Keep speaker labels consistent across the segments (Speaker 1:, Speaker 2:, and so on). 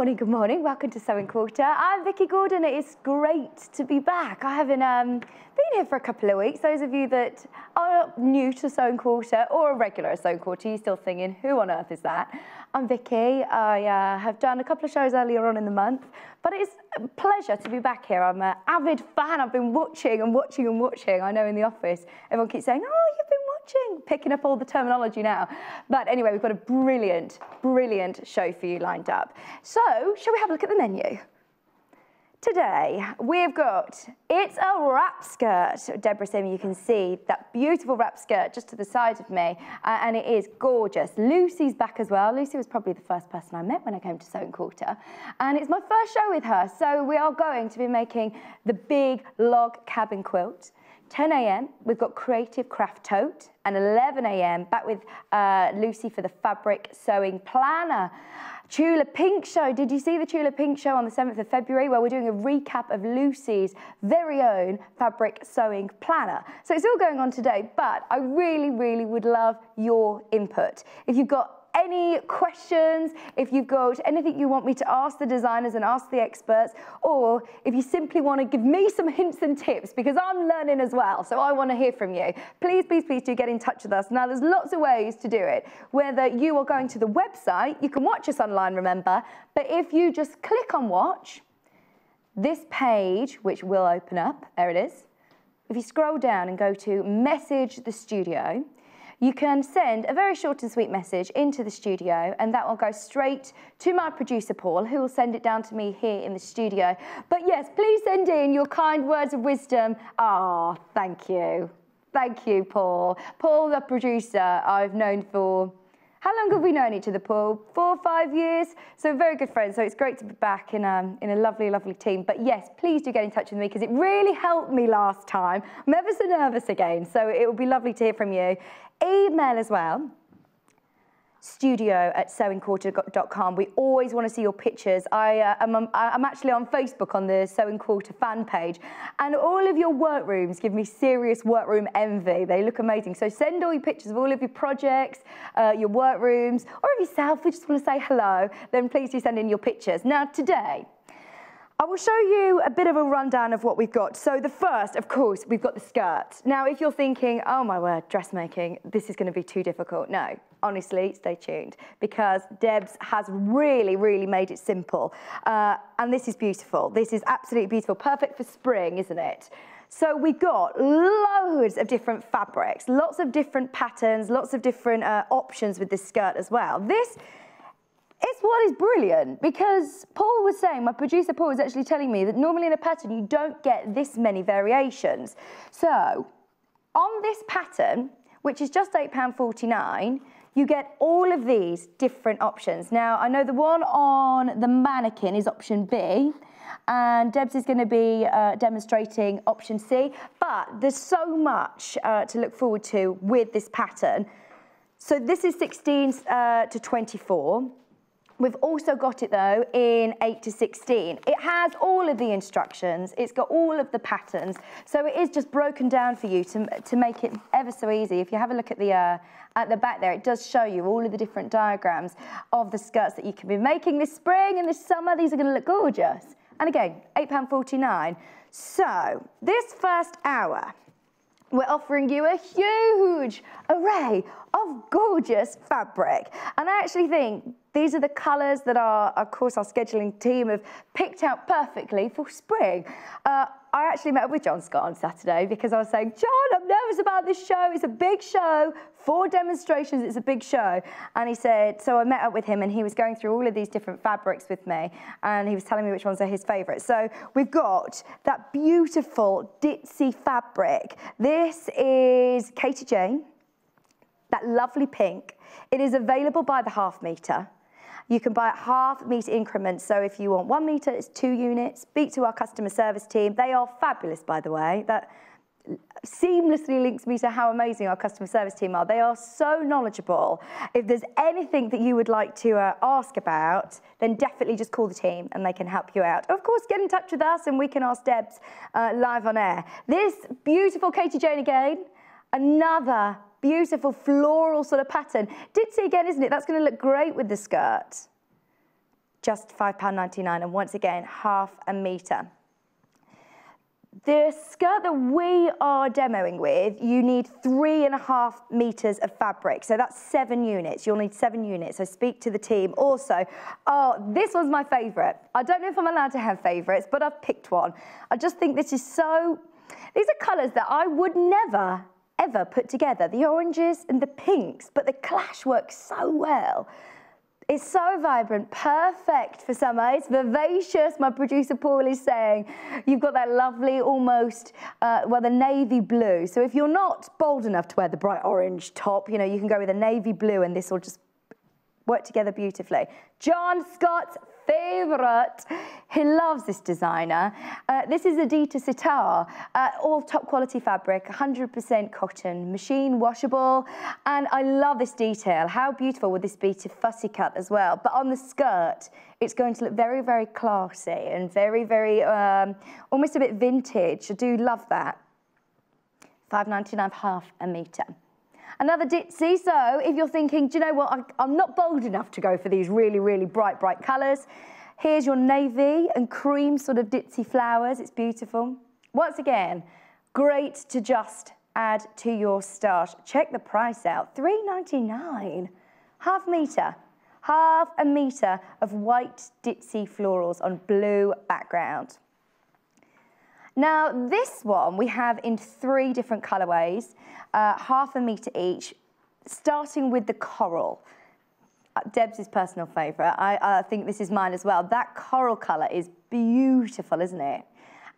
Speaker 1: morning, good morning. Welcome to Sewing Quarter. I'm Vicky Gordon. It is great to be back. I haven't been here for a couple of weeks. Those of you that are new to Sewing Quarter or a regular at Sewing Quarter, you're still thinking, who on earth is that? I'm Vicky. I have done a couple of shows earlier on in the month, but it's a pleasure to be back here. I'm an avid fan. I've been watching and watching and watching. I know in the office, everyone keeps saying, oh, you've been watching, picking up all the terminology now. But anyway, we've got a brilliant, brilliant show for you lined up. So, shall we have a look at the menu? Today, we've got, it's a wrap skirt. Deborah Simms, you can see that beautiful wrap skirt just to the side of me, and it is gorgeous. Lucy's back as well. Lucy was probably the first person I met when I came to Sewing Quarter, and it's my first show with her, so we are going to be making the big log cabin quilt. 10 a.m, we've got Creative Craft Tote, and 11 a.m, back with Lucy for the Fabric Sewing Planner. Tula Pink Show, did you see the Tula Pink Show on the 7th of February where we're doing a recap of Lucy's very own Fabric Sewing Planner? So it's all going on today, but I really, really would love your input. If you've got any questions, if you've got anything you want me to ask the designers and ask the experts, or if you simply want to give me some hints and tips, because I'm learning as well, so I want to hear from you. Please, please, please do get in touch with us. Now, there's lots of ways to do it. Whether you are going to the website, you can watch us online, remember, but if you just click on watch, this page, which will open up, there it is. If you scroll down and go to message the studio, you can send a very short and sweet message into the studio, and that will go straight to my producer, Paul, who will send it down to me here in the studio. But yes, please send in your kind words of wisdom. Ah, thank you. Thank you, Paul. Paul, the producer, I've known for, how long have we known each other, Paul? 4 or 5 years? So very good friends, so it's great to be back in a lovely, lovely team. But yes, please do get in touch with me, because it really helped me last time. I'm ever so nervous again, so it will be lovely to hear from you. Email as well, studio@sewingquarter.com. We always want to see your pictures. I'm actually on Facebook on the Sewing Quarter fan page, and all of your workrooms give me serious workroom envy. They look amazing. So send all your pictures of all of your projects, your workrooms, or of yourself. We just want to say hello. Then please do send in your pictures. Now today, I will show you a bit of a rundown of what we've got. So the first, of course, we've got the skirt. Now, if you're thinking, oh my word, dressmaking, this is going to be too difficult. No, honestly, stay tuned, because Debs has really, really made it simple. And this is beautiful. This is absolutely beautiful. Perfect for spring, isn't it? So we've got loads of different fabrics, lots of different patterns, lots of different options with this skirt as well. It's what is brilliant, because Paul was saying, my producer Paul was actually telling me that normally in a pattern you don't get this many variations. So on this pattern, which is just £8.49, you get all of these different options. Now, I know the one on the mannequin is option B, and Debs is going to be demonstrating option C, but there's so much to look forward to with this pattern. So this is 16 to 24. We've also got it, though, in 8 to 16. It has all of the instructions. It's got all of the patterns. So it is just broken down for you to make it ever so easy. If you have a look at the back there, it does show you all of the different diagrams of the skirts that you can be making this spring and this summer. These are going to look gorgeous. And again, £8.49. So this first hour, we're offering you a huge array of gorgeous fabric. And I actually think these are the colours that of course, our scheduling team have picked out perfectly for spring. I actually met up with John Scott on Saturday, because I was saying, John, I'm nervous about this show. It's a big show. 4 demonstrations, it's a big show. And he said, so I met up with him, and he was going through all of these different fabrics with me, and he was telling me which ones are his favourites. So we've got that beautiful ditzy fabric. This is Katie Jane, that lovely pink. It is available by the half metre. You can buy at half-metre increments, so if you want 1 metre, it's 2 units. Speak to our customer service team. They are fabulous, by the way. That seamlessly links me to how amazing our customer service team are. They are so knowledgeable. If there's anything that you would like to ask about, then definitely just call the team and they can help you out. Of course, get in touch with us and we can ask Debs live on air. This beautiful Katie Jane again, another beautiful floral sort of pattern. Ditzy again, isn't it? That's going to look great with the skirt. just £5.99, and once again, half a metre. The skirt that we are demoing with, you need 3.5 metres of fabric. So that's 7 units. You'll need 7 units. So speak to the team. Also, oh, this one's my favourite. I don't know if I'm allowed to have favourites, but I've picked one. I just think this is so... These are colours that I would never, ever put together. The oranges and the pinks, but the clash works so well. It's so vibrant, perfect for summer. It's vivacious, my producer Paul is saying. You've got that lovely, almost, well, the navy blue. So if you're not bold enough to wear the bright orange top, you know, you can go with a navy blue and this will just work together beautifully. John Scott's favourite. He loves this designer. This is Adita Sitar, all top quality fabric, 100% cotton, machine washable, and I love this detail. How beautiful would this be to fussy cut as well? But on the skirt, it's going to look very, very classy and very, very, almost a bit vintage. I do love that. £5.99, half a metre. Another ditzy, so if you're thinking, do you know what, I'm not bold enough to go for these really, really bright, bright colours, here's your navy and cream sort of ditzy flowers. It's beautiful. Once again, great to just add to your stash. Check the price out, £3.99, half metre. Half a metre of white ditzy florals on blue background. Now, this one we have in 3 different colourways, half a metre each, starting with the coral. Deb's personal favourite. I think this is mine as well. That coral colour is beautiful, isn't it?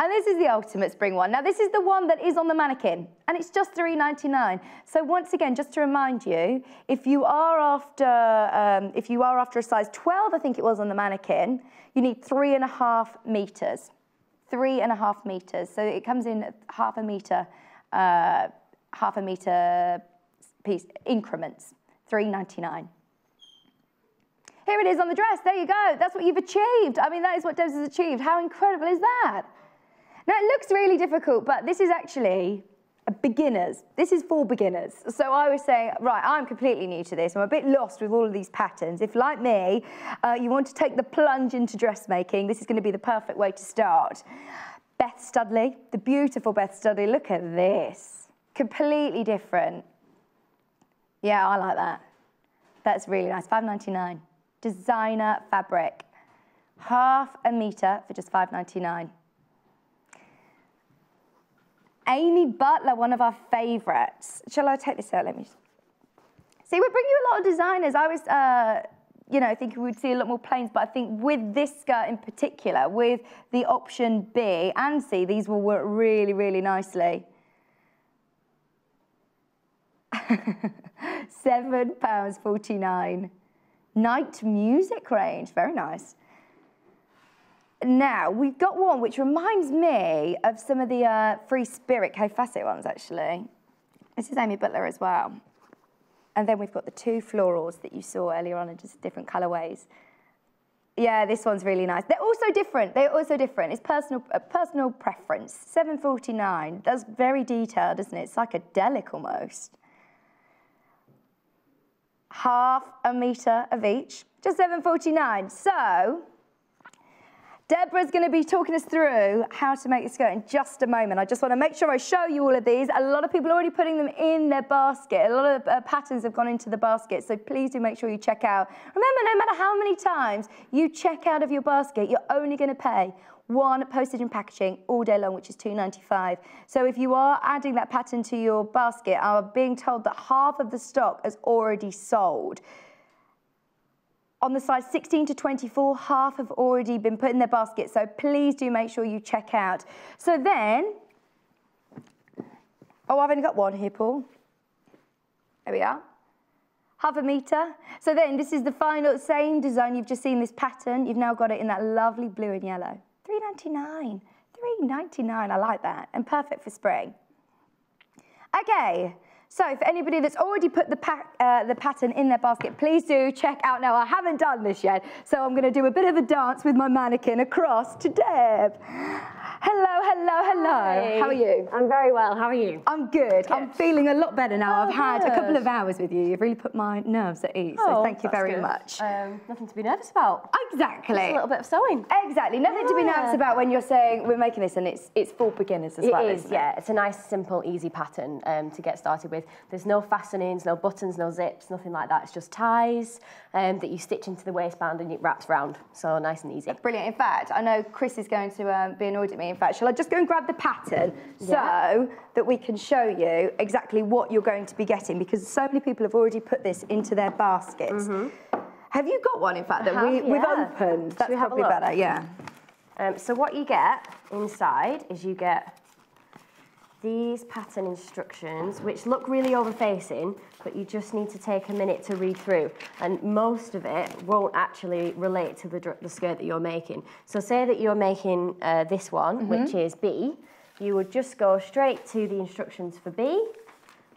Speaker 1: And this is the ultimate spring one. Now, this is the one that is on the mannequin, and it's just £3.99. So once again, just to remind you, if you are after a size 12, I think it was on the mannequin, you need 3.5 metres. 3.5 metres. So it comes in half a metre piece increments. £3.99. Here it is on the dress. There you go. That's what you've achieved. I mean, that is what Debs has achieved. How incredible is that? Now, it looks really difficult, but this is actually beginners. This is for beginners. So I was saying, right, I'm completely new to this. I'm a bit lost with all of these patterns. If, like me, you want to take the plunge into dressmaking, this is going to be the perfect way to start. Beth Studley, the beautiful Beth Studley. Look at this. Completely different. Yeah, I like that. That's really nice. £5.99. Designer fabric. Half a metre for just £5.99. Amy Butler, one of our favourites. Shall I take this out? Let me see. We're bringing you a lot of designers. I was, you know, thinking we'd see a lot more plains, but I think with this skirt in particular, with the option B and C, these will work really, really nicely. £7.49. Night music range, very nice. Now, we've got one which reminds me of some of the Free Spirit K-Facet ones, actually. This is Amy Butler as well. And then we've got the 2 florals that you saw earlier on in just different colourways. Yeah, this one's really nice. They're also different. They're also different. It's personal preference. £7.49. That's very detailed, isn't it? Psychedelic almost. Half a metre of each. Just £7.49. So... Deborah's going to be talking us through how to make the skirt in just a moment. I just want to make sure I show you all of these. A lot of people are already putting them in their basket. A lot of patterns have gone into the basket, so please do make sure you check out. Remember, no matter how many times you check out of your basket, you're only going to pay 1 postage and packaging all day long, which is £2.95. So if you are adding that pattern to your basket, I'm being told that half of the stock has already sold. On the size 16 to 24, half have already been put in their basket, so please do make sure you check out. So then, oh, I've only got one here, Paul. There we are. Half a metre. So then, this is the final, same design. You've just seen this pattern. You've now got it in that lovely blue and yellow. £3.99. £3.99, I like that. And perfect for spring. Okay. So for anybody that's already put the pattern in their basket, please do check out. Now, I haven't done this yet, so I'm going to do a bit of a dance with my mannequin across to Deb. Hello, hello, hello.
Speaker 2: Hi.
Speaker 1: How are you?
Speaker 2: I'm very well. How are you?
Speaker 1: I'm good. I'm feeling a lot better now.
Speaker 2: Oh,
Speaker 1: I've had a
Speaker 2: good.
Speaker 1: couple of hours with you. You've really put my nerves at ease. So thank you very much.
Speaker 2: Nothing to be nervous about.
Speaker 1: Exactly.
Speaker 2: Just a little bit of sewing.
Speaker 1: Exactly. Nothing to be nervous about when you're saying we're making this and it's for beginners as well.
Speaker 2: It is, yeah. It's a nice, simple, easy pattern to get started with. There's no fastenings, no buttons, no zips, nothing like that. It's just ties that you stitch into the waistband and it wraps round. So nice and easy.
Speaker 1: Brilliant. In fact, I know Chris is going to be annoyed at me. In fact, shall I just go and grab the pattern so that we can show you exactly what you're going to be getting, because so many people have already put this into their baskets. Have you got one, in fact, that we've opened? That's probably better, yeah.
Speaker 2: So what you get inside is you get these pattern instructions, which look really over-facing, but you just need to take a minute to read through. And most of it won't actually relate to the skirt that you're making. So say that you're making this one, which is B, you would just go straight to the instructions for B,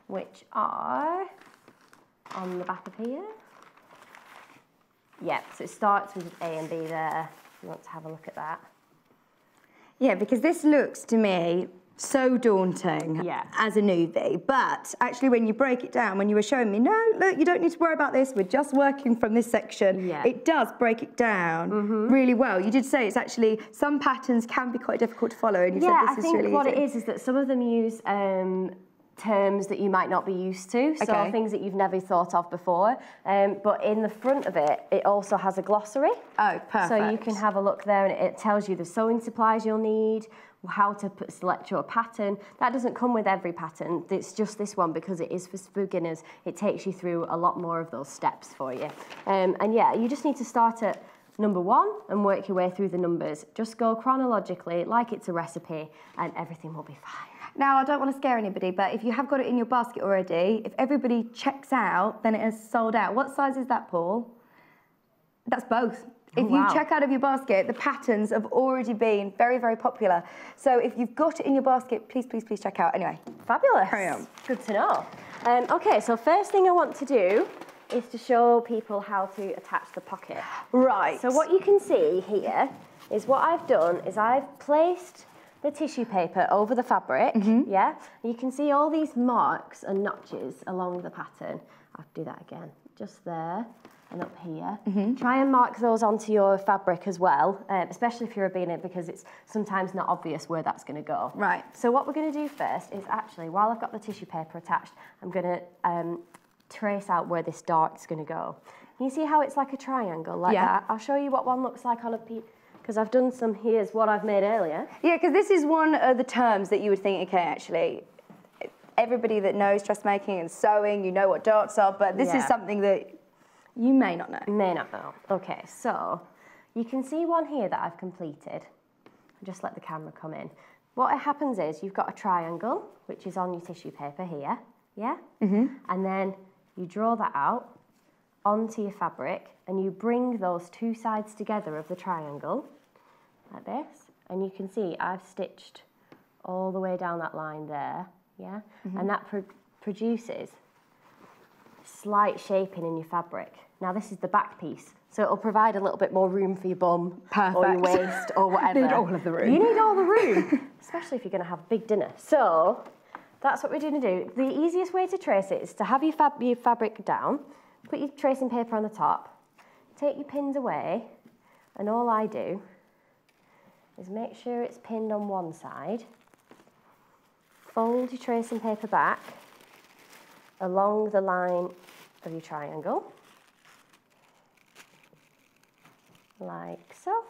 Speaker 2: which are on the back of here. Yeah, so it starts with A and B there, if you want to have a look at that.
Speaker 1: Yeah, because this looks to me so daunting as a newbie, but actually when you break it down, when you were showing me, no, look, you don't need to worry about this, we're just working from this section, it does break it down really well. You did say it's actually, some patterns can be quite difficult to follow, and you said this is really easy.
Speaker 2: What it is that some of them use terms that you might not be used to, so things that you've never thought of before. But in the front of it, it also has a glossary.
Speaker 1: Oh, perfect.
Speaker 2: So you can have a look there, and it tells you the sewing supplies you'll need, how to select your pattern. That doesn't come with every pattern. It's just this one because it is for beginners. It takes you through a lot more of those steps for you. And yeah, you just need to start at number 1 and work your way through the numbers. Just go chronologically, like it's a recipe, and everything will be fine.
Speaker 1: Now, I don't want to scare anybody, but if you have got it in your basket already, if everybody checks out, then it has sold out. What size is that, Paul? That's both. If you check out of your basket, the patterns have already been very, very popular. So if you've got it in your basket, please, please, please check out. Anyway.
Speaker 2: Fabulous.
Speaker 1: Carry on.
Speaker 2: Good to know. Okay, so first thing I want to do is to show people how to attach the pocket.
Speaker 1: Right.
Speaker 2: So what you can see here is what I've done is I've placed the tissue paper over the fabric, yeah? And you can see all these marks and notches along the pattern. I'll do that again, just there and up here. Try and mark those onto your fabric as well, especially if you're a beginner, because it's sometimes not obvious where that's gonna go.
Speaker 1: Right.
Speaker 2: So what we're gonna do first is actually, while I've got the tissue paper attached, I'm gonna trace out where this dart's gonna go. Can you see how it's like a triangle like that? I'll show you what one looks like on a piece, because I've done some, here's what I've made earlier.
Speaker 1: Yeah, because this is one of the terms that you would think, okay, actually, everybody that knows dressmaking and sewing, you know what darts are, but this is something that you may not know.
Speaker 2: May not know. Okay, so you can see one here that I've completed. Just let the camera come in. What happens is you've got a triangle, which is on your tissue paper here, yeah? And then you draw that out onto your fabric, and you bring those two sides together of the triangle, like this, and you can see I've stitched all the way down that line there, yeah? And that produces slight shaping in your fabric. Now this is the back piece, so it'll provide a little bit more room for your bum or your waist or whatever.
Speaker 1: You need all of the room.
Speaker 2: You need all the room, especially if you're going to have a big dinner. So that's what we're going to do. The easiest way to trace it is to have your fabric down, put your tracing paper on the top, take your pins away, and all I do is make sure it's pinned on one side, fold your tracing paper back along the line of your triangle, like so.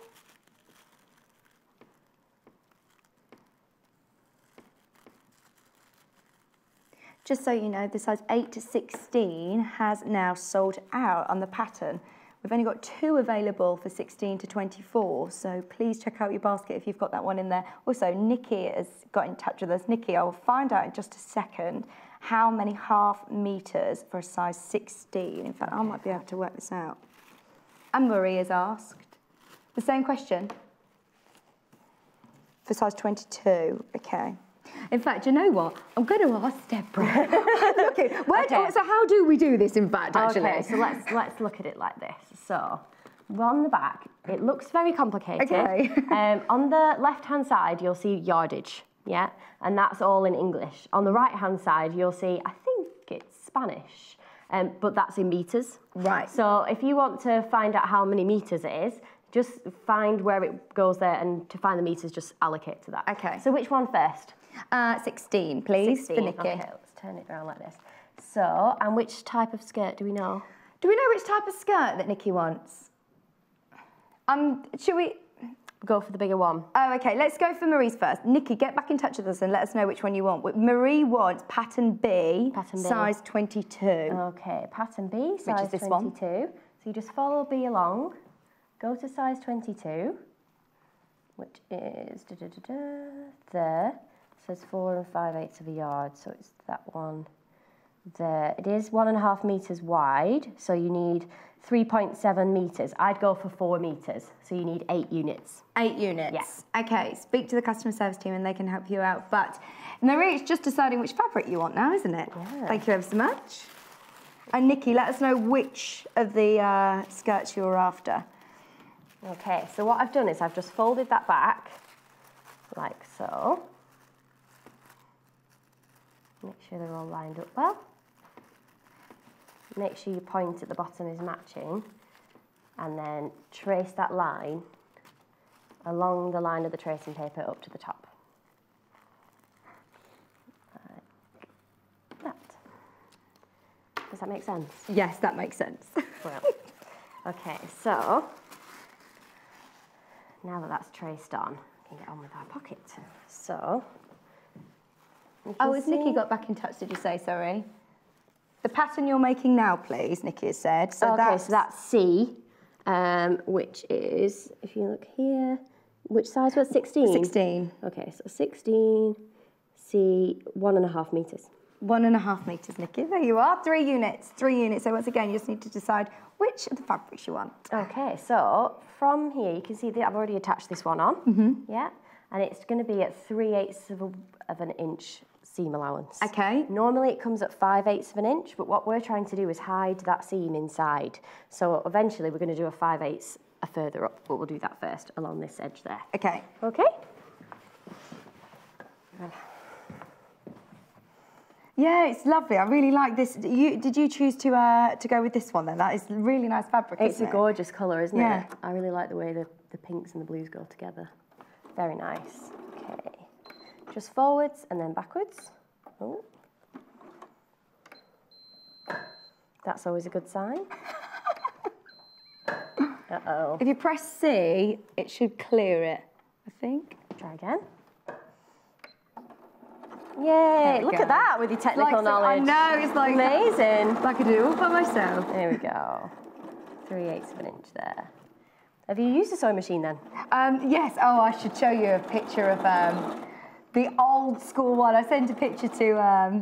Speaker 1: Just so you know, the size 8 to 16 has now sold out on the pattern. We've only got 2 available for 16 to 24, so please check out your basket if you've got that one in there. Also, Nikki has got in touch with us. Nikki, I'll find out in just a second how many half meters for a size 16. In fact, I might be able to work this out. And Marie has asked the same question for size 22. Okay. In fact, you know what? I'm going to ask Deborah. So how do we do this, in fact, actually?
Speaker 2: Okay, so let's look at it like this. So on the back, it looks very complicated.
Speaker 1: Okay.
Speaker 2: On the left-hand side, you'll see yardage, yeah? And that's all in English. On the right-hand side, you'll see, I think it's Spanish, but that's in meters.
Speaker 1: Right.
Speaker 2: So if you want to find out how many meters it is, just find where it goes there, and to find the meters, just allocate to that.
Speaker 1: Okay.
Speaker 2: So which one first?
Speaker 1: 16, please,
Speaker 2: 16.
Speaker 1: for Nikki.
Speaker 2: Okay, let's turn it around like this. So, and which type of skirt do we know?
Speaker 1: Do we know which type of skirt that Nikki wants? Should we...
Speaker 2: Go for the bigger one.
Speaker 1: Oh, okay, let's go for Marie's first. Nikki, get back in touch with us and let us know which one you want. Marie wants pattern B, size 22.
Speaker 2: Okay, pattern B, size
Speaker 1: which is this
Speaker 2: 22.
Speaker 1: one.
Speaker 2: So you just follow B along, go to size 22, which is there. It says 4 5/8 of a yard, so it's that one there. It is 1.5 meters wide, so you need 3.7 meters. I'd go for 4 meters, so you need 8 units.
Speaker 1: 8 units?
Speaker 2: Yes.
Speaker 1: Okay, speak to the customer service team and they can help you out. But Marie, it's just deciding which fabric you want now, isn't it?
Speaker 2: Yeah.
Speaker 1: Thank you ever so much. And Nikki, let us know which of the skirts you're after.
Speaker 2: Okay, so what I've done is I've just folded that back, like so. Make sure they're all lined up well. Make sure your point at the bottom is matching, and then trace that line along the line of the tracing paper up to the top. Like that. Does that make sense?
Speaker 1: Yes, that makes sense.
Speaker 2: Well, okay, so now that that's traced on, we can get on with our pocket. So,
Speaker 1: Oh, has Nikki got back in touch, did you say, sorry? The pattern you're making now, please, Nikki has said. So
Speaker 2: okay, so that's C, which is, if you look here, which size was 16?
Speaker 1: 16.
Speaker 2: Okay, so 16, C, 1.5 meters.
Speaker 1: 1.5 meters, Nikki. There you are. 3 units. 3 units. So once again, you just need to decide which of the fabrics you want.
Speaker 2: Okay, so from here, you can see that I've already attached this one on. Yeah, and it's going to be at 3/8 of an inch seam allowance.
Speaker 1: Okay.
Speaker 2: Normally it comes at 5/8 of an inch, but what we're trying to do is hide that seam inside. So eventually we're going to do a 5/8 further up, but we'll do that first along this edge there.
Speaker 1: Okay.
Speaker 2: Okay.
Speaker 1: Yeah, it's lovely. I really like this. Did you choose to go with this one then? That is really nice fabric,
Speaker 2: It's
Speaker 1: isn't
Speaker 2: a
Speaker 1: it?
Speaker 2: gorgeous colour, isn't
Speaker 1: Yeah.
Speaker 2: it? I really like the way the pinks and the blues go together. Very nice. Okay. Just forwards and then backwards. Oh. That's always a good sign. Uh-oh.
Speaker 1: If you press C, it should clear it, I think.
Speaker 2: Try again. Yay, look
Speaker 1: go.
Speaker 2: at that with your technical knowledge.
Speaker 1: I know, it's like...
Speaker 2: Amazing.
Speaker 1: I could do it all by myself.
Speaker 2: There we go. 3/8 of an inch there. Have you used a sewing machine then?
Speaker 1: Yes, oh, I should show you a picture of the old school one. I sent a picture to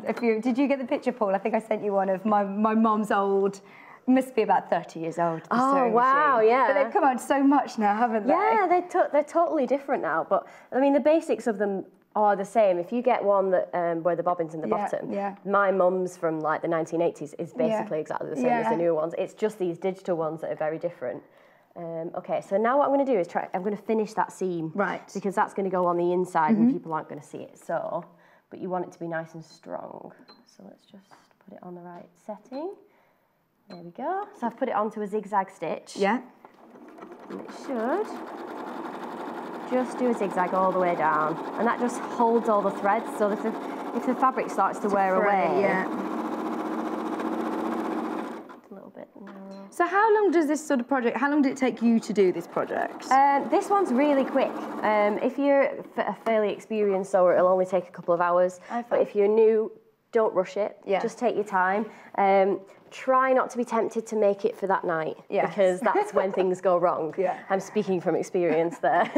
Speaker 1: a few. Did you get the picture, Paul? I think I sent you one of my mum's old, must be about 30 years old.
Speaker 2: Oh, wow,
Speaker 1: machine.
Speaker 2: yeah.
Speaker 1: But they've come on so much now, haven't they?
Speaker 2: Yeah, they're totally different now. But, I mean, the basics of them are the same. If you get one that where the bobbin's in the bottom, my mum's from like the 1980s is basically exactly the same as the newer ones. It's just these digital ones that are very different. Okay, so now what I'm going to do is I'm going to finish that seam.
Speaker 1: Right.
Speaker 2: Because that's going to go on the inside and people aren't going to see it. So, but you want it to be nice and strong. So let's just put it on the right setting. There we go. So I've put it onto a zigzag stitch.
Speaker 1: Yeah.
Speaker 2: And it should just do a zigzag all the way down. And that just holds all the threads. So if the fabric starts to wear away, it's a little bit narrow.
Speaker 1: So how long does this sort of project, how long did it take you to do this project?
Speaker 2: This one's really quick. If you're a fairly experienced sewer, it'll only take a couple of hours. But if you're new, don't rush it. Just take your time. Try not to be tempted to make it for that night because that's when things go wrong. I'm speaking from experience there.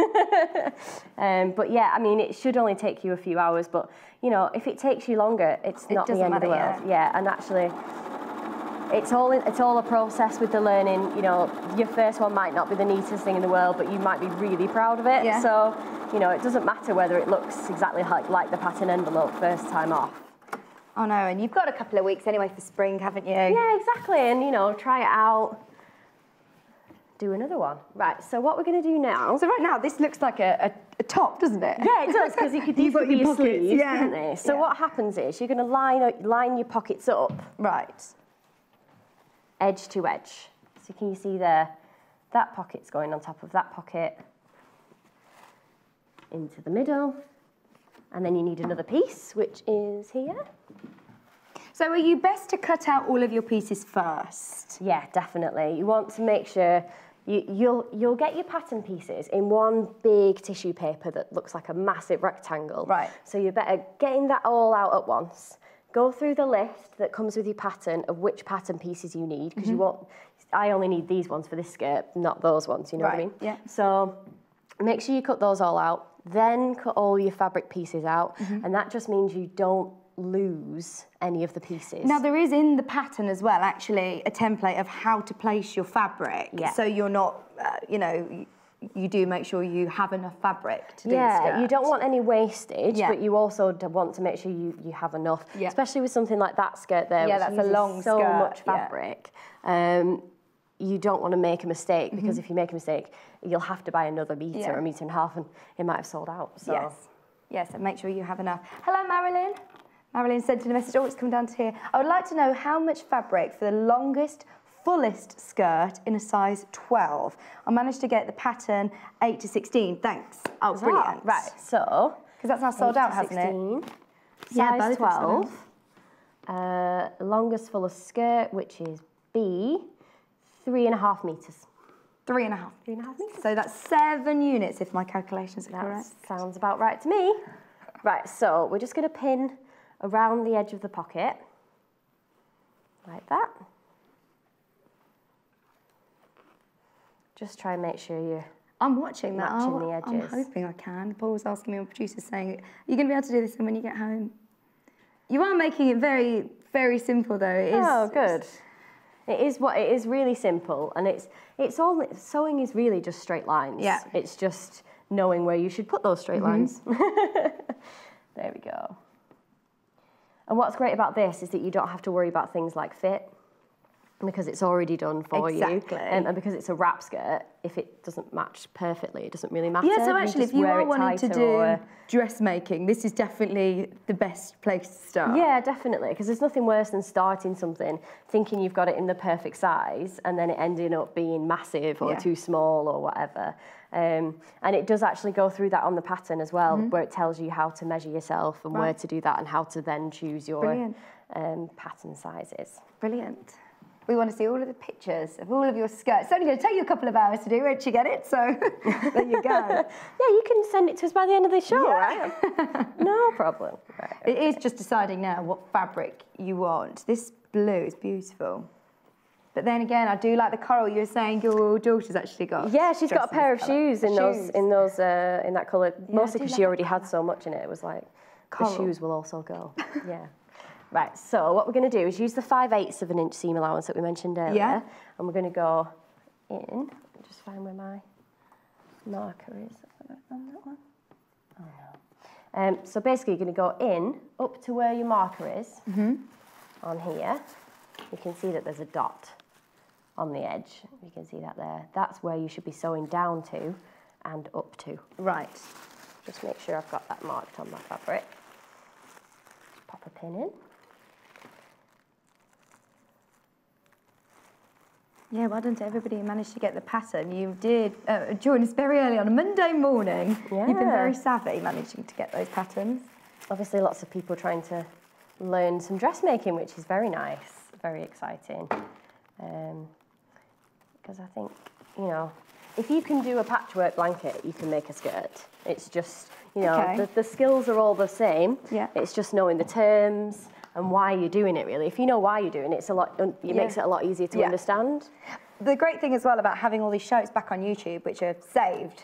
Speaker 2: But yeah, I mean, it should only take you a few hours, but you know, if it takes you longer, it's not the end of the world. Yeah, and actually, it's all a process with the learning. You know, your first one might not be the neatest thing in the world, but you might be really proud of it. So, you know, it doesn't matter whether it looks exactly like the pattern envelope first time off.
Speaker 1: Oh no, and you've got a couple of weeks anyway for spring, haven't you?
Speaker 2: Yeah, exactly, and you know, try it out. do another one. Right, so what we're going to do now...
Speaker 1: So right now, this looks like a top, doesn't it?
Speaker 2: Yeah, it does, because you could these could be your sleeves,
Speaker 1: yeah.
Speaker 2: couldn't they? So what happens is you're going to line your pockets up.
Speaker 1: Right.
Speaker 2: Edge to edge. So can you see there? That pocket's going on top of that pocket. Into the middle. And then you need another piece, which is here.
Speaker 1: So are you best to cut out all of your pieces first?
Speaker 2: Yeah, definitely. You want to make sure you'll get your pattern pieces in one big tissue paper that looks like a massive rectangle.
Speaker 1: Right.
Speaker 2: So you're better getting that all out at once. Go through the list that comes with your pattern of which pattern pieces you need, because you won't. I only need these ones for this skirt, not those ones. You know what I mean?
Speaker 1: Yeah.
Speaker 2: So make sure you cut those all out. Then cut all your fabric pieces out, and that just means you don't lose any of the pieces.
Speaker 1: Now there is in the pattern as well actually a template of how to place your fabric.
Speaker 2: Yeah.
Speaker 1: So you're not, you know, you do make sure you have enough fabric to do the skirt.
Speaker 2: You don't want any wastage, but you also want to make sure you have enough, especially with something like that skirt there, which
Speaker 1: that's a long
Speaker 2: so
Speaker 1: skirt.
Speaker 2: much fabric. You don't want to make a mistake, because if you make a mistake, you'll have to buy another metre, or a metre and a half, and it might have sold out. So.
Speaker 1: Yes, so make sure you have enough. Hello, Marilyn. Marilyn sent in a message, it's come down to here. I would like to know how much fabric for the longest, fullest skirt in a size 12. I managed to get the pattern 8 to 16, thanks. Oh, brilliant.
Speaker 2: Right, so...
Speaker 1: Because that's now sold out, hasn't it?
Speaker 2: Size 12. Longest, fullest skirt, which is B, 3.5 metres.
Speaker 1: 3.5.
Speaker 2: 3.5 metres.
Speaker 1: So that's 7 units, if my calculations are correct.
Speaker 2: Sounds about right to me. Right, so we're just going to pin around the edge of the pocket, like that. Just try and make sure you're
Speaker 1: I'm watching that.
Speaker 2: matching the edges.
Speaker 1: I'm hoping I can. Paul was asking me, my producer's saying, you're going to be able to do this when you get home. You are making it very, very simple, though. It is,
Speaker 2: oh, good. It is really simple, and it's all sewing is really just straight lines.
Speaker 1: Yeah.
Speaker 2: It's just knowing where you should put those straight lines. There we go. And what's great about this is that you don't have to worry about things like fit, because it's already done for you. And because it's a wrap skirt, if it doesn't match perfectly, it doesn't really matter.
Speaker 1: Yeah, so actually, if you are wanting to do
Speaker 2: or...
Speaker 1: dressmaking, this is definitely the best place to start.
Speaker 2: Yeah, definitely, because there's nothing worse than starting something, thinking you've got it in the perfect size, and then it ending up being massive or too small or whatever. And it does actually go through that on the pattern as well, where it tells you how to measure yourself and where to do that, and how to then choose your pattern sizes.
Speaker 1: Brilliant. We want to see all of the pictures of all of your skirts. It's only going to take you a couple of hours to do once you get it, so there you go.
Speaker 2: Yeah, you can send it to us by the end of the show, right? No problem. Right, okay.
Speaker 1: It is just deciding now what fabric you want. This blue is beautiful. But then again, I do like the coral. You were saying your daughter's actually got.
Speaker 2: Yeah, she's got a pair of shoes in that colour. Mostly because she already had so much in it. It was like coral. The shoes will also go. Yeah. Right, so what we're going to do is use the 5/8 of an inch seam allowance that we mentioned earlier, and we're going to go in. Just find where my marker is. On that one? Oh no. So basically, you're going to go in up to where your marker is. On here, you can see that there's a dot on the edge. You can see that there. That's where you should be sewing down to and up to.
Speaker 1: Right.
Speaker 2: Just make sure I've got that marked on my fabric. Just pop a pin in.
Speaker 1: Yeah, well done to everybody who managed to get the pattern. You did join us very early on a Monday morning.
Speaker 2: Yeah.
Speaker 1: You've been very savvy managing to get those patterns.
Speaker 2: Obviously, lots of people trying to learn some dressmaking, which is very nice, very exciting. Because I think, you know, if you can do a patchwork blanket, you can make a skirt. It's just, you know, the skills are all the same.
Speaker 1: Yeah.
Speaker 2: It's just knowing the terms and why you're doing it, really. If you know why you're doing it, it makes it a lot easier to understand.
Speaker 1: The great thing as well about having all these shows back on YouTube, which are saved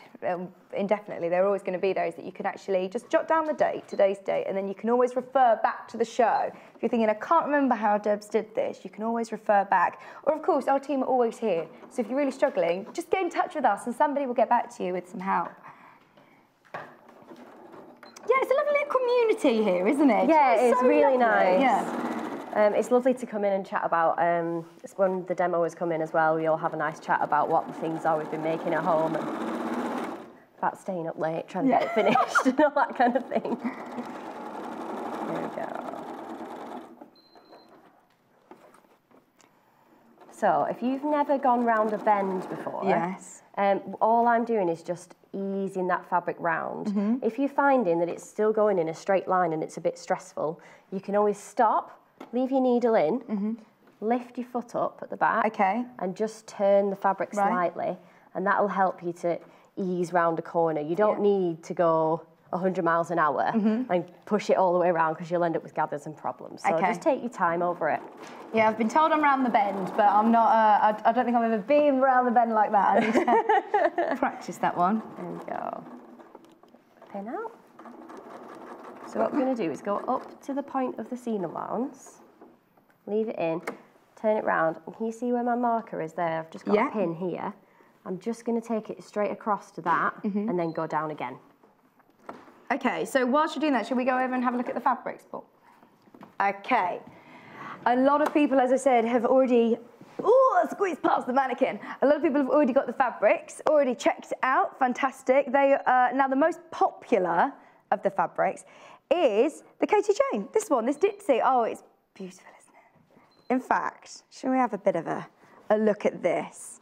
Speaker 1: indefinitely, there are always going to be those that you can actually just jot down the date, today's date, and then you can always refer back to the show. If you're thinking, I can't remember how Debs did this, you can always refer back. Or of course, our team are always here. So if you're really struggling, just get in touch with us and somebody will get back to you with some help. Yeah, it's a lovely little community here, isn't it?
Speaker 2: Yeah, it's really nice.
Speaker 1: Yeah.
Speaker 2: It's lovely to come in and chat about, when the demo has come in as well, we all have a nice chat about what the things are we've been making at home and about staying up late, trying to get it finished and all that kind of thing. Here we go. So if you've never gone round a bend before, all I'm doing is just easing that fabric round. If you're finding that it's still going in a straight line and it's a bit stressful, you can always stop, leave your needle in, lift your foot up at the back, and just turn the fabric slightly, and that'll help you to ease round a corner. You don't need to go 100 miles an hour and push it all the way around, because you'll end up with gathers and problems. So just take your time over it.
Speaker 1: Yeah, I've been told I'm round the bend, but I'm not, I don't think I've ever been round the bend like that. I need to practice that one.
Speaker 2: There we go. Pin out. So what we're going to do is go up to the point of the seam allowance, leave it in, turn it round, and can you see where my marker is there? I've just got a pin here. I'm just going to take it straight across to that and then go down again.
Speaker 1: Okay, so whilst you're doing that, should we go over and have a look at the fabrics, Paul? Okay. A lot of people, as I said, have already... Oh, squeezed past the mannequin. A lot of people have already got the fabrics, already checked out. Fantastic. They now the most popular of the fabrics is the Katie Jane. This one, this Ditsy. Oh, it's beautiful, isn't it? In fact, shall we have a bit of a look at this?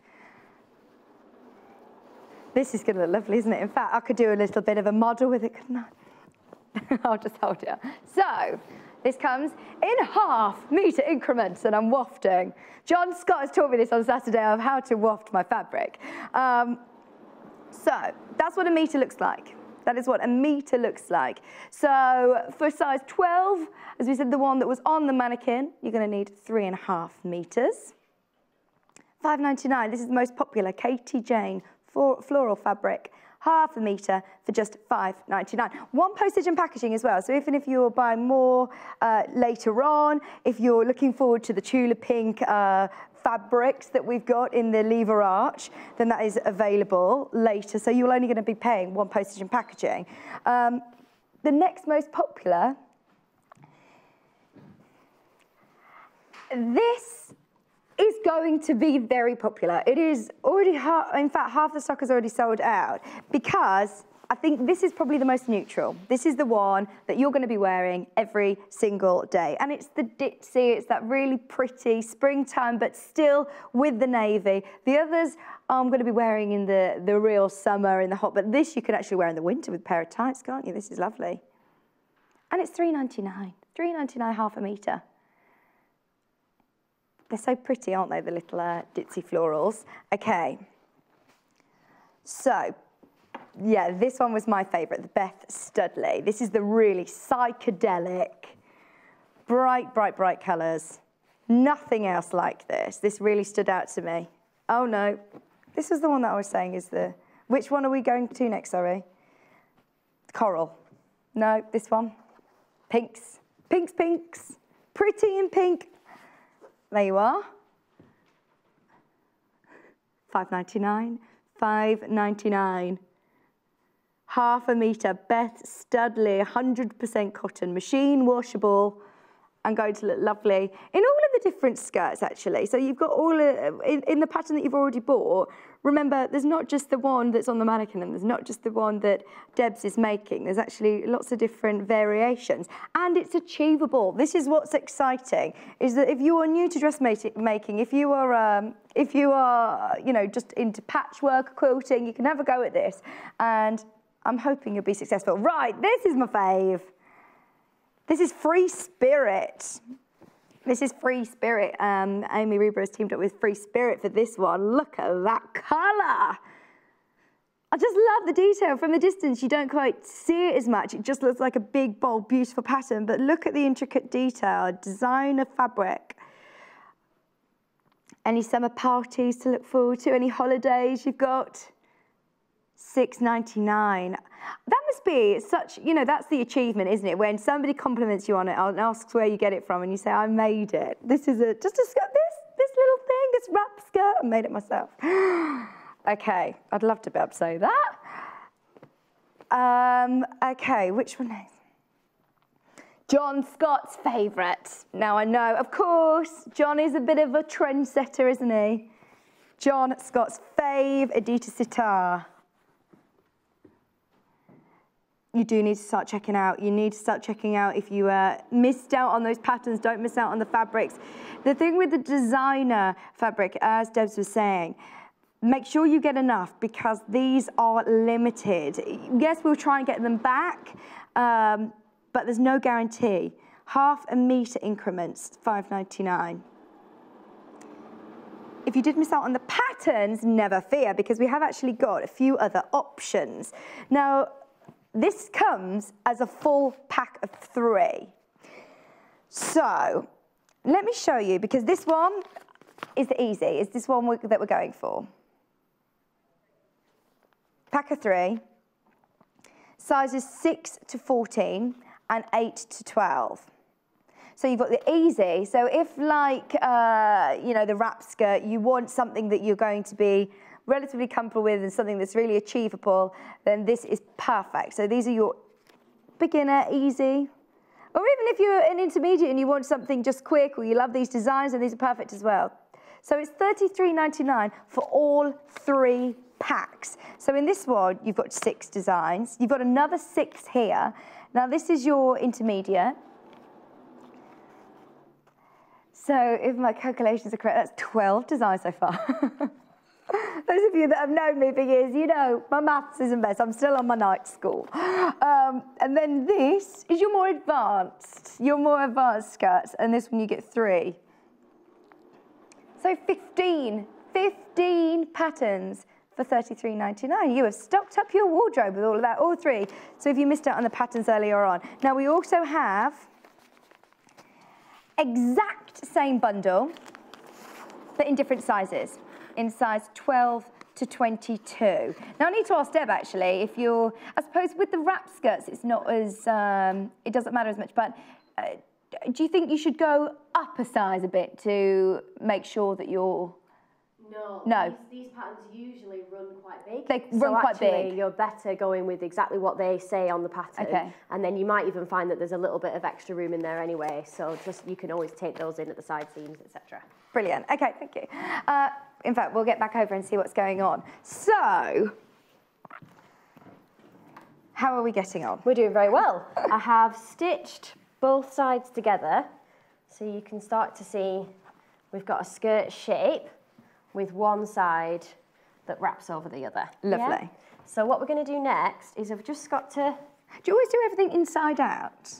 Speaker 1: This is going to look lovely, isn't it? In fact, I could do a little bit of a model with it, couldn't I? I'll just hold it. So, this comes in half-metre increments, and I'm wafting. John Scott has taught me this on Saturday of how to waft my fabric. So, that's what a metre looks like. That is what a metre looks like. So, for size 12, as we said, the one that was on the mannequin, you're going to need 3.5 metres. $5.99, this is the most popular Katie Jane floral fabric, half a metre for just $5.99. One postage and packaging as well, so even if you're buying more later on, if you're looking forward to the Tula pink fabrics that we've got in the lever arch, then that is available later, so you're only going to be paying one postage and packaging. The next most popular, this is going to be very popular. It is already, in fact, half the stock is already sold out, because I think this is probably the most neutral. This is the one that you're going to be wearing every single day. And it's the Ditsy, it's that really pretty springtime, but still with the navy. The others I'm going to be wearing in the real summer, in the hot, but this you can actually wear in the winter with a pair of tights, can't you? This is lovely. And it's $3.99, $3.99 half a metre. They're so pretty, aren't they, the little Ditsy florals? Okay. So, yeah, this one was my favourite, the Beth Studley. This is the really psychedelic, bright, bright, bright colours. Nothing else like this. This really stood out to me. Oh, no. This is the one that I was saying is the... Which one are we going to next, sorry? Coral. No, this one. Pinks. Pinks, pinks. Pretty in pink. There you are. $5.99. $5.99. Half a metre, Beth Studley, 100% cotton, machine washable, and going to look lovely in all of the different skirts, actually. So you've got all in the pattern that you've already bought. Remember, there's not just the one that's on the mannequin, and there's not just the one that Debs is making. There's actually lots of different variations, and it's achievable. This is what's exciting, is that if you are new to dressmaking, if you are, you know, just into patchwork quilting, you can have a go at this, and I'm hoping you'll be successful. Right, this is my fave. This is Free Spirit. This is Free Spirit. Amy Reber has teamed up with Free Spirit for this one. Look at that colour. I just love the detail. From the distance, you don't quite see it as much. It just looks like a big, bold, beautiful pattern. But look at the intricate detail, designer fabric. Any summer parties to look forward to? Any holidays you've got? $6.99. That must be such, you know, that's the achievement, isn't it? When somebody compliments you on it and asks where you get it from, and you say, I made it. This is just a skirt, this little thing, this wrap skirt, I made it myself. Okay, I'd love to be able to say that. Okay, which one next? John Scott's favourite. Now I know, of course, John is a bit of a trendsetter, isn't he? John Scott's fave Adidas sitar. You do need to start checking out. You need to start checking out if you missed out on those patterns. Don't miss out on the fabrics. The thing with the designer fabric, as Debs was saying, make sure you get enough because these are limited. Yes, we'll try and get them back, but there's no guarantee. 1/2 meter increments, $5.99. If you did miss out on the patterns, never fear, because we have actually got a few other options. Now, this comes as a full pack of 3. So, let me show you, because this one is easy. Is this one that we're going for? Pack of 3, sizes 6 to 14 and 8 to 12. So you've got the easy. So if like, you know, the wrap skirt, you want something that you're going to be relatively comfortable with and something that's really achievable, then this is perfect. So these are your beginner, easy. Or even if you're an intermediate and you want something just quick or you love these designs, then these are perfect as well. So it's $33.99 for all 3 packs. So in this one, you've got 6 designs. You've got another 6 here. Now this is your intermediate. So if my calculations are correct, that's 12 designs so far. Those of you that have known me for years, you know my maths isn't best. I'm still on my night school. And then this is your more advanced skirts. And this one you get 3. So 15 patterns for $33.99. You have stocked up your wardrobe with all of that, all 3. So if you missed out on the patterns earlier on. Now we also have exact same bundle, but in different sizes, in size 12 to 22. Now I need to ask Deb actually, if you're, I suppose with the wrap skirts, it's not as, it doesn't matter as much, but do you think you should go up a size a bit to make sure that you're... No.
Speaker 2: These patterns usually run quite big.
Speaker 1: They run quite big.
Speaker 2: You're better going with exactly what they say on the pattern.
Speaker 1: Okay.
Speaker 2: And then you might even find that there's a little bit of extra room in there anyway. So just you can always take those in at the side seams, etc.
Speaker 1: Brilliant. Okay, thank you. In fact, we'll get back over and see what's going on. So, how are we getting on?
Speaker 2: We're doing very well. I have stitched both sides together, so you can start to see we've got a skirt shape with one side that wraps over the other.
Speaker 1: Lovely.
Speaker 2: Yeah? So what we're going to do next is I've just got to...
Speaker 1: Do you always do everything inside out?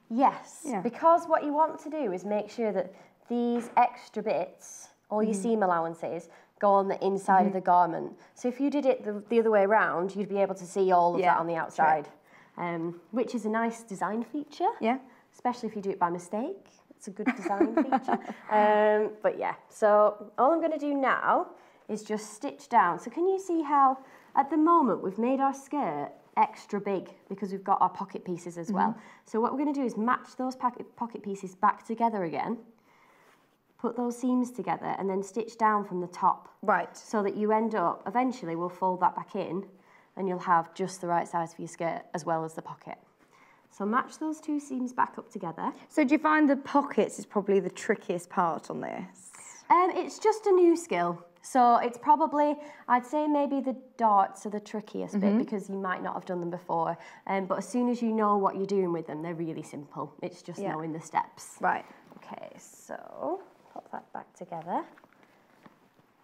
Speaker 2: Yes,
Speaker 1: yeah.
Speaker 2: Because what you want to do is make sure that these extra bits, all your seam allowances, go on the inside of the garment. So if you did it the other way around, you'd be able to see all of that on the outside, which is a nice design feature. Yeah. Especially if you do it by mistake. It's a good design feature. But yeah, so all I'm going to do now is just stitch down. So can you see how at the moment we've made our skirt extra big because we've got our pocket pieces as well. So what we're going to do is match those pocket pieces back together again, put those seams together and then stitch down from the top. Right. So that you end up, eventually we'll fold that back in and you'll have just the right size for your skirt as well as the pocket. So match those 2 seams back up together. So do you find the pockets is probably the trickiest part on this? It's just a new skill. So it's probably, I'd say maybe the darts are the trickiest bit because you might not have done them before. But as soon as you know what you're doing with them, they're really simple. It's just knowing the steps. Right. Okay, so pop that back together.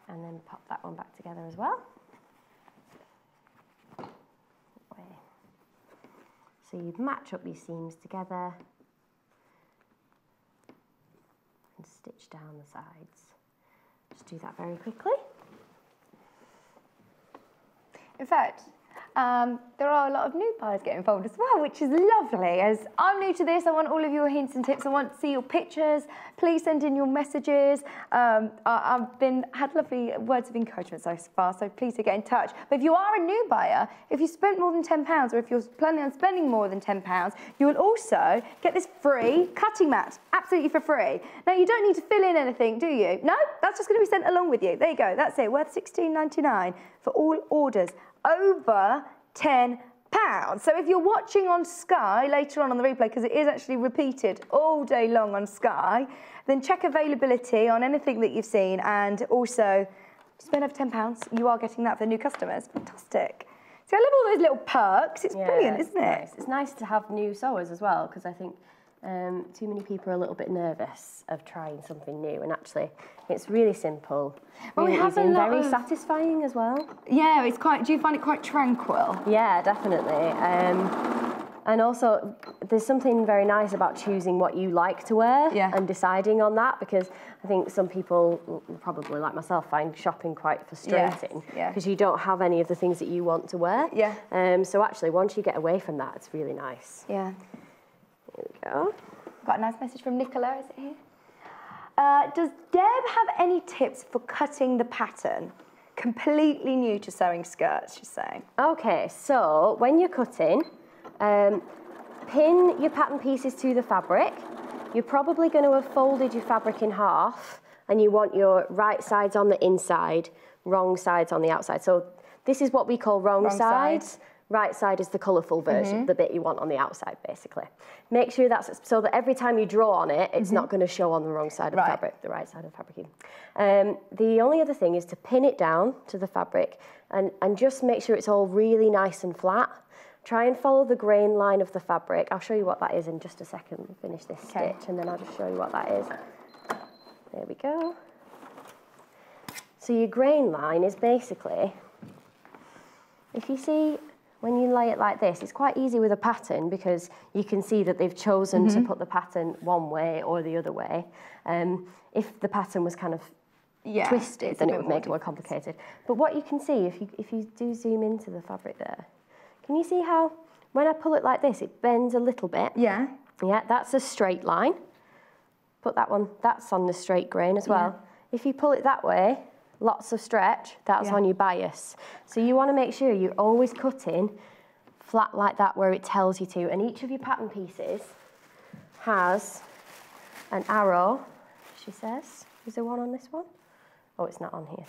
Speaker 2: And then pop that one back together as well. So you'd match up your seams together and stitch down the sides. Just do that very quickly. In fact, there are a lot of new buyers getting involved as well, which is lovely. As I'm new to this, I want all of your hints and tips. I want to see your pictures. Please send in your messages. I've had lovely words of encouragement so far, so please do get in touch. But if you are a new buyer, if you spent more than £10 or if you're planning on spending more than £10, you will also get this free cutting mat, absolutely for free. Now, you don't need to fill in anything, do you? No, that's just going to be sent along with you. There you go, that's it, worth £16.99 for all orders over £10.
Speaker 1: So if you're watching on Sky later on the replay, because it is actually repeated all day long on Sky, then check availability on anything that you've seen, and also spend over £10, you are getting that for new customers. Fantastic. So I love all those little perks. It's brilliant, isn't it?
Speaker 2: Nice. It's nice to have new sewers as well, because I think too many people are a little bit nervous of trying something new, and actually it's really simple.
Speaker 1: Well,
Speaker 2: really
Speaker 1: we have
Speaker 2: easy
Speaker 1: a
Speaker 2: and
Speaker 1: lot
Speaker 2: very
Speaker 1: of...
Speaker 2: satisfying as well.
Speaker 1: Yeah, it's quite. Do you find it quite tranquil?
Speaker 2: Yeah, definitely. And also, there's something very nice about choosing what you like to wear and deciding on that, because I think some people, probably like myself, find shopping quite frustrating because you don't have any of the things that you want to wear. Yeah. So actually, once you get away from that, it's really nice.
Speaker 1: Yeah.
Speaker 2: There we go.
Speaker 1: Got a nice message from Nicola, is it here? Does Deb have any tips for cutting the pattern? Completely new to sewing skirts, she's saying.
Speaker 2: Okay, so when you're cutting, pin your pattern pieces to the fabric. You're probably going to have folded your fabric in half, and you want your right sides on the inside, wrong sides on the outside. So this is what we call wrong sides. Right side is the colourful version, the bit you want on the outside, basically. Make sure that's so that every time you draw on it, it's not going to show on the wrong side of the fabric, the right side of the fabric. The only other thing is to pin it down to the fabric and just make sure it's all really nice and flat. Try and follow the grain line of the fabric. I'll show you what that is in just a second. We'll finish this stitch, and then I'll just show you what that is. There we go. So your grain line is basically, if you see, when you lay it like this, it's quite easy with a pattern because you can see that they've chosen to put the pattern one way or the other way. If the pattern was kind of twisted, then it would make it more complicated. But what you can see, if you do zoom into the fabric there, can you see how when I pull it like this, it bends a little bit? Yeah. Yeah, that's a straight line. Put that one, that's on the straight grain as well. Yeah. If you pull it that way, lots of stretch, that's on your bias. So you want to make sure you're always cutting flat like that where it tells you to. And each of your pattern pieces has an arrow, she says. Is there one on this one? Oh, it's not on here.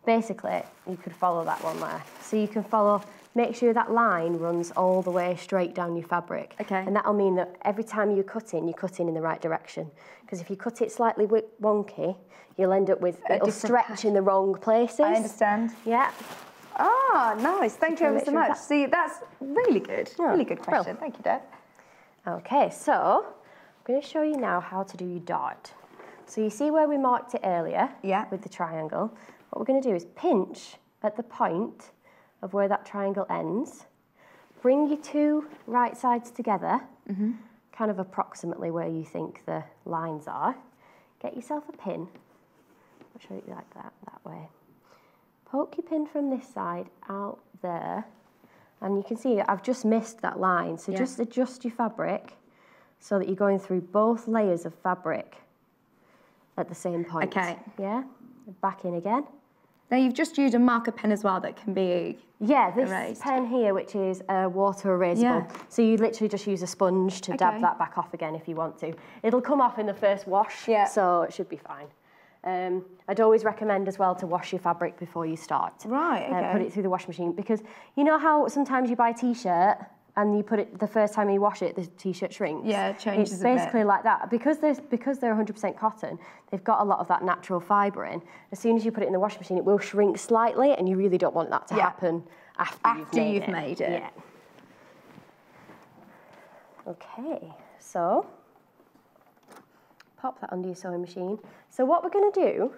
Speaker 2: Basically, you could follow that one there. So you can follow, make sure that line runs all the way straight down your fabric. Okay. And that'll mean that every time you're cutting in the right direction. Because if you cut it slightly wonky, you'll end up with, it'll stretch in the wrong places. I understand. Yeah.
Speaker 1: Ah, nice. Thank you ever so much. See, that's really good. Really good question. Thank you, Deb.
Speaker 2: Okay, so I'm going to show you now how to do your dart. So you see where we marked it earlier with the triangle? What we're going to do is pinch at the point of where that triangle ends. Bring your two right sides together, kind of approximately where you think the lines are. Get yourself a pin. I'll show you like that way. Poke your pin from this side out there, and you can see I've just missed that line. So just adjust your fabric so that you're going through both layers of fabric at the same point. Okay. Yeah? Back in again.
Speaker 1: Now you've just used a marker pen as well that can be
Speaker 2: this pen here, which is water erasable. So you literally just use a sponge to dab that back off again if you want to. It'll come off in the first wash, so it should be fine. I'd always recommend as well to wash your fabric before you start. Right, okay. Put it through the washing machine, because you know how sometimes you buy a t-shirt and you put it, the first time you wash it, the t-shirt shrinks? Yeah, it changes a bit. It's basically like that. Because they're 100% cotton, they've got a lot of that natural fibre in. As soon as you put it in the washing machine, it will shrink slightly, and you really don't want that to happen after you've made it. Yeah. Okay, so pop that under your sewing machine. So what we're going to do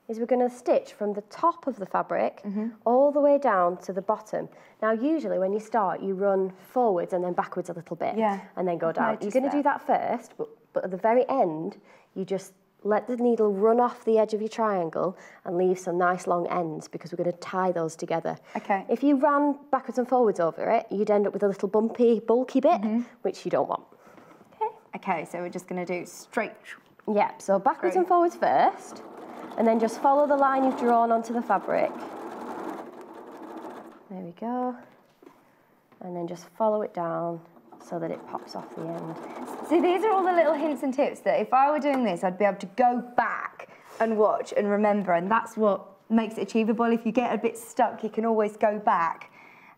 Speaker 2: is we're going to stitch from the top of the fabric all the way down to the bottom. Now, usually when you start, you run forwards and then backwards a little bit and then go down. You're going to do that first, but at the very end, you just let the needle run off the edge of your triangle and leave some nice long ends, because we're going to tie those together. Okay. If you ran backwards and forwards over it, you'd end up with a little bumpy, bulky bit, which you don't want. Okay. Okay, so we're just going to do straight. Yeah, so backwards and forwards first. And then just follow the line you've drawn onto the fabric. There we go. And then just follow it down so that it pops off the end.
Speaker 1: See, these are all the little hints and tips that if I were doing this, I'd be able to go back and watch and remember, and that's what makes it achievable. If you get a bit stuck, you can always go back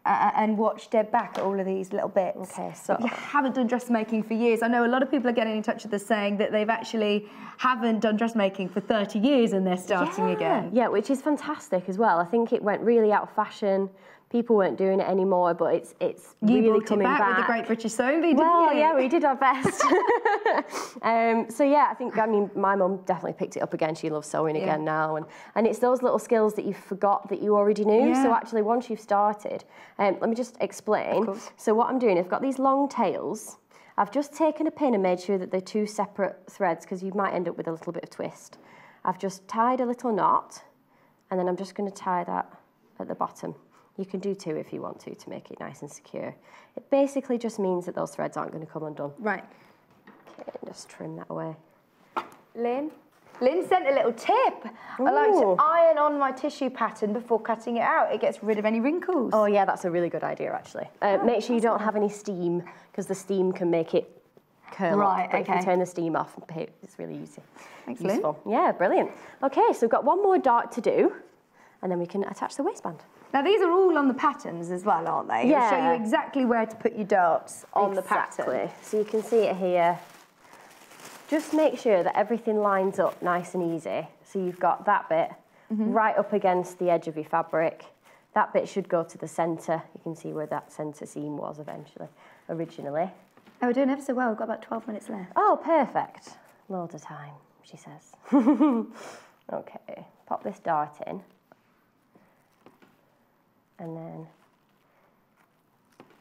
Speaker 1: and watch Deb back at all of these little bits.
Speaker 2: Okay, so
Speaker 1: if you haven't done dressmaking for years, I know a lot of people are getting in touch with us saying that they've actually haven't done dressmaking for 30 years and they're starting again.
Speaker 2: Yeah, which is fantastic as well. I think it went really out of fashion. People weren't doing it anymore, but it's really coming back.
Speaker 1: With the Great British Sewing Bee, didn't
Speaker 2: well,
Speaker 1: you?
Speaker 2: yeah, we did our best. So yeah, I think, I mean, my mum definitely picked it up again. She loves sewing again now. And it's those little skills that you forgot that you already knew. So actually, once you've started, let me just explain. So what I'm doing, I've got these long tails. I've just taken a pin and made sure that they're two separate threads because you might end up with a little bit of twist. I've just tied a little knot, and then I'm just going to tie that at the bottom. You can do two if you want to make it nice and secure. It basically just means that those threads aren't going to come undone.
Speaker 1: Right.
Speaker 2: Okay, just trim that away.
Speaker 1: Lynn sent a little tip.
Speaker 2: Ooh.
Speaker 1: I like to iron on my tissue pattern before cutting it out. It gets rid of any wrinkles.
Speaker 2: Oh yeah, that's a really good idea actually. Make sure you don't have any steam because the steam can make it curl up. But if you turn the steam off, it's really easy.
Speaker 1: Thanks,
Speaker 2: useful. Lynn. Yeah, brilliant. Okay, so we've got one more dart to do and then we can attach the waistband.
Speaker 1: Now, these are all on the patterns as well, aren't they?
Speaker 2: Yeah.
Speaker 1: It'll show you exactly where to put your darts on the pattern.
Speaker 2: So you can see it here. Just make sure that everything lines up nice and easy. So you've got that bit right up against the edge of your fabric. That bit should go to the centre. You can see where that centre seam was originally.
Speaker 1: Oh, we're doing ever so well. We've got about 12 minutes left.
Speaker 2: Oh, perfect. Loads of time, she says. Okay, pop this dart in. And then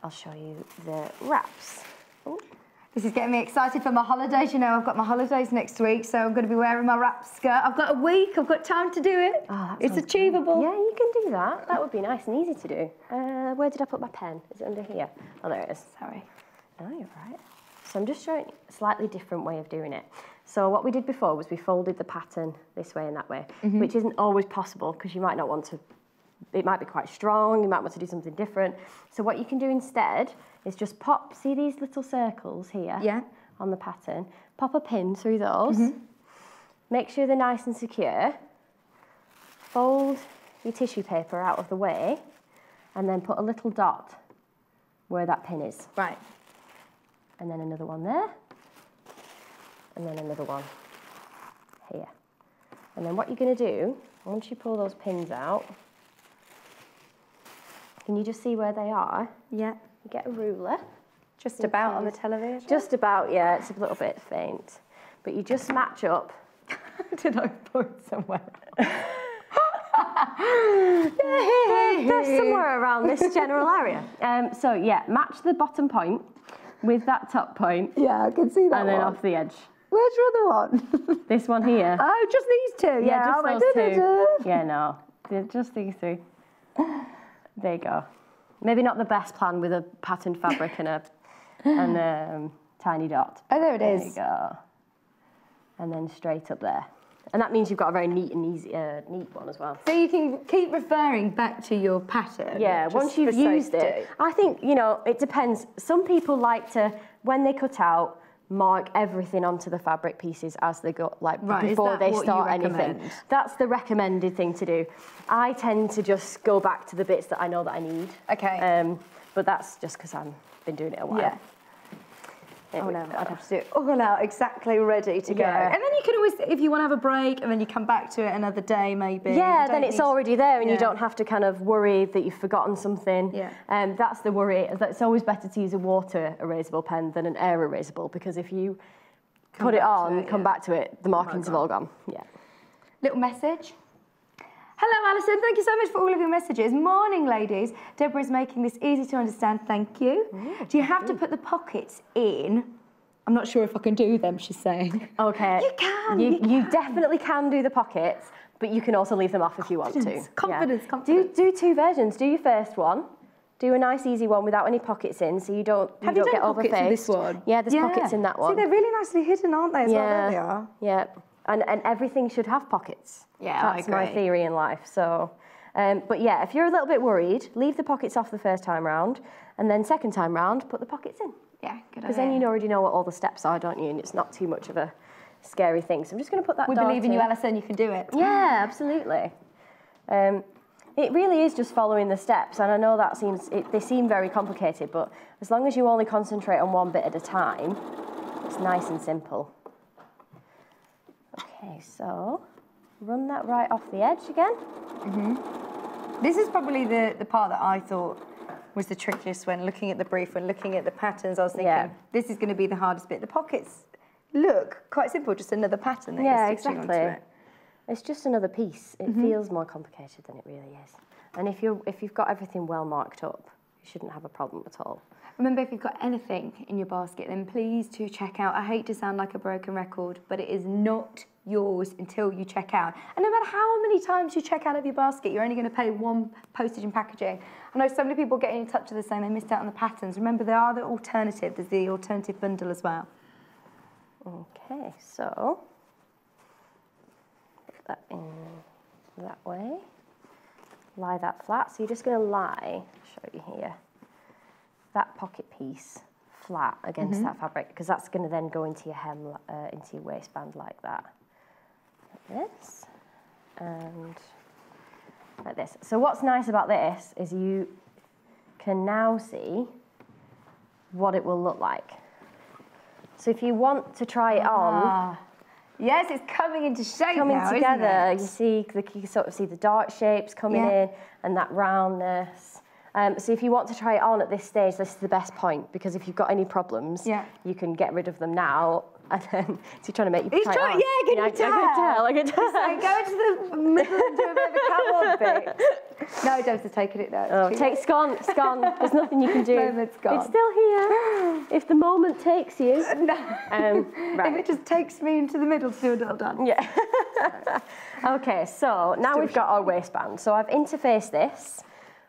Speaker 2: I'll show you the wraps. Ooh.
Speaker 1: This is getting me excited for my holidays. You know, I've got my holidays next week, so I'm going to be wearing my wrap skirt. I've got a week. I've got time to do it.
Speaker 2: Oh,
Speaker 1: it's achievable.
Speaker 2: Great. Yeah, you can do that. That would be nice and easy to do. Where did I put my pen? Is it under here? Oh, there it is.
Speaker 1: Sorry.
Speaker 2: No, you're right. So I'm just showing a slightly different way of doing it. So what we did before was we folded the pattern this way and that way, which isn't always possible because you might not want to. It might be quite strong, you might want to do something different. So what you can do instead is just pop, see these little circles here on the pattern, pop a pin through those, make sure they're nice and secure, fold your tissue paper out of the way, and then put a little dot where that pin is.
Speaker 1: Right.
Speaker 2: And then another one there, and then another one here. And then what you're going to do, once you pull those pins out, can you just see where they are?
Speaker 1: Yeah.
Speaker 2: You get a ruler.
Speaker 1: Just about on the television?
Speaker 2: Just about, yeah. It's a little bit faint. But you just match up.
Speaker 1: Did I point somewhere?
Speaker 2: There's somewhere around this general area. So, yeah, match the bottom point with that top point.
Speaker 1: Yeah, I can see that
Speaker 2: and then off the edge.
Speaker 1: Where's your other one?
Speaker 2: This one here.
Speaker 1: Oh, just these two?
Speaker 2: Yeah, just those two. Yeah, no. Just these two. There you go. Maybe not the best plan with a patterned fabric and a tiny dot.
Speaker 1: Oh, there it is.
Speaker 2: There you go. And then straight up there. And that means you've got a very neat and easy, neat one as well.
Speaker 1: So you can keep referring back to your pattern.
Speaker 2: Yeah, once you've used it. I think, you know, it depends. Some people like to, when they cut out, mark everything onto the fabric pieces as they go, like before they start anything. That's the recommended thing to do. I tend to just go back to the bits that I know that I need.
Speaker 1: Okay.
Speaker 2: But that's just because I've been doing it a while.
Speaker 1: Yeah. Oh no, I'd have to do it all out exactly ready to go. And then you can always, if you want to have a break, and then you come back to it another day maybe.
Speaker 2: Yeah, then it's already there and you don't have to kind of worry that you've forgotten something. Yeah. That's the worry. It's always better to use a water erasable pen than an air erasable because if you put it on, come back to it, the markings have all gone. Yeah.
Speaker 1: Little message. Hello, Alison. Thank you so much for all of your messages. Morning, ladies. Deborah is making this easy to understand. Thank you. Do you have to put the pockets in? I'm not sure if I can do them, she's saying.
Speaker 2: Okay.
Speaker 1: You can.
Speaker 2: You definitely can do the pockets, but you can also leave them off if you want to.
Speaker 1: Confidence.
Speaker 2: Do two versions. Do your first one. Do a nice, easy one without any pockets in, so you don't get overfaced.
Speaker 1: In this one?
Speaker 2: Yeah, there's pockets in that one.
Speaker 1: See, they're really nicely hidden, aren't they? As well, there they are.
Speaker 2: Yeah. And everything should have pockets.
Speaker 1: Yeah,
Speaker 2: that's my theory in life. So, but yeah, if you're a little bit worried, leave the pockets off the first time round, and then second time round, put the pockets in.
Speaker 1: Yeah, good idea.
Speaker 2: Because then you already know what all the steps are, don't you? And it's not too much of a scary thing. So I'm just going to put that.
Speaker 1: We believe in you, Alison. You can do it.
Speaker 2: Yeah, absolutely. It really is just following the steps, and I know that they seem very complicated, but as long as you only concentrate on one bit at a time, it's nice and simple. Okay, so run that right off the edge again.
Speaker 1: This is probably the part that I thought was the trickiest when looking at the brief, when looking at the patterns. I was thinking, this is going to be the hardest bit. The pockets look quite simple, just another pattern that you're stitching onto it.
Speaker 2: It's just another piece. It feels more complicated than it really is. And if you've got everything well marked up, you shouldn't have a problem at all.
Speaker 1: Remember, if you've got anything in your basket, then please do check out. I hate to sound like a broken record, but it is not yours until you check out. And no matter how many times you check out of your basket, you're only going to pay one postage and packaging. I know so many people getting in touch with us saying they missed out on the patterns. Remember, there are the alternative. There's the alternative bundle as well.
Speaker 2: Okay, so put that in that way. Lie that flat. So you're just going to lie, show you here, that pocket piece flat against that fabric, because that's going to then go into your hem, into your waistband like that. Like this, and like this. So what's nice about this is you can now see what it will look like. So if you want to try it on,
Speaker 1: yes, it's coming into shape
Speaker 2: coming
Speaker 1: now,
Speaker 2: together.
Speaker 1: isn't it?
Speaker 2: You can sort of see the dart shapes coming in and that roundness. So if you want to try it on at this stage, this is the best point, because if you've got any problems, you can get rid of them now. And then, so you're trying to make you try it on.
Speaker 1: Yeah, I can tell. So go into the middle and do a bit of a catwalk bit. No, Deb's taking it now.
Speaker 2: Oh, it's gone. It's gone. There's nothing you can do.
Speaker 1: Moment's gone.
Speaker 2: It's still here. If the moment takes you.
Speaker 1: No.
Speaker 2: Right.
Speaker 1: If it just takes me into the middle to do a little dance.
Speaker 2: Yeah. Okay, so now we've got our waistband. So I've interfaced this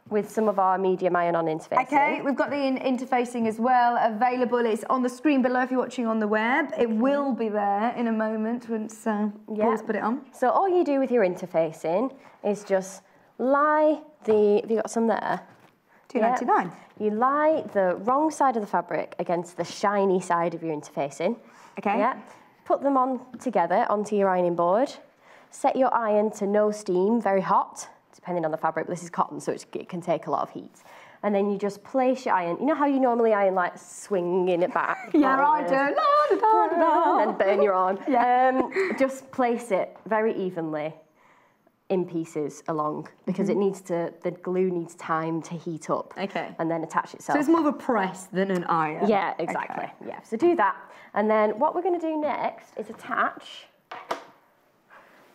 Speaker 2: with some of our medium iron-on interfacing.
Speaker 1: Okay, we've got the interfacing as well available. It's on the screen below if you're watching on the web. It will be there in a moment once Paul's put it on.
Speaker 2: So all you do with your interfacing is just lie the, have you got some there?
Speaker 1: $2.99.
Speaker 2: You lie the wrong side of the fabric against the shiny side of your interfacing. Okay. Yeah. Put them on together onto your ironing board. Set your iron to no steam, very hot, depending on the fabric, but this is cotton, so it can take a lot of heat. And then you just place your iron. You know how you normally iron, like swinging it back?
Speaker 1: Yeah, I do.
Speaker 2: And then burn your arm. Just place it very evenly in pieces along, because it needs to, the glue needs time to heat up. Okay. And then attach itself.
Speaker 1: So it's more of a press than an iron.
Speaker 2: Yeah, exactly. Okay. Yeah. So do that. And then what we're going to do next is attach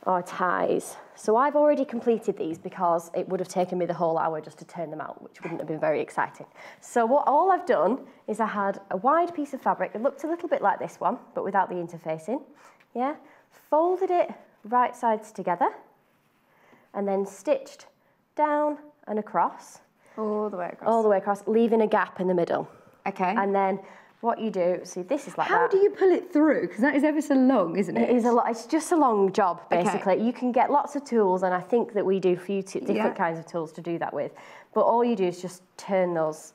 Speaker 2: our ties. So I've already completed these because it would have taken me the whole hour just to turn them out, which wouldn't have been very exciting. So all I've done is I had a wide piece of fabric that looked a little bit like this one, but without the interfacing. Yeah. Folded it right sides together and then stitched down and across.
Speaker 1: All the way across.
Speaker 2: All the way across, leaving a gap in the middle.
Speaker 1: Okay.
Speaker 2: And then what you do, see, this is like
Speaker 1: How do you pull it through? Because that is ever so long, isn't it?
Speaker 2: It is a lot. It's just a long job, basically. Okay. You can get lots of tools, and I think that we do a few different kinds of tools to do that with. But all you do is just turn those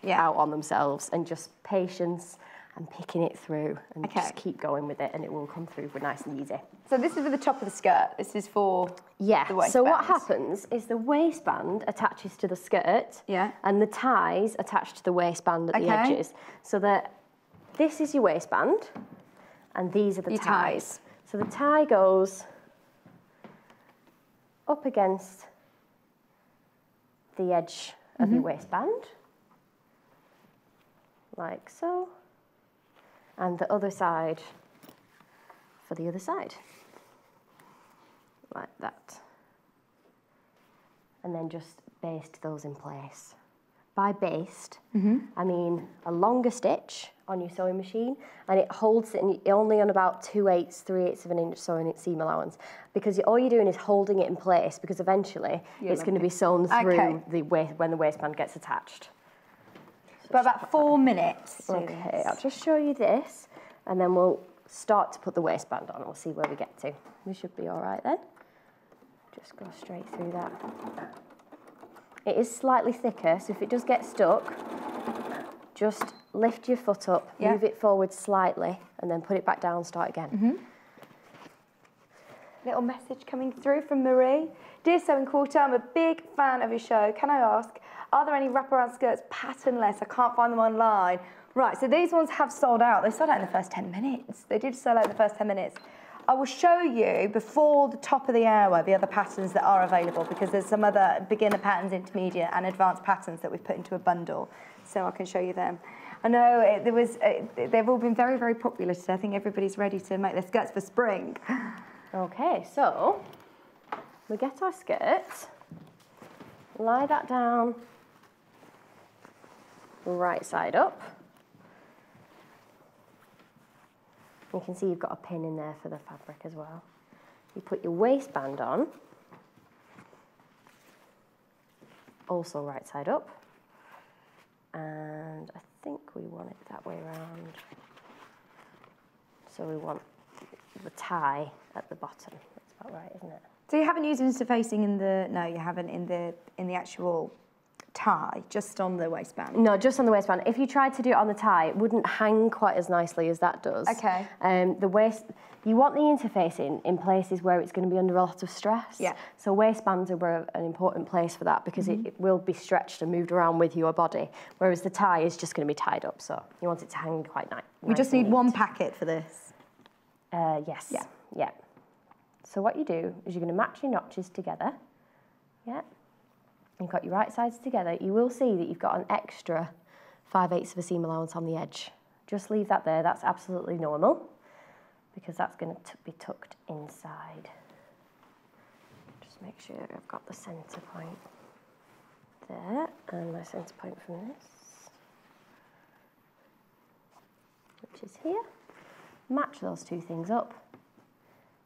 Speaker 2: out on themselves, and just patience and picking it through, and just keep going with it, and it will come through nice and easy.
Speaker 1: So this is for the top of the skirt. This is for the waistband.
Speaker 2: So what happens is the waistband attaches to the skirt, and the ties attach to the waistband at the edges. So that this is your waistband, and these are the ties. So the tie goes up against the edge of your waistband, like so, and the other side for the other side, like that. And then just baste those in place. By baste, I mean a longer stitch on your sewing machine, and it holds it only on about 2/8, 3/8 of an inch sewing seam allowance, because all you're doing is holding it in place, because eventually it's going to be sewn through when the waistband gets attached.
Speaker 1: But about 4 minutes.
Speaker 2: Okay, I'll just show you this, and then we'll start to put the waistband on, and we'll see where we get to. We should be all right then. Just go straight through that. It is slightly thicker, so if it does get stuck, just lift your foot up, move it forward slightly, and then put it back down and start again.
Speaker 1: little message coming through from Marie. Dear Sewing Quarter, I'm a big fan of your show. Can I ask, are there any wraparound skirts patternless? I can't find them online. Right, so these ones have sold out. They sold out in the first 10 minutes. They did sell out in the first 10 minutes. I will show you before the top of the hour the other patterns that are available, because there's some other beginner patterns, intermediate and advanced patterns that we've put into a bundle, so I can show you them. I know they've all been very, very popular today. I think everybody's ready to make their skirts for spring.
Speaker 2: Okay, so we get our skirt, lie that down, right side up. You can see you've got a pin in there for the fabric as well. You put your waistband on, also right side up, and I think we want it that way around. So we want the tie at the bottom. That's about right, isn't it?
Speaker 1: So you haven't used interfacing in the, no, you haven't in the actual tie, just on the waistband?
Speaker 2: No, just on the waistband. If you tried to do it on the tie, it wouldn't hang quite as nicely as that does.
Speaker 1: Okay.
Speaker 2: You want the interfacing in places where it's going to be under a lot of stress.
Speaker 1: Yeah.
Speaker 2: So waistbands are an important place for that, because it will be stretched and moved around with your body, whereas the tie is just going to be tied up, so you want it to hang quite nice.
Speaker 1: We just need one packet for this.
Speaker 2: Yes. Yeah. So what you do is you're going to match your notches together. Yeah. You've got your right sides together. You will see that you've got an extra 5/8 of a seam allowance on the edge. Just leave that there. That's absolutely normal, because that's going to be tucked inside. Just make sure I've got the centre point there and my centre point from this, which is here. Match those two things up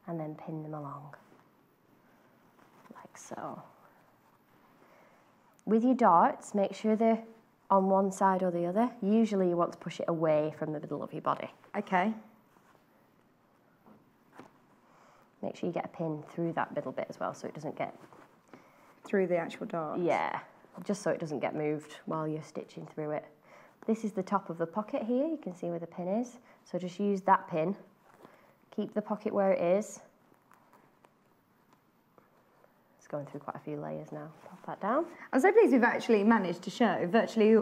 Speaker 2: and then pin them along, like so. With your darts, make sure they're on one side or the other. Usually you want to push it away from the middle of your body.
Speaker 1: Okay.
Speaker 2: Make sure you get a pin through that middle bit as well, so it doesn't get...
Speaker 1: Through the actual dart?
Speaker 2: Yeah, just so it doesn't get moved while you're stitching through it. This is the top of the pocket here. You can see where the pin is. So just use that pin. Keep the pocket where it is. It's going through quite a few layers now. Pop that down.
Speaker 1: I'm so pleased we've actually managed to show virtually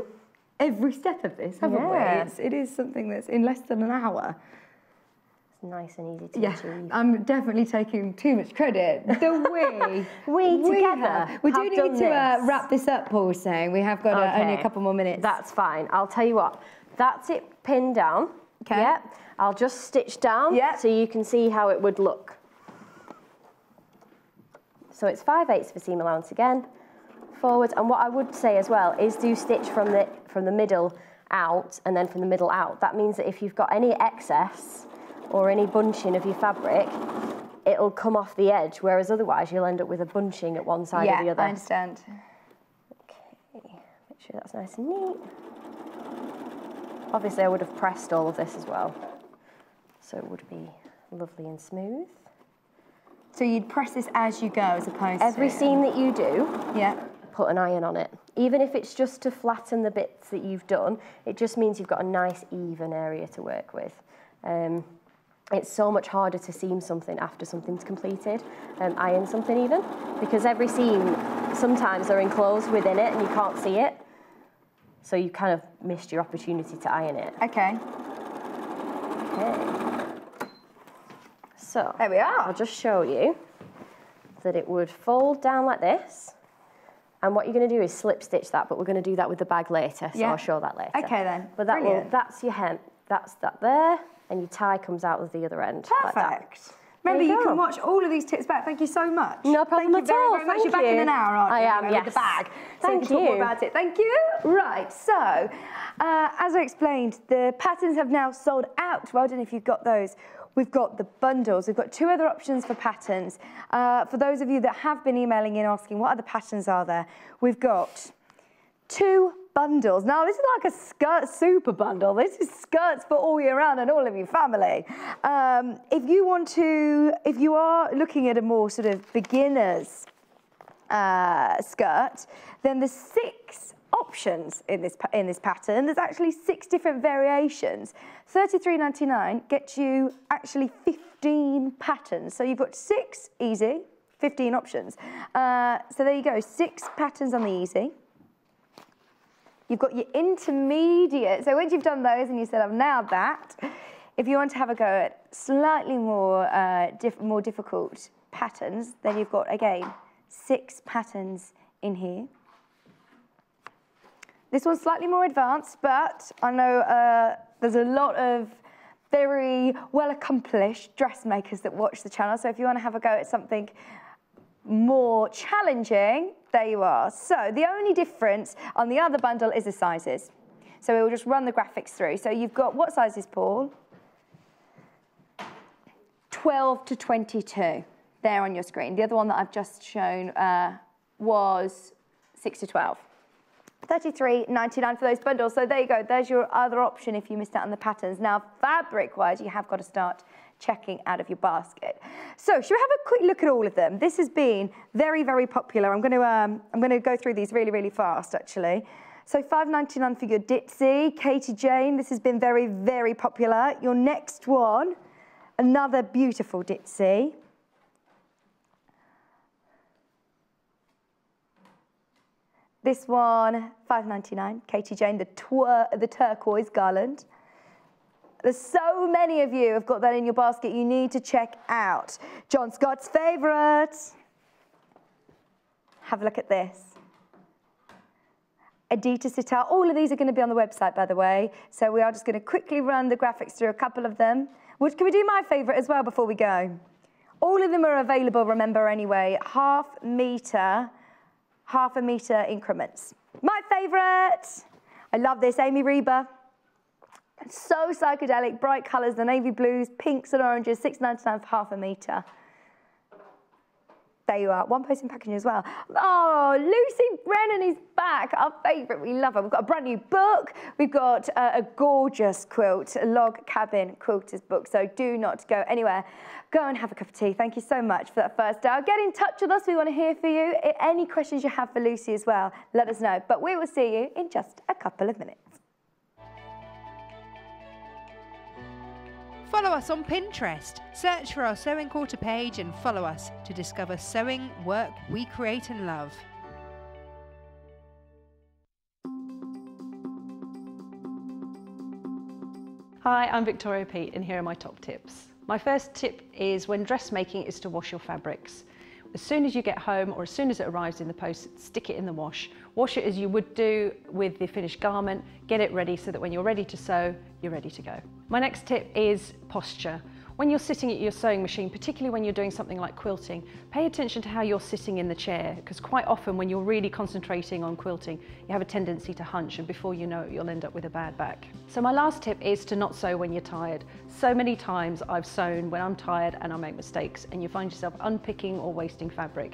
Speaker 1: every step of this, haven't we? It is something that's in less than an hour.
Speaker 2: It's nice and easy to achieve.
Speaker 1: I'm definitely taking too much credit.
Speaker 2: We together
Speaker 1: We do need to wrap this up, Paul's saying. We have got only a couple more minutes.
Speaker 2: That's fine. I'll tell you what. That's it pinned down.
Speaker 1: Okay.
Speaker 2: Yep. I'll just stitch down so you can see how it would look. So it's 5/8 of a seam allowance again, forwards. And what I would say as well is do stitch from the middle out and then from the middle out. That means that if you've got any excess or any bunching of your fabric, it'll come off the edge, whereas otherwise you'll end up with a bunching at one side or the other.
Speaker 1: Yeah, I understand.
Speaker 2: Okay, make sure that's nice and neat. Obviously I would have pressed all of this as well, so it would be lovely and smooth.
Speaker 1: So you'd press this as you go, as opposed to...
Speaker 2: Every seam that you do, put an iron on it. Even if it's just to flatten the bits that you've done, it just means you've got a nice even area to work with. It's so much harder to seam something after something's completed, iron something even, because every seam, sometimes they're enclosed within it and you can't see it. So you kind of missed your opportunity to iron it.
Speaker 1: Okay.
Speaker 2: Okay. So
Speaker 1: there we are.
Speaker 2: I'll just show you that it would fold down like this. And what you're going to do is slip stitch that, but we're going to do that with the bag later, so I'll show that later.
Speaker 1: Okay then.
Speaker 2: But that's your hem. That's that there, and your tie comes out of the other end.
Speaker 1: Perfect.
Speaker 2: Like
Speaker 1: Remember, you can watch all of these tips back. Thank you so much.
Speaker 2: No problem at all.
Speaker 1: Thank you very much. You're back in an hour, aren't you?
Speaker 2: I am,
Speaker 1: with the bag.
Speaker 2: Thank
Speaker 1: So we can talk more about it. Thank you. Right, so as I explained, the patterns have now sold out. Well done if you've got those. We've got the bundles. We've got two other options for patterns. For those of you that have been emailing in asking what other patterns are there, we've got 2 bundles. Now, this is like a skirt super bundle. This is skirts for all year round and all of your family. If you are looking at a more sort of beginner's skirt, then the 6 options in this pattern. There's actually 6 different variations. $33.99 gets you actually 15 patterns. So you've got 6 easy, 15 options. So there you go, 6 patterns on the easy. You've got your intermediate. So once you've done those and you said, I've nailed that, if you want to have a go at slightly more, more difficult patterns, then you've got, again, 6 patterns in here. This one's slightly more advanced, but I know there's a lot of very well-accomplished dressmakers that watch the channel, so if you want to have a go at something more challenging, there you are. So the only difference on the other bundle is the sizes. So we'll just run the graphics through. So you've got, what sizes, Paul? 12 to 22, there on your screen. The other one that I've just shown was 6 to 12. $33.99 for those bundles. So there you go, there's your other option if you missed out on the patterns. Now, fabric-wise, you have got to start checking out of your basket. So should we have a quick look at all of them? This has been very, very popular. I'm going to go through these really, really fast, actually. So $5.99 for your Ditsy, Katie Jane. This has been very, very popular. Your next one, another beautiful Ditsy. This one, $5.99, Katie Jane, the turquoise garland. There's so many of you have got that in your basket you need to check out. John Scott's favourite. Have a look at this. Adita Sitar. All of these are going to be on the website, by the way. So we are just going to quickly run the graphics through a couple of them. Can we do my favourite as well before we go? All of them are available, remember, anyway. half a metre increments. My favourite. I love this, Amy Reba. So psychedelic, bright colours, the navy blues, pinks and oranges, $6.99 for half a metre. There you are, one post in packaging as well. Oh, Lucy Brennan is back, our favourite, we love her. We've got a brand new book, we've got a gorgeous quilt, a log cabin quilter's book, so do not go anywhere. Go and have a cup of tea. Thank you so much for that first hour. Get in touch with us, we want to hear from you. Any questions you have for Lucy as well, let us know. But we will see you in just a couple of minutes.
Speaker 3: Follow us on Pinterest. Search for our Sewing Quarter page and follow us to discover sewing work we create and love.
Speaker 4: Hi, I'm Victoria Peat and here are my top tips. My first tip is when dressmaking is to wash your fabrics. As soon as you get home or as soon as it arrives in the post, stick it in the wash. Wash it as you would do with the finished garment, get it ready so that when you're ready to sew, you're ready to go. My next tip is posture. When you're sitting at your sewing machine, particularly when you're doing something like quilting, pay attention to how you're sitting in the chair, because quite often when you're really concentrating on quilting, you have a tendency to hunch, and before you know it, you'll end up with a bad back. So my last tip is to not sew when you're tired. So many times I've sewn when I'm tired and I make mistakes, and you find yourself unpicking or wasting fabric.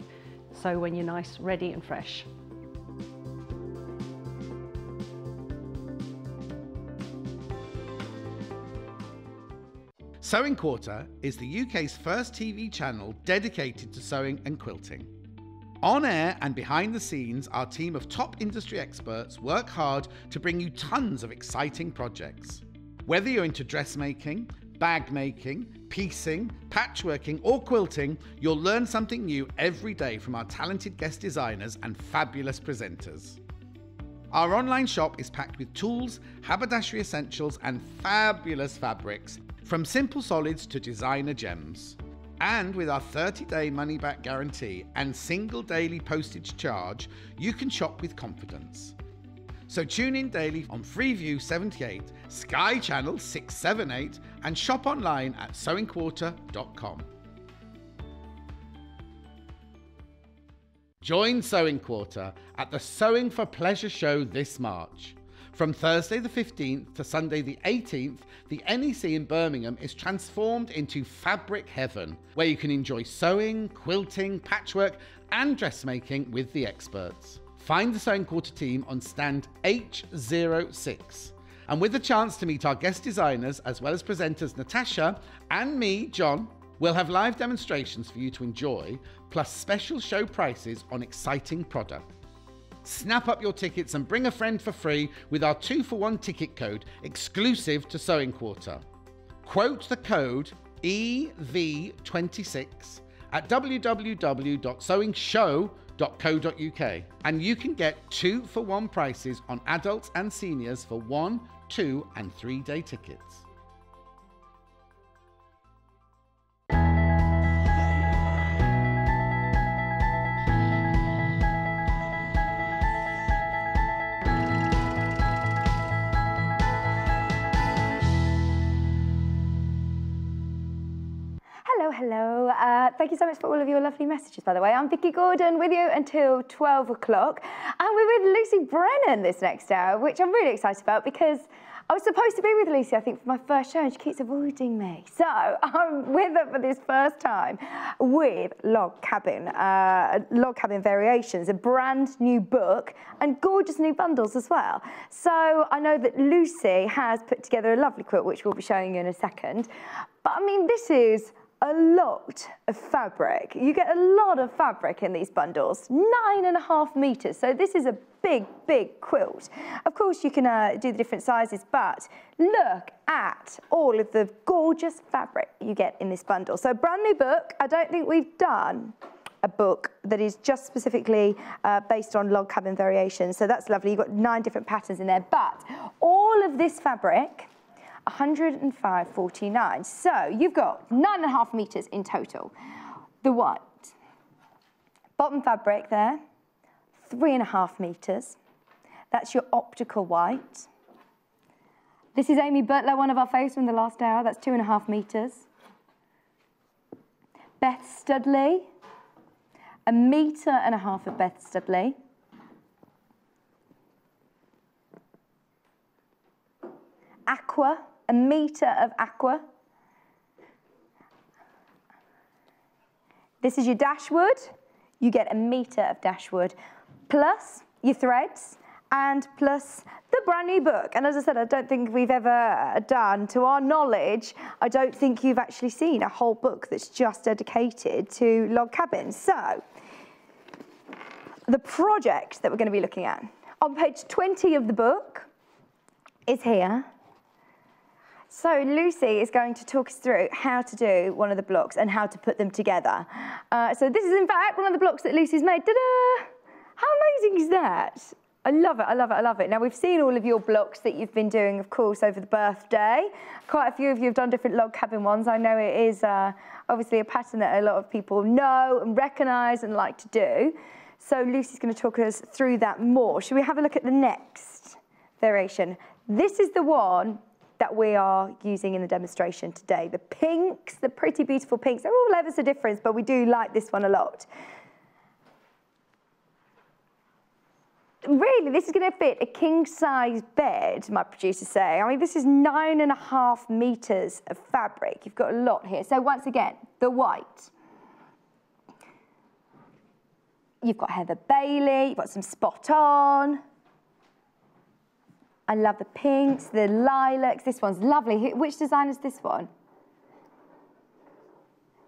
Speaker 4: Sew when you're nice, ready and fresh.
Speaker 5: Sewing Quarter is the UK's first TV channel dedicated to sewing and quilting. On air and behind the scenes, our team of top industry experts work hard to bring you tons of exciting projects. Whether you're into dressmaking, bag making, piecing, patchworking or quilting, you'll learn something new every day from our talented guest designers and fabulous presenters. Our online shop is packed with tools, haberdashery essentials and fabulous fabrics, from simple solids to designer gems. And with our 30-day money-back guarantee and single daily postage charge, you can shop with confidence. So tune in daily on Freeview 78, Sky Channel 678 and shop online at sewingquarter.com. Join Sewing Quarter at the Sewing for Pleasure show this March. From Thursday the 15th to Sunday the 18th, the NEC in Birmingham is transformed into fabric heaven, where you can enjoy sewing, quilting, patchwork and dressmaking with the experts. Find the Sewing Quarter team on stand H06. And with the chance to meet our guest designers as well as presenters Natasha and me, John, we'll have live demonstrations for you to enjoy, plus special show prices on exciting product. Snap up your tickets and bring a friend for free with our 2-for-1 ticket code exclusive to Sewing Quarter. Quote the code EV26 at www.sewingshow.co.uk and you can get 2-for-1 prices on adults and seniors for 1, 2 and 3 day tickets.
Speaker 1: Hello. Thank you so much for all of your lovely messages, by the way. I'm Vicky Gordon with you until 12 o'clock. And we're with Lucy Brennan this next hour, which I'm really excited about because I was supposed to be with Lucy, I think, for my first show, and she keeps avoiding me. So I'm with her for this first time with Log Cabin Variations, a brand new book and gorgeous new bundles as well. So I know that Lucy has put together a lovely quilt, which we'll be showing you in a second. But I mean, this is a lot of fabric. You get a lot of fabric in these bundles, 9.5 meters. So this is a big, big quilt. Of course, you can do the different sizes, but look at all of the gorgeous fabric you get in this bundle. So brand new book. I don't think we've done a book that is just specifically based on Log Cabin Variations. So that's lovely. You've got 9 different patterns in there, but all of this fabric, 105.49. So you've got 9.5 meters in total. The white bottom fabric there, 3.5 meters. That's your optical white. This is Amy Butler, one of our faves from the last hour. That's 2.5 meters. Beth Studley, 1.5 meters of Beth Studley. Aqua, 1 meter of aqua. This is your dashwood. You get 1 meter of dashwood, plus your threads, and plus the brand new book. And as I said, I don't think we've ever done, to our knowledge, I don't think you've actually seen a whole book that's just dedicated to log cabins. So, the project that we're going to be looking at, on page 20 of the book, is here. So Lucy is going to talk us through how to do one of the blocks and how to put them together. So this is in fact one of the blocks that Lucy's made. Ta-da! How amazing is that? I love it, I love it, I love it. Now we've seen all of your blocks that you've been doing, of course, over the birthday. Quite a few of you have done different log cabin ones. I know it is obviously a pattern that a lot of people know and recognise and like to do. So Lucy's going to talk us through that more. Should we have a look at the next variation? This is the one that we are using in the demonstration today. The pinks, the pretty beautiful pinks, they're all ever so different, but we do like this one a lot. Really, this is going to fit a king-size bed, my producers say. I mean, this is 9.5 meters of fabric. You've got a lot here. So once again, the white. You've got Heather Bailey, you've got some spot on. I love the pinks, the lilacs. This one's lovely. Which design is this one?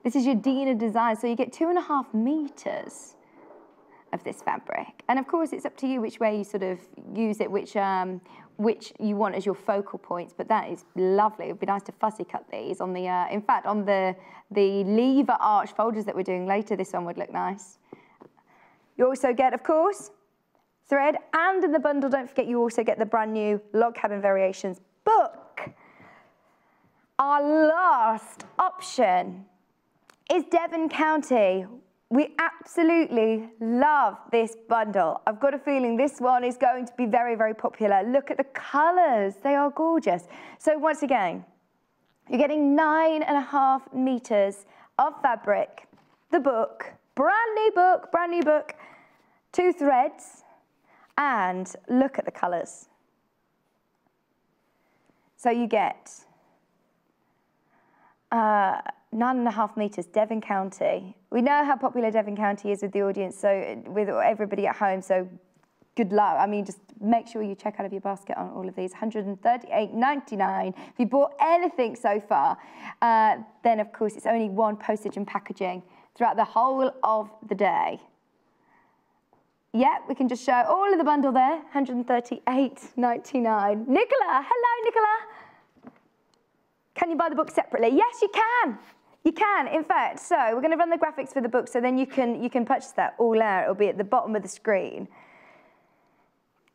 Speaker 1: This is your Dena design. So you get 2.5 meters of this fabric. And of course, it's up to you which way you sort of use it, which you want as your focal points. But that is lovely. It would be nice to fussy cut these on the, in fact, on the lever arch folders that we're doing later. This one would look nice. You also get, of course, thread, and in the bundle, don't forget, you also get the brand new Log Cabin Variations book. Our last option is Devon County. We absolutely love this bundle. I've got a feeling this one is going to be very, very popular. Look at the colours, they are gorgeous. So once again, you're getting 9.5 meters of fabric, the book, brand new book, 2 threads, and look at the colours. So you get 9.5 meters, Devon County. We know how popular Devon County is with the audience, so with everybody at home, so good luck. I mean, just make sure you check out of your basket on all of these. $138.99. If you bought anything so far, then of course it's only 1 postage and packaging throughout the whole of the day. Yeah, we can just show all of the bundle there, $138.99. Nicola, hello, Nicola. Can you buy the book separately? Yes, you can. You can, in fact. So we're going to run the graphics for the book, so then you can purchase that all out. It'll be at the bottom of the screen.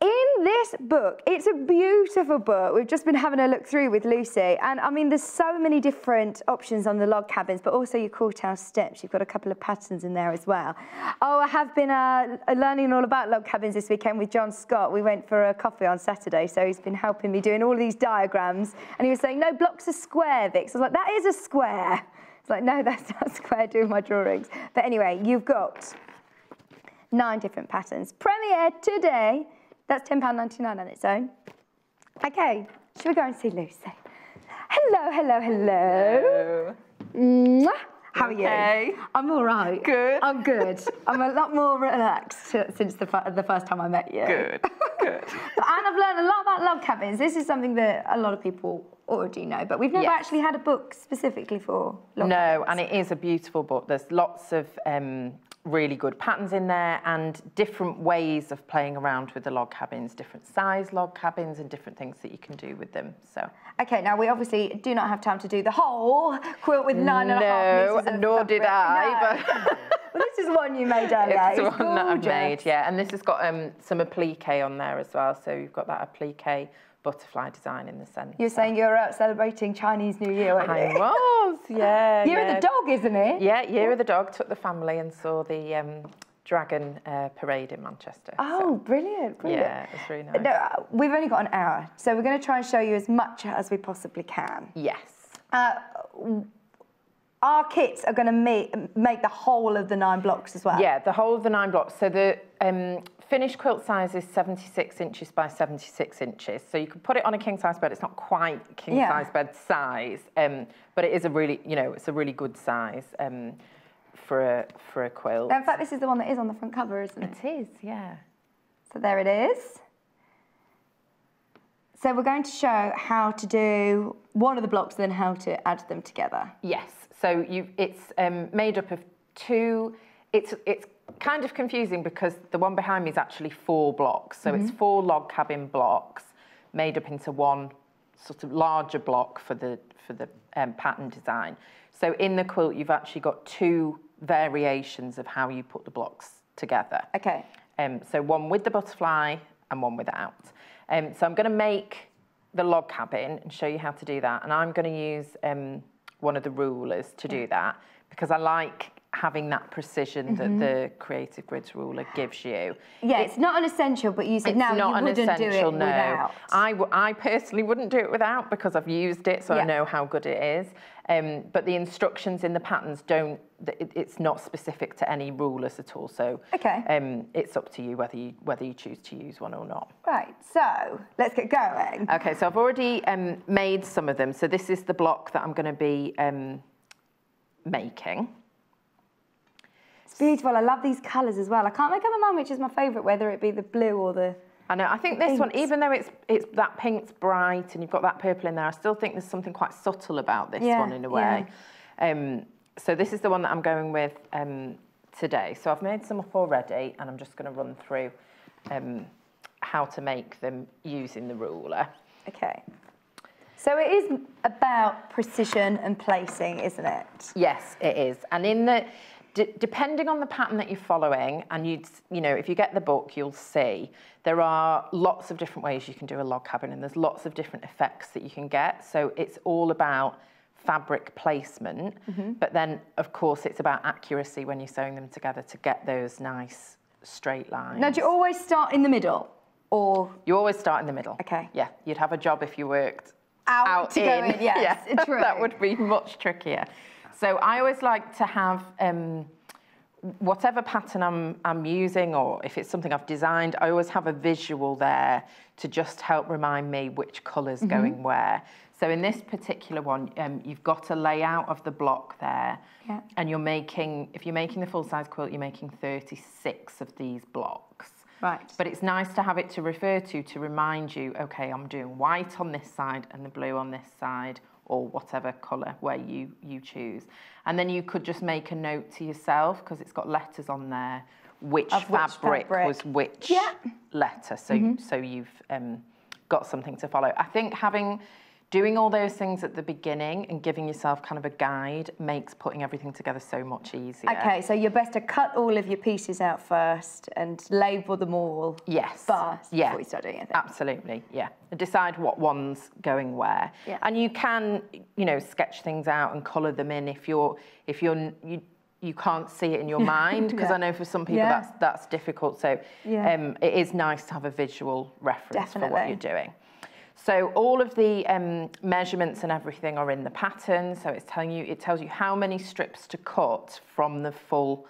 Speaker 1: In this book, it's a beautiful book. We've just been having a look through with Lucy, and I mean, there's so many different options on the log cabins, but also your courthouse steps. You've got a couple of patterns in there as well. Oh, I have been learning all about log cabins this weekend with John Scott. We went for a coffee on Saturday, so he's been helping me doing all these diagrams, and he was saying, no, blocks are square, Vix. I was like, that is a square. It's like, no, that's not square, doing my drawings. But anyway, you've got 9 different patterns. Premiere today. That's £10.99 on its own. Okay, should we go and see Lucy? Hello, hello, hello. Mwah. How are you? I'm all right.
Speaker 6: Good.
Speaker 1: I'm good. I'm a lot more relaxed since the first time I met you.
Speaker 6: Good, good.
Speaker 1: And I've learned a lot about log cabins. This is something that a lot of people already know, but we've never actually had a book specifically for log cabins.
Speaker 6: No, and it is a beautiful book. There's lots of really good patterns in there and different ways of playing around with the log cabins, different size log cabins and different things that you can do with them. So.
Speaker 1: Okay, now we obviously do not have time to do the whole quilt with 9.5 meters of
Speaker 6: nor did I.
Speaker 1: No.
Speaker 6: But
Speaker 1: well, this is one you made earlier.
Speaker 6: It's
Speaker 1: It's
Speaker 6: one that I've made,
Speaker 1: gorgeous.
Speaker 6: yeah. And this has got some applique on there as well. So you've got that applique butterfly design in the centre.
Speaker 1: You're saying you're out celebrating Chinese New Year, weren't you?
Speaker 6: I was, yeah.
Speaker 1: Year of the Dog, isn't it?
Speaker 6: Yeah, Year of the Dog. Took the family and saw the Dragon Parade in Manchester.
Speaker 1: Oh, brilliant, brilliant.
Speaker 6: Yeah, it was really nice.
Speaker 1: No, we've only got an hour, so we're going to try and show you as much as we possibly can.
Speaker 6: Yes.
Speaker 1: Our kits are going to make the whole of the 9 blocks as well.
Speaker 6: Yeah, the whole of the 9 blocks. So the finished quilt size is 76 inches by 76 inches. So you can put it on a king size bed. It's not quite king size bed size, but it is a really, it's a really good size for a quilt.
Speaker 1: In fact, this is the one that is on the front cover, isn't it?
Speaker 6: It is, yeah.
Speaker 1: So there it is. So we're going to show how to do one of the blocks, then how to add them together.
Speaker 6: Yes. So it's made up of 2. It's kind of confusing because the one behind me is actually 4 blocks. So it's 4 log cabin blocks made up into one sort of larger block for the pattern design. So in the quilt, you've actually got 2 variations of how you put the blocks together.
Speaker 1: Okay.
Speaker 6: So one with the butterfly and one without. So I'm going to make the log cabin and show you how to do that. And I'm going to use one of the rulers to do that because I like having that precision that the Creative Grids ruler gives you.
Speaker 1: Yeah, it's not an essential, but you said now you wouldn't do it without.
Speaker 6: I personally wouldn't do it without because I've used it, so I know how good it is. But the instructions in the patterns it's not specific to any rulers at all. So it's up to you whether you choose to use one or not.
Speaker 1: Right, so let's get going.
Speaker 6: Okay, so I've already made some of them. So this is the block that I'm going to be making.
Speaker 1: It's beautiful. I love these colours as well. I can't make up my mind which is my favourite, whether it be the blue or the...
Speaker 6: I know. I think this one, even though it's that pink's bright and you've got that purple in there, I still think there's something quite subtle about this one in a way. So this is the one that I'm going with today. So I've made some up already, and I'm just going to run through how to make them using the ruler.
Speaker 1: Okay. So it is about precision and placing, isn't it?
Speaker 6: Yes, it is. And in the... depending on the pattern that you're following, and if you get the book, you'll see there are lots of different ways you can do a log cabin, and there's lots of different effects that you can get. So it's all about fabric placement, but then of course it's about accuracy when you're sewing them together to get those nice straight lines.
Speaker 1: Now, do you always start in the middle, or
Speaker 6: you always start in the middle? Okay. Yeah, you'd have a job if you worked out
Speaker 1: to go in. Yes,
Speaker 6: yeah,
Speaker 1: true.
Speaker 6: That would be much trickier. So I always like to have whatever pattern I'm using, or if it's something I've designed, I always have a visual there to just help remind me which colour's going where. So in this particular one, you've got a layout of the block there, and if you're making the full-size quilt, you're making 36 of these blocks.
Speaker 1: Right.
Speaker 6: But it's nice to have it to refer to remind you, okay, I'm doing white on this side and the blue on this side, or whatever colour where you choose. And then you could just make a note to yourself, because it's got letters on there, which fabric was which letter. So so you've got something to follow. I think doing all those things at the beginning and giving yourself kind of a guide makes putting everything together so much easier.
Speaker 1: Okay, so you're best to cut all of your pieces out first and label them all first before you start doing anything.
Speaker 6: Absolutely, yeah. And decide what one's going where.
Speaker 1: Yeah.
Speaker 6: And you can, you know, sketch things out and colour them in if you can't see it in your mind, because I know for some people that's difficult. So it is nice to have a visual reference for what you're doing. So all of the measurements and everything are in the pattern. So it tells you how many strips to cut from the full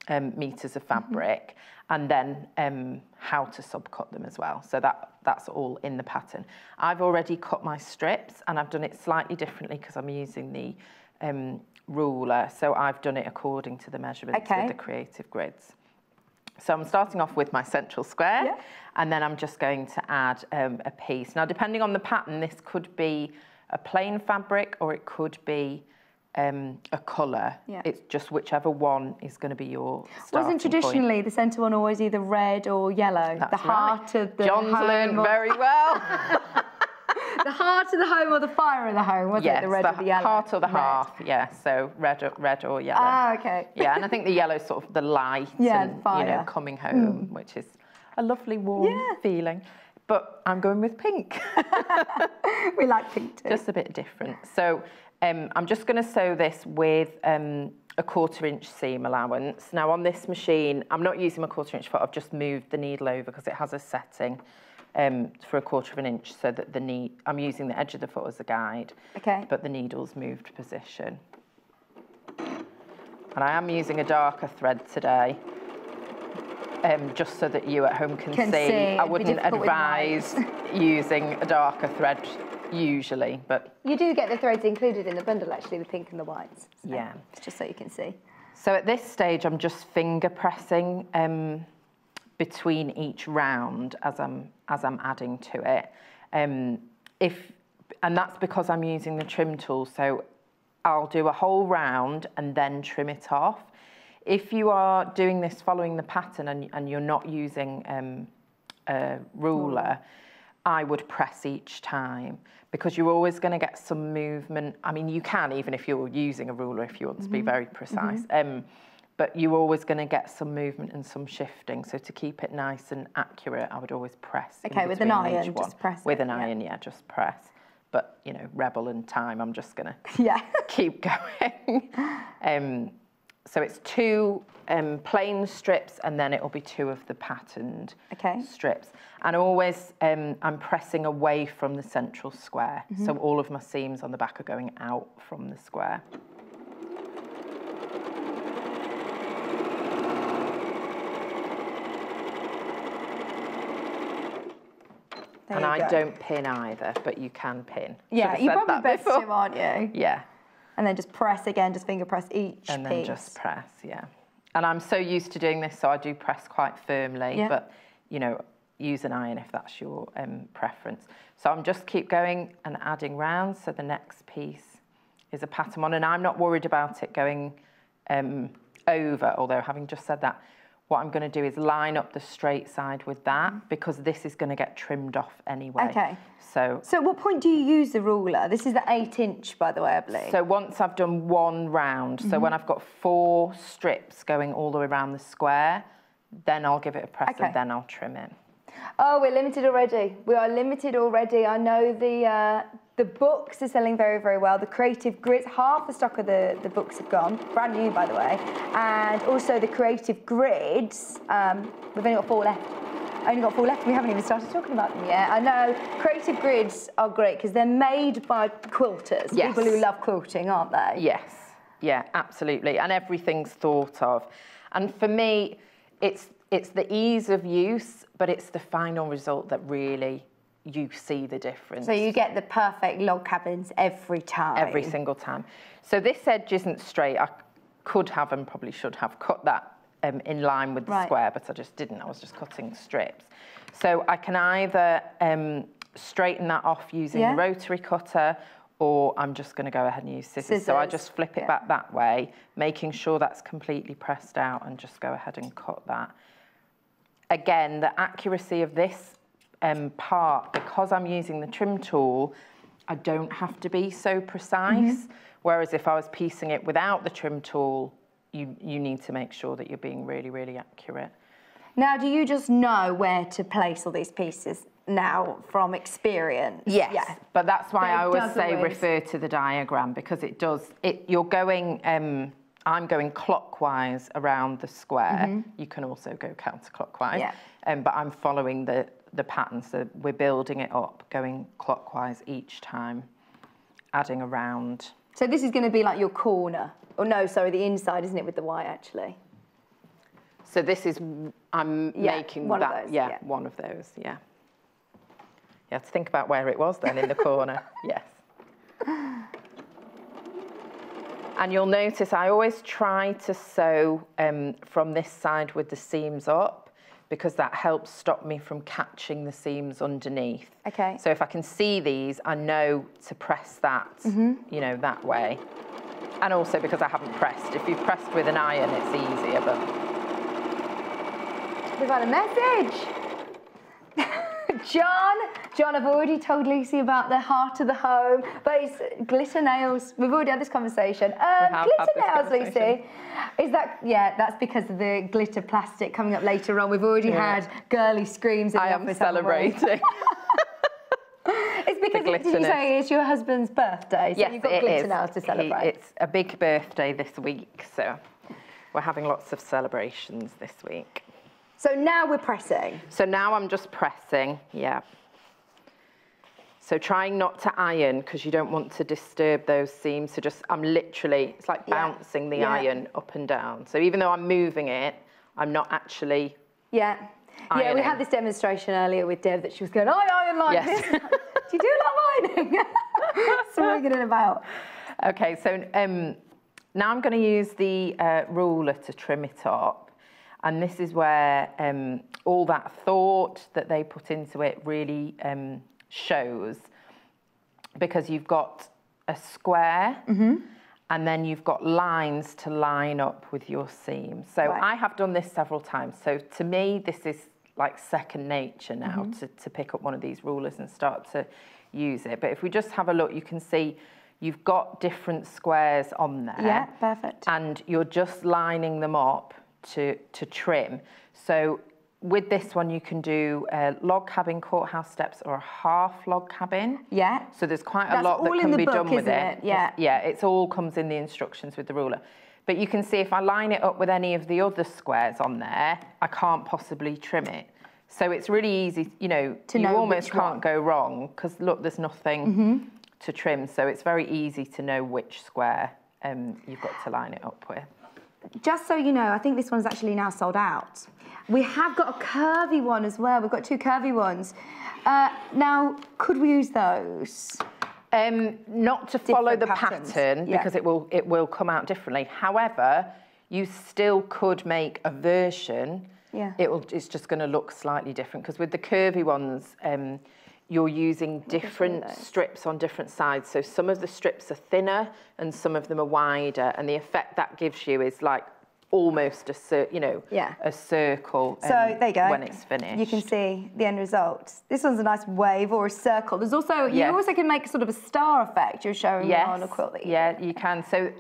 Speaker 6: meters of fabric, and then how to subcut them as well. So that's all in the pattern. I've already cut my strips, and I've done it slightly differently because I'm using the ruler. So I've done it according to the measurements with the creative grids. So I'm starting off with my central square, and then I'm just going to add a piece. Now, depending on the pattern, this could be a plain fabric or it could be a colour. It's just whichever one is going to be your starting
Speaker 1: Wasn't traditionally
Speaker 6: point.
Speaker 1: the centre one always either red or yellow?
Speaker 6: That's
Speaker 1: the heart of the
Speaker 6: John's
Speaker 1: home
Speaker 6: learned very well.
Speaker 1: The heart of the home or the fire of the home, was it? The red or the yellow?
Speaker 6: Heart or the half, so red or yellow.
Speaker 1: Ah, okay.
Speaker 6: Yeah, and I think the yellow is sort of the light and
Speaker 1: fire.
Speaker 6: You know, coming home, which is a lovely warm feeling. But I'm going with pink.
Speaker 1: We like pink too.
Speaker 6: Just a bit different. So I'm just going to sew this with a 1/4 inch seam allowance. Now on this machine, I'm not using my 1/4 inch foot, I've just moved the needle over because it has a setting for 1/4 inch, so that I'm using the edge of the foot as a guide, but the needle's moved position. And I am using a darker thread today, just so that you at home can see. I wouldn't advise using a darker thread usually, but...
Speaker 1: You do get the threads included in the bundle, actually, the pink and the whites. So it's just so you can see.
Speaker 6: So at this stage, I'm just finger pressing between each round as I'm adding to it. And that's because I'm using the trim tool, so I'll do a whole round and then trim it off. If you are doing this following the pattern and you're not using a ruler, I would press each time, because you're always going to get some movement. I mean, you can, even if you're using a ruler, if you want to be very precise. But you're always going to get some movement and some shifting. So to keep it nice and accurate, I would always press.
Speaker 1: Okay, with an iron, just press.
Speaker 6: With an iron, just press. But, you know, rebel and time, I'm just going to keep going. So it's 2 plain strips, and then it'll be 2 of the patterned strips. And always I'm pressing away from the central square. So all of my seams on the back are going out from the square. And I don't pin either, but you can pin.
Speaker 1: Yeah, you're probably best to, aren't you?
Speaker 6: Yeah.
Speaker 1: And then just press again, just finger press each piece.
Speaker 6: And then just press, And I'm so used to doing this, so I do press quite firmly, but, you know, use an iron if that's your preference. So I'm just keep going and adding rounds. So the next piece is a pattern one, and I'm not worried about it going over, although having just said that, what I'm going to do is line up the straight side with that, because this is going to get trimmed off anyway.
Speaker 1: Okay.
Speaker 6: So
Speaker 1: at what point do you use the ruler? This is the 8 inch, by the way, I believe.
Speaker 6: So once I've done 1 round, so when I've got 4 strips going all the way around the square, then I'll give it a press and then I'll trim it.
Speaker 1: Oh, we're limited already. We are limited already. I know the books are selling very, very well. The creative grids, half the stock of the books have gone. Brand new, by the way. And also the creative grids, we've only got 4 left. Only got 4 left. We haven't even started talking about them yet. I know creative grids are great because they're made by quilters, people who love quilting, aren't they?
Speaker 6: Yes, yeah, absolutely. And everything's thought of. And for me, it's the ease of use, but it's the final result that really you see the difference.
Speaker 1: So you get the perfect log cabins every time.
Speaker 6: Every single time. So this edge isn't straight. I could have and probably should have cut that in line with the square, but I just didn't. I was just cutting strips. So I can either straighten that off using the rotary cutter, or I'm just going to go ahead and use scissors. So I just flip it back that way, making sure that's completely pressed out, and just go ahead and cut that. Again, the accuracy of this part, because I'm using the trim tool, I don't have to be so precise. Whereas if I was piecing it without the trim tool, you need to make sure that you're being really, really accurate.
Speaker 1: Now, do you just know where to place all these pieces now from experience?
Speaker 6: Yes,
Speaker 1: yeah.
Speaker 6: But that's why I always say
Speaker 1: always
Speaker 6: refer to the diagram, because it does, you're going, I'm going clockwise around the square. You can also go counterclockwise, but I'm following the pattern, so we're building it up, going clockwise each time, adding around.
Speaker 1: So this is going to be like your corner. Oh no, sorry, the inside, isn't it, with the white actually?
Speaker 6: So this is, I'm making
Speaker 1: one
Speaker 6: that,
Speaker 1: of those,
Speaker 6: one of those, You have to think about where it was then in the corner, yes. And you'll notice I always try to sew from this side with the seams up, because that helps stop me from catching the seams underneath.
Speaker 1: Okay.
Speaker 6: So if I can see these, I know to press that, you know, that way. And also because I haven't pressed. If you've pressed with an iron, it's easier, but...
Speaker 1: We've had a message. John, I've already told Lucy about the heart of the home, but it's glitter nails. We've already had this conversation. Glitter nails, Lucy. Is that, that's because of the glitter plastic coming up later on. We've already had girly screams in the office.
Speaker 6: I am celebrating.
Speaker 1: It's because, did you say it's your husband's birthday? So
Speaker 6: yes,
Speaker 1: you've got glitter nails to celebrate.
Speaker 6: It's a big birthday this week, so we're having lots of celebrations this week.
Speaker 1: So now we're pressing.
Speaker 6: So now I'm just pressing, So trying not to iron, because you don't want to disturb those seams. So just, I'm literally, it's like bouncing the iron up and down. So even though I'm moving it, I'm not actually ironing.
Speaker 1: Yeah, we had this demonstration earlier with Deb that she was going, I iron like this. Do you do love ironing? Swinging it about.
Speaker 6: Okay, so now I'm going to use the ruler to trim it up. And this is where all that thought that they put into it really shows, because you've got a square and then you've got lines to line up with your seam. So I have done this several times. So to me, this is like second nature now to pick up one of these rulers and start to use it. But if we just have a look, you can see you've got different squares on there.
Speaker 1: Yeah, perfect.
Speaker 6: And you're just lining them up to trim. So with this one, you can do a log cabin courthouse steps or a half log cabin.
Speaker 1: Yeah.
Speaker 6: So there's quite a lot that can be done with it.
Speaker 1: Yeah.
Speaker 6: Yeah, it all comes in the instructions with the ruler. But you can see if I line it up with any of the other squares on there, I can't possibly trim it. So it's really easy, you know, you almost can't go wrong, because look, there's nothing to trim. So it's very easy to know which square you've got to line it up with.
Speaker 1: Just so you know, I think this one's actually now sold out. We have got a curvy one as well. We've got two curvy ones. Now, could we use those?
Speaker 6: Not to follow the pattern, because it will come out differently. However, you still could make a version. It's just going to look slightly different, because with the curvy ones, you're using different strips on different sides. So some of the strips are thinner and some of them are wider, and the effect that gives you is like almost a circle.
Speaker 1: So there you go.
Speaker 6: When it's finished,
Speaker 1: you can see the end result. This one's a nice wave or a circle. There's also you also can make sort of a star effect. You're showing me on a quilt.
Speaker 6: You can. So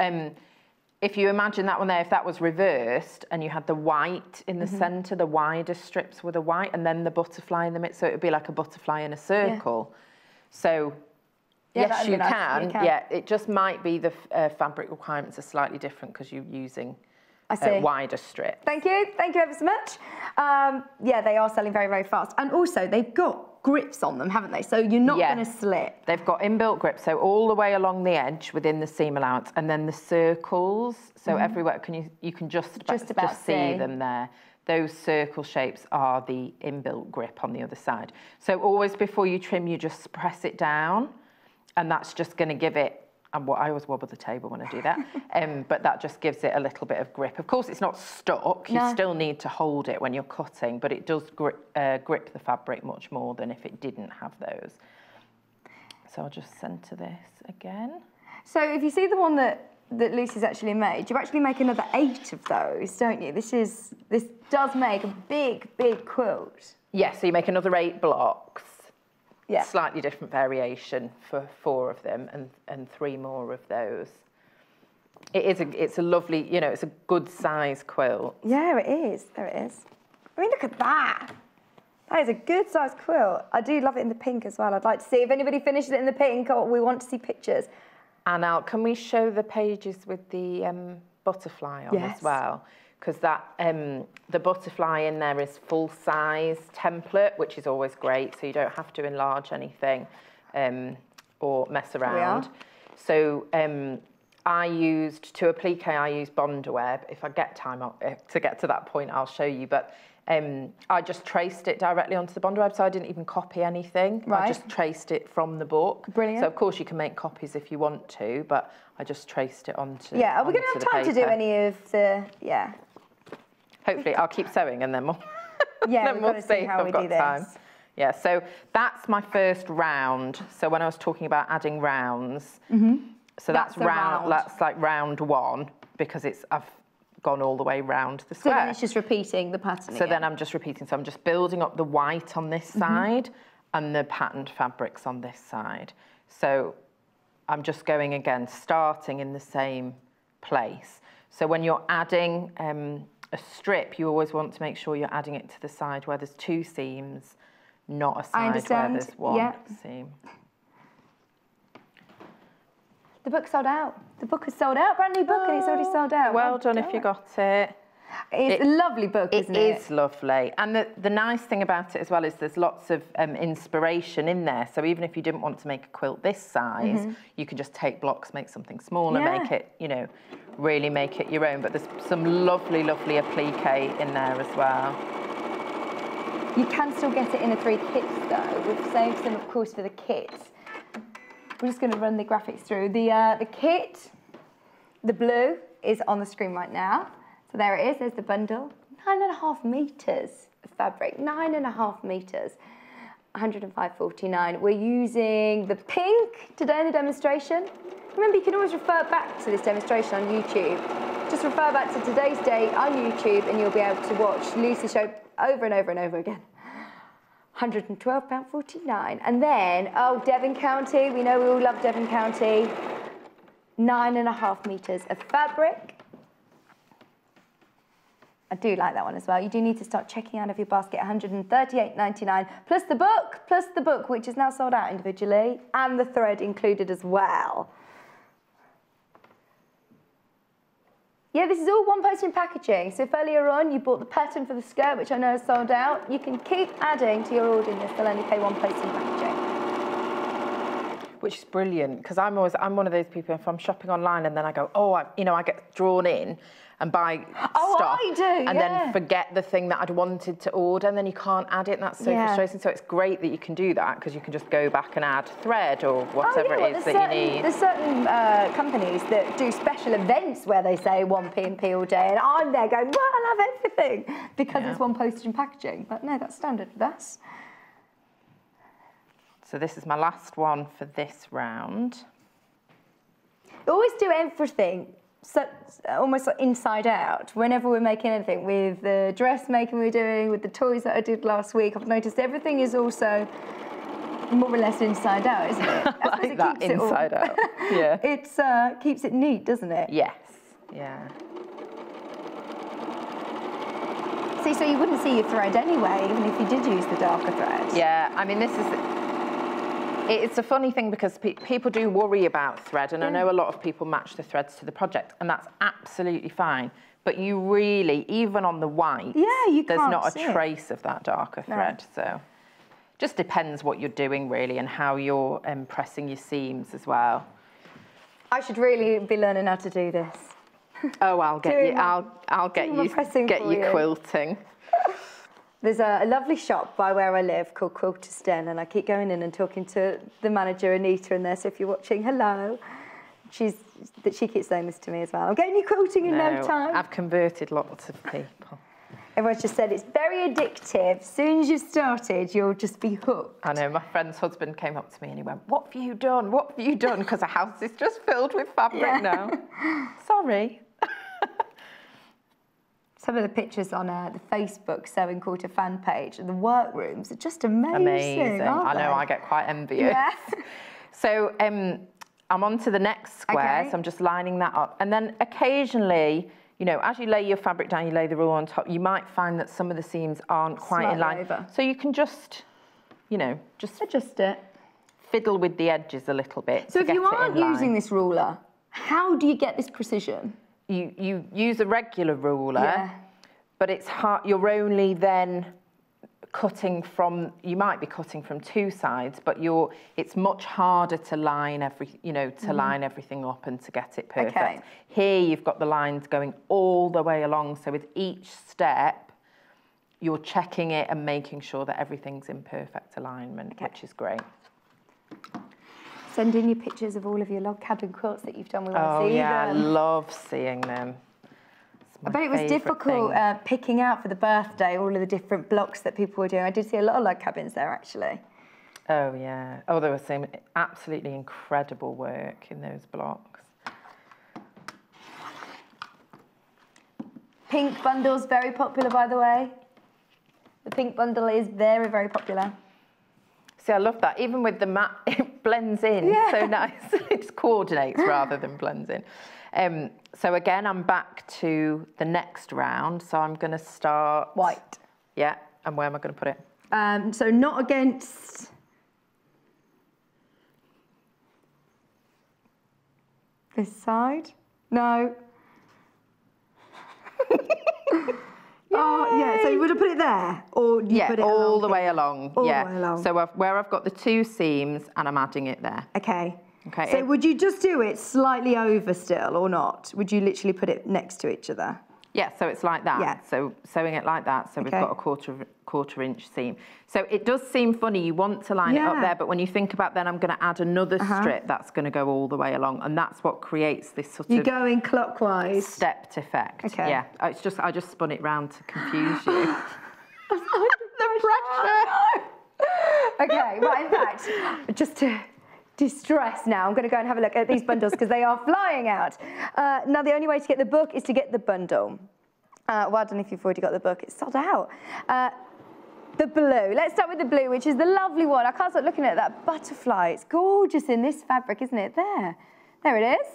Speaker 6: if you imagine that one there, if that was reversed and you had the white in the centre, the wider strips were the white, and then the butterfly in the middle, so it would be like a butterfly in a circle. So yes, you can. Yeah, it just might be the fabric requirements are slightly different because you're using wider strips.
Speaker 1: Thank you ever so much. Yeah, they are selling very, very fast, and also they've got grips on them, haven't they? So you're not going to slip.
Speaker 6: They've got inbuilt grips, so all the way along the edge within the seam allowance, and then the circles. So everywhere you can just about see them there. Those circle shapes are the inbuilt grip on the other side. So always before you trim, you just press it down, and that's just going to give it. And I always wobble the table when I do that, but that just gives it a little bit of grip. Of course, it's not stuck. You still need to hold it when you're cutting, but it does grip the fabric much more than if it didn't have those. So I'll just centre this again.
Speaker 1: So if you see the one that Lucy's actually made, you actually make another 8 of those, don't you? This does make a big, big quilt.
Speaker 6: Yeah, so you make another 8 blocks.
Speaker 1: Yeah.
Speaker 6: Slightly different variation for 4 of them and 3 more of those. It's a lovely, you know, it's a good size quilt.
Speaker 1: Yeah, it is. There it is. I mean, look at that. That is a good size quilt. I do love it in the pink as well. I'd like to see if anybody finishes it in the pink, or we want to see pictures.
Speaker 6: And Al, can we show the pages with the butterfly on as well? Because that the butterfly in there is full size template, which is always great. So you don't have to enlarge anything or mess around. So I used, to applique, I used Bondweb. If I get time to get to that point, I'll show you. But I just traced it directly onto the Bondweb, so I didn't even copy anything.
Speaker 1: Right.
Speaker 6: I just traced it from the book.
Speaker 1: Brilliant.
Speaker 6: So of course you can make copies if you want to, but I just traced it onto.
Speaker 1: Yeah, are we going to have time to do any of the? Yeah.
Speaker 6: Hopefully, I'll keep sewing and then we'll.
Speaker 1: Yeah,
Speaker 6: then
Speaker 1: we've got
Speaker 6: we'll
Speaker 1: to
Speaker 6: see
Speaker 1: see
Speaker 6: if
Speaker 1: how
Speaker 6: I've
Speaker 1: we
Speaker 6: got
Speaker 1: do this.
Speaker 6: time. Yeah, so that's my first round. So when I was talking about adding rounds, so that's round. That's like round 1 because I've gone all the way round the square.
Speaker 1: So then it's just repeating the pattern
Speaker 6: So then I'm just repeating. So I'm just building up the white on this side and the patterned fabrics on this side. So I'm just going again, starting in the same place. So when you're adding a strip, you always want to make sure you're adding it to the side where there's 2 seams, not a side where there's 1 seam.
Speaker 1: The book sold out. The book is sold out. Brand new book, and it's already sold out.
Speaker 6: Well done if you got it.
Speaker 1: It's a lovely book, isn't it?
Speaker 6: It is lovely. And the nice thing about it as well is there's lots of inspiration in there. So even if you didn't want to make a quilt this size, you can just take blocks, make something smaller, make it, you know, really make it your own. But there's some lovely, lovely applique in there as well.
Speaker 1: You can still get it in the 3 kits though. We've saved some, of course, for the kits. We're just going to run the graphics through. The kit, the blue, is on the screen right now. So there it is, there's the bundle. 9.5 metres of fabric, 9.5 metres, 105.49. We're using the pink today in the demonstration. Remember, you can always refer back to this demonstration on YouTube. Just refer back to today's date on YouTube and you'll be able to watch Lucy's show over and over and over again. £112.49. And then, oh, Devon County, we know we all love Devon County. 9.5 metres of fabric. I do like that one as well. You do need to start checking out of your basket, £138.99, plus the book, which is now sold out individually, and the thread included as well. Yeah, this is all one postage packaging. So if earlier on you bought the pattern for the skirt, which I know is sold out, you can keep adding to your order and you'll still only pay one postage packaging.
Speaker 6: Which is brilliant, because I'm one of those people, if I'm shopping online and then I go, oh, I get drawn in and buy stuff and then forget the thing that I'd wanted to order and then you can't add it, and that's so frustrating. So it's great that you can do that because you can just go back and add thread or whatever it is that you need.
Speaker 1: There's certain companies that do special events where they say 1p&P all day, and I'm there going, well, I love everything because it's one postage and packaging. But no, that's standard with us.
Speaker 6: So this is my last one for this round.
Speaker 1: Always do everything so, almost like inside out whenever we're making anything. With the dressmaking we're doing, with the toys that I did last week, I've noticed everything is also more or less inside out, isn't it?
Speaker 6: I like that, inside out. Yeah.
Speaker 1: It keeps it neat, doesn't it?
Speaker 6: Yes. Yeah.
Speaker 1: See, so you wouldn't see your thread anyway, even if you did use the darker thread.
Speaker 6: Yeah, I mean, this is... It's a funny thing because people do worry about thread, and I know a lot of people match the threads to the project, and that's absolutely fine. But you really, even on the white, there's not a trace of that darker thread. So just depends what you're doing really and how you're pressing your seams as well. I should really be learning how to do this. Oh, I'll get you. I'll get you quilting. There's a lovely shop by where I live called Quilter's Den, and I keep going in and talking to the manager, Anita, in there. So if you're watching, hello. She keeps saying this to me as well. I'm getting you quilting in no time. I've converted lots of people.
Speaker 1: Everyone's just said it's very addictive. As soon as you've started, you'll just be hooked.
Speaker 6: I know, my friend's husband came up to me and he went, "What have you done? What have you done?" Because the house is just filled with fabric now. Sorry.
Speaker 1: Some of the pictures on the Facebook Sewing Quarter fan page and the workrooms are just amazing.
Speaker 6: Amazing.
Speaker 1: Aren't
Speaker 6: I know,
Speaker 1: they?
Speaker 6: I get quite envious.
Speaker 1: Yeah.
Speaker 6: So I'm on to the next square, so I'm just lining that up. And then occasionally, you know, as you lay your fabric down, you lay the ruler on top, you might find that some of the seams aren't quite in line.
Speaker 1: Over.
Speaker 6: So you can just, you know, just
Speaker 1: adjust it.
Speaker 6: Fiddle with the edges a little bit.
Speaker 1: So if you aren't using this ruler, how do you get this precision?
Speaker 6: You use a regular ruler, but it's hard. You're only then cutting from. You might be cutting from two sides, but it's much harder to line line everything up and to get it perfect.
Speaker 1: Okay.
Speaker 6: Here you've got the lines going all the way along, so with each step, you're checking it and making sure that everything's in perfect alignment, which is great.
Speaker 1: Send in your pictures of all of your log cabin quilts that you've done. We want to see
Speaker 6: yeah,
Speaker 1: them.
Speaker 6: I love seeing them.
Speaker 1: I bet it was difficult picking out for the birthday all of the different blocks that people were doing. I did see a lot of log cabins there, actually.
Speaker 6: Oh, yeah. Oh, there was some absolutely incredible work in those blocks.
Speaker 1: Pink bundles, very popular, by the way. The pink bundle is very, very popular.
Speaker 6: See, I love that. Even with the mat, it blends in so nice. It just coordinates rather than blends in. So again, I'm back to the next round. So I'm going to start...
Speaker 1: White.
Speaker 6: Yeah. And where am I going to put it?
Speaker 1: So not against... this side? No. Oh, yeah, so you would have put it there? Or you put it
Speaker 6: all the way along.
Speaker 1: All the way along.
Speaker 6: So where I've got the two seams and I'm adding it there.
Speaker 1: Okay.
Speaker 6: Okay.
Speaker 1: So would you just do it slightly over still or not? Would you literally put it next to each other?
Speaker 6: Yeah, so it's like that.
Speaker 1: Yeah.
Speaker 6: So sewing it like that. So we've got a quarter inch seam. So it does seem funny. You want to line it up there, but when you think about then I'm going to add another strip that's going to go all the way along, and that's what creates this sort of...
Speaker 1: You're going clockwise.
Speaker 6: Stepped effect.
Speaker 1: Okay.
Speaker 6: Yeah. It's just I just spun it round to confuse you. The pressure.
Speaker 1: Okay, right, in fact, just to distress now, I'm going to go and have a look at these bundles because they are flying out. Now, the only way to get the book is to get the bundle. Well done if you've already got the book. It's sold out. The blue. Let's start with the blue, which is the lovely one. I can't stop looking at that butterfly. It's gorgeous in this fabric, isn't it? There it is.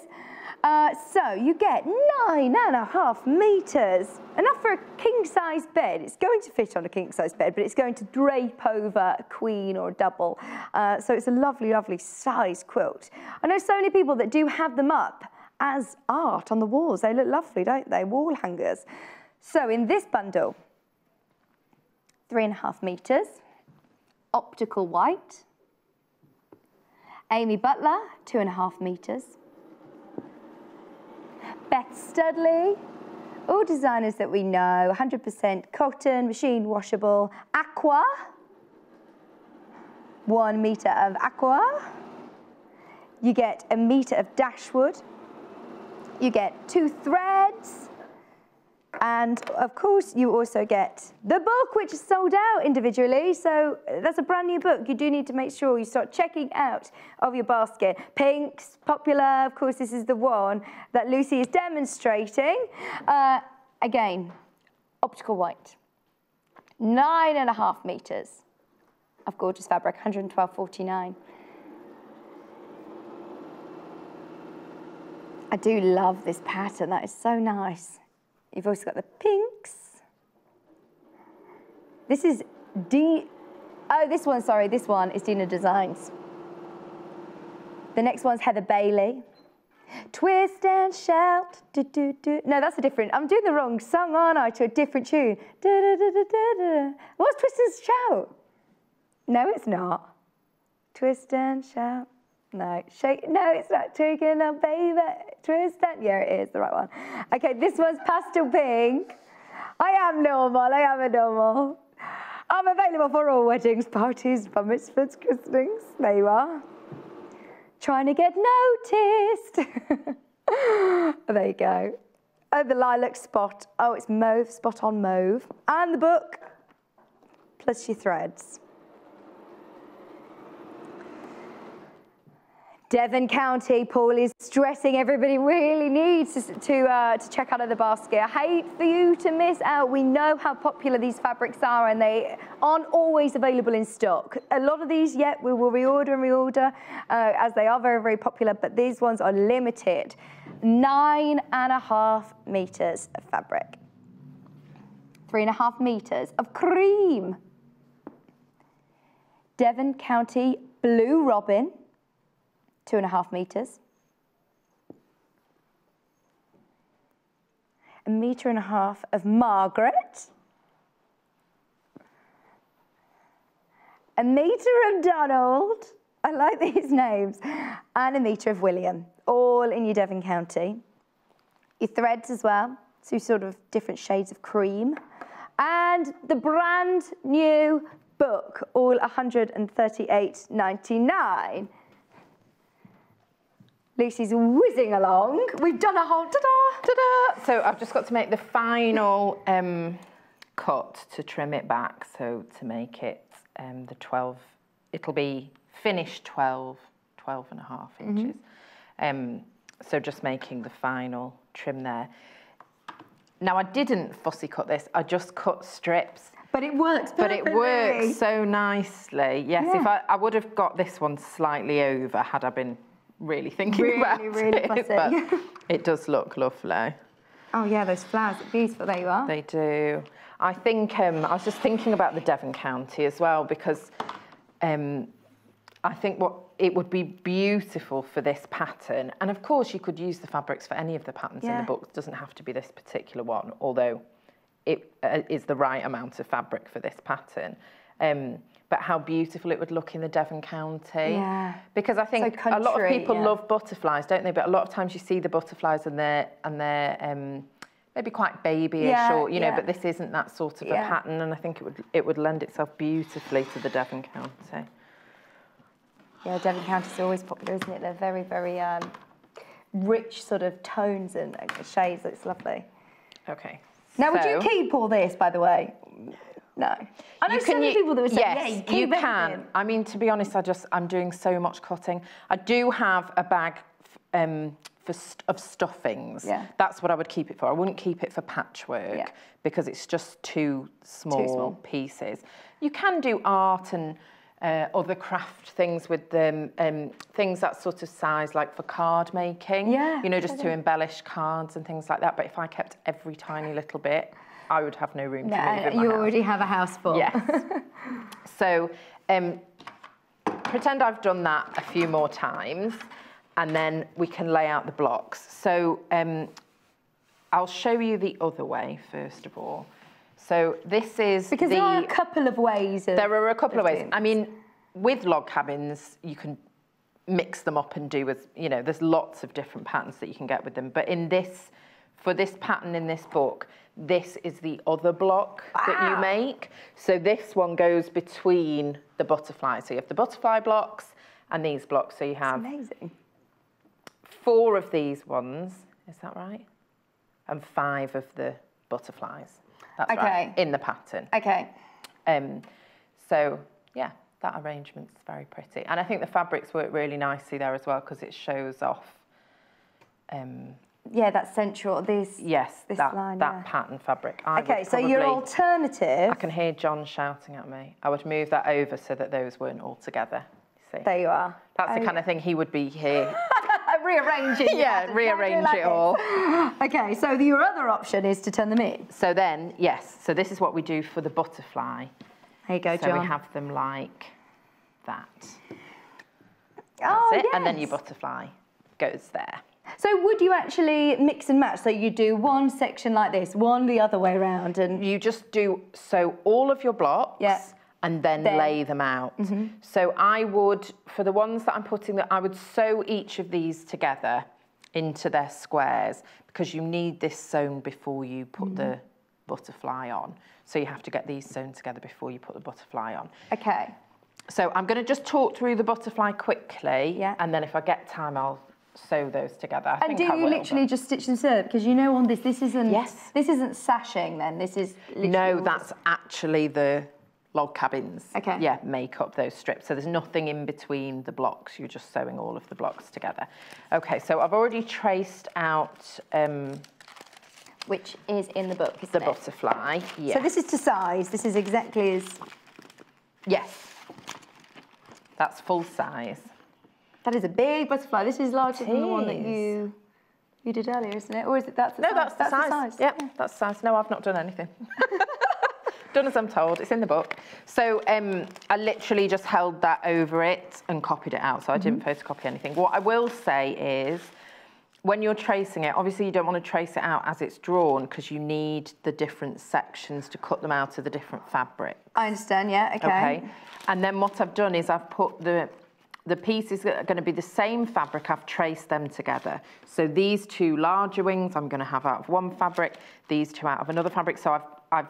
Speaker 1: So you get 9.5 metres, enough for a king-size bed. It's going to fit on a king-size bed, but it's going to drape over a queen or a double. So it's a lovely, lovely size quilt. I know so many people that do have them up as art on the walls. They look lovely, don't they? Wall hangers. So in this bundle, 3.5 metres, optical white. Amy Butler, 2.5 metres. Beth Studley, all designers that we know, 100% cotton, machine washable. Aqua, 1 metre of aqua. You get 1 metre of dashwood. You get 2 threads. And of course, you also get the book, which is sold out individually. So that's a brand new book. You do need to make sure you start checking out of your basket. Pink's popular. Of course, this is the one that Lucy is demonstrating. Again, optical white. 9.5 metres of gorgeous fabric, 112.49. I do love this pattern. That is so nice. You've also got the pinks. This is this one is Dena Designs. The next one's Heather Bailey. Twist and shout, do, do, do. No, that's a different, I'm doing the wrong song, aren't I, to a different tune. Da, da, da, da, da, da. What's Twist and shout? No, it's not. Twist and shout. No, shake, no, it's not taking a baby. Twist and, yeah, it is the right one. Okay, this one's pastel pink. I am a normal. I'm available for all weddings, parties, bar mitzvahs, christenings. There you are. Trying to get noticed. There you go. Oh, the lilac spot. Oh, it's mauve, spot on mauve. And the book, plus your threads. Devon County, Paul is stressing everybody really needs to check out of the basket. I hate for you to miss out. We know how popular these fabrics are and they aren't always available in stock. A lot of these, yet we will reorder and reorder as they are very, very popular, but these ones are limited. 9.5 meters of fabric. 3.5 meters of cream. Devon County Blue Robin. 2.5 meters. 1.5 meters of Margaret. 1 meter of Donald. I like these names. And 1 meter of William, all in your Devon County. Your threads as well, two sort of different shades of cream. And the brand new book, all $138.99. Lucy's whizzing along. We've done a whole ta-da, ta-da.
Speaker 6: So I've just got to make the final cut to trim it back. So to make it the 12, it'll be finished 12.5 inches. So just making the final trim there. Now I didn't fussy cut this, I just cut strips.
Speaker 1: But it works perfectly.
Speaker 6: But it works so nicely. Yes,
Speaker 1: Yeah.
Speaker 6: if I would have got this one slightly over had I been really thinking about it, but it does look lovely.
Speaker 1: Oh yeah, those flowers are beautiful. There you are.
Speaker 6: They do. I think I was just thinking about the Devon County as well because I think it would be beautiful for this pattern, and of course you could use the fabrics for any of the patterns in the book. It doesn't have to be this particular one, although it is the right amount of fabric for this pattern. But how beautiful it would look in the Devon County. Yeah. Because I think a lot of people love butterflies, don't they? But a lot of times you see the butterflies and they're maybe quite babyish or, you know, but this isn't that sort of a pattern, and I think it would lend itself beautifully to the Devon County.
Speaker 1: Yeah, Devon County is always popular, isn't it? They're very, very rich sort of tones and shades. It's lovely.
Speaker 6: Okay.
Speaker 1: Now, would you keep all this, by the way? No. I know so many people that would say, yeah, you keep everything.
Speaker 6: Can. I mean, to be honest, I'm doing so much cutting. I do have a bag of stuffings. Yeah. That's what I would keep it for. I wouldn't keep it for patchwork because it's just too small pieces. You can do art and other craft things with them, things that sort of size, like for card making. Yeah. You know, just to embellish cards and things like that. But if I kept every tiny little bit, I would have no room to move in my house.
Speaker 1: You already have a house full.
Speaker 6: Yes. So pretend I've done that a few more times, and then we can lay out the blocks. So I'll show you the other way, first of all. So this is
Speaker 1: because there are a couple of ways.
Speaker 6: There are a couple of ways. I mean, with log cabins, you can mix them up and do with, you know, there's lots of different patterns that you can get with them. But in this, for this pattern in this book, this is the other block that you make. So this one goes between the butterflies. So you have the butterfly blocks and these blocks. So you have
Speaker 1: amazing.
Speaker 6: 4 of these ones, is that right? And 5 of the butterflies. That's right, in the pattern.
Speaker 1: Okay.
Speaker 6: So, yeah, that arrangement's very pretty. And I think the fabrics work really nicely there as well because it shows off.
Speaker 1: Yeah, that central, this line,
Speaker 6: that pattern fabric.
Speaker 1: Okay, so your alternative...
Speaker 6: I can hear John shouting at me. I would move that over so that those weren't all together. See?
Speaker 1: There you are.
Speaker 6: That's the kind of thing he would be here.
Speaker 1: Rearranging.
Speaker 6: Yeah, rearrange it all.
Speaker 1: Okay, so your other option is to turn them in.
Speaker 6: So then, yes, so this is what we do for the butterfly.
Speaker 1: There you go, John.
Speaker 6: So we have them like that.
Speaker 1: Oh,
Speaker 6: That's it.
Speaker 1: yes.
Speaker 6: And then your butterfly goes there.
Speaker 1: So would you actually mix and match? So you do one section like this, one the other way around, and
Speaker 6: you just do all of your blocks and then lay them out. So I would, for the ones that I'm putting, I would sew each of these together into their squares because you need this sewn before you put the butterfly on. So you have to get these sewn together before you put the butterfly on.
Speaker 1: Okay.
Speaker 6: So I'm going to just talk through the butterfly quickly, and then if I get time, I'll sew those together. I
Speaker 1: And
Speaker 6: think
Speaker 1: do you literally just stitch and sew? Because you know on this isn't...
Speaker 6: Yes.
Speaker 1: This isn't sashing then, this is literally...
Speaker 6: No, that's actually the log cabins.
Speaker 1: Okay.
Speaker 6: Yeah, make up those strips. So there's nothing in between the blocks. You're just sewing all of the blocks together. Okay, so I've already traced out...
Speaker 1: which is in the book, isn't
Speaker 6: the
Speaker 1: it?
Speaker 6: butterfly, yeah.
Speaker 1: So this is to size, this is exactly as...
Speaker 6: Yes. That's full size.
Speaker 1: That is a big butterfly. This is larger than the one that you did earlier, isn't it? Or is it that's the size?
Speaker 6: No, that's the size. Yeah, that's the size. No, I've not done anything. Done as I'm told. It's in the book. So I literally just held that over it and copied it out. So I didn't photocopy anything. What I will say is, when you're tracing it, obviously you don't want to trace it out as it's drawn because you need the different sections to cut them out of the different fabrics.
Speaker 1: I understand, yeah,
Speaker 6: Okay. And then what I've done is I've put the pieces that are going to be the same fabric, I've traced them together. So these two larger wings I'm going to have out of one fabric, these two out of another fabric. So I've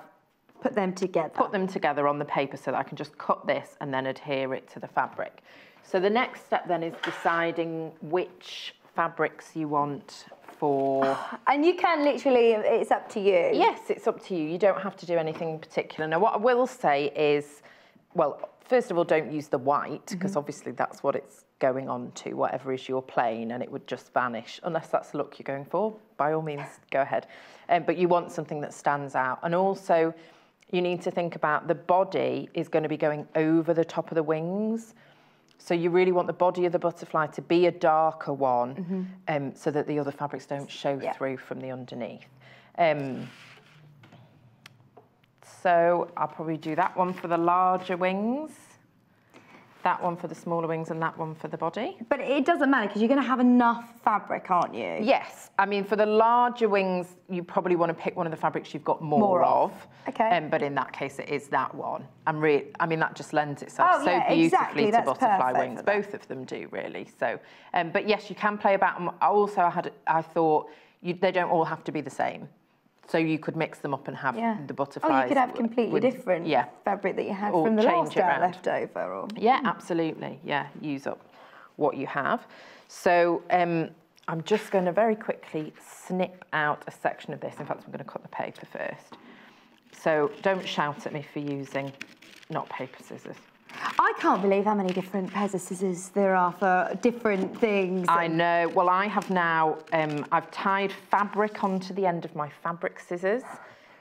Speaker 1: put them together.
Speaker 6: Put them together on the paper so that I can just cut this and then adhere it to the fabric. So the next step then is deciding which fabrics you want for...
Speaker 1: And you can literally, it's up to you.
Speaker 6: Yes, it's up to you. You don't have to do anything in particular. Now, what I will say is, well, first of all, don't use the white, because obviously that's what it's going on to, whatever is your plain, and it would just vanish. Unless that's the look you're going for, by all means, go ahead. But you want something that stands out. And also, you need to think about the body is going to be going over the top of the wings. So you really want the body of the butterfly to be a darker one, so that the other fabrics don't show through from the underneath. So I'll probably do that one for the larger wings, that one for the smaller wings, and that one for the body.
Speaker 1: But it doesn't matter because you're going to have enough fabric, aren't you?
Speaker 6: Yes. I mean, for the larger wings, you probably want to pick one of the fabrics you've got more of.
Speaker 1: Okay.
Speaker 6: But in that case, it is that one. I mean, that just lends itself so beautifully to butterfly wings. Both of them do, really. So, but yes, you can play about them. Also, I thought they don't all have to be the same. So you could mix them up and have the butterflies.
Speaker 1: Oh, you could have completely different fabric that you had from the last round left over. Or...
Speaker 6: Yeah, absolutely. Yeah, use up what you have. So I'm just going to very quickly snip out a section of this. In fact, I'm going to cut the paper first. So don't shout at me for using not paper scissors.
Speaker 1: I can't believe how many different pairs of scissors there are for different things.
Speaker 6: I know. Well, I have now, I've tied fabric onto the end of my fabric scissors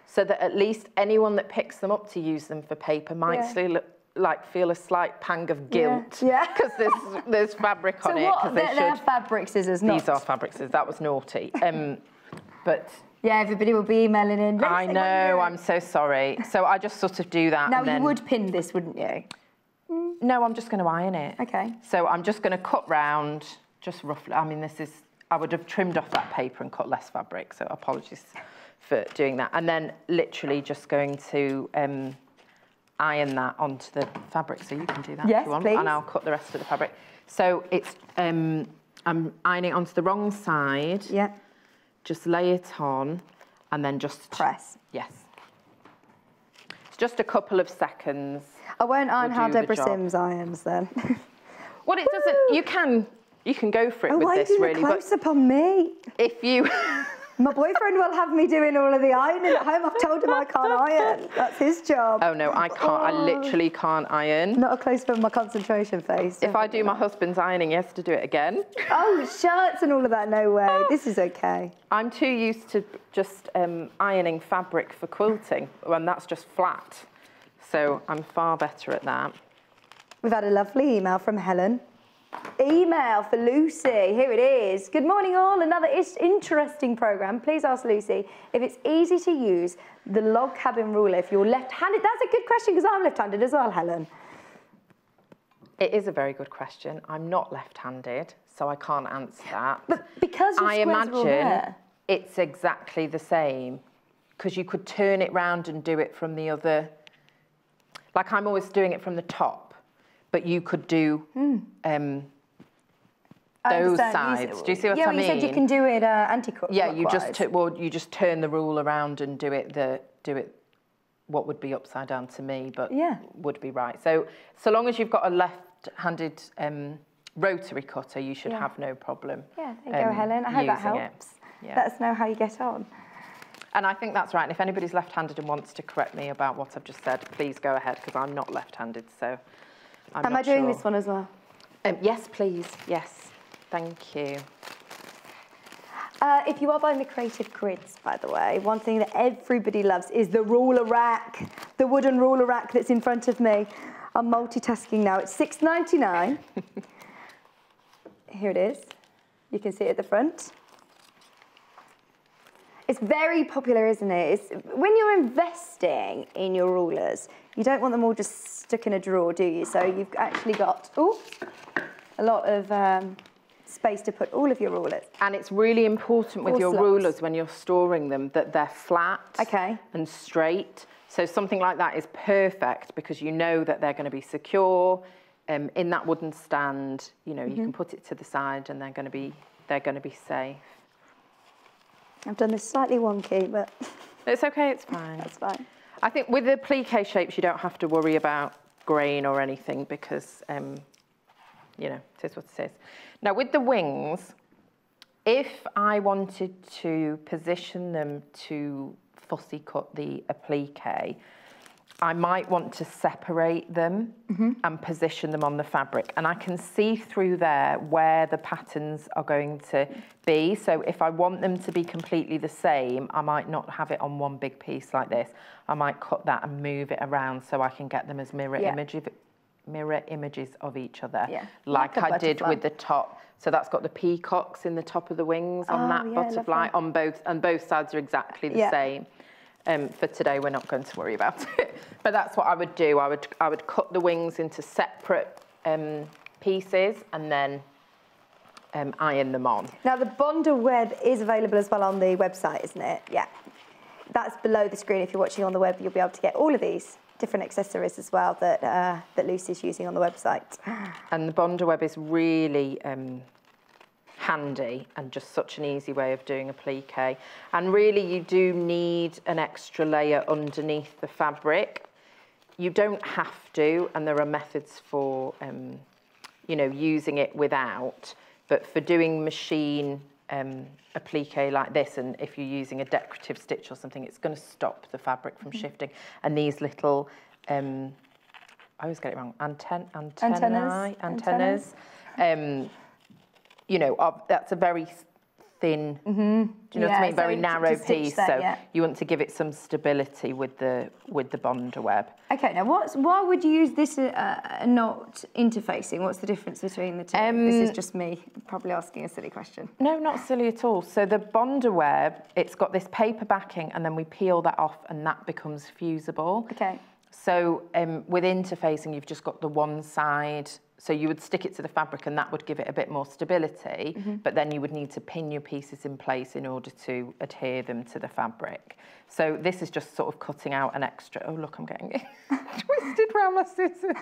Speaker 6: so that at least anyone that picks them up to use them for paper might feel a slight pang of guilt because there's fabric on it.
Speaker 1: So they're fabric scissors, not...
Speaker 6: These are fabric scissors. That was naughty. But...
Speaker 1: Yeah, everybody will be emailing in.
Speaker 6: I know, I'm so sorry. So I just sort of do that.
Speaker 1: Now, you would pin this, wouldn't you?
Speaker 6: No, I'm just going to iron it.
Speaker 1: Okay.
Speaker 6: So I'm just going to cut round, just roughly. I mean, I would have trimmed off that paper and cut less fabric, so apologies for doing that. And then literally just going to iron that onto the fabric, so you can do that if you want.
Speaker 1: Please.
Speaker 6: And I'll cut the rest of the fabric. So it's, I'm ironing it onto the wrong side.
Speaker 1: Yeah.
Speaker 6: Just lay it on and then just...
Speaker 1: Press.
Speaker 6: Yes. It's just a couple of seconds.
Speaker 1: I won't iron how Deborah Simms irons then.
Speaker 6: Well, it doesn't... You can go for it with this, really.
Speaker 1: Why are you close up on me?
Speaker 6: If you...
Speaker 1: My boyfriend will have me doing all of the ironing at home. I've told him I can't iron. That's his job.
Speaker 6: Oh, no, I can't. I literally can't iron.
Speaker 1: Not a close up on my concentration face.
Speaker 6: If I do my husband's ironing, he has to do it again.
Speaker 1: Oh, shirts and all of that, no way. This is okay.
Speaker 6: I'm too used to just ironing fabric for quilting, and that's just flat. So I'm far better at that.
Speaker 1: We've had a lovely email from Helen. Email for Lucy. Here it is. Good morning, all. Another interesting programme. Please ask Lucy if it's easy to use the log cabin ruler if you're left-handed. That's a good question because I'm left-handed as well, Helen.
Speaker 6: It is a very good question. I'm not left-handed, so I can't answer that.
Speaker 1: But because your squares are all there.
Speaker 6: It's exactly the same because you could turn it round and do it from the other. Like I'm always doing it from the top. But you could do those sides. Do you see what I mean?
Speaker 1: Yeah, you said you can do it anti-clockwise.
Speaker 6: Yeah, you just turn the rule around and do it what would be upside down to me, but would be right. So long as you've got a left-handed rotary cutter, you should have no problem.
Speaker 1: Yeah, there you go, Helen. I hope that helps.
Speaker 6: Yeah.
Speaker 1: Let us know how you get on.
Speaker 6: And I think that's right. And if anybody's left-handed and wants to correct me about what I've just said, please go ahead, because I'm not left-handed, so I'm
Speaker 1: Am I doing this one as well?
Speaker 6: Yes, please. Yes. Thank you.
Speaker 1: If you are buying the creative grids, by the way, one thing that everybody loves is the ruler rack, the wooden ruler rack that's in front of me. I'm multitasking now. It's $6.99. Here it is. You can see it at the front. It's very popular, isn't it? When you're investing in your rulers, you don't want them all just stuck in a drawer, do you? So you've actually got a lot of space to put all of your rulers.
Speaker 6: And it's really important with your rulers when you're storing them that they're flat and straight. So something like that is perfect because you know that they're going to be secure in that wooden stand. You know, you can put it to the side and they're going to be safe.
Speaker 1: I've done this slightly wonky, but
Speaker 6: it's okay, it's fine.
Speaker 1: That's fine.
Speaker 6: I think with the applique shapes, you don't have to worry about grain or anything because, you know, it is what it is. Now, with the wings, if I wanted to position them to fussy cut the applique, I might want to separate them and position them on the fabric. And I can see through there where the patterns are going to be. So if I want them to be completely the same, I might not have it on one big piece like this. I might cut that and move it around so I can get them as mirror images of each other, like I did with the top. So that's got the peacocks in the top of the wings on that butterfly on both, and both sides are exactly the same. For today, we're not going to worry about it, but that's what I would do. I would cut the wings into separate pieces and then iron them on.
Speaker 1: Now the Bonder web is available as well on the website, isn't it? Yeah, that's below the screen. If you're watching on the web, you'll be able to get all of these different accessories as well that that Lucy's using on the website.
Speaker 6: And the Bonder web is really handy and just such an easy way of doing applique. And really you do need an extra layer underneath the fabric. You don't have to, and there are methods for you know, using it without, but for doing machine applique like this, and if you're using a decorative stitch or something, it's going to stop the fabric from shifting. And these little I always get it wrong, antennas. You know, that's a very thin, do you know what I mean? Very narrow piece. So you want to give it some stability with the Bonder web.
Speaker 1: Okay, now why would you use this not interfacing? What's the difference between the two? This is just me probably asking a silly question.
Speaker 6: No, not silly at all. So the Bonder web, it's got this paper backing, and then we peel that off, and that becomes fusible.
Speaker 1: Okay.
Speaker 6: So with interfacing, you've just got the one side. So you would stick it to the fabric and that would give it a bit more stability, but then you would need to pin your pieces in place in order to adhere them to the fabric. So this is just sort of cutting out an extra, oh look, I'm getting it twisted around my scissors.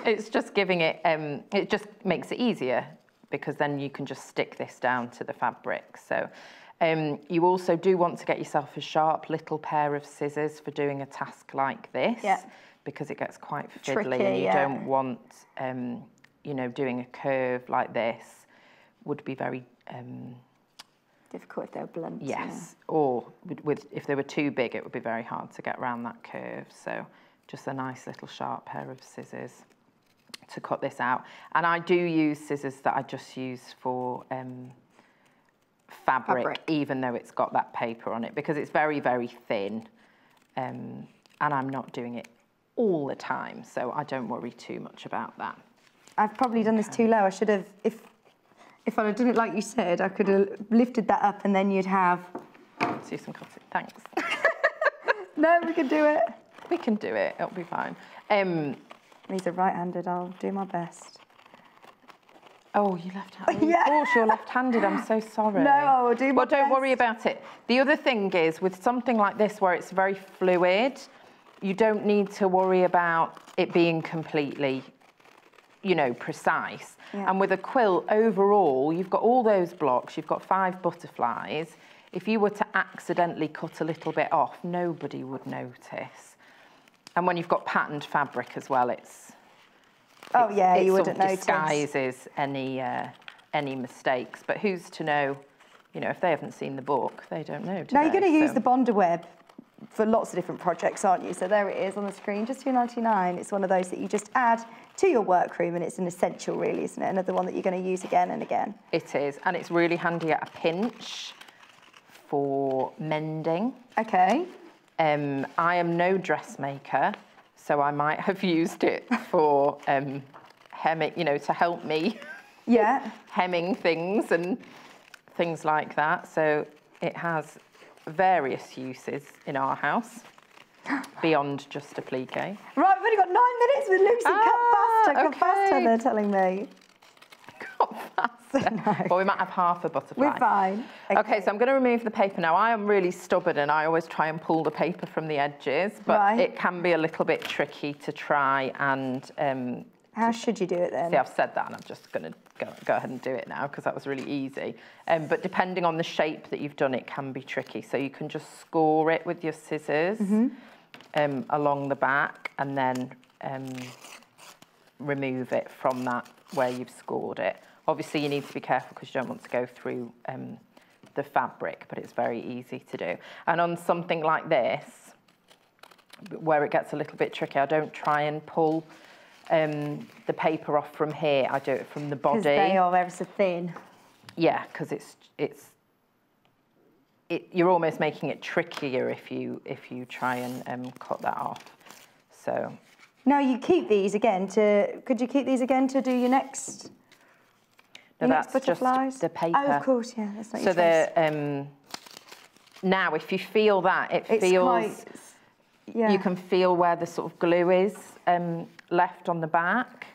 Speaker 6: It's just giving it, it just makes it easier because then you can just stick this down to the fabric. So you also do want to get yourself a sharp little pair of scissors for doing a task like this. Yeah. Because it gets quite fiddly, tricky, and you don't want, you know, doing a curve like this would be very
Speaker 1: difficult if they're blunt.
Speaker 6: Yes, or if they were too big, it would be very hard to get around that curve. So just a nice little sharp pair of scissors to cut this out. And I do use scissors that I just use for fabric, even though it's got that paper on it, because it's very, very thin, and I'm not doing it all the time, so I don't worry too much about that.
Speaker 1: I've probably done this too low. I should have, if I'd have done it like you said, I could have lifted that up and then you'd have...
Speaker 6: Let's do some cutting, thanks.
Speaker 1: No, we can do it.
Speaker 6: We can do it, it'll be fine.
Speaker 1: These are right-handed, I'll do my best.
Speaker 6: Oh, you're left-handed. Yeah. Of course, you're left-handed, I'm so sorry.
Speaker 1: No, I'll do my best.
Speaker 6: Well, don't worry about it. The other thing is, with something like this where it's very fluid, you don't need to worry about it being completely, you know, precise. Yeah. And with a quilt, overall, you've got all those blocks, you've got 5 butterflies. If you were to accidentally cut a little bit off, nobody would notice. And when you've got patterned fabric as well, it's
Speaker 1: Oh yeah, you
Speaker 6: sort
Speaker 1: wouldn't
Speaker 6: of
Speaker 1: notice.
Speaker 6: disguises any mistakes. But who's to know? You know, if they haven't seen the book, they don't know.
Speaker 1: Now you're going to use the Bonder web for lots of different projects, aren't you? So there it is on the screen, just $2.99. It's one of those that you just add to your workroom, and it's an essential, really, isn't it? Another one that you're going to use again and again.
Speaker 6: It is, and it's really handy at a pinch for mending.
Speaker 1: Okay.
Speaker 6: I am no dressmaker, so I might have used it for hemming, you know, to help me.
Speaker 1: Yeah.
Speaker 6: Hemming things and things like that. So it has various uses in our house beyond just a plique.
Speaker 1: Right, we've only got 9 minutes with Lucy. Cut faster, they're telling me.
Speaker 6: Cut faster.
Speaker 1: No.
Speaker 6: Well, we might have half a butterfly.
Speaker 1: We're fine.
Speaker 6: Okay, so I'm going to remove the paper now. I am really stubborn and I always try and pull the paper from the edges, but it can be a little bit tricky to try and...
Speaker 1: How should you do it then?
Speaker 6: See, I've said that and I'm just going to go ahead and do it now because that was really easy. But depending on the shape that you've done, it can be tricky. So you can just score it with your scissors along the back and then remove it from that where you've scored it. Obviously, you need to be careful because you don't want to go through the fabric, but it's very easy to do. And on something like this, where it gets a little bit tricky, I don't try and pull the paper off from here. I do it from the body.
Speaker 1: Because they are ever so thin.
Speaker 6: Yeah, because you're almost making it trickier if you try and cut that off. So.
Speaker 1: Now you keep these again to. Could you keep these again to do your next?
Speaker 6: No, that's
Speaker 1: butterflies?
Speaker 6: just the paper.
Speaker 1: Oh, of course, yeah. That's not
Speaker 6: so
Speaker 1: your
Speaker 6: now, if you feel that, it
Speaker 1: it's
Speaker 6: feels.
Speaker 1: Quite, yeah.
Speaker 6: You can feel where the sort of glue is left on the back.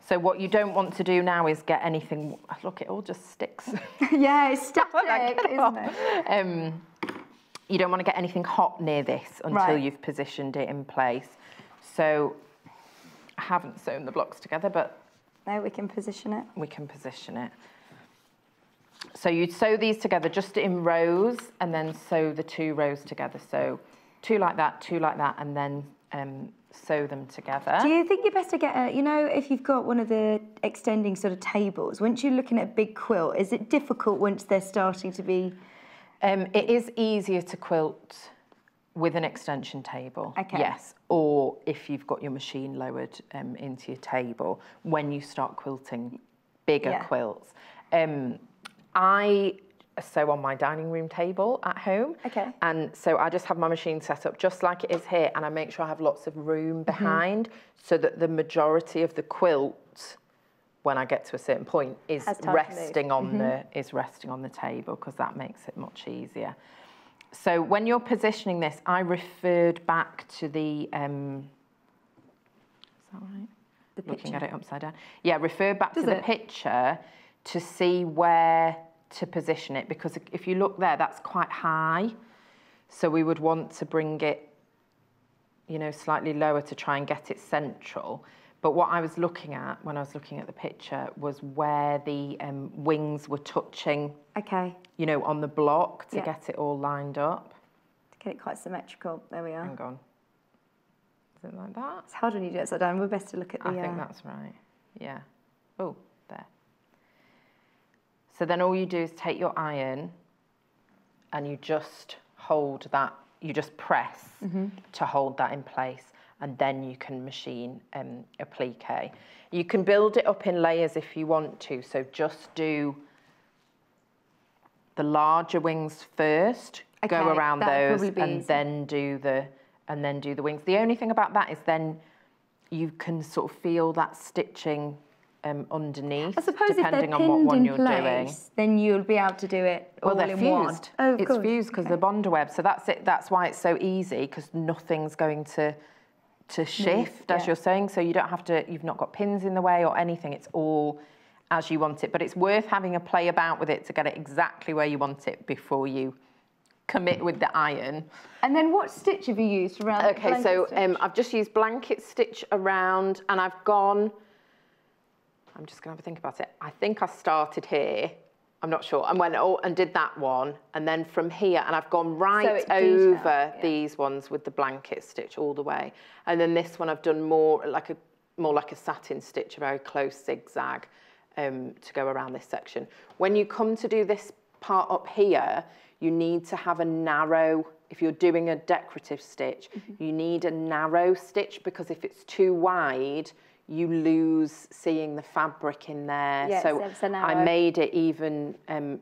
Speaker 6: So what you don't want to do now is get anything. Look, it all just sticks.
Speaker 1: Yeah, it's static, isn't it?
Speaker 6: You don't want to get anything hot near this until you've positioned it in place. So I haven't sewn the blocks together, but
Speaker 1: now we can position it.
Speaker 6: We can position it. So you'd sew these together just in rows and then sew the 2 rows together. So 2 like that, and then sew them together.
Speaker 1: Do you think you're best to get you know, if you've got one of the extending sort of tables, once you're looking at a big quilt, is it difficult once they're starting to be...
Speaker 6: It is easier to quilt with an extension table, yes, or if you've got your machine lowered into your table when you start quilting bigger quilts. I sew on my dining room table at home, and so I just have my machine set up just like it is here, and I make sure I have lots of room behind so that the majority of the quilt, when I get to a certain point, is resting on the table, because that makes it much easier. So when you're positioning this, I referred back to the, is that right?
Speaker 1: The picture.
Speaker 6: Looking at it upside down. Yeah, refer back to the picture to see where to position it, because if you look there, that's quite high. So we would want to bring it, you know, slightly lower to try and get it central. But what I was looking at when I was looking at the picture was where the wings were touching, you know, on the block to get it all lined up.
Speaker 1: To get it quite symmetrical. There we are.
Speaker 6: Hang on. Is it like that?
Speaker 1: It's hard when you do it upside down. We're best to look at the...
Speaker 6: I think that's right. Yeah. Oh, there. So then all you do is take your iron and you just hold that, you just press to hold that in place, and then you can machine a plique. You can build it up in layers if you want to, so just do the larger wings first, go around those, and then do the wings. The only thing about that is then you can sort of feel that stitching underneath,
Speaker 1: I suppose
Speaker 6: depending
Speaker 1: if they're
Speaker 6: on what
Speaker 1: pinned
Speaker 6: one
Speaker 1: in
Speaker 6: you're
Speaker 1: place,
Speaker 6: doing.
Speaker 1: then you'll be able to do it all
Speaker 6: they're
Speaker 1: in
Speaker 6: fused.
Speaker 1: one. Oh, of
Speaker 6: it's
Speaker 1: course.
Speaker 6: fused because the Bonder web. So that's it. That's why it's so easy, because nothing's going to shift, as you're saying. So you don't have to. You've not got pins in the way or anything. It's all as you want it. But it's worth having a play about with it to get it exactly where you want it before you commit with the iron. And
Speaker 1: then what stitch have you used around?
Speaker 6: Okay, so I've just used blanket stitch around, and I've gone. I'm just going to have a think about it. I think I started here. I'm not sure. And went and did that one. And then from here, and I've gone right over these ones with the blanket stitch all the way. And then this one I've done more like more like a satin stitch, a very close zigzag to go around this section. When you come to do this part up here, you need to have a narrow, if you're doing a decorative stitch, you need a narrow stitch, because if it's too wide, you lose seeing the fabric in there.
Speaker 1: Yes,
Speaker 6: so I made it even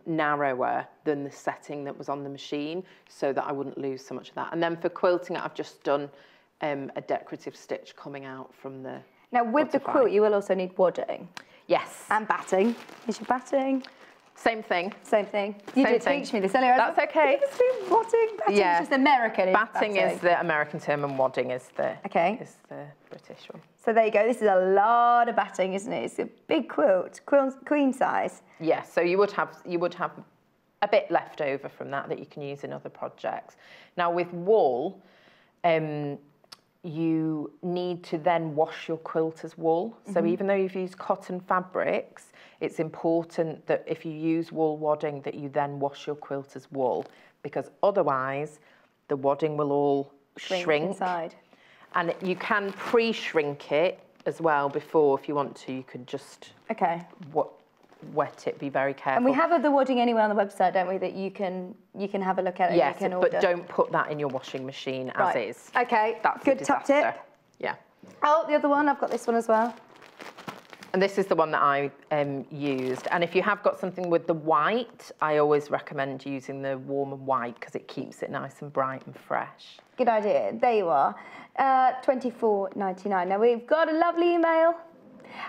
Speaker 6: narrower than the setting that was on the machine, so that I wouldn't lose so much of that. And then for quilting, I've just done a decorative stitch coming out from the
Speaker 1: Now with the quilt, you will also need wadding.
Speaker 6: Yes.
Speaker 1: And batting. Is your batting?
Speaker 6: Same thing.
Speaker 1: Same thing. You did teach me this earlier.
Speaker 6: That's okay.
Speaker 1: Wadding, batting is just American.
Speaker 6: Batting is the American term, and wadding is the British one.
Speaker 1: So there you go. This is a lot of batting, isn't it? It's a big quilt, queen size.
Speaker 6: Yes. So you would have a bit left over from that you can use in other projects. Now with wool, you need to then wash your quilt as wool. So even though you've used cotton fabrics, it's important that if you use wool wadding, that you then wash your quilt as wool, because otherwise the wadding will all shrink
Speaker 1: inside.
Speaker 6: And you can pre-shrink it as well before, if you want to. You could just wet it, be very careful.
Speaker 1: And we have the wadding anyway on the website, don't we, that you can have a look at it.
Speaker 6: Yes,
Speaker 1: and you can order.
Speaker 6: but don't put that in your washing machine as is.
Speaker 1: Okay,
Speaker 6: that's
Speaker 1: good top tip.
Speaker 6: Yeah.
Speaker 1: Oh, the other one, I've got this one as well.
Speaker 6: And this is the one that I used. And if you have got something with the white, I always recommend using the warm and white, because it keeps it nice and bright and fresh.
Speaker 1: Good idea. There you are. $24.99. Now we've got a lovely email.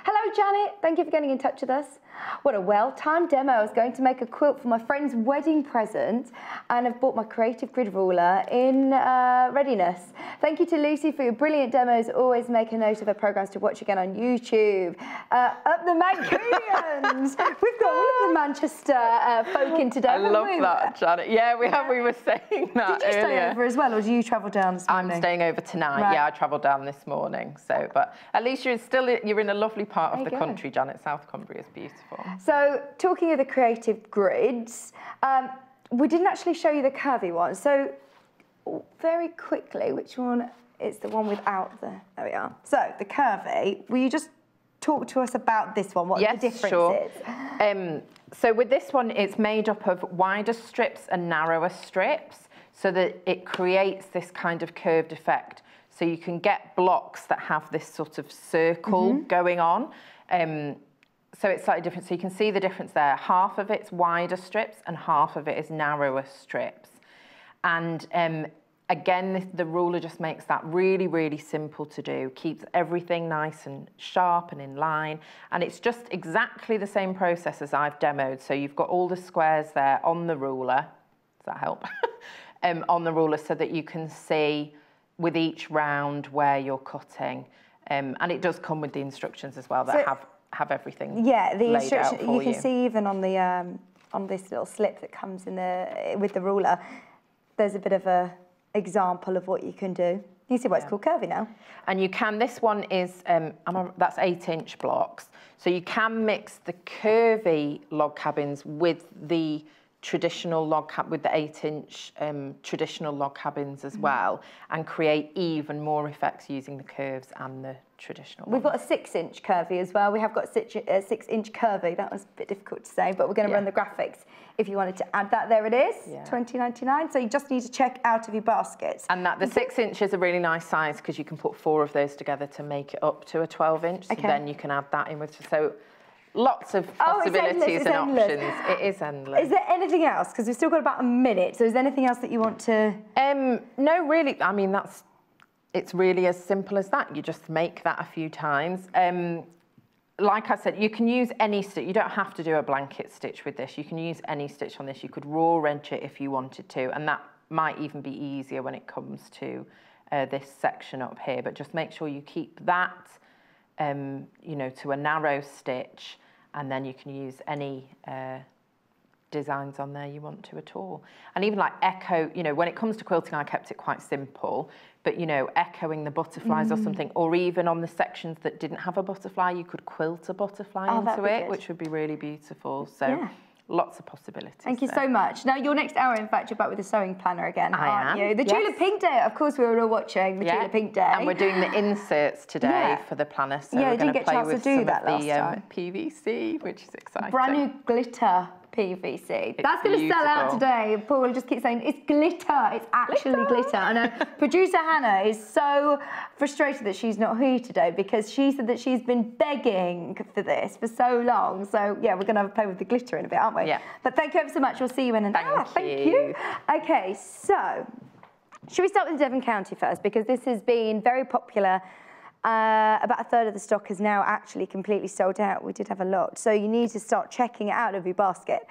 Speaker 1: Hello, Janet. Thank you for getting in touch with us. What a well-timed demo. I was going to make a quilt for my friend's wedding present, and I've bought my creative grid ruler in readiness. Thank you to Lucy for your brilliant demos. Always make a note of her programs to watch again on YouTube. Up the Mancunians. We've got all of the Manchester folk in today.
Speaker 6: I love that, Janet. Yeah, we have. We were saying that
Speaker 1: Did you
Speaker 6: earlier.
Speaker 1: stay over as well, or do you travel down this morning?
Speaker 6: I'm staying over tonight.
Speaker 1: Right.
Speaker 6: Yeah, I travelled down this morning. So, but at least you're in a lovely part of the country, Janet. South Cumbria is beautiful.
Speaker 1: So, talking of the creative grids, we didn't actually show you the curvy one. So, very quickly, which one is the one without the... There we are. So, the curvy, will you just talk to us about this one, what the difference is?
Speaker 6: So, with this one, it's made up of wider strips and narrower strips, so that it creates this kind of curved effect. So, you can get blocks that have this sort of circle going on. So it's slightly different. So you can see the difference there. Half of it's wider strips and half of it is narrower strips. And again, the ruler just makes that really, really simple to do. Keeps everything nice and sharp and in line. And it's just exactly the same process as I've demoed. So you've got all the squares there on the ruler. Does that help? On the ruler, so that you can see with each round where you're cutting. And it does come with the instructions as well that have everything
Speaker 1: the instructions
Speaker 6: you
Speaker 1: can see even on the on this little slip that comes in with the ruler. There's a bit of a example of what you can do. You see why it's called curvy now.
Speaker 6: And you can. This one is that's 8-inch blocks, so you can mix the curvy log cabins with the traditional log with the 8-inch traditional log cabins as well, and create even more effects using the curves and the traditional
Speaker 1: We've got a 6-inch curvy as well. We have got a 6-inch curvy. That was a bit difficult to say, but we're going to run the graphics if you wanted to add that. There it is, $20.99. So you just need to check out of your baskets.
Speaker 6: And the 6-inch is a really nice size, because you can put 4 of those together to make it up to a 12-inch. So then you can add that in with. So lots of possibilities and options. It is endless.
Speaker 1: Is there anything else? Because we've still got about a minute. So is there anything else that you want to...
Speaker 6: No, really. I mean, it's really as simple as that. You just make that a few times. Like I said, you can use any stitch. You don't have to do a blanket stitch with this. You can use any stitch on this. You could raw wrench it if you wanted to, and that might even be easier when it comes to this section up here. But just make sure you keep that, to a narrow stitch, and then you can use any designs on there you want to at all. And even like when it comes to quilting, I kept it quite simple, but echoing the butterflies or something, or even on the sections that didn't have a butterfly, you could quilt a butterfly into it, which would be really beautiful. So lots of possibilities.
Speaker 1: Thank you so much. Now, your next hour, in fact, you're back with the sewing planner again, aren't you? The
Speaker 6: yes.
Speaker 1: Tula Pink Day, of course, we were all watching the Tula Pink Day.
Speaker 6: And we're doing the inserts today for the planner. So
Speaker 1: yeah,
Speaker 6: we're going to
Speaker 1: get
Speaker 6: play
Speaker 1: a chance
Speaker 6: with
Speaker 1: to do
Speaker 6: some
Speaker 1: that
Speaker 6: of
Speaker 1: last
Speaker 6: the
Speaker 1: time.
Speaker 6: PVC, which is exciting.
Speaker 1: Brand new glitter PVC. That's going to sell out today. Paul just keeps saying, it's glitter. It's actually glitter. And producer Hannah is so frustrated that she's not here today because she said that she's been begging for this for so long. So, yeah, we're going to have a play with the glitter in a bit, aren't we?
Speaker 6: Yeah.
Speaker 1: But thank you ever so much. We'll see you in an hour.
Speaker 6: Thank you.
Speaker 1: Okay, so should we start with Devon County first? Because this has been very popular. About a third of the stock is now actually completely sold out. We did have a lot. So you need to start checking it out of your basket.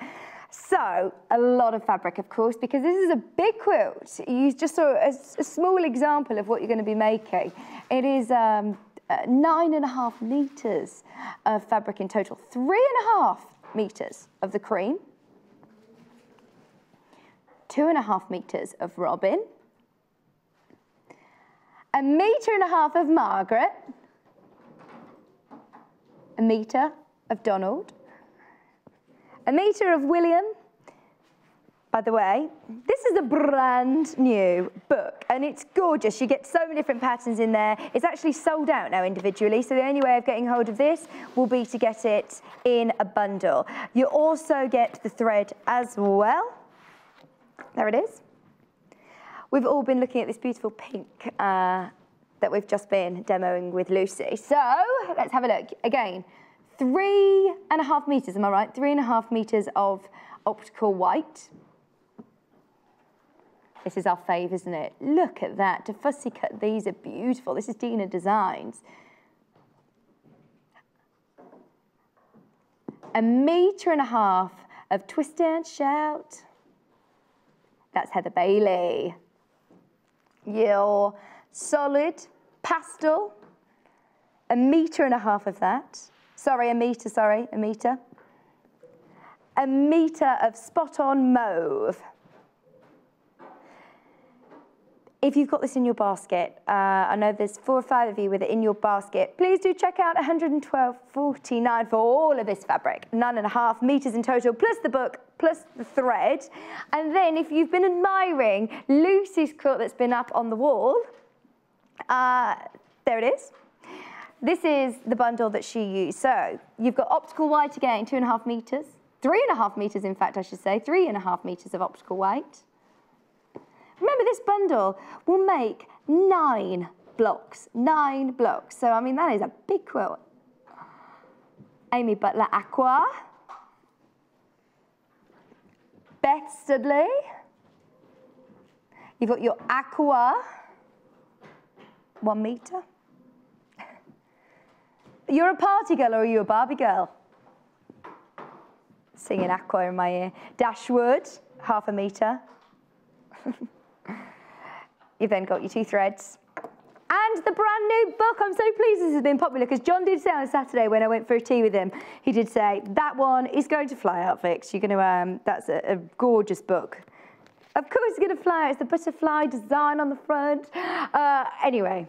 Speaker 1: So a lot of fabric, of course, because this is a big quilt. You just saw a small example of what you're going to be making. It is 9.5 meters of fabric in total. 3.5 meters of the cream. 2.5 meters of robin. 1.5 meters of Margaret, 1 meter of Donald, 1 meter of William. By the way, this is a brand new book and it's gorgeous. You get so many different patterns in there. It's actually sold out now individually, so the only way of getting hold of this will be to get it in a bundle. You also get the thread as well. There it is. We've all been looking at this beautiful pink that we've just been demoing with Lucy. So let's have a look. Again, 3.5 meters, am I right? 3.5 meters of optical white. This is our fave, isn't it? Look at that. To fussy cut, these are beautiful. This is Dena Designs. 1.5 meters of Twist and Shout. That's Heather Bailey. Your solid pastel, 1.5 meters of that. Sorry, a meter, sorry, a meter. 1 meter of spot on mauve. If you've got this in your basket, I know there's 4 or 5 of you with it in your basket, please do check out 112.49 for all of this fabric. 9.5 meters in total, plus the book, plus the thread. And then if you've been admiring Lucy's quilt that's been up on the wall, there it is. This is the bundle that she used. So you've got optical white again, 2.5 meters. 3.5 meters, in fact, I should say. 3.5 meters of optical white. Remember, this bundle will make 9 blocks. 9 blocks. So, I mean, that is a big quilt. Amy Butler Aqua. Beth Studley. You've got your Aqua. 1 meter. You're a party girl or are you a Barbie girl? Singing Aqua in my ear. Dashwood, 0.5 meter. You've then got your 2 threads. And the brand new book. I'm so pleased this has been popular because John did say on Saturday when I went for a tea with him, he did say, that one is going to fly out, Vix. You're going to, that's a gorgeous book. Of course it's going to fly out. It's the butterfly design on the front. Anyway.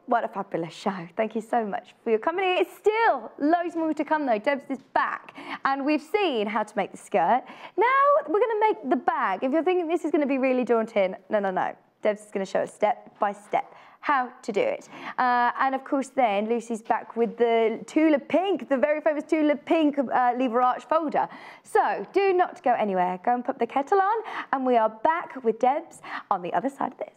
Speaker 1: What a fabulous show. Thank you so much for your company. It's still loads more to come though. Debs is back and we've seen how to make the skirt. Now we're going to make the bag. If you're thinking this is going to be really daunting, no. Debs is going to show us step by step how to do it. And of course then Lucy's back with the Tula Pink, the very famous Tula Pink lever arch folder. So do not go anywhere. Go and put the kettle on and we are back with Debs on the other side of this.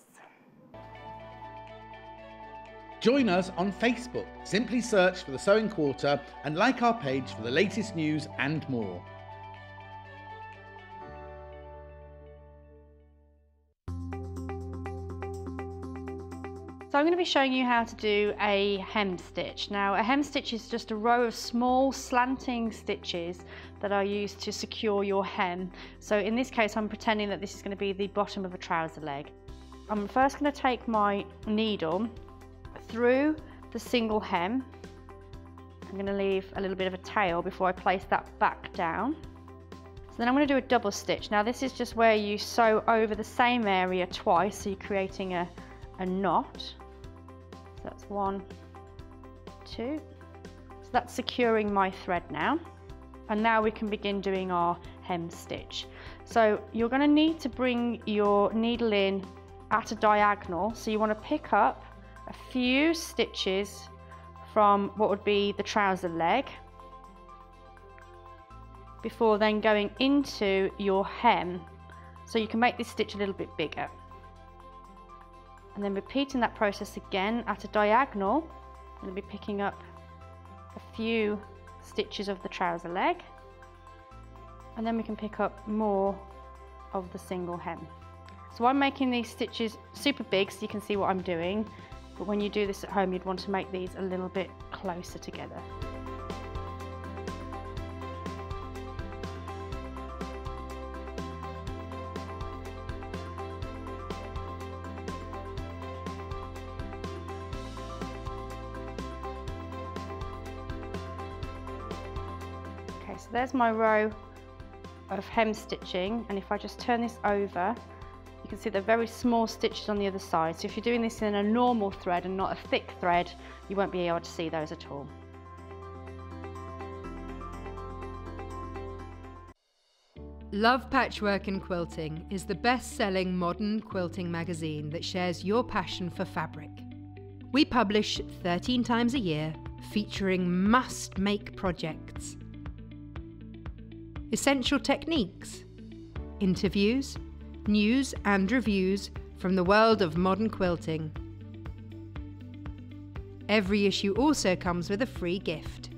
Speaker 5: Join us on Facebook. Simply search for The Sewing Quarter and like our page for the latest news and more.
Speaker 7: So I'm going to be showing you how to do a hem stitch. Now a hem stitch is just a row of small slanting stitches that are used to secure your hem. So in this case I'm pretending that this is going to be the bottom of a trouser leg. I'm first going to take my needle through the single hem. I'm going to leave a little bit of a tail before I place that back down. So then I'm going to do a double stitch. Now this is just where you sew over the same area twice, so you're creating a knot. So that's 1, 2. So that's securing my thread now. And now we can begin doing our hem stitch. So you're going to need to bring your needle in at a diagonal. So you want to pick up a few stitches from what would be the trouser leg before then going into your hem. So you can make this stitch a little bit bigger. And then repeating that process again at a diagonal. I'm going to be picking up a few stitches of the trouser leg, and then we can pick up more of the single hem. So I'm making these stitches super big so you can see what I'm doing, but when you do this at home you'd want to make these a little bit closer together. So there's my row of hem stitching, and if I just turn this over, you can see the very small stitches on the other side. So if you're doing this in a normal thread and not a thick thread, you won't be able to see those at all.
Speaker 3: Love Patchwork and Quilting is the best-selling modern quilting magazine that shares your passion for fabric. We publish 13 times a year, featuring must-make projects, essential techniques, interviews, news and reviews from the world of modern quilting. Every issue also comes with a free gift.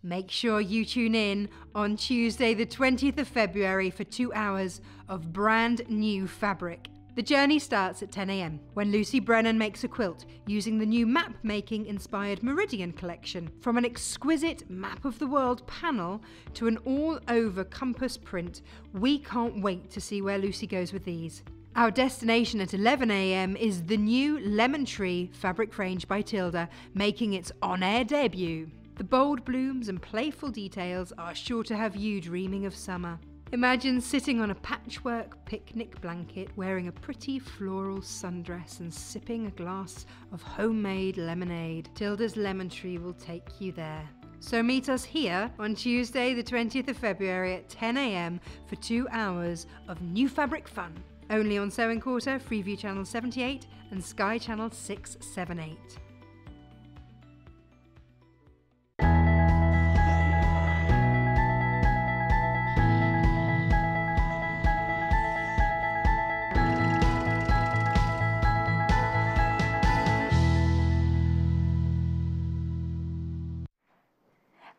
Speaker 3: Make sure you tune in on Tuesday the 20th of February for 2 hours of brand new fabric. The journey starts at 10 AM when Lucy Brennan makes a quilt using the new map-making inspired Meridian collection. From an exquisite map of the world panel to an all-over compass print, we can't wait to see where Lucy goes with these. Our destination at 11 AM is the new Lemon Tree fabric range by Tilda, making its on-air debut. The bold blooms and playful details are sure to have you dreaming of summer. Imagine sitting on a patchwork picnic blanket, wearing a pretty floral sundress and sipping a glass of homemade lemonade. Tilda's Lemon Tree will take you there. So meet us here on Tuesday the 20th of February at 10 AM for 2 hours of new fabric fun. Only on Sewing Quarter, Freeview Channel 78 and Sky Channel 678.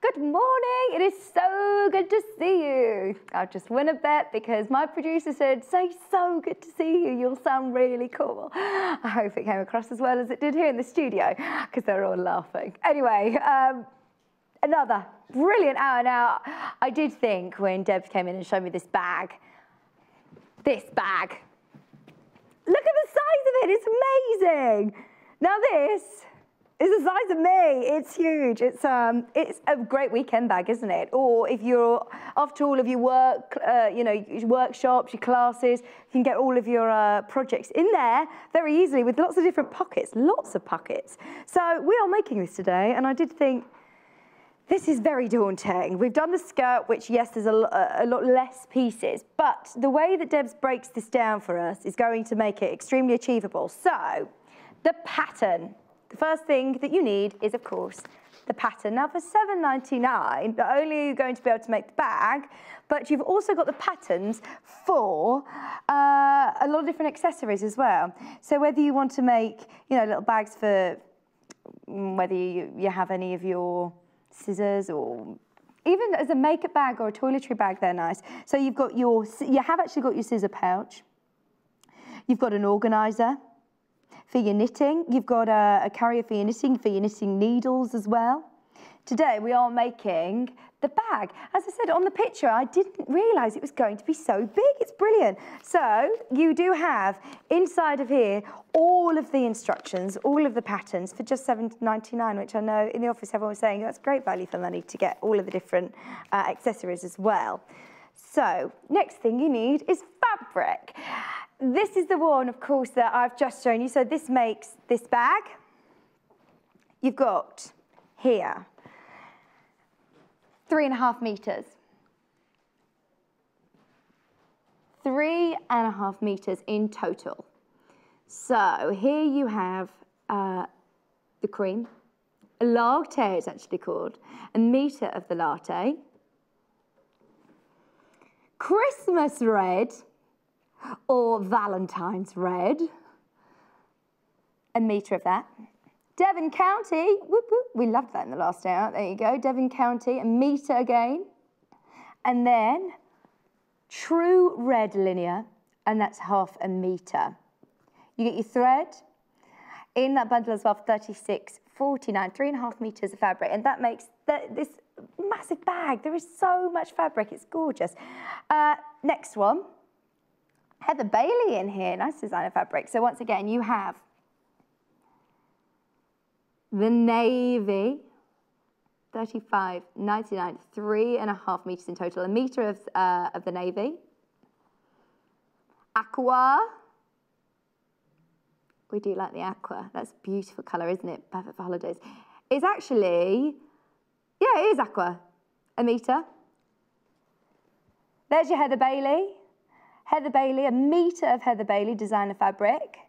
Speaker 1: Good morning, it is so good to see you. I've just won a bet because my producer said, say so good to see you, you'll sound really cool. I hope it came across as well as it did here in the studio because they're all laughing. Anyway, another brilliant hour. Now, I did think when Deb came in and showed me this bag, look at the size of it, it's amazing. Now this is the size of me. It's huge. It's a great weekend bag, isn't it? Or if you're after all of your work, your workshops, your classes, you can get all of your projects in there very easily with lots of different pockets, lots of pockets. So we are making this today, and I did think this is very daunting. We've done the skirt, which yes, there's a lot less pieces, but the way that Debs breaks this down for us is going to make it extremely achievable. So the pattern. The first thing that you need is, of course, the pattern. Now, for $7.99, not only are you going to be able to make the bag, but you've also got the patterns for a lot of different accessories as well. So whether you want to make, little bags for whether you have any of your scissors, or even as a makeup bag or a toiletry bag, they're nice. So you have actually got your scissor pouch. You've got an organizer. For your knitting, you've got a carrier for your knitting needles as well. Today we are making the bag. As I said on the picture, I didn't realise it was going to be so big. It's brilliant. So you do have inside of here all of the instructions, all of the patterns for just $7.99, which I know in the office everyone was saying that's great value for money to get all of the different accessories as well. So next thing you need is fabric. This is the one, of course, that I've just shown you. So this makes this bag. you've got here 3.5 meters. 3.5 meters in total. So here you have the cream. A latte it's actually called. A meter of the latte. Christmas red or Valentine's red. A meter of that. Devon County, whoop, whoop. We loved that in the last hour. There you go, Devon County, a meter again. And then true red linear, and that's 1/2 meter. You get your thread in that bundle as well, 36.49, 3.5 meters of fabric, and that makes this massive bag. There is so much fabric, it's gorgeous. Next one, Heather Bailey in here, nice designer fabric. So once again, you have the navy, 35.99, 3.5 meters in total, a meter of the navy. Aqua. We do like the aqua. That's a beautiful colour, isn't it? Perfect for holidays. It's actually, yeah, it is aqua. A meter. There's your Heather Bailey. Heather Bailey, a meter of Heather Bailey designer fabric.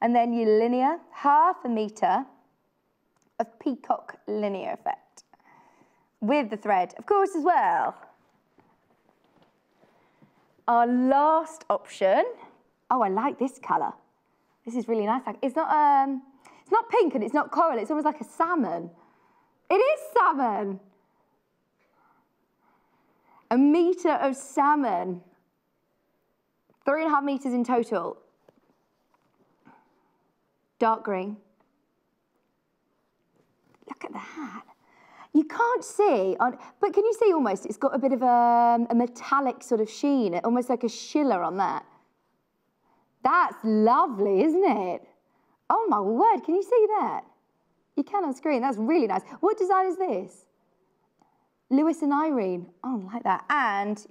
Speaker 1: And then your linear, 1/2 meter of peacock linear effect. With the thread, of course, as well. Our last option. Oh, I like this colour. This is really nice. It's not pink and it's not coral. It's almost like a salmon. It is salmon. A meter of salmon. 3.5 meters in total. Dark green. Look at that. You can't see, but can you see almost, it's got a bit of a metallic sort of sheen, almost like a shiller on that. That's lovely, isn't it? Oh my word, can you see that? You can on screen, that's really nice. What design is this? Lewis and Irene, oh, I like that. And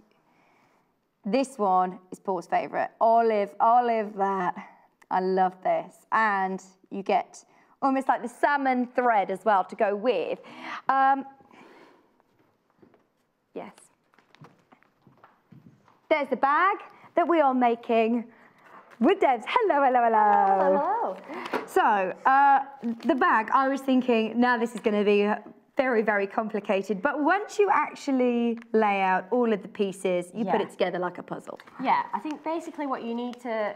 Speaker 1: this one is Paul's favourite, olive that. I love this. And you get almost like the salmon thread as well to go with. Yes. There's the bag that we are making with Debs. Hello, hello, hello.
Speaker 2: Hello.
Speaker 1: So, the bag, I was thinking, now this is going to be very, very complicated, but once you actually lay out all of the pieces, you put it together like a puzzle.
Speaker 2: Yeah, I think basically what you need to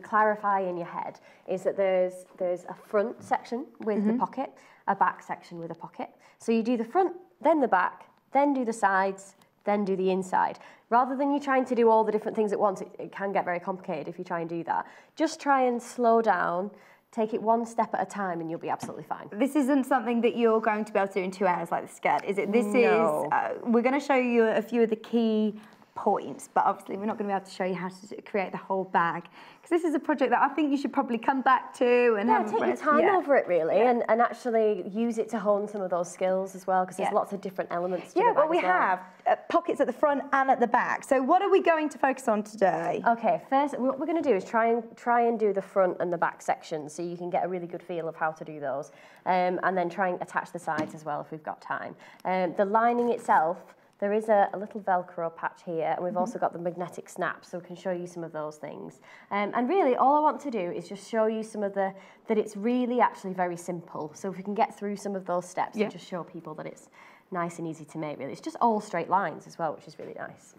Speaker 2: clarify in your head is that there's a front section with the pocket, a back section with a pocket. So you do the front, then the back, then do the sides, then do the inside. Rather than you trying to do all the different things at once, it can get very complicated if you try and do that. Just try and slow down, take it one step at a time and you'll be absolutely fine. This
Speaker 1: isn't something that you're going to be able to do in 2 hours like the skirt, is it? This
Speaker 2: No.
Speaker 1: is, we're going to show you a few of the key points, but obviously we're not going to be able to show you how to create the whole bag. Because this is a project that I think you should probably come back to and have
Speaker 2: take your time over it really and actually use it to hone some of those skills as well, because there's lots of different elements to the bag
Speaker 1: but we
Speaker 2: as well.
Speaker 1: have pockets at the front and at the back. So what are we going to focus on today?
Speaker 2: Okay, first what we're going to do is try and do the front and the back sections so you can get a really good feel of how to do those, and then try and attach the sides as well if we've got time. The lining itself, there is a little Velcro patch here, and we've also got the magnetic snap, so we can show you some of those things. And really, all I want to do is just show you some of that it's really actually very simple. So if we can get through some of those steps and just show people that it's nice and easy to make, really. It's just all straight lines as well, which is really nice.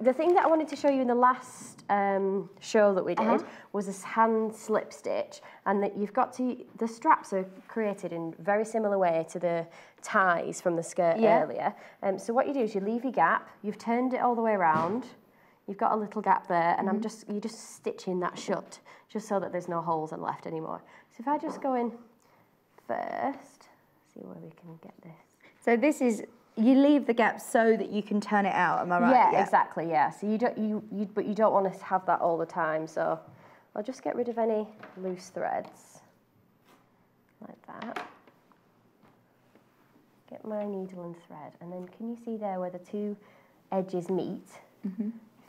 Speaker 2: The thing that I wanted to show you in the last show that we did was this hand slip stitch, and that you've got to, the straps are created in a very similar way to the ties from the skirt earlier. So what you do is you leave your gap, you've turned it all the way around, you've got a little gap there, and you're just stitching that shut, just so that there's no holes left anymore. So if I just go in first, see where we can get this.
Speaker 1: So this is, you leave the gap so that you can turn it out, am I right?
Speaker 2: Yeah, exactly, yeah. So but you don't want to have that all the time, so I'll just get rid of any loose threads, like that. Get my needle and thread, and then can you see there where the two edges meet?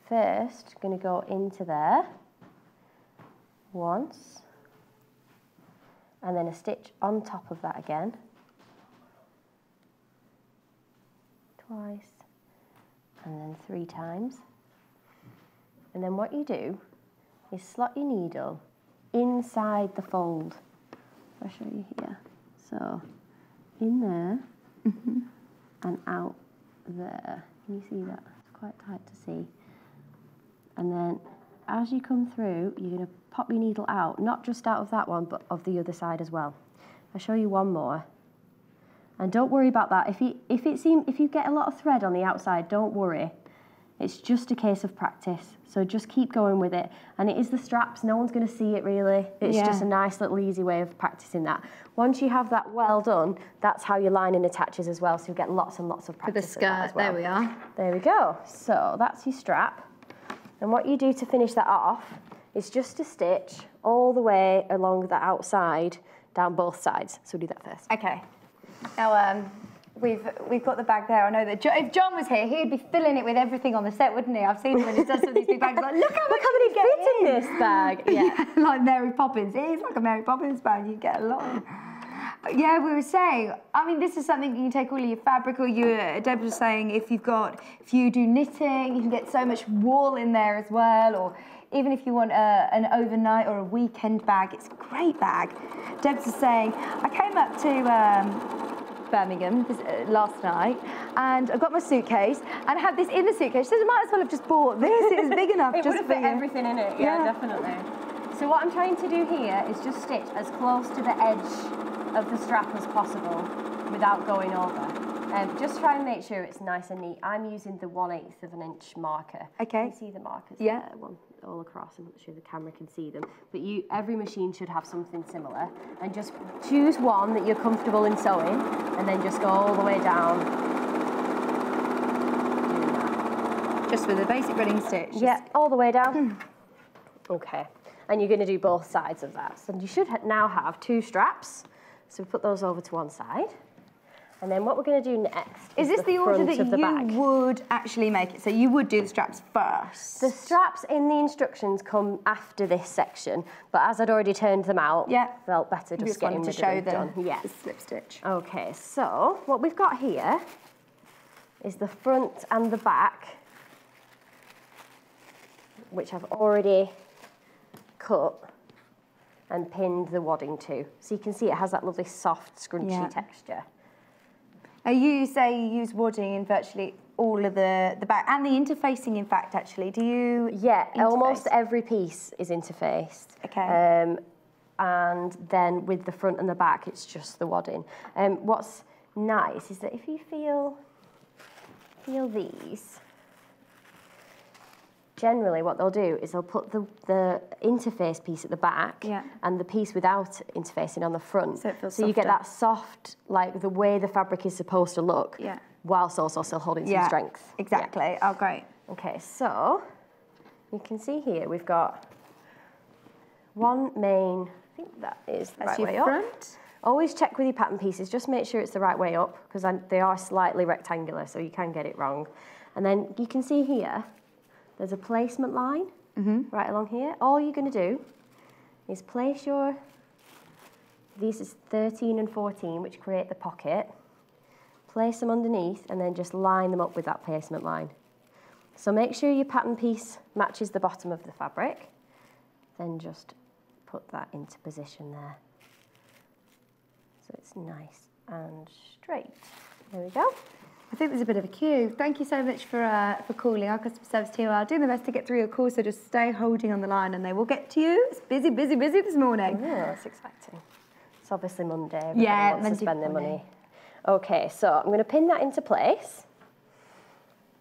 Speaker 2: First, going to go into there once, and then a stitch on top of that again. Twice, and then 3 times. And then what you do is slot your needle inside the fold. I'll show you here. So, in there, and out there. Can you see that? It's quite tight to see. And then, as you come through, you're going to pop your needle out, not just out of that one, but of the other side as well. I'll show you one more. And don't worry about that. If you get a lot of thread on the outside, don't worry. It's just a case of practice. So just keep going with it. And it is the straps. No one's going to see it really. It's just a nice little easy way of practicing that. Once you have that well done, that's how your lining attaches as well. So you get lots and lots of practice.
Speaker 1: For the skirt,
Speaker 2: as well.
Speaker 1: there we are.
Speaker 2: There we go. So that's your strap. And what you do to finish that off is just a stitch all the way along the outside, down both sides. So we'll do that first.
Speaker 1: Okay. Now, we've got the bag there. I know that if John was here, he'd be filling it with everything on the set, wouldn't he? I've seen him when he does some of these big bags. Like, look how many
Speaker 2: fit in this bag. Yeah,
Speaker 1: like Mary Poppins. It is like a Mary Poppins bag. You get a lot. Yeah, we were saying. I mean, this is something you can take all of your fabric, or Deborah was saying if you do knitting, you can get so much wool in there as well, or even if you want an overnight or a weekend bag, it's a great bag. Debs was saying, I came up to Birmingham last night, and I got my suitcase and I had this in the suitcase. She says I might as well have just bought this. It was big enough.
Speaker 2: It would have fit everything in it. Yeah, definitely. So what I'm trying to do here is just stitch as close to the edge of the strap as possible without going over. Just try and make sure it's nice and neat. I'm using the 1/8 of an inch marker.
Speaker 1: Okay.
Speaker 2: You can see the markers
Speaker 1: there,
Speaker 2: one all across. I'm not sure the camera can see them, but every machine should have something similar. And just choose one that you're comfortable in sewing, and then just go all the way down. Doing that.
Speaker 1: Just with a basic running stitch.
Speaker 2: Yeah, all the way down. Okay. And you're going to do both sides of that. So you should now have 2 straps. So put those over to one side. And then what we're going to do next
Speaker 1: is this the order that
Speaker 2: you
Speaker 1: would actually make it? So you would do the straps first?
Speaker 2: The straps in the instructions come after this section, but as I'd already turned them out, felt better just getting rid of them done.
Speaker 1: The slip stitch.
Speaker 2: Okay, so what we've got here is the front and the back, which I've already cut and pinned the wadding to. So you can see it has that lovely soft, scrunchy texture.
Speaker 1: You say you use wadding in virtually all of the back, and the interfacing, in fact, actually. Do you
Speaker 2: almost every piece is interfaced.
Speaker 1: Okay.
Speaker 2: And then with the front and the back, it's just the wadding. What's nice is that if you feel these, generally what they'll do is they'll put the interface piece at the back and the piece without interfacing on the front.
Speaker 1: So it feels
Speaker 2: so you get that soft, like the way the fabric is supposed to look, whilst also still holding some strength.
Speaker 1: Exactly. Oh, great.
Speaker 2: Okay, so you can see here we've got one main, I think that is the right way up. Always check with your pattern pieces, just make sure it's the right way up, because they are slightly rectangular, so you can get it wrong. And then you can see here, there's a placement line right along here. All you're going to do is place these is 13 and 14, which create the pocket, place them underneath, and then just line them up with that placement line. So make sure your pattern piece matches the bottom of the fabric, then just put that into position there. So it's nice and straight. There we go.
Speaker 1: I think there's a bit of a queue. Thank you so much for calling our customer service team. I'll do my best to get through your call, so just stay holding on the line and they will get to you. It's busy, busy, busy this morning.
Speaker 2: Oh, that's exciting. It's obviously Monday. Everybody wants to spend their money. Okay, so I'm going to pin that into place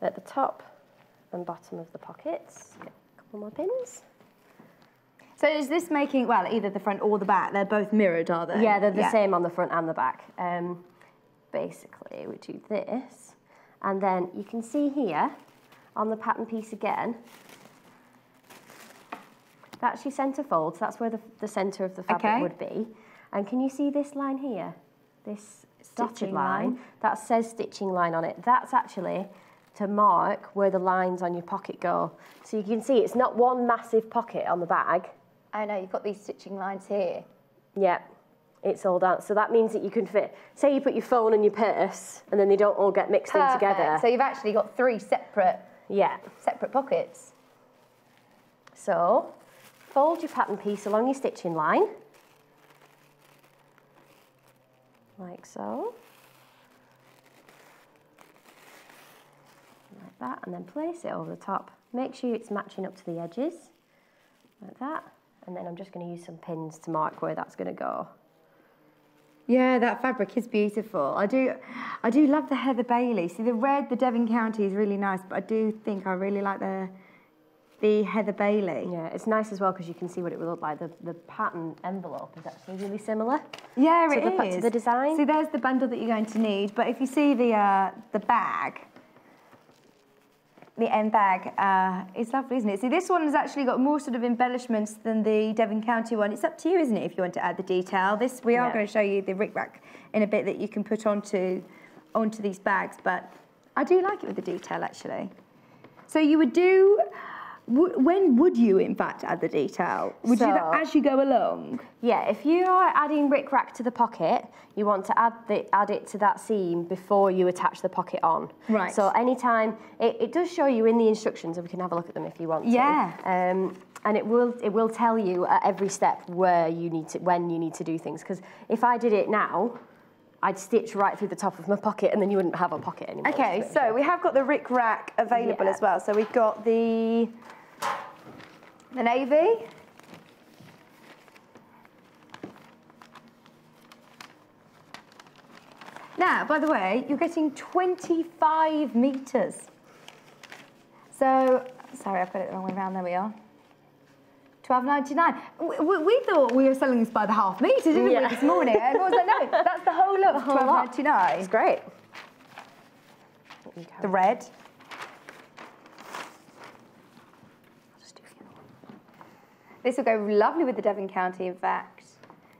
Speaker 2: at the top and bottom of the pockets. Get a couple more pins.
Speaker 1: So is this making, well, either the front or the back? They're both mirrored, are they?
Speaker 2: Yeah, they're the same on the front and the back. Basically, we do this, and then you can see here on the pattern piece again, that's your centre fold, so that's where the centre of the fabric would be. And can you see this line here? This dotted line that says stitching line on it. That's actually to mark where the lines on your pocket go. So you can see it's not one massive pocket on the bag.
Speaker 1: I know, you've got these stitching lines here.
Speaker 2: Yeah. it's all down. So that means that you can fit, say you put your phone and your purse and then they don't all get mixed in together.
Speaker 1: So you've actually got 3 separate pockets.
Speaker 2: So fold your pattern piece along your stitching line, like so. Like that, and then place it over the top. Make sure it's matching up to the edges, like that. And then I'm just going to use some pins to mark where that's going to go.
Speaker 1: Yeah, that fabric is beautiful. I do love the Heather Bailey. See, the red, the Devon County is really nice, but I do think I really like the Heather Bailey.
Speaker 2: Yeah, it's nice as well because you can see what it would look like. The pattern envelope is actually really similar.
Speaker 1: Yeah,
Speaker 2: to the design.
Speaker 1: See, there's the bundle that you're going to need. But if you see the bag, the end bag, it's lovely, isn't it? See, this one has actually got more sort of embellishments than the Devon County one. It's up to you, isn't it, if you want to add the detail. We are going to show you the rickrack in a bit that you can put onto these bags, but I do like it with the detail, actually. So you would do... When would you, in fact, add the detail? Would you do that as you go along?
Speaker 2: Yeah, if you are adding rickrack to the pocket, you want to add it to that seam before you attach the pocket on.
Speaker 1: Right.
Speaker 2: So anytime, it does show you in the instructions, and we can have a look at them if you want to.
Speaker 1: Yeah.
Speaker 2: And it will tell you at every step when you need to do things. Because if I did it now, I'd stitch right through the top of my pocket and then you wouldn't have a pocket anymore.
Speaker 1: Okay, so we have got the rickrack available as well. So we've got the navy. Now, by the way, you're getting 25 metres. So, sorry, I've got it the wrong way around, there we are. $12.99. We thought we were selling this by the half metre, didn't we, this morning? And I was like, no, that's the whole lot for $12.99.
Speaker 2: It's great.
Speaker 1: The red. This will go lovely with the Devon County, in fact.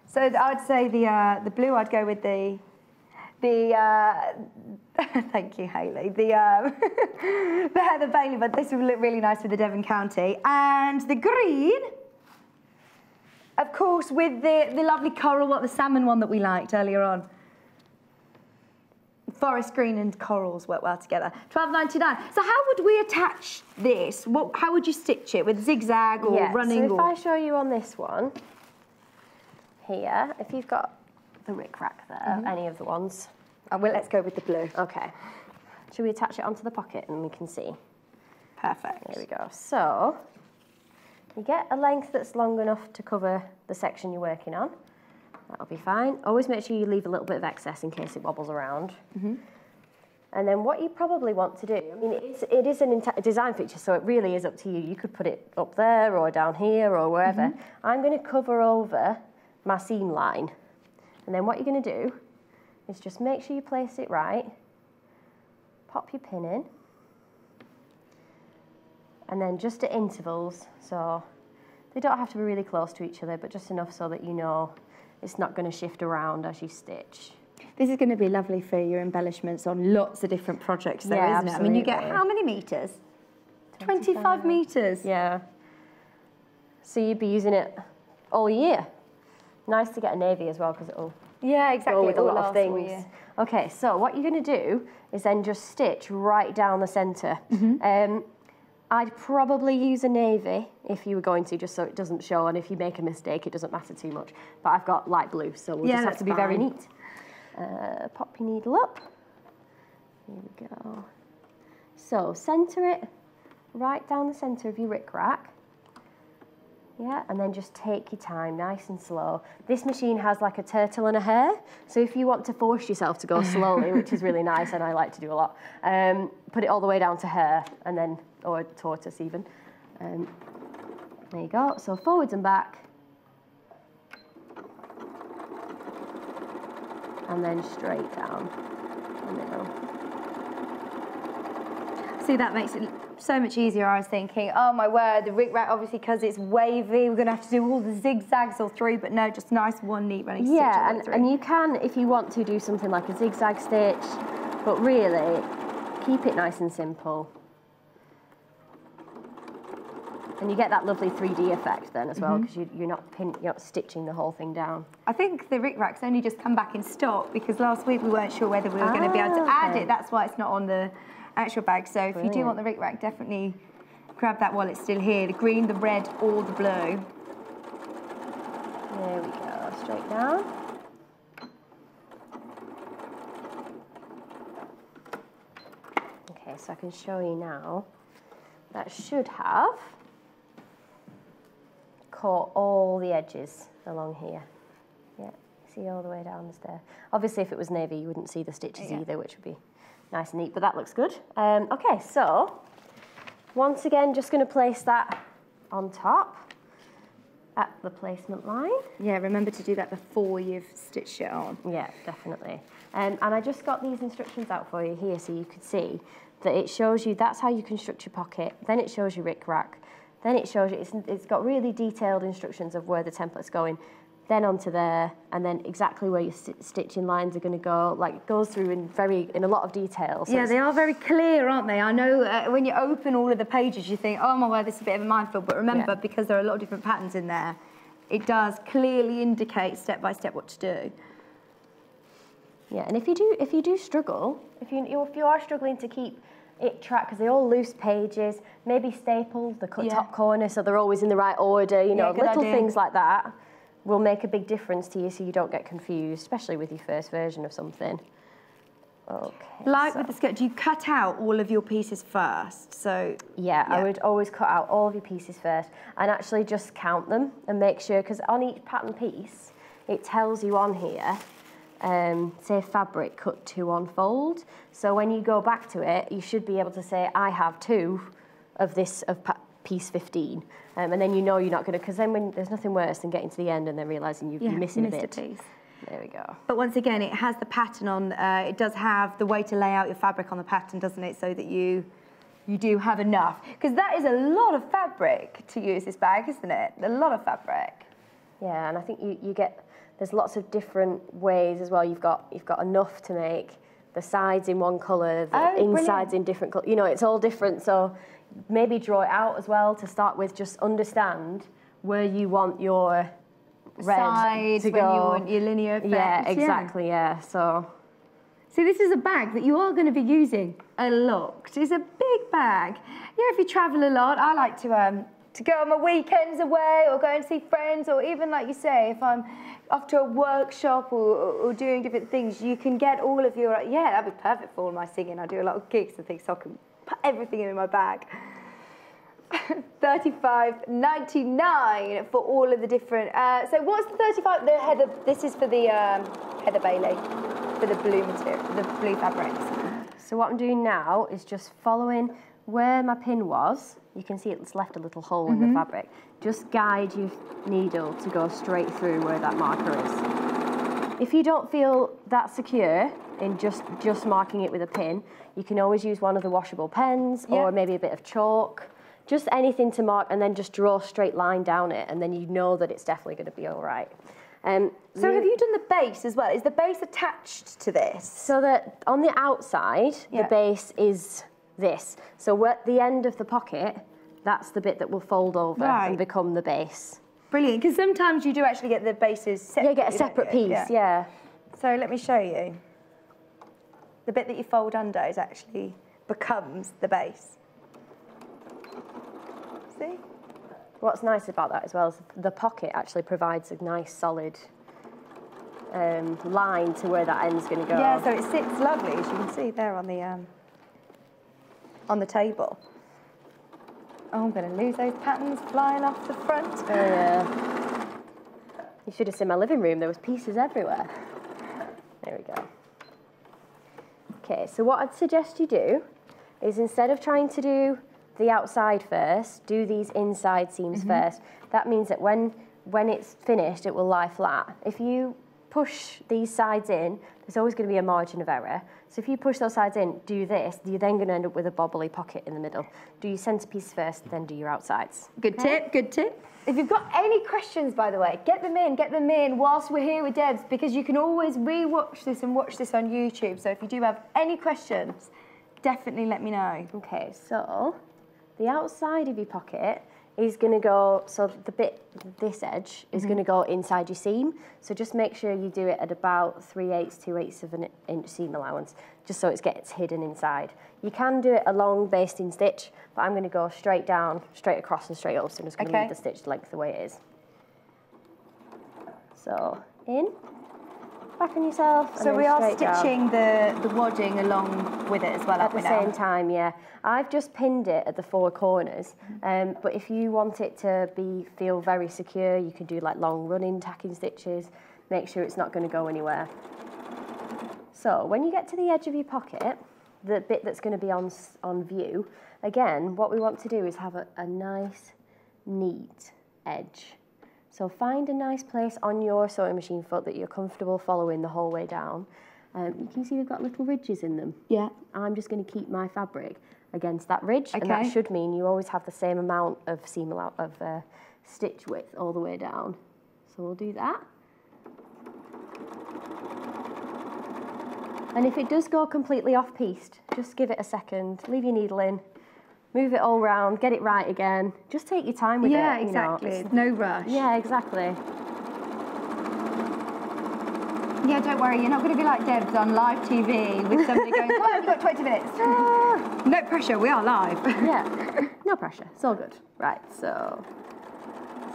Speaker 1: So I'd say the blue, I'd go with the thank you, Hayley. The Heather Bailey, but this will look really nice with the Devon County. And the green, of course, with the lovely coral, the salmon one that we liked earlier on. Forest green and corals work well together. $12.99. So how would we attach this? How would you stitch it? With zigzag or running?
Speaker 2: So if I show you on this one, here, if you've got the rickrack there, any of the ones.
Speaker 1: Well, let's go with the blue.
Speaker 2: Okay. Should we attach it onto the pocket and we can see?
Speaker 1: Perfect.
Speaker 2: There we go. So, you get a length that's long enough to cover the section you're working on. That'll be fine. Always make sure you leave a little bit of excess in case it wobbles around. And then what you probably want to do, I mean, it is a design feature, so it really is up to you. You could put it up there or down here or wherever. I'm going to cover over my seam line. And then what you're going to do is just make sure you place it right, pop your pin in, and then just at intervals, so they don't have to be really close to each other, but just enough so that you know it's not going to shift around as you stitch.
Speaker 1: This is going to be lovely for your embellishments on lots of different projects, though, isn't it? I mean, you get how many metres? 25 metres.
Speaker 2: Yeah. So you'd be using it all year. Nice to get a navy as well because it'll go with a lot of things. Okay, so what you're going to do is then just stitch right down the centre. I'd probably use a navy if you were going to, just so it doesn't show, and if you make a mistake, it doesn't matter too much. But I've got light blue, so we'll just have to be very neat. Pop your needle up. Here we go. So centre it right down the centre of your rickrack. Yeah, and then just take your time, nice and slow. This machine has like a turtle and a hare, so if you want to force yourself to go slowly, which is really nice, and I like to do a lot, put it all the way down to hare, and then, or tortoise even. There you go, so forwards and back. And then straight down the middle.
Speaker 1: See, that makes it so much easier. I was thinking, oh my word, the rickrack, obviously because it's wavy, we're going to have to do all the zigzags all through, but no, just nice one neat running stitch.
Speaker 2: Yeah, and you can, if you want to, do something like a zigzag stitch, but really, keep it nice and simple. And you get that lovely 3D effect then as well, because you're not stitching the whole thing down.
Speaker 1: I think the rickracks only just come back in stock because last week we weren't sure whether we were going to be able to add it. That's why it's not on the actual bag. So if you do want the rickrack, definitely grab that while it's still here. The green, the red, or the blue.
Speaker 2: There we go, straight down. Okay, so I can show you now. That should have caught all the edges along here. Yeah, see all the way down there. Obviously, if it was navy, you wouldn't see the stitches either, which would be nice and neat, but that looks good. Okay, so once again, just going to place that on top at the placement line.
Speaker 1: Yeah, remember to do that before you've stitched it on.
Speaker 2: Yeah, definitely. And I just got these instructions out for you here so you could see that it shows you that's how you construct your pocket, then it shows you rickrack, then it shows you, it's got really detailed instructions of where the template's going, then onto there, and then exactly where your stitching lines are going to go. Like, it goes through in a lot of detail. So
Speaker 1: yeah, they are very clear, aren't they? I know when you open all of the pages, you think, oh my word, this is a bit of a minefield. But remember, because there are a lot of different patterns in there, it does clearly indicate step by step what to do.
Speaker 2: Yeah, and if you do struggle, if you are struggling to keep it track, because they're all loose pages, maybe stapled, the top corner, so they're always in the right order, you know, little things like that will make a big difference to you so you don't get confused, especially with your first version of something. Okay.
Speaker 1: Like with the skirt, do you cut out all of your pieces first? So
Speaker 2: yeah, I would always cut out all of your pieces first and actually just count them and make sure, because on each pattern piece, it tells you on here, say fabric cut to unfold. So when you go back to it, you should be able to say, I have 2 of this of piece 15. And then you know you're not going to, because then when there's nothing worse than getting to the end and then realising you're missing a bit.
Speaker 1: Piece.
Speaker 2: There we go.
Speaker 1: But once again, it has the pattern on, it does have the way to lay out your fabric on the pattern, doesn't it? So that you do have enough. Because that is a lot of fabric to use this bag, isn't it? A lot of fabric.
Speaker 2: Yeah, and I think you get, there's lots of different ways as well. You've got enough to make the sides in one colour, the insides in different colours. You know, it's all different. So maybe draw it out as well to start with. Just understand where you want your red
Speaker 1: sides,
Speaker 2: to
Speaker 1: when
Speaker 2: go.
Speaker 1: you want your linear effect.
Speaker 2: Yeah, exactly. Yeah. So
Speaker 1: this is a bag that you are going to be using a lot. It's a big bag. Yeah, if you travel a lot, I like to go on my weekends away or go and see friends, or even, like you say, if I'm off to a workshop or doing different things, you can get all of your, that'd be perfect for all my singing. I do a lot of gigs and things, so I can put everything in my bag. $35.99 for all of the different, so what's the 35, the heather, this is for the Heather Bailey, for the blue material, the blue fabrics.
Speaker 2: So what I'm doing now is just following where my pin was. You can see it's left a little hole in the fabric. Just guide your needle to go straight through where that marker is. If you don't feel that secure in just marking it with a pin, you can always use one of the washable pens or maybe a bit of chalk. Just anything to mark, and then just draw a straight line down it, and then you know that it's definitely going to be all right.
Speaker 1: So have you done the base as well? Is the base attached to this?
Speaker 2: So that on the outside, the base is this. So at the end of the pocket, that's the bit that will fold over and become the base.
Speaker 1: Brilliant, because sometimes you do actually get the bases separate.
Speaker 2: Yeah, get a separate piece, yeah.
Speaker 1: So let me show you. The bit that you fold under is actually becomes the base. See?
Speaker 2: What's nice about that as well is the pocket actually provides a nice solid line to where that end's going to go.
Speaker 1: Yeah, so it sits lovely, as you can see there on the table. Oh, I'm going to lose those patterns flying off the front.
Speaker 2: Oh, yeah. You should have seen my living room. There was pieces everywhere. There we go. Okay, so what I'd suggest you do is instead of trying to do the outside first, do these inside seams first. That means that when it's finished, it will lie flat. If you push these sides in, there's always going to be a margin of error. So if you push those sides in, do this, you're then going to end up with a bobbly pocket in the middle. Do your centrepiece first, then do your outsides.
Speaker 1: Good tip, good tip. If you've got any questions, by the way, get them in whilst we're here with Debs, because you can always re-watch this and watch this on YouTube. So if you do have any questions, definitely let me know.
Speaker 2: Okay, so the outside of your pocket is going to go, so the bit, this edge is going to go inside your seam. So just make sure you do it at about 3/8, 2/8 of an inch seam allowance, just so it gets hidden inside. You can do it a long basting stitch, but I'm going to go straight down, straight across and straight up, so I'm just going to leave the stitch length the way it is. So in, back on yourself.
Speaker 1: So we are stitching the wadding along with it as well,
Speaker 2: at the same time, yeah. I've just pinned it at the 4 corners, but if you want it to feel very secure, you can do like long running tacking stitches. Make sure it's not going to go anywhere. So when you get to the edge of your pocket, the bit that's going to be on view, again, what we want to do is have a nice, neat edge. So find a nice place on your sewing machine foot that you're comfortable following the whole way down. You can see they've got little ridges in them. Yeah. I'm just going to keep my fabric against that ridge, and that should mean you always have the same amount of stitch width all the way down. So we'll do that. And if it does go completely off-piste, just give it a second, leave your needle in, move it all round, get it right again. Just take your time with it.
Speaker 1: Yeah, exactly. No rush.
Speaker 2: Yeah, exactly.
Speaker 1: Yeah, don't worry, you're not going to be like Deb's on live TV with somebody going, come on, you've got 20 minutes. No pressure, we are live.
Speaker 2: Yeah, no pressure, it's all good. Right, so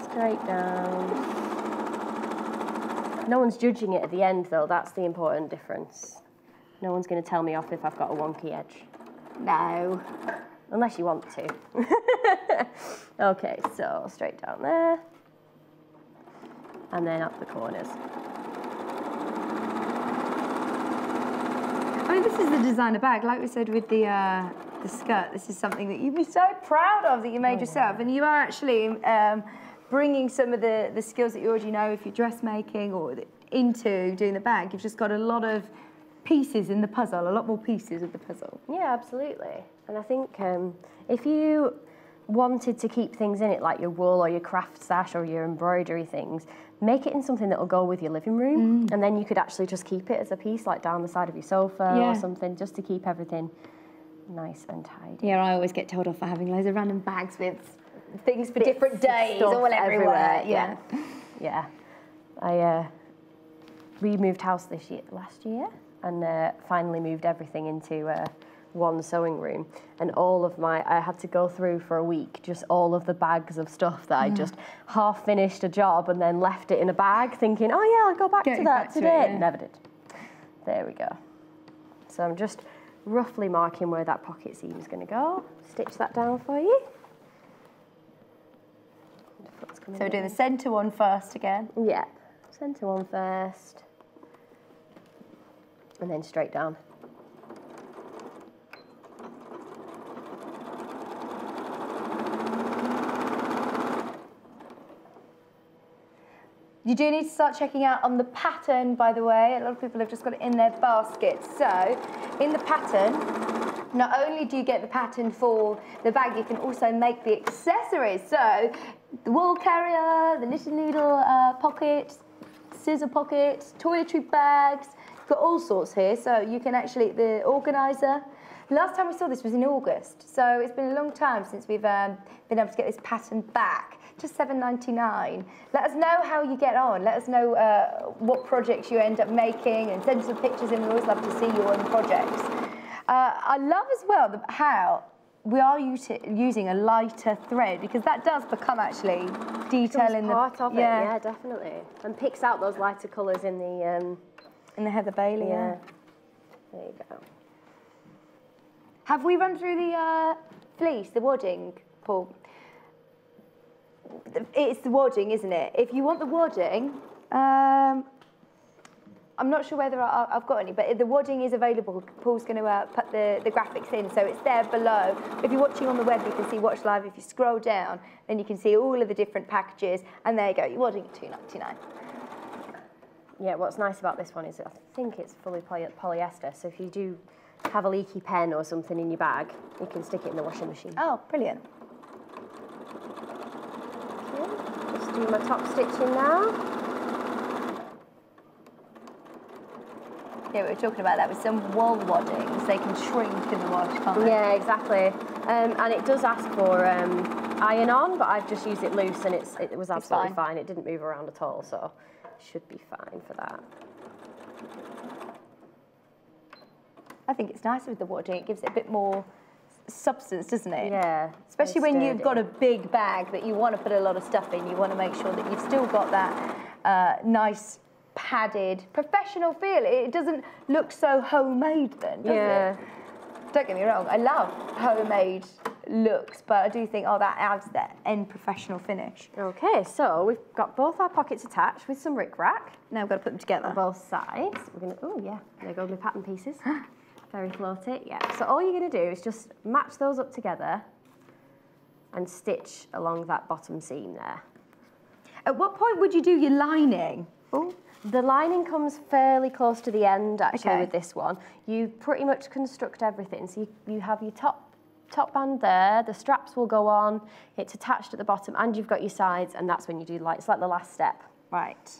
Speaker 2: straight down. No one's judging it at the end though, that's the important difference. No one's going to tell me off if I've got a wonky edge.
Speaker 1: No.
Speaker 2: Unless you want to. Okay, so straight down there. And then up the corners.
Speaker 1: I mean, this is the designer bag, like we said with the skirt. This is something that you'd be so proud of that you made yourself, and you are actually bringing some of the skills that you already know if you're dressmaking or into doing the bag. You've just got a lot of pieces in the puzzle, a lot more pieces of the puzzle.
Speaker 2: Yeah, absolutely. And I think if you wanted to keep things in it, like your wool or your craft stash or your embroidery things, make it in something that will go with your living room, and then you could actually just keep it as a piece, like down the side of your sofa or something, just to keep everything nice and tidy.
Speaker 1: Yeah, I always get told off for having loads of random bags with things for different days all everywhere.
Speaker 2: Yeah. We moved house last year, and finally moved everything into one sewing room, and I had to go through for a week just all of the bags of stuff that I just half finished a job and then left it in a bag thinking, oh yeah, I'll go back to that today. Never did. There we go. So I'm just roughly marking where that pocket seam is going to go. Stitch that down for you.
Speaker 1: So we're doing the centre one first again?
Speaker 2: Yeah, centre one first. And then straight down.
Speaker 1: You do need to start checking out on the pattern, by the way. A lot of people have just got it in their basket. So, in the pattern, not only do you get the pattern for the bag, you can also make the accessories. So, the wool carrier, the knitting needle pocket, scissor pockets, toiletry bags. You've got all sorts here. So, you can actually, the organiser. Last time we saw this was in August. So, it's been a long time since we've been able to get this pattern back. Just $7.99. Let us know how you get on. Let us know what projects you end up making, and send us some pictures, and we always love to see your own projects. I love as well how we are using a lighter thread, because that does become actually detail in the
Speaker 2: part of it. Yeah, definitely, and picks out those lighter colours in the
Speaker 1: Heather Bailey.
Speaker 2: Yeah. There you go.
Speaker 1: Have we run through the fleece, the wadding, Paul? It's the wadding, isn't it? If you want the wadding, I'm not sure whether I've got any, but the wadding is available. Paul's going to put the graphics in, so it's there below. If you're watching on the web, you can see Watch Live. If you scroll down, then you can see all of the different packages, and there you go, your wadding at $2.99.
Speaker 2: Yeah, what's nice about this one is I think it's fully polyester, so if you do have a leaky pen or something in your bag, you can stick it in the washing machine.
Speaker 1: Oh, brilliant.
Speaker 2: Just do my top stitching now.
Speaker 1: we were talking about that with some wool waddings. They can shrink in the wash, can't they?
Speaker 2: Yeah, exactly. And it does ask for iron on, but I've just used it loose and it was absolutely fine. It didn't move around at all, so it should be fine for that.
Speaker 1: I think it's nicer with the wadding. It gives it a bit more substance, doesn't it?
Speaker 2: Yeah.
Speaker 1: Especially when you've got a big bag that you want to put a lot of stuff in. You want to make sure that you've still got that nice, padded, professional feel. It doesn't look so homemade then, does it? Don't get me wrong, I love homemade looks, but I do think, oh, that adds that end professional finish.
Speaker 2: Okay, so we've got both our pockets attached with some rickrack.
Speaker 1: Now we've got to put them together.
Speaker 2: On both sides. We're going to, oh yeah, there go my pattern pieces. Very floaty, yeah. So all you're going to do is just match those up together and stitch along that bottom seam there.
Speaker 1: At what point would you do your lining?
Speaker 2: Oh, the lining comes fairly close to the end actually with this one. You pretty much construct everything. So you have your top band there, the straps will go on, it's attached at the bottom, and you've got your sides, and that's when you do it's like the last step.
Speaker 1: Right.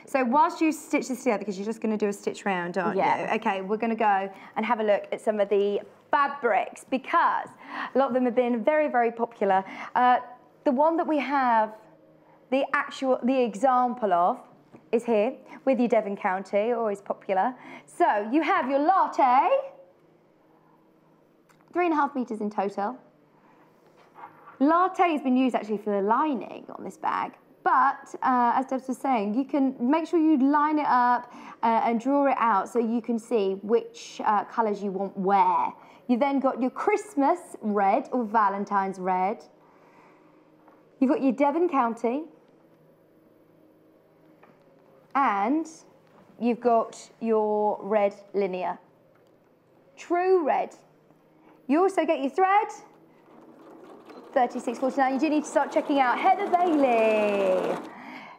Speaker 1: So whilst you stitch this together, because you're just going to do a stitch round, aren't you? Okay, we're going to go and have a look at some of the fabrics, because a lot of them have been very, very popular. The one that we have the example of is here with your Devon County, always popular. So you have your latte, 3.5 meters in total. Latte has been used actually for the lining on this bag. But, as Debs was saying, you can make sure you line it up and draw it out so you can see which colours you want where. You then got your Christmas red or Valentine's red. You've got your Devon County. And you've got your red linear. True red. You also get your thread. 36.49. You do need to start checking out Heather Bailey.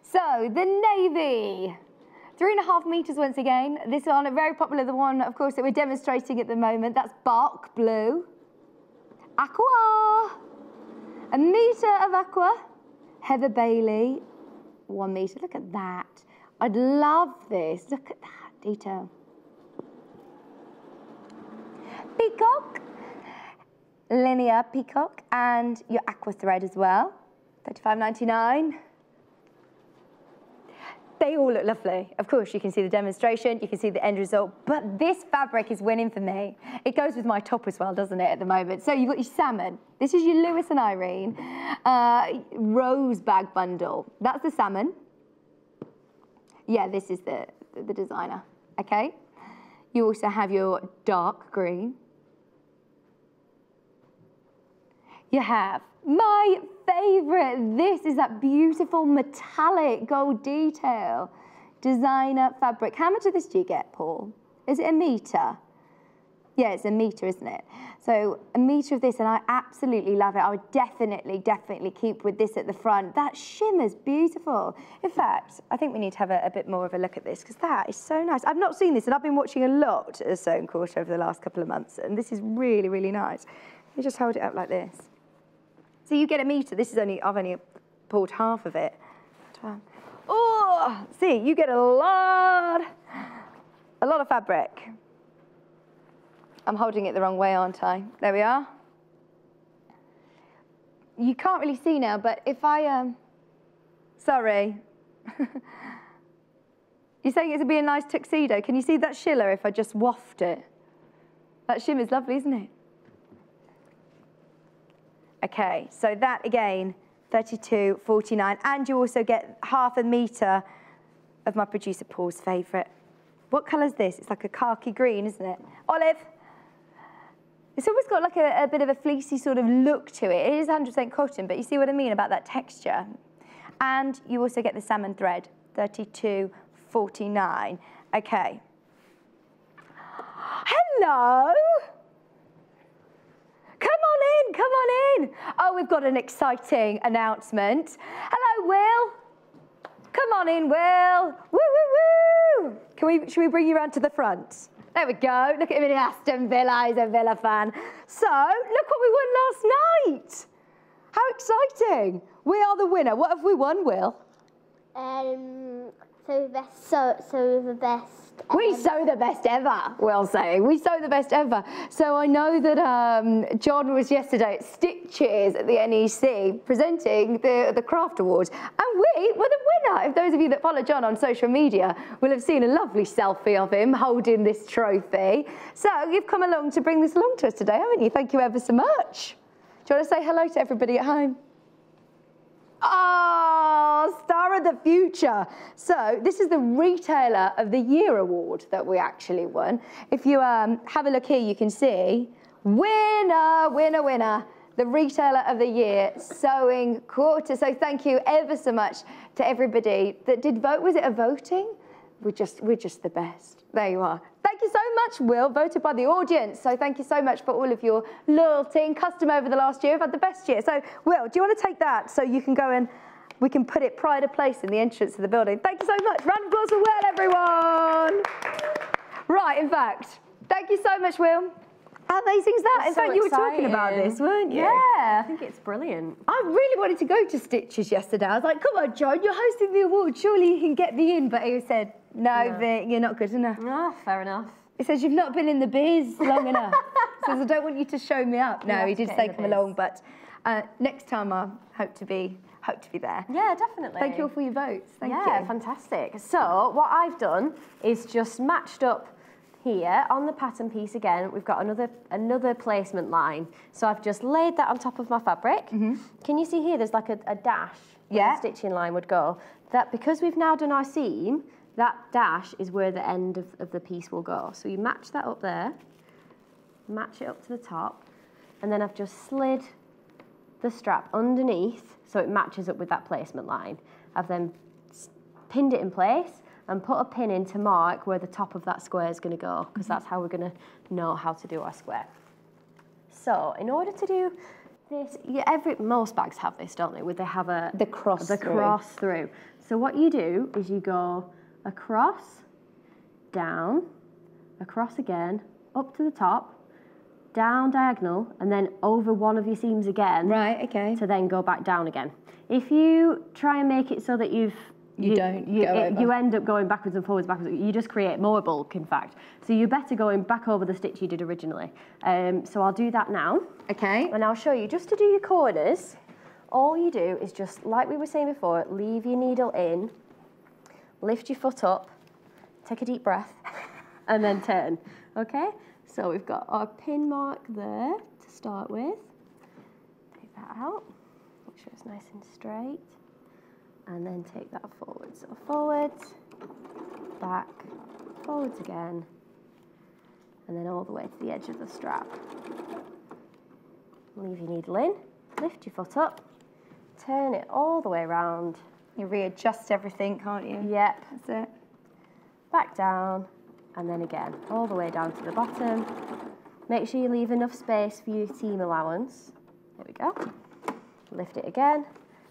Speaker 1: So the navy, 3.5 meters once again. This one, very popular, the one, of course, that we're demonstrating at the moment. That's bark blue. Aqua, 1 meter of aqua. Heather Bailey, 1 meter. Look at that. I'd love this. Look at that detail. Peacock. Linear peacock, and your aqua thread as well, $35.99. They all look lovely. Of course, you can see the demonstration, you can see the end result, but this fabric is winning for me. It goes with my top as well, doesn't it, at the moment? So you've got your salmon. This is your Lewis and Irene rose bag bundle. That's the salmon. Yeah, this is the designer, okay? You also have your dark green. You have my favourite. This is that beautiful metallic gold detail. Designer fabric. How much of this do you get, Paul? Is it 1 meter? Yeah, it's 1 meter, isn't it? So 1 meter of this, and I absolutely love it. I would definitely keep with this at the front. That shimmer's beautiful. In fact, I think we need to have a bit more of a look at this, because that is so nice. I've not seen this, and I've been watching a lot of Sew and Quarter over the last couple of months, and this is really, really nice. Let me just hold it up like this. So you get 1 meter. This is I've only pulled half of it. Oh, see, you get a lot of fabric. I'm holding it the wrong way, aren't I? There we are. You can't really see now, but if I, sorry. You're saying it would be a nice tuxedo. Can you see that shiller if I just waft it? That shimmer's lovely, isn't it? Okay, so that again, $32.49, and you also get 1/2 meter of my producer Paul's favourite. What colour is this? It's like a khaki green, isn't it? Olive. It's always got like a bit of a fleecy sort of look to it. It is 100% cotton, but you see what I mean about that texture. And you also get the salmon thread, $32.49. Okay. Hello. Come on in. Oh, we've got an exciting announcement. Hello, Will. Come on in, Will. Woo, woo, woo. Should we bring you around to the front? There we go. Look at him in Aston Villa. He's a Villa fan. So, look what we won last night. How exciting. We are the winner. What have we won, Will?
Speaker 8: So the best
Speaker 1: We sew the best ever, we'll say. We sew the best ever. So I know that John was yesterday at Stitches at the NEC presenting the Craft Awards, and we were the winner. If those of you that follow John on social media will have seen a lovely selfie of him holding this trophy. So you've come along to bring this along to us today, haven't you? Thank you ever so much. Do you want to say hello to everybody at home? Oh, star of the future. So this is the Retailer of the Year award that we actually won. If you have a look here, you can see winner, winner, winner, the Retailer of the Year Sewing Quarter. So thank you ever so much to everybody that did vote. Was it a voting? We're just the best. There you are. Thank you so much, Will, voted by the audience. So thank you so much for all of your loyalty and custom over the last year. We've had the best year. So, Will, do you want to take that so you can go and we can put it pride of place in the entrance of the building? Thank you so much. Round of applause for Will, everyone. Right, in fact, thank you so much, Will. How amazing is that? In fact, you were talking about this, weren't you?
Speaker 2: Yeah, I think it's brilliant.
Speaker 1: I really wanted to go to Stitches yesterday. I was like, come on, John, you're hosting the award. Surely you can get me in. But he said, no, Vic, you're not good enough.
Speaker 2: Oh, fair enough.
Speaker 1: He says, you've not been in the biz long enough. He says, I don't want you to show me up. No, he did say come along, but next time I hope to be there.
Speaker 2: Yeah, definitely.
Speaker 1: Thank you all for your votes. Thank you.
Speaker 2: Yeah, fantastic. So what I've done is just matched up here on the pattern piece again. We've got another placement line. So I've just laid that on top of my fabric. Can you see here? There's like a dash where the stitching line would go. That because we've now done our seam, that dash is where the end of the piece will go. So you match that up there, match it up to the top, and then I've just slid the strap underneath so it matches up with that placement line. I've then pinned it in place and put a pin in to mark where the top of that square is going to go, because that's how we're going to know how to do our square. So in order to do this, most bags have this, don't they? Where they have the cross through. So what you do is you go across, down, across again, up to the top, down diagonal, and then over one of your seams again. Right, okay. To then go back down again. If you try and make it so that you end up going backwards and forwards, you just create more bulk, in fact. So you're better going back over the stitch you did originally. So I'll do that now. Okay. And I'll show you, just to do your corners, all you do is just, like we were saying before, leave your needle in, lift your foot up, take a deep breath, and then turn, okay? So we've got our pin mark there to start with. Take that out, make sure it's nice and straight, and then take that forward. So forwards, back, forwards again, and then all the way to the edge of the strap. Leave your needle in, lift your foot up, turn it all the way around. You readjust everything, can't you? Yep. That's it. Back down, and then again, all the way down to the bottom. Make sure you leave enough space for your seam allowance. There we go. Lift it again.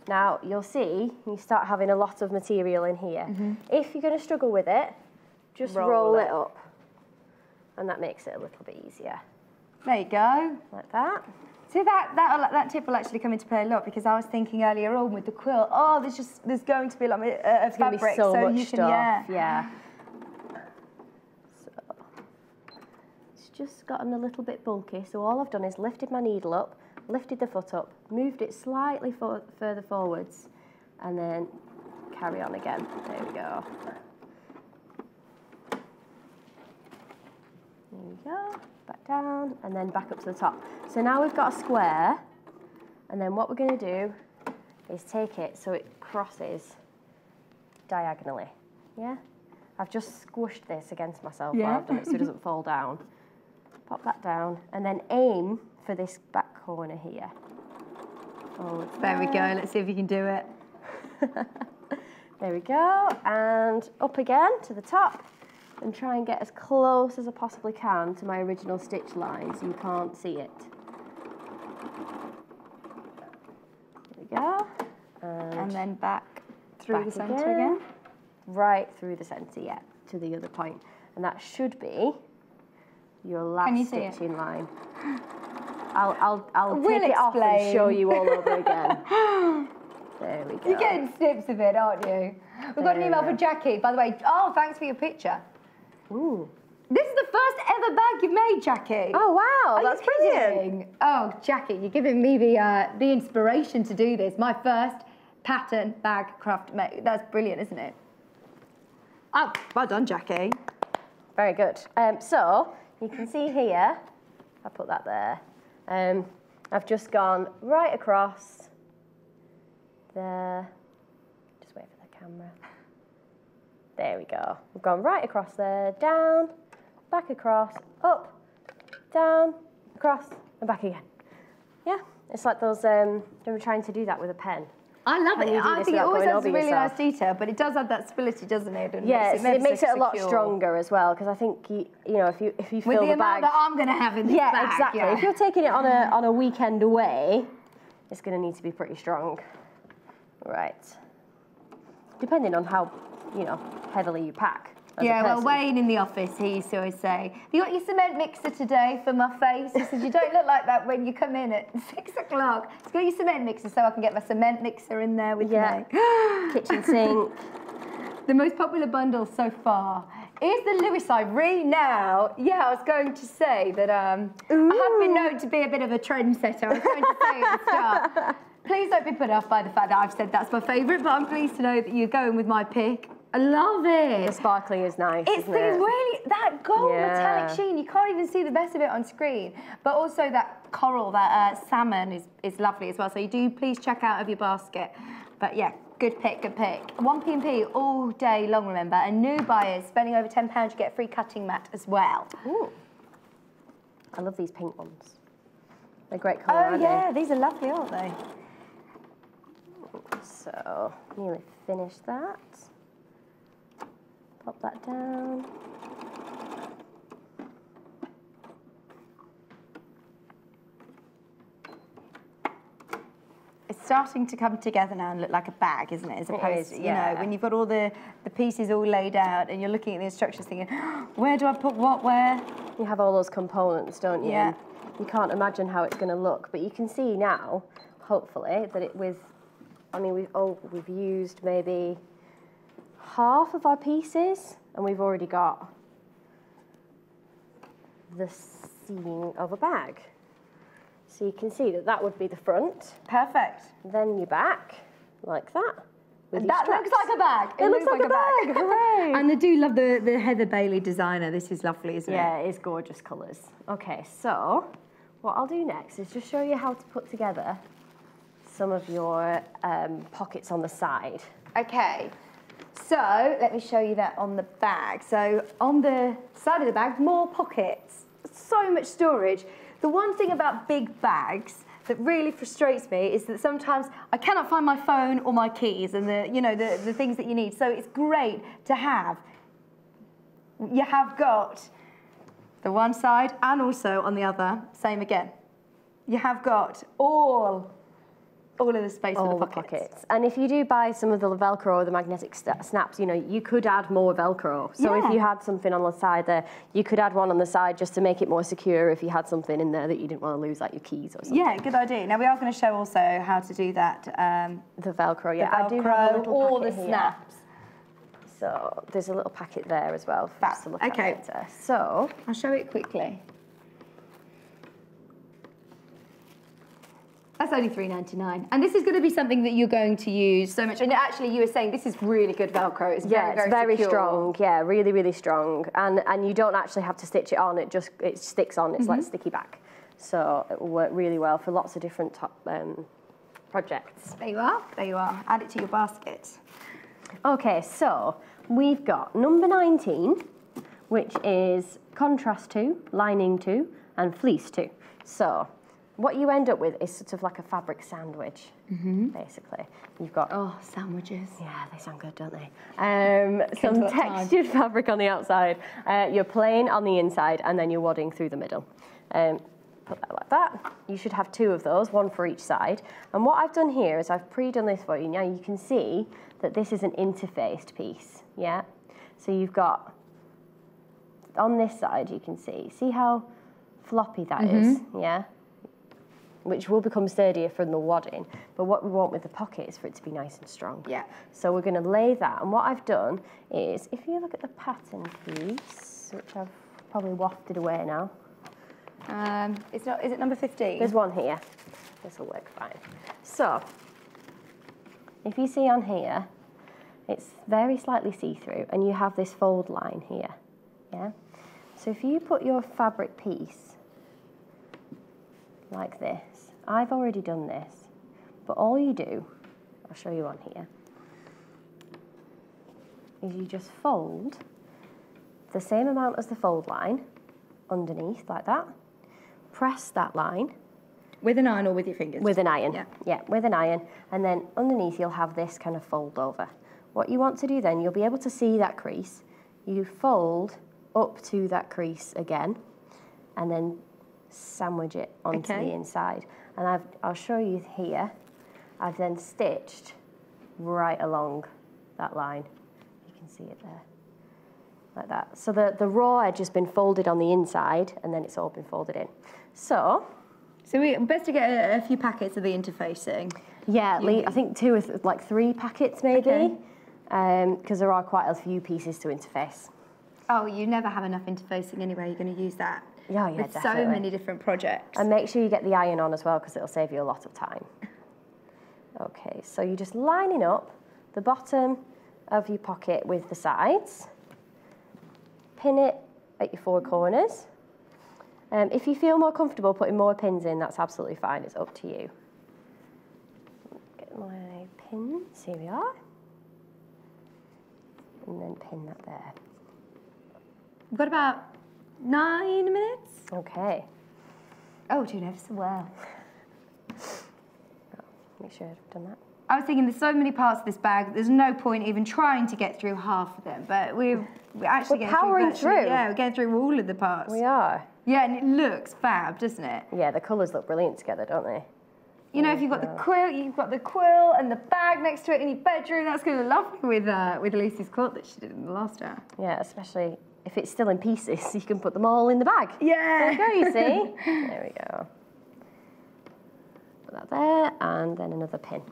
Speaker 2: Now, you'll see, you start having a lot of material in here. If you're going to struggle with it, just roll it up. And that makes it a little bit easier. There you go. Like that. See, that tip will actually come into play a lot, because I was thinking earlier on with the quilt, oh, there's going to be a lot of fabric, so much you can, yeah. So it's just gotten a little bit bulky. So all I've done is lifted my needle up, lifted the foot up, moved it slightly further forwards, and then carry on again. There we go. There we go. Back down, and then back up to the top. So now we've got a square, and then what we're going to do is take it so it crosses diagonally. Yeah? I've just squished this against myself while I've done it so it doesn't fall down. Pop that down, and then aim for this back corner here. There we go, let's see if you can do it. There we go, and up again to the top. And try and get as close as I possibly can to my original stitch line so you can't see it. There we go. And then back through the centre again. Right through the centre, yeah, to the other point. And that should be your last stitching line. I'll take it off and show you all over again. There we go. You're getting snips of it, aren't you? We've got an email from Jackie, by the way. Oh, thanks for your picture. Ooh.
Speaker 1: This is the first ever bag you've made, Jackie.
Speaker 2: Oh, wow, that's brilliant.
Speaker 1: Kidding? Oh, Jackie, you're giving me the inspiration to do this. My first pattern bag craft made. That's brilliant, isn't it? Oh, well done, Jackie.
Speaker 2: Very good. So, you can see here, I put that there, I've just gone right across there. Just wait for the camera. There we go. We've gone right across there, down, back across, up, down, across, and back again. Yeah, it's like those, we're trying to do that with a pen.
Speaker 1: I love it. I think it always has a really
Speaker 2: yourself.
Speaker 1: nice detail, but it does add that stability, doesn't it? And
Speaker 2: yes, it makes it a lot stronger as well, because I think, you know, if you fill
Speaker 1: with
Speaker 2: the
Speaker 1: amount
Speaker 2: bag...
Speaker 1: that I'm going to have in this bag.
Speaker 2: Exactly.
Speaker 1: Yeah,
Speaker 2: if you're taking it on a weekend away, it's going to need to be pretty strong. Right. Depending on how, you know, heavily you pack.
Speaker 1: Yeah, well, Wayne in the office, he used to always say, have you got your cement mixer today for my face? He said, you don't look like that when you come in at 6 o'clock. He's got your cement mixer so I can get my cement mixer in there with me.
Speaker 2: Kitchen sink.
Speaker 1: The most popular bundle so far is the Lewis Ivory. Now, yeah, I was going to say that I have been known to be a bit of a trendsetter. I was going to say at the start. Please don't be put off by the fact that I've said that's my favourite, but I'm pleased to know that you're going with my pick. I love it.
Speaker 2: The sparkling is nice,
Speaker 1: It's really, that gold metallic sheen, you can't even see the best of it on screen. But also that coral, that salmon is lovely as well. So you do please check out of your basket. But yeah, good pick, good pick. 1P&P all day long, remember. And new buyers spending over £10, you get a free cutting mat as well.
Speaker 2: Ooh. I love these pink ones. They're great colour, aren't
Speaker 1: yeah, these are lovely, aren't they?
Speaker 2: So, nearly finished that. Pop that down.
Speaker 1: It's starting to come together now and look like a bag, isn't it? As opposed to, you know, when you've got all the pieces all laid out and you're looking at the instructions thinking, where do I put what where?
Speaker 2: You have all those components, don't you?
Speaker 1: Yeah.
Speaker 2: You can't imagine how it's going to look, but you can see now, hopefully, that we've used maybe half of our pieces, and we've already got the seam of a bag. So you can see that would be the front.
Speaker 1: Perfect.
Speaker 2: Then your back, like that.
Speaker 1: And that looks like a bag.
Speaker 2: It looks like a bag. Hooray!
Speaker 1: And I do love the Heather Bailey designer. This is lovely, isn't it?
Speaker 2: Yeah, it is gorgeous colours. Okay, so what I'll do next is just show you how to put together some of your pockets on the side.
Speaker 1: Okay. So let me show you that on the bag. So on the side of the bag, more pockets. So much storage. The one thing about big bags that really frustrates me is that sometimes I cannot find my phone or my keys and the things that you need. So it's great to have. You have got the one side and also on the other, same again. You have got all of the space for the pockets.
Speaker 2: And if you do buy some of the Velcro or the magnetic snaps, you know, you could add more Velcro. So if you had something on the side there, you could add one on the side just to make it more secure if you had something in there that you didn't want to lose, like your keys or something.
Speaker 1: Yeah, good idea. Now, we are going to show also how to do that.
Speaker 2: The Velcro, yeah.
Speaker 1: The Velcro,
Speaker 2: I do have a little
Speaker 1: all the
Speaker 2: packet
Speaker 1: snaps.
Speaker 2: Here. So there's a little packet there as well for us to look at later. So
Speaker 1: I'll show it quickly. That's only $3.99, and this is going to be something that you're going to use so much. And actually, you were saying this is really good Velcro. It's very
Speaker 2: secure. Strong. Yeah, really, really strong. And you don't actually have to stitch it on. It sticks on. It's like sticky back. So it will work really well for lots of different projects.
Speaker 1: There you are. There you are. Add it to your basket.
Speaker 2: Okay, so we've got number 19, which is contrast 2, lining 2, and fleece 2. So what you end up with is sort of like a fabric sandwich, basically. You've got...
Speaker 1: Oh, sandwiches.
Speaker 2: Yeah, they sound good, don't they? Some textured fabric on the outside, you're plain on the inside, and then you're wadding through the middle. Put that like that. You should have 2 of those, 1 for each side. And what I've done here is I've pre-done this for you. Now you can see that this is an interfaced piece, yeah? So you've got, on this side you can see how floppy that is, yeah? Which will become sturdier from the wadding. But what we want with the pocket is for it to be nice and strong. Yeah. So we're going to lay that. And what I've done is, if you look at the pattern piece, piece, which I've probably wafted away now.
Speaker 1: Is it number 15?
Speaker 2: There's one here. This will work fine. So, if you see on here, it's very slightly see-through, and you have this fold line here, yeah? So if you put your fabric piece like this, I've already done this, but all you do, I'll show you on here, is you just fold the same amount as the fold line underneath, like that, press that line.
Speaker 1: With an iron or with your fingers?
Speaker 2: With an iron,
Speaker 1: yeah.
Speaker 2: Yeah, with an iron, and then underneath you'll have this kind of fold over. What you want to do then, you'll be able to see that crease. You fold up to that crease again, and then sandwich it onto the inside. And I'll show you here, I've then stitched right along that line. You can see it there, like that. So the raw edge has been folded on the inside, and then it's all been folded in. So
Speaker 1: we best to get a few packets of the interfacing.
Speaker 2: Yeah, I think 2 or 3 packets maybe, because there are quite a few pieces to interface.
Speaker 1: Oh, you never have enough interfacing anyway. You're going to use that.
Speaker 2: Yeah,
Speaker 1: with
Speaker 2: definitely.
Speaker 1: so many different projects.
Speaker 2: And make sure you get the iron on as well, because it'll save you a lot of time. Okay, so you're just lining up the bottom of your pocket with the sides. Pin it at your 4 corners. If you feel more comfortable putting more pins in, that's absolutely fine. It's up to you. Get my pins. Here we are. And then pin that there.
Speaker 1: We've got about 9 minutes.
Speaker 2: Okay.
Speaker 1: Oh, doing ever so well.
Speaker 2: Make sure I've done that.
Speaker 1: I was thinking there's so many parts of this bag, there's no point even trying to get through half of them, but we're actually getting
Speaker 2: powering through.
Speaker 1: Yeah, we're getting through all of the parts.
Speaker 2: We are.
Speaker 1: Yeah, and it looks fab, doesn't it?
Speaker 2: Yeah, the colours look brilliant together, don't they?
Speaker 1: You know, if you've got the quilt, you've got the quill and the bag next to it in your bedroom, that's going to look lovely with Lucy's quilt that she did in the last hour.
Speaker 2: Yeah, especially if it's still in pieces, you can put them all in the bag.
Speaker 1: Yeah.
Speaker 2: There you go, you see? There we go. Put that there, and then another pin.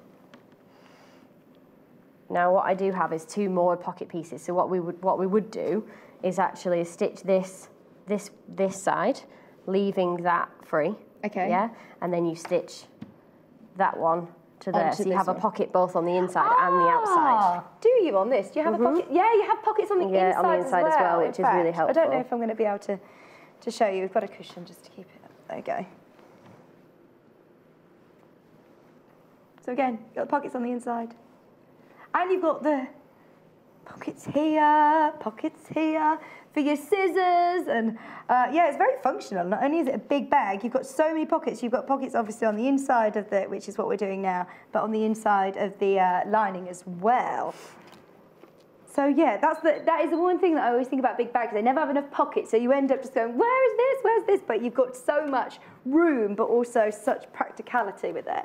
Speaker 2: Now what I do have is 2 more pocket pieces. So what we would do is actually stitch this side, leaving that free.
Speaker 1: Okay.
Speaker 2: Yeah, and then you stitch that one to there.
Speaker 1: Onto
Speaker 2: so you
Speaker 1: this
Speaker 2: have
Speaker 1: one.
Speaker 2: a pocket both on the inside and the outside.
Speaker 1: Do you on this? Do you have a pocket? Yeah, you have pockets on the inside.
Speaker 2: Yeah, on the inside as well, which is really helpful.
Speaker 1: I don't know if I'm going to be able to show you. We've got a cushion just to keep it up. There you go. So again, you've got the pockets on the inside. And you've got the pockets here for your scissors. And yeah, it's very functional. Not only is it a big bag, you've got so many pockets. You've got pockets obviously on the inside of the, which is what we're doing now, but on the inside of the lining as well. So yeah, that is the one thing that I always think about big bags. They never have enough pockets, so you end up just going, where's this? But you've got so much room, but also such practicality with it.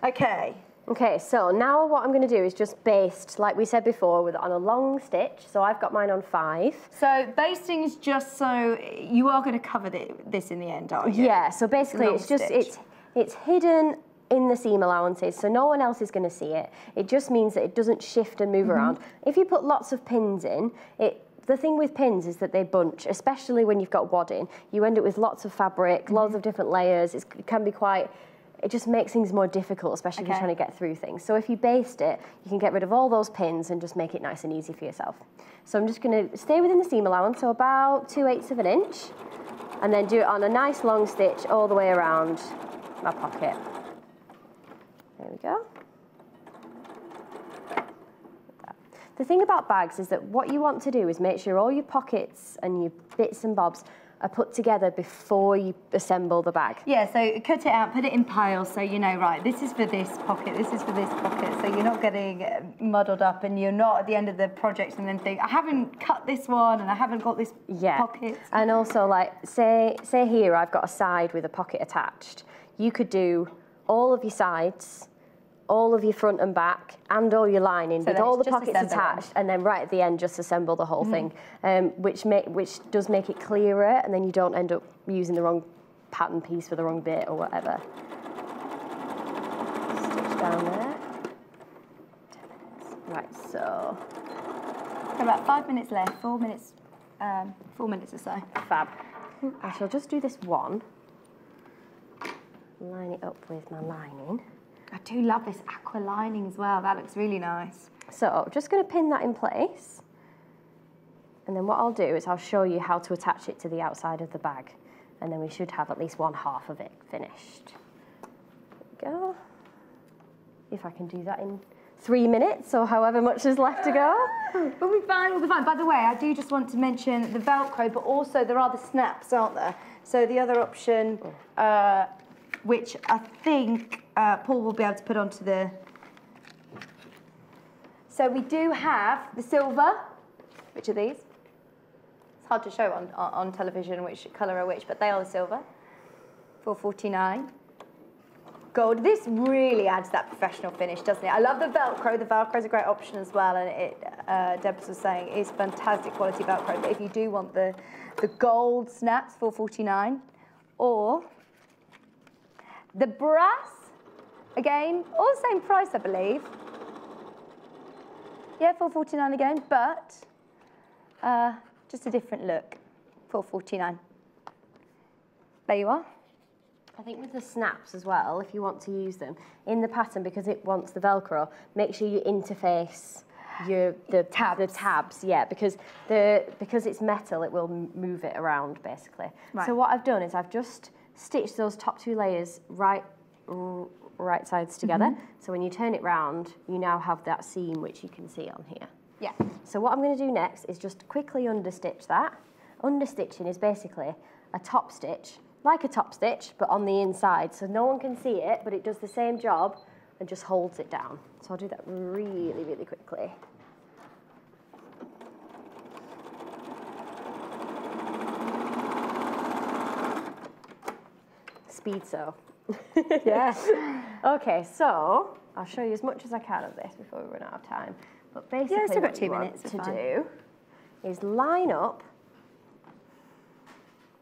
Speaker 1: Okay.
Speaker 2: Okay, so now what I'm going to do is just baste, like we said before, on a long stitch. So I've got mine on 5.
Speaker 1: So basting is just so you are going to cover this in the end, aren't you?
Speaker 2: Yeah. So basically,
Speaker 1: Long
Speaker 2: it's just
Speaker 1: stitch.
Speaker 2: it's hidden in the seam allowances, so no one else is going to see it. It just means that it doesn't shift and move around. If you put lots of pins in, the thing with pins is that they bunch, especially when you've got wadding. You end up with lots of fabric, lots of different layers. It can be quite. It just makes things more difficult, especially if you're trying to get through things. So if you baste it, you can get rid of all those pins and just make it nice and easy for yourself. So I'm just going to stay within the seam allowance, so about 2/8 of an inch, and then do it on a nice long stitch all the way around my pocket. There we go. The thing about bags is that what you want to do is make sure all your pockets and your bits and bobs are put together before you assemble the bag.
Speaker 1: Yeah, so cut it out, put it in piles so you know, right, this is for this pocket, this is for this pocket, so you're not getting muddled up and you're not at the end of the project and then think, I haven't cut this one and I haven't got this pocket.
Speaker 2: And also, like, say here I've got a side with a pocket attached. You could do all of your sides, all of your front and back, and all your lining with all the pockets attached, and then right at the end just assemble the whole thing, which does make it clearer, and then you don't end up using the wrong pattern piece for the wrong bit or whatever. Stitch down there. 10 minutes. Right, so
Speaker 1: Got about 5 minutes left, 4 minutes 4 minutes or so.
Speaker 2: Fab. I shall just do this one. Line it up with my lining.
Speaker 1: I do love this aqua lining as well. That looks really nice.
Speaker 2: So I'm just going to pin that in place. And then what I'll do is I'll show you how to attach it to the outside of the bag. And then we should have at least one half of it finished. There we go. If I can do that in 3 minutes or however much is left to go.
Speaker 1: We'll be fine, we'll be fine. By the way, I do just want to mention the Velcro, but also there are the snaps, aren't there? So the other option, which I think Paul will be able to put onto the... So we do have the silver, which are these. It's hard to show on television which colour are which, but they are the silver. $4.49. Gold. This really adds that professional finish, doesn't it? I love the Velcro. The Velcro is a great option as well, and it, Deborah was saying, is fantastic quality Velcro. But if you do want the gold snaps, $4.49, or the brass, again, all the same price, I believe. Yeah, $4.49 again, but just a different look. $4.49. There you are.
Speaker 2: I think with the snaps as well, if you want to use them in the pattern, because it wants the Velcro, make sure you interface the tabs, yeah, because it's metal, it will move it around basically. Right. So what I've done is I've just stitched those top 2 layers right sides together. So when you turn it round, you now have that seam which you can see on here.
Speaker 1: Yeah.
Speaker 2: So what I'm going to do next is just quickly understitch that. Understitching is basically a top stitch, like a top stitch, but on the inside, so no one can see it, but it does the same job and just holds it down. So I'll do that really, really quickly. Speed sew.
Speaker 1: Yeah.
Speaker 2: Okay, so I'll show you as much as I can of this before we run out of time. But basically
Speaker 1: yeah,
Speaker 2: what you want to do is line up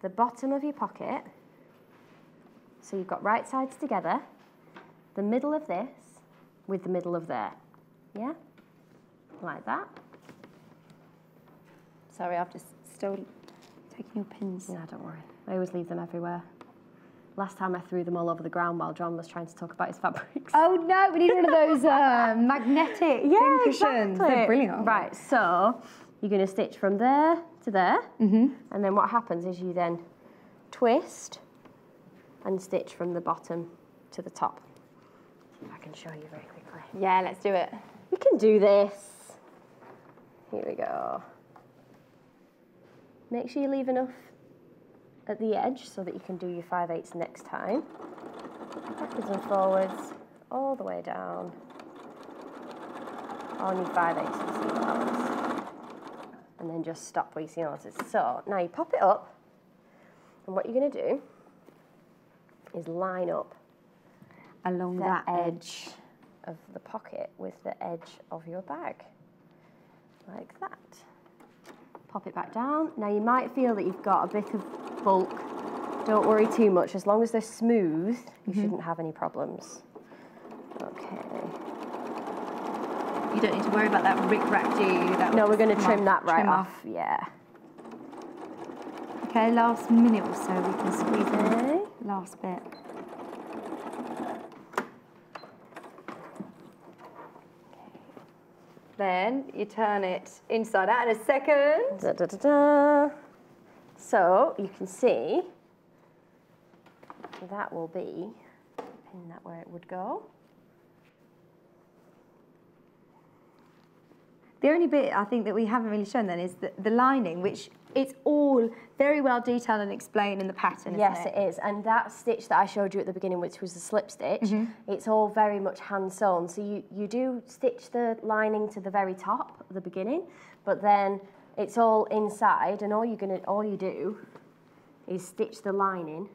Speaker 2: the bottom of your pocket, so you've got right sides together, the middle of this with the middle of there, yeah? Like that.
Speaker 1: Sorry, I've just still taking your pins.
Speaker 2: No, don't worry. I always leave them everywhere. Last time I threw them all over the ground while John was trying to talk about his fabrics.
Speaker 1: Oh no, we need one of those magnetic pin cushions.
Speaker 2: Exactly.
Speaker 1: They're brilliant.
Speaker 2: Right, so you're going to stitch from there to there, and then what happens is you then twist and stitch from the bottom to the top. See if I can show you very quickly.
Speaker 1: Yeah, let's do it.
Speaker 2: You can do this. Here we go. Make sure you leave enough at the edge so that you can do your 5/8 next time. Backwards and forwards, all the way down. On your 5/8 seam allowance. And then just stop where your seam allowance is. So now you pop it up, and what you're going to do is line up
Speaker 1: along
Speaker 2: the
Speaker 1: that
Speaker 2: edge of the pocket with the edge of your bag, like that. Pop it back down. Now you might feel that you've got a bit of bulk. Don't worry too much. As long as they're smooth, you shouldn't have any problems. Okay.
Speaker 1: You don't need to worry about that rick-rack, do you?
Speaker 2: No, we're going to trim that right off. Yeah.
Speaker 1: Okay, last minute or so we can squeeze in. Last bit. Then you turn it inside out in a second.
Speaker 2: Da, da, da, da. So you can see that will be, pin that where it would go.
Speaker 1: The only bit I think that we haven't really shown then is the lining, which it's all very well detailed and explained in the pattern, isn't it?
Speaker 2: Yes, it is. And that stitch that I showed you at the beginning, which was the slip stitch, it's all very much hand sewn. So you do stitch the lining to the very top at the beginning, but then it's all inside, and all you do is stitch the lining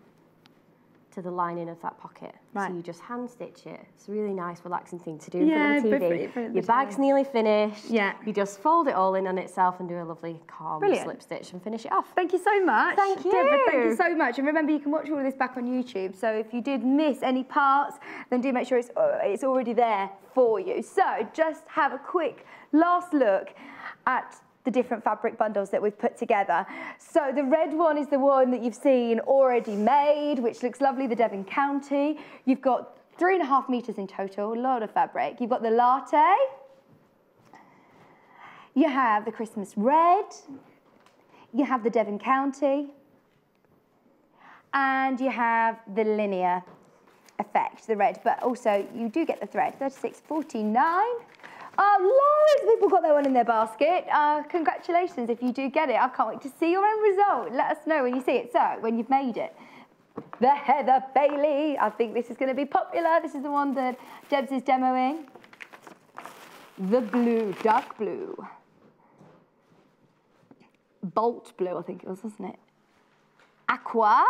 Speaker 2: to the lining of that pocket. Right. So you just hand stitch it. It's a really nice, relaxing thing to do in front of the TV. Your bag's nearly finished. Yeah. You just fold it all in on itself and do a lovely calm slip stitch and finish it off.
Speaker 1: Thank you so much.
Speaker 2: Thank you.
Speaker 1: Deborah, thank you so much. And remember, you can watch all of this back on YouTube. So if you did miss any parts, then do make sure it's already there for you. So just have a quick last look at the different fabric bundles that we've put together. So the red one is the one that you've seen already made, which looks lovely, the Devon County. You've got 3.5 meters in total, a lot of fabric. You've got the latte. You have the Christmas red. You have the Devon County. And you have the linear effect, the red, but also you do get the thread, 36.49. Loads of people got that one in their basket. Congratulations if you do get it. I can't wait to see your end result. Let us know when you see it. So, when you've made it. The Heather Bailey. I think this is going to be popular. This is the one that Debs is demoing. The blue, dark blue. Bolt blue, I think it was, wasn't it? Aqua.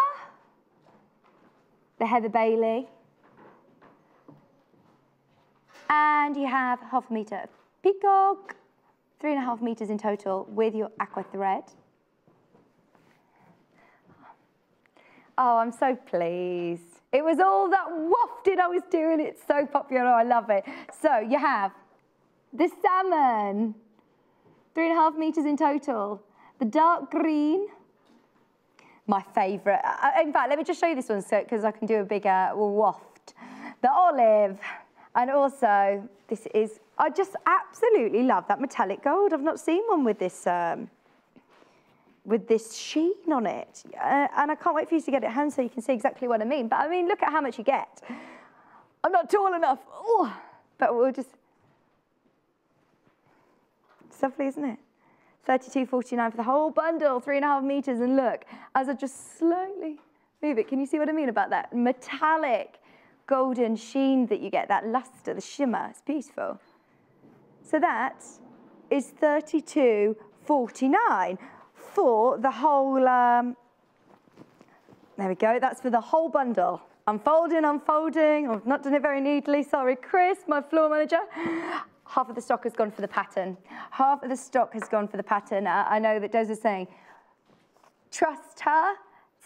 Speaker 1: The Heather Bailey. And you have 0.5 meter of peacock, 3.5 meters in total with your aqua thread. Oh, I'm so pleased. It was all that wafted I was doing. It's so popular, I love it. So you have the salmon, 3.5 meters in total. The dark green, my favorite. In fact, let me just show you this one because I can do a bigger waft. The olive. And also, this is, I just absolutely love that metallic gold. I've not seen one with this sheen on it. And I can't wait for you to get it home so you can see exactly what I mean. But I mean, look at how much you get. I'm not tall enough. Ooh, but we'll just, it's lovely, isn't it? 32.49 for the whole bundle, 3.5 meters. And look, as I just slowly move it, can you see what I mean about that metallic golden sheen that you get, that luster, the shimmer? It's beautiful. So that is 32.49 for the whole, there we go, that's for the whole bundle. Unfolding, unfolding. I've not done it very neatly, sorry, Chris, my floor manager. Half of the stock has gone for the pattern. Half of the stock has gone for the pattern. I know that Des is saying, trust her.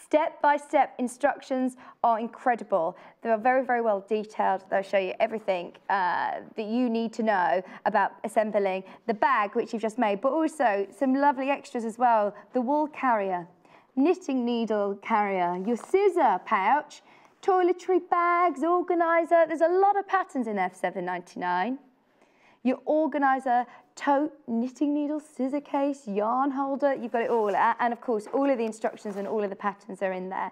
Speaker 1: Step-by-step instructions are incredible. They are very, very well detailed. They'll show you everything that you need to know about assembling the bag, which you've just made, but also some lovely extras as well. The wool carrier, knitting needle carrier, your scissor pouch, toiletry bags, organizer. There's a lot of patterns in there for $7.99. Your organizer, tote, knitting needle, scissor case, yarn holder, you've got it all. And of course, all of the instructions and all of the patterns are in there.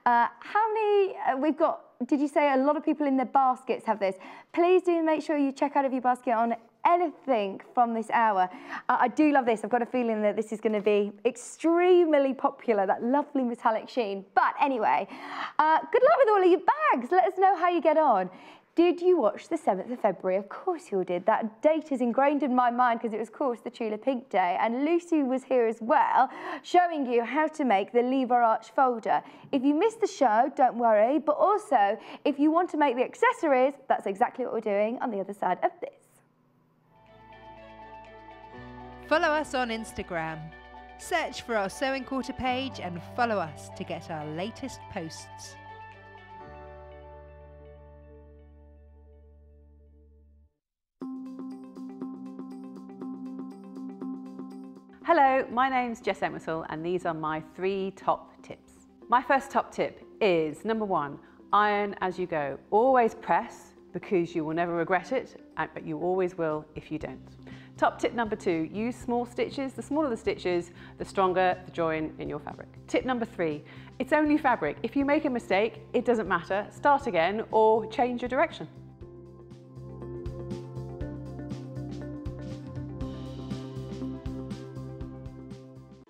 Speaker 1: How many, we've got, did you say a lot of people in their baskets have this? Please do make sure you check out of your basket on anything from this hour. I do love this. I've got a feeling that this is going to be extremely popular, that lovely metallic sheen. But anyway, good luck with all of your bags. Let us know how you get on. Did you watch the 7th of February? Of course you all did. That date is ingrained in my mind because it was, of course, the Tula Pink Day. And Lucy was here as well, showing you how to make the lever arch folder. If you missed the show, don't worry. But also, if you want to make the accessories, that's exactly what we're doing on the other side of this.
Speaker 3: Follow us on Instagram. Search for our Sewing Quarter page and follow us to get our latest posts.
Speaker 8: Hello, my name's Jess Entwistle and these are my 3 top tips. My first top tip is number 1, iron as you go. Always press because you will never regret it, but you always will if you don't. Top tip number 2, use small stitches. The smaller the stitches, the stronger the join in your fabric. Tip number 3, it's only fabric. If you make a mistake, it doesn't matter. Start again or change your direction.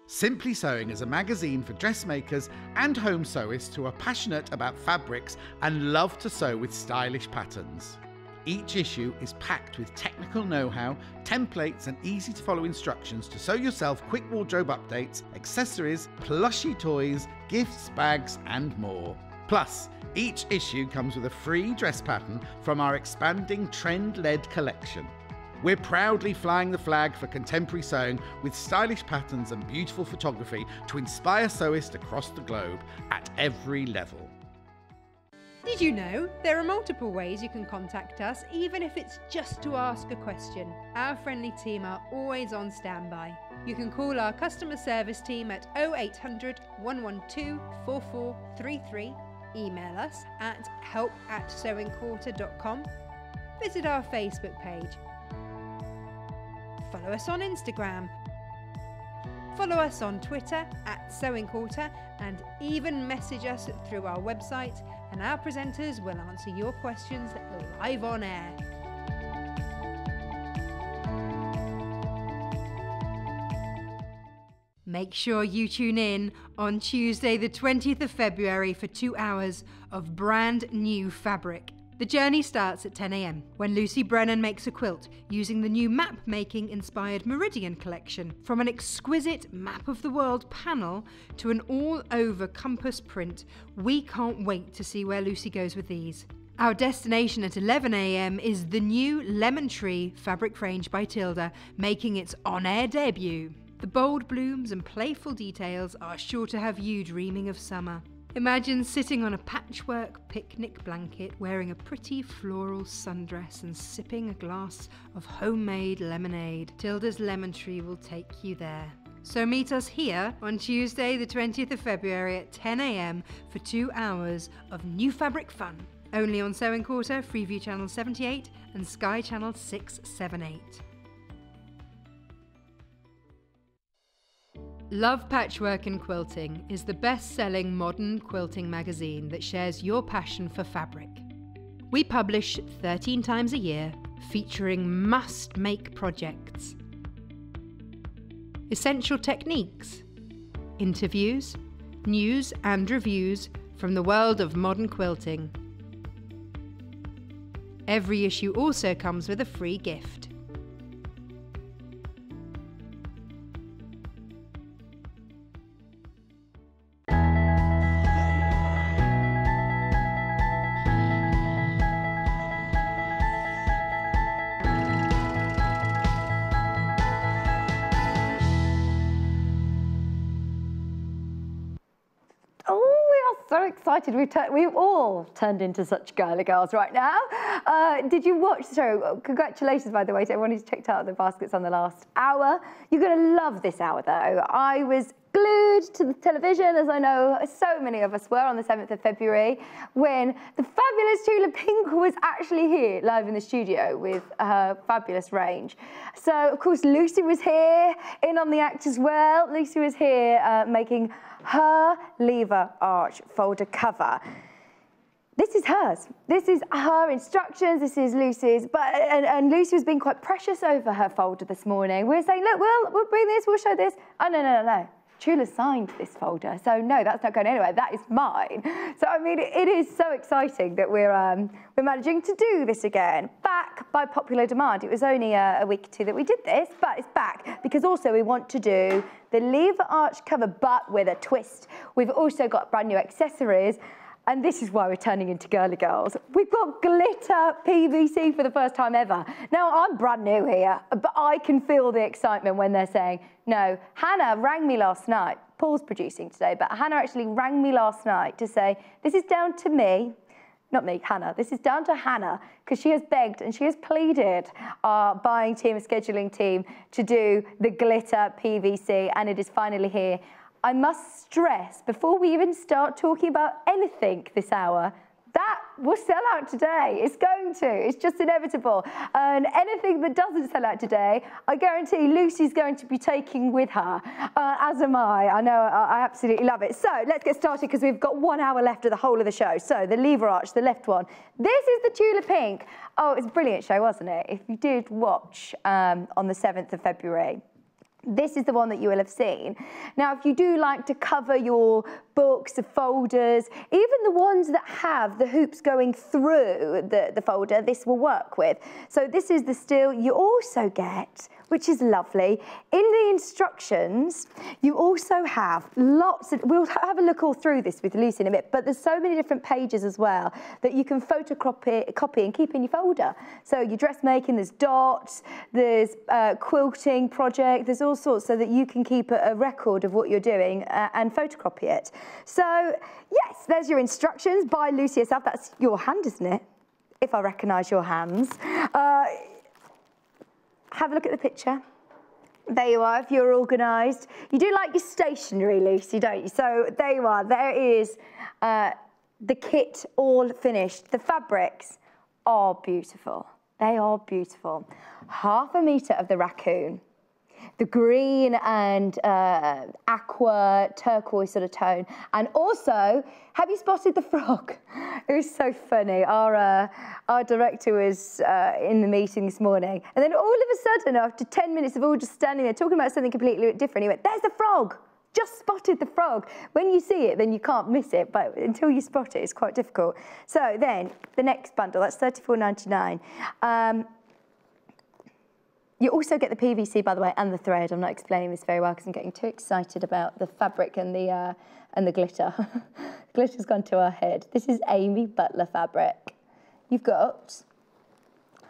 Speaker 5: Simply Sewing is a magazine for dressmakers and home sewists who are passionate about fabrics and love to sew with stylish patterns. Each issue is packed with technical know-how, templates and easy to follow instructions to sew yourself quick wardrobe updates, accessories, plushy toys, gifts, bags and more. Plus, each issue comes with a free dress pattern from our expanding trend-led collection. We're proudly flying the flag for contemporary sewing with stylish patterns and beautiful photography to inspire sewists across the globe at every level.
Speaker 3: Did you know there are multiple ways you can contact us, even if it's just to ask a question? Our friendly team are always on standby. You can call our customer service team at 0800 112 4433, email us at help@sewingquarter.com, visit our Facebook page, follow us on Instagram, follow us on Twitter @sewingquarter, and even message us through our website, and our presenters will answer your questions live on air. Make sure you tune in on Tuesday the 20th of February for 2 hours of brand new fabric. The journey starts at 10 a.m. when Lucy Brennan makes a quilt using the new map-making inspired Meridian collection. From an exquisite map of the world panel to an all-over compass print, we can't wait to see where Lucy goes with these. Our destination at 11 a.m. is the new Lemon Tree fabric range by Tilda, making its on-air debut. The bold blooms and playful details are sure to have you dreaming of summer. Imagine sitting on a patchwork picnic blanket, wearing a pretty floral sundress and sipping a glass of homemade lemonade. Tilda's Lemon Tree will take you there. So meet us here on Tuesday the 20th of February at 10 a.m. for 2 hours of new fabric fun. Only on Sewing Quarter, Freeview Channel 78 and Sky Channel 678. Love Patchwork and Quilting is the best-selling modern quilting magazine that shares your passion for fabric. We publish 13 times a year, featuring must-make projects, essential techniques, interviews, news and reviews from the world of modern quilting. Every issue also comes with a free gift.
Speaker 1: So excited. We've all turned into such girly girls right now. Did you watch the show? Congratulations, by the way, to everyone who's checked out the baskets on the last hour. You're going to love this hour, though. I was glued to the television, as I know so many of us were, on the 7th of February, when the fabulous Tula Pink was actually here, live in the studio, with her fabulous range. So, of course, Lucy was here, in on the act as well. Lucy was here making her lever arch folder cover. This is hers. This is her instructions. This is Lucy's. And Lucy was being quite precious over her folder this morning. We were saying, look, we'll bring this, we'll show this. Oh, no. Tula signed this folder, so no, that's not going anywhere. That is mine. So I mean, it is so exciting that we're managing to do this again, back by popular demand. It was only a week or two that we did this, but it's back because also we want to do the lever arch cover, but with a twist. We've also got brand new accessories. And this is why we're turning into girly girls. We've got glitter PVC for the first time ever. Now, I'm brand new here, but I can feel the excitement when they're saying, no, Hannah rang me last night. Paul's producing today, but Hannah actually rang me last night to say, this is down to me, not me, Hannah. This is down to Hannah, because she has begged and she has pleaded our buying team, scheduling team, to do the glitter PVC, and it is finally here. I must stress, before we even start talking about anything this hour, that will sell out today. It's going to. It's just inevitable. And anything that doesn't sell out today, I guarantee Lucy's going to be taking with her, as am I. I know, I absolutely love it. So let's get started because we've got 1 hour left of the whole of the show. So the lever arch, the left one. This is the Tula Pink. Oh, it was a brilliant show, wasn't it? If you did watch on the 7th of February. This is the one that you will have seen. Now, if you do like to cover your books, the folders, even the ones that have the hoops going through the folder, this will work with. So this is the steel. You also get, which is lovely, in the instructions, you also have lots of, we'll have a look all through this with Lucy in a bit, but there's so many different pages as well that you can photocopy and keep in your folder. So your dressmaking, there's dots, there's quilting project, there's all sorts so that you can keep a record of what you're doing and photocopy it. So yes, there's your instructions by Lucy herself. That's your hand, isn't it? If I recognise your hands. Have a look at the picture. There you are, if you're organised. You do like your stationery, Lucy, don't you? So there you are. There is the kit all finished. The fabrics are beautiful. They are beautiful. 1/2 metre of the raccoon. The green and aqua turquoise sort of tone. And also, have you spotted the frog? It was so funny. Our director was in the meeting this morning, and then all of a sudden, after 10 minutes of all just standing there talking about something completely different, he went, "There's the frog! Just spotted the frog." When you see it, then you can't miss it, but until you spot it, it's quite difficult. So then, the next bundle, that's $34.99. You also get the PVC, by the way, and the thread. I'm not explaining this very well because I'm getting too excited about the fabric and the glitter. Glitter's gone to our head. This is Amy Butler fabric. You've got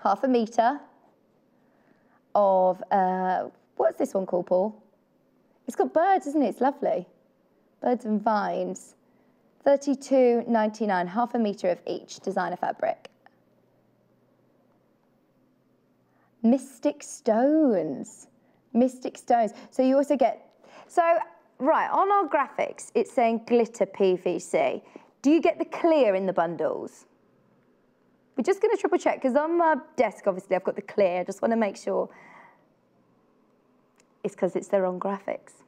Speaker 1: 1/2 metre of, what's this one called, Paul? It's got birds, isn't it? It's lovely. Birds and vines. $32.99, 1/2 metre of each designer fabric. Mystic stones. Mystic stones. So you also get, so right, on our graphics, it's saying glitter PVC. Do you get the clear in the bundles? We're just going to triple check, because on my desk, obviously, I've got the clear. I just want to make sure it's because it's the wrong graphics.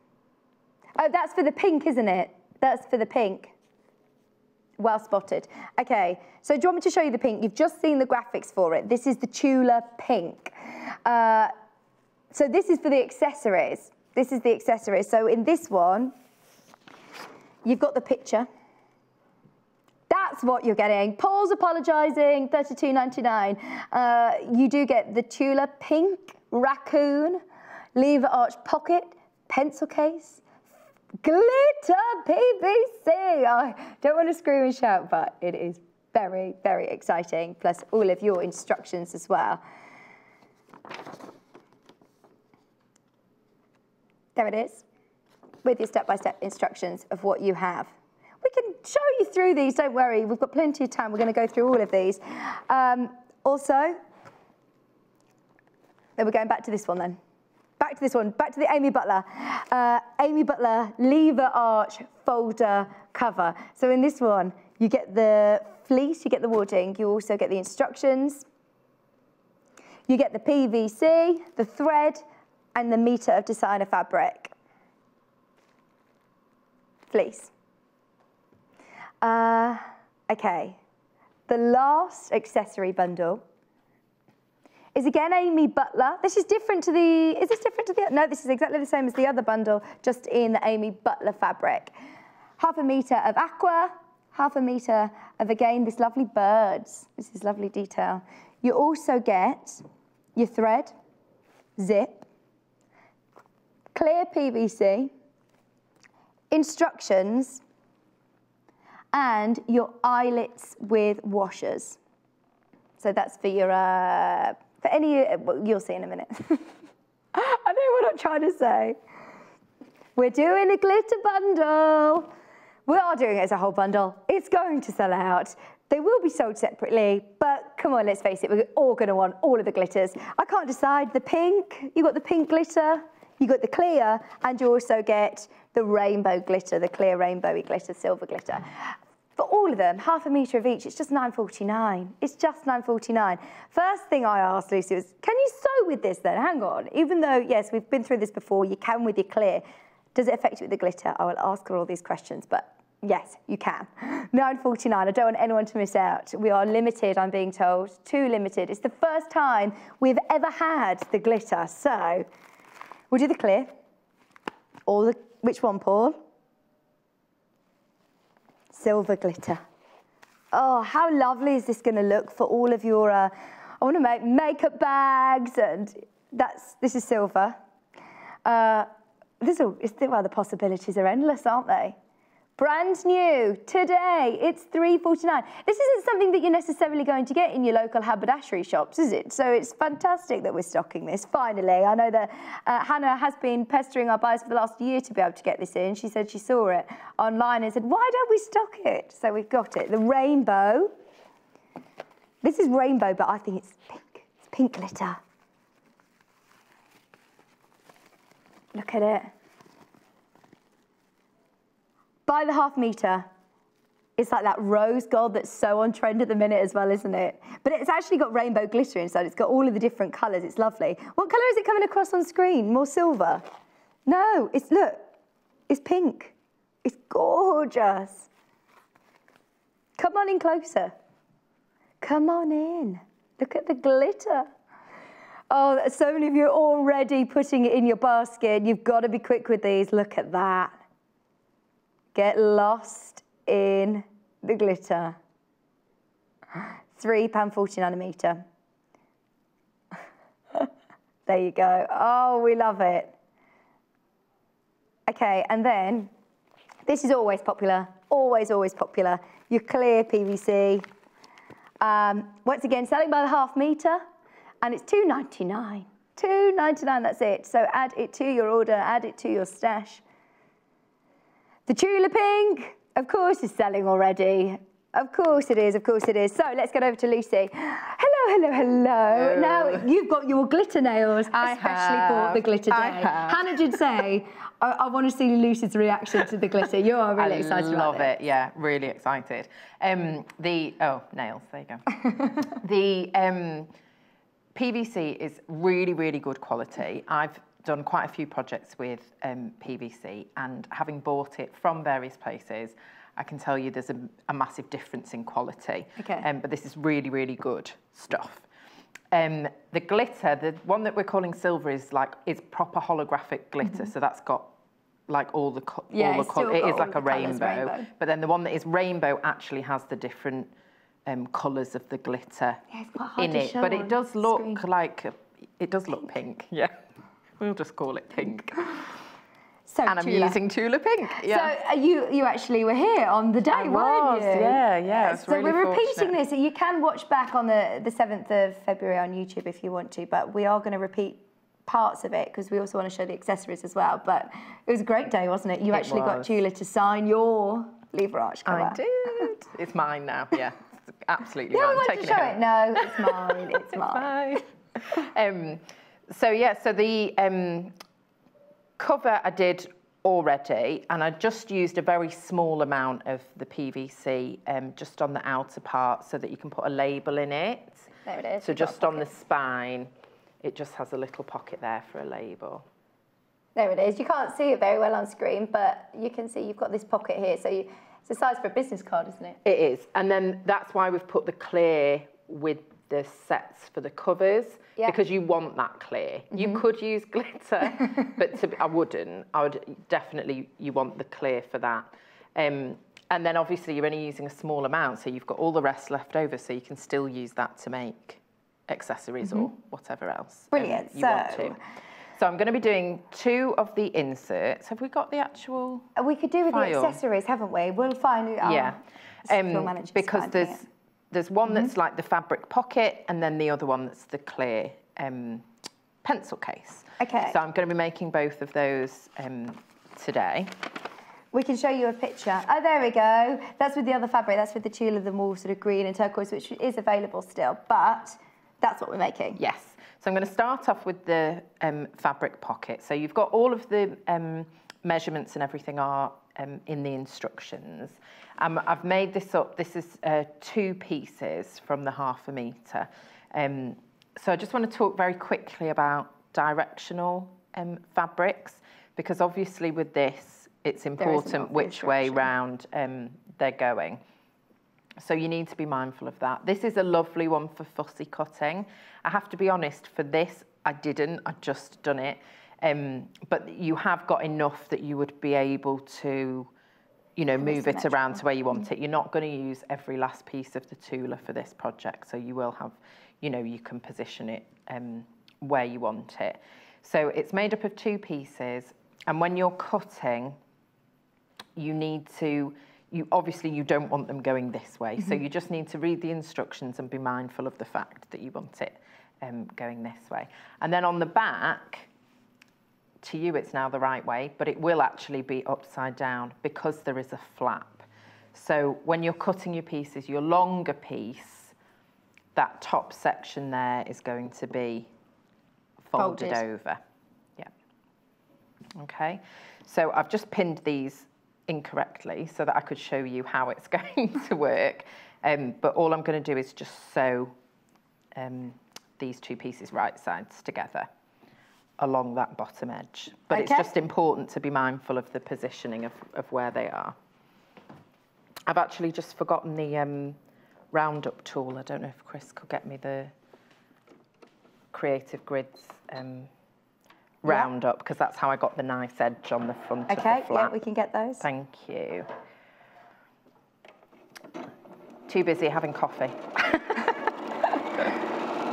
Speaker 1: Oh, that's for the pink, isn't it? That's for the pink. Well spotted. Okay, so do you want me to show you the pink? You've just seen the graphics for it. This is the Tula pink. So this is for the accessories. This is the accessories. So in this one, you've got the picture. That's what you're getting. Paul's apologising, $32.99. You do get the Tula pink, raccoon, lever arch pocket, pencil case, glitter PVC. I don't want to scream and shout, but it is very, very exciting. Plus all of your instructions as well. There it is, with your step-by-step instructions of what you have. We can show you through these, don't worry. We've got plenty of time. We're going to go through all of these. Also, then we're going back to this one then. Back to this one, back to the Amy Butler. Amy Butler lever arch folder cover. So in this one, you get the fleece, you get the wadding, you also get the instructions. You get the PVC, the thread, and the metre of designer fabric. Fleece. Okay, the last accessory bundle is again Amy Butler. This is different to the, is this different to the, no, this is exactly the same as the other bundle, just in the Amy Butler fabric. 1/2 metre of aqua, 1/2 metre of, again, this lovely birds. This is lovely detail. You also get your thread, zip, clear PVC, instructions, and your eyelets with washers. So that's for your, for any, well, you'll see in a minute. I know what I'm trying to say. We're doing a glitter bundle. We are doing it as a whole bundle. It's going to sell out. They will be sold separately, but come on, let's face it, we're all going to want all of the glitters. I can't decide. The pink, you got the pink glitter, you got the clear, and you also get the rainbow glitter, the clear rainbowy glitter, silver glitter. For all of them, 1/2 metre of each, it's just $9.49. It's just $9.49. First thing I asked Lucy was, can you sew with this then? Hang on. Even though, yes, we've been through this before, you can with your clear. Does it affect you with the glitter? I will ask her all these questions, but yes, you can. $9.49. I don't want anyone to miss out. We are limited, I'm being told. Too limited. It's the first time we've ever had the glitter. So we'll do the clear. Or the, which one, Paul? Silver glitter. Oh, how lovely is this going to look for all of your, I want to make makeup bags, and this is silver. Well, the possibilities are endless, aren't they? Brand new today, it's $3.49. This isn't something that you're necessarily going to get in your local haberdashery shops, is it? So it's fantastic that we're stocking this, finally. I know that Hannah has been pestering our buyers for the last year to be able to get this in. She said she saw it online and said, why don't we stock it? So we've got it. The rainbow. This is rainbow, but I think it's pink. It's pink glitter. Look at it. By the half metre. It's like that rose gold that's so on trend at the minute as well, isn't it? But it's actually got rainbow glitter inside. It's got all of the different colours. It's lovely. What colour is it coming across on screen? More silver? No, look, it's pink. It's gorgeous. Come on in closer. Come on in. Look at the glitter. Oh, so many of you are already putting it in your basket. You've got to be quick with these. Look at that. Get lost in the glitter. £3.49 a metre. There you go. Oh, we love it. Okay, and then this is always popular. Always, always popular. Your clear PVC. Once again, selling by the half metre, and it's £2.99. £2.99, that's it. So add it to your order, add it to your stash. The Tula pink, of course, is selling already. Of course it is, of course it is. So let's get over to Lucy. Hello, hello, hello. Now, you've got your glitter nails, especially for the glitter day. Hannah did say, I want to see Lucy's reaction to the glitter. You are really excited about it.
Speaker 6: I love it, yeah, really excited. Oh, nails, there you go. The PVC is really, really good quality. I've done quite a few projects with PVC, and having bought it from various places, I can tell you there's a massive difference in quality.
Speaker 1: Okay.
Speaker 6: But this is really, really good stuff. The glitter, the one that we're calling silver, is proper holographic glitter. So that's got like all the colour. It is like a rainbow. But then the one that is rainbow actually has the different colours of the glitter in it. But it does look like it does look pink. Yeah, we'll just call it pink.
Speaker 1: So
Speaker 6: and I'm using Tula pink. Yeah.
Speaker 1: So you actually were here on the day, weren't you?
Speaker 6: Yeah.
Speaker 1: So really we're repeating this. You can watch back on the 7th of February on YouTube if you want to, but we are going to repeat parts of it because we also want to show the accessories as well. But it was a great day, wasn't it? You actually got Tula to sign your Lever Arch cover.
Speaker 6: I did. It's mine now. Yeah, it's absolutely
Speaker 1: mine.
Speaker 6: Yeah,
Speaker 1: we want to show it. No, it's mine. It's mine.
Speaker 6: So the cover I did already, and I just used a very small amount of the PVC just on the outer part so that you can put a label in it.
Speaker 1: There it is.
Speaker 6: So just on the spine, it just has a little pocket there for a label.
Speaker 1: There it is. You can't see it very well on screen, but you can see you've got this pocket here. So it's the size for a business card, isn't it?
Speaker 6: It is. And then that's why we've put the clear with the sets for the covers, because you want that clear. You could use glitter, but I wouldn't. I would definitely, you want the clear for that. And then obviously you're only using a small amount, so you've got all the rest left over, so you can still use that to make accessories or whatever else
Speaker 1: Brilliant.
Speaker 6: you want to. So I'm going to be doing 2 of the inserts. Have we got the actual
Speaker 1: We could do with
Speaker 6: file?
Speaker 1: the accessories, haven't we? We'll find out.
Speaker 6: Because there's one that's like the fabric pocket, and then the other one that's the clear pencil case.
Speaker 1: Okay.
Speaker 6: So I'm going to be making both of those today.
Speaker 1: We can show you a picture. Oh, there we go. That's with the other fabric. That's with the Tula, the more sort of green and turquoise, which is available still. But that's what we're making.
Speaker 6: Yes. So I'm going to start off with the fabric pocket. So you've got all of the measurements and everything are in the instructions. I've made this up. This is 2 pieces from the ½ metre. So I just want to talk very quickly about directional fabrics, because obviously with this, it's important which way round they're going. So you need to be mindful of that. This is a lovely one for fussy cutting. I have to be honest, for this, I just done it. But you have got enough that you would be able to, move it around to where you want it. You're not going to use every last piece of the Tula for this project, so you will have, you can position it where you want it. So it's made up of 2 pieces, and when you're cutting, you need to, obviously you don't want them going this way, so you just need to read the instructions and be mindful of the fact that you want it going this way. And then on the back, to you it's now the right way, but it will actually be upside down because there is a flap. So when you're cutting your pieces, your longer piece, that top section there is going to be folded over. Yeah. Okay, so I've just pinned these incorrectly so that I could show you how it's going to work. But all I'm going to do is just sew these two pieces right sides together along that bottom edge. But it's just important to be mindful of the positioning of where they are. I've actually just forgotten the roundup tool. I don't know if Chris could get me the Creative Grids roundup, because that's how I got the nice edge on the front of the flap.
Speaker 1: Yeah, we can get those.
Speaker 6: Thank you. Too busy having coffee.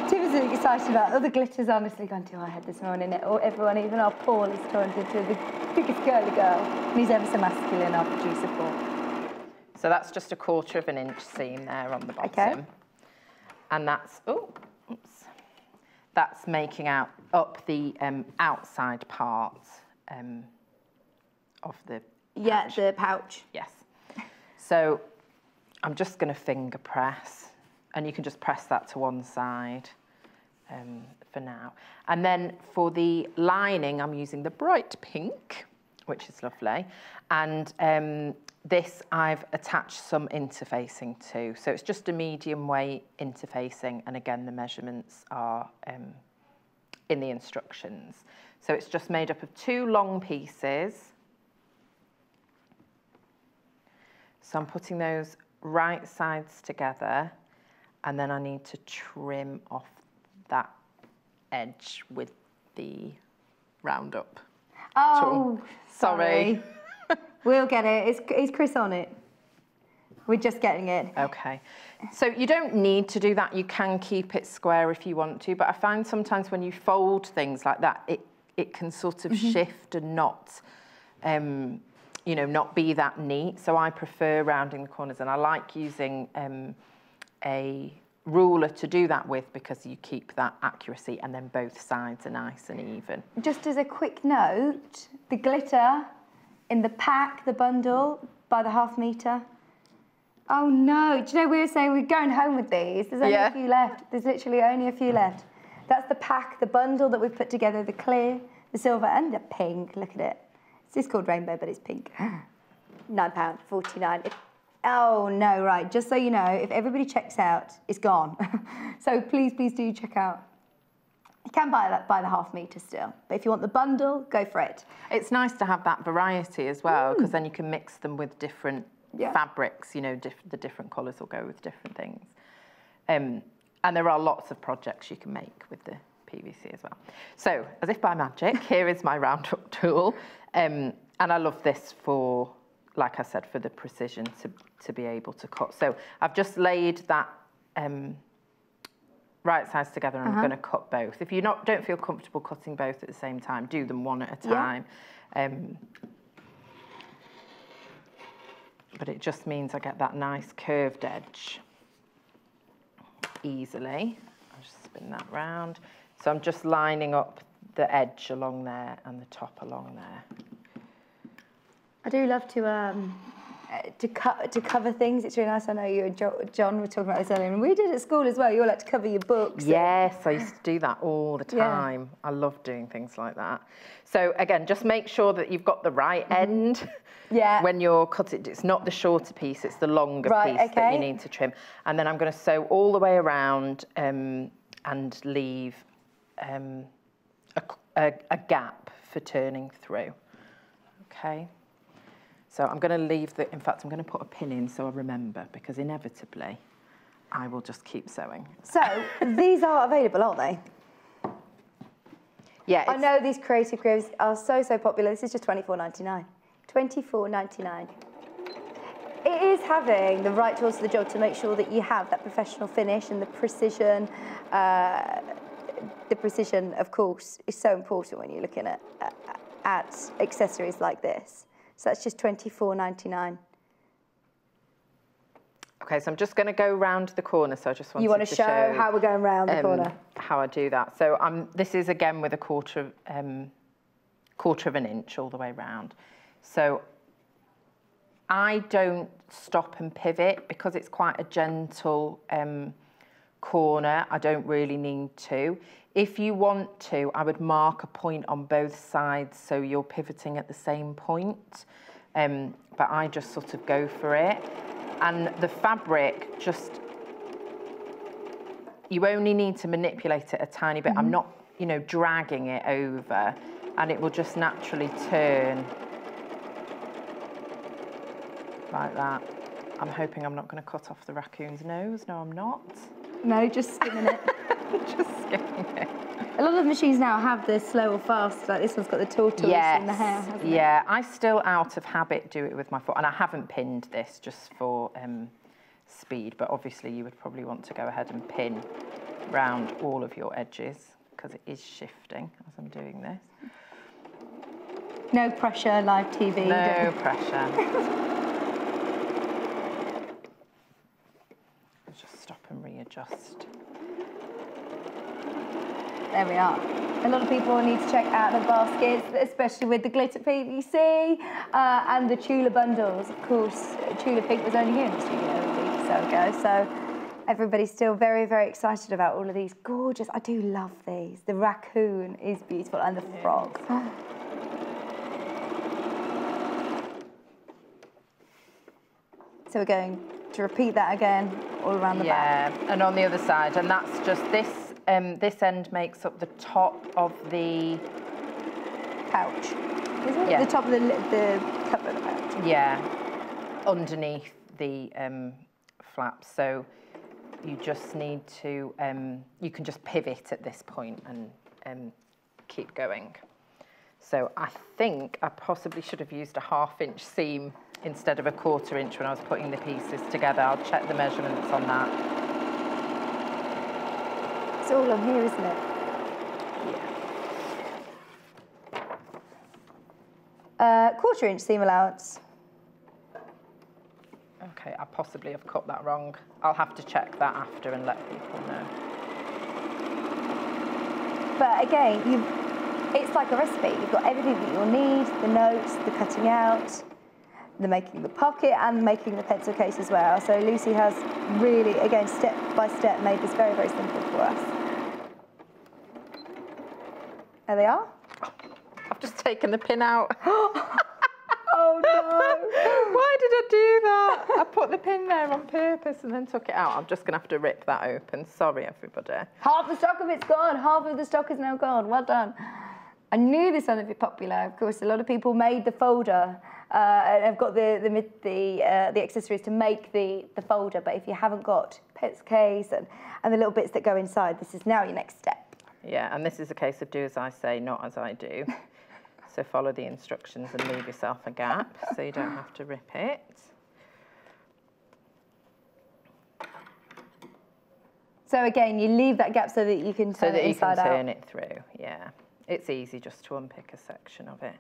Speaker 1: Too busy excited about other glitters honestly gone to our head this morning. Everyone, even our Paul, is turned into the biggest girly girl. And he's ever so masculine, our producer Paul.
Speaker 6: So that's just a 1/4 of an inch seam there on the bottom.
Speaker 1: Okay.
Speaker 6: And that's, that's making up the outside part of the pouch.
Speaker 1: the pouch.
Speaker 6: Yes. So I'm just going to finger press, and you can just press that to one side for now. And then for the lining, I'm using the bright pink, which is lovely. And this I've attached some interfacing to. So it's just a medium weight interfacing, and again, the measurements are in the instructions. So it's just made up of 2 long pieces. So I'm putting those right sides together, and then I need to trim off that edge with the roundup tool.
Speaker 1: Sorry. We'll get it. Is Chris on it? We're just getting it.
Speaker 6: Okay. So you don't need to do that. You can keep it square if you want to, but I find sometimes when you fold things like that, it can sort of shift and not, you know, not be that neat. So I prefer rounding the corners, and I like using a ruler to do that with, because you keep that accuracy, and then both sides are nice and even.
Speaker 1: Just as a quick note, the glitter in the pack, the bundle, by the 1/2 metre. Oh no, do you know we were saying we're going home with these? There's only a few left. There's literally only a few left. That's the pack, the bundle that we've put together, the clear, the silver and the pink. Look at it. It's called rainbow, but it's pink. £9.49. Oh no, right, just so you know, if everybody checks out, it's gone. So please do check out. You can buy that by the 1/2 metre still, but if you want the bundle, go for it.
Speaker 6: It's nice to have that variety as well, because then you can mix them with different fabrics, you know, the different colours will go with different things. And there are lots of projects you can make with the PVC as well. So, as if by magic, here is my roundup tool. And I love this for, like I said, for the precision to be able to cut. So I've just laid that right sides together, and I'm going to cut both. If you don't feel comfortable cutting both at the same time, do them one at a time. But it just means I get that nice curved edge easily. I'll just spin that round. So I'm just lining up the edge along there and the top along there.
Speaker 1: I do love to cover things. It's really nice. I know you and John were talking about this earlier, and we did at school as well. You all like to cover your books.
Speaker 6: Yes, I used to do that all the time. Yeah. I love doing things like that. So again, just make sure that you've got the right end. Yeah. When you're cutting, it's not the shorter piece, it's the longer piece that you need to trim. And then I'm going to sew all the way around and leave a gap for turning through. Okay. So I'm going to leave in fact, I'm going to put a pin in so I remember, because inevitably I will just keep sewing.
Speaker 1: So these are available, aren't they?
Speaker 6: Yeah.
Speaker 1: I know these creative grids are so popular. This is just £24.99. £24.99. It is having the right tools for the job to make sure that you have that professional finish, and the precision. The precision, of course, is so important when you're looking at accessories like this. So that's just £24.99. Okay, so I'm just going to go round the corner. So I just wanted to show how we're going round the corner. How I do that. So this is again with a quarter of an inch all the way round. So I don't stop and pivot, because it's quite a gentle
Speaker 6: corner. I don't really need to. If you want to, I would mark a point on both sides so you're pivoting at the same point. But I just sort of go for it. And the fabric, just, you only need to manipulate it a tiny bit. I'm not, you know, dragging it over, and it will just naturally turn like that. I'm hoping I'm not going to cut off the raccoon's nose. No, I'm not.
Speaker 1: No, just skimming it.
Speaker 6: Just skimming it.
Speaker 1: A lot of the machines now have the slow or fast, like this one's got the tortoise in the hair, hasn't it?
Speaker 6: Yeah, I still out of habit do it with my foot, and I haven't pinned this just for speed, but obviously you would probably want to go ahead and pin round all of your edges because it is shifting as I'm doing this.
Speaker 1: No pressure, live TV.
Speaker 6: No pressure. Just stop and readjust.
Speaker 1: There we are. A lot of people need to check out the baskets, especially with the glitter PVC and the Tula bundles. Of course, Tula Pink was only here in the studio a week or so ago, so everybody's still very, very excited about all of these gorgeous. I do love these. The raccoon is beautiful, and the frog. So we're going to repeat that again all around the back.
Speaker 6: Yeah, and on the other side, and that's just this. This end makes up the top of the
Speaker 1: pouch, isn't it?
Speaker 6: Yeah.
Speaker 1: The top of the cover of the pouch.
Speaker 6: Yeah, underneath the flaps. So you just need to, you can just pivot at this point and keep going. So I think I possibly should have used a 1/2 inch seam instead of a 1/4 inch when I was putting the pieces together. I'll check the measurements on that.
Speaker 1: It's all on here, isn't it?
Speaker 6: Yeah.
Speaker 1: 1/4 inch seam allowance.
Speaker 6: Okay, I possibly have cut that wrong. I'll have to check that after and let people know.
Speaker 1: But again, it's like a recipe. You've got everything that you'll need, the notes, the cutting out, the making the pocket and making the pencil case as well. So Lucy has really, again, step by step made this very, very simple for us. There they are.
Speaker 6: I've just taken the pin out.
Speaker 1: Oh no!
Speaker 6: Why did I do that? I put the pin there on purpose and then took it out. I'm just going to have to rip that open. Sorry, everybody.
Speaker 1: Half the stock of it's gone. Half of the stock is now gone. Well done. I knew this one would be popular. Of course, a lot of people made the folder and have got the accessories to make the folder. But if you haven't got pencil case and the little bits that go inside, this is now your next step.
Speaker 6: Yeah, and this is a case of do as I say, not as I do. So follow the instructions and leave yourself a gap so you don't have to rip it.
Speaker 1: So again, you leave that gap so that you can turn it inside out.
Speaker 6: So that you can turn it through, yeah. It's easy just to unpick a section of it.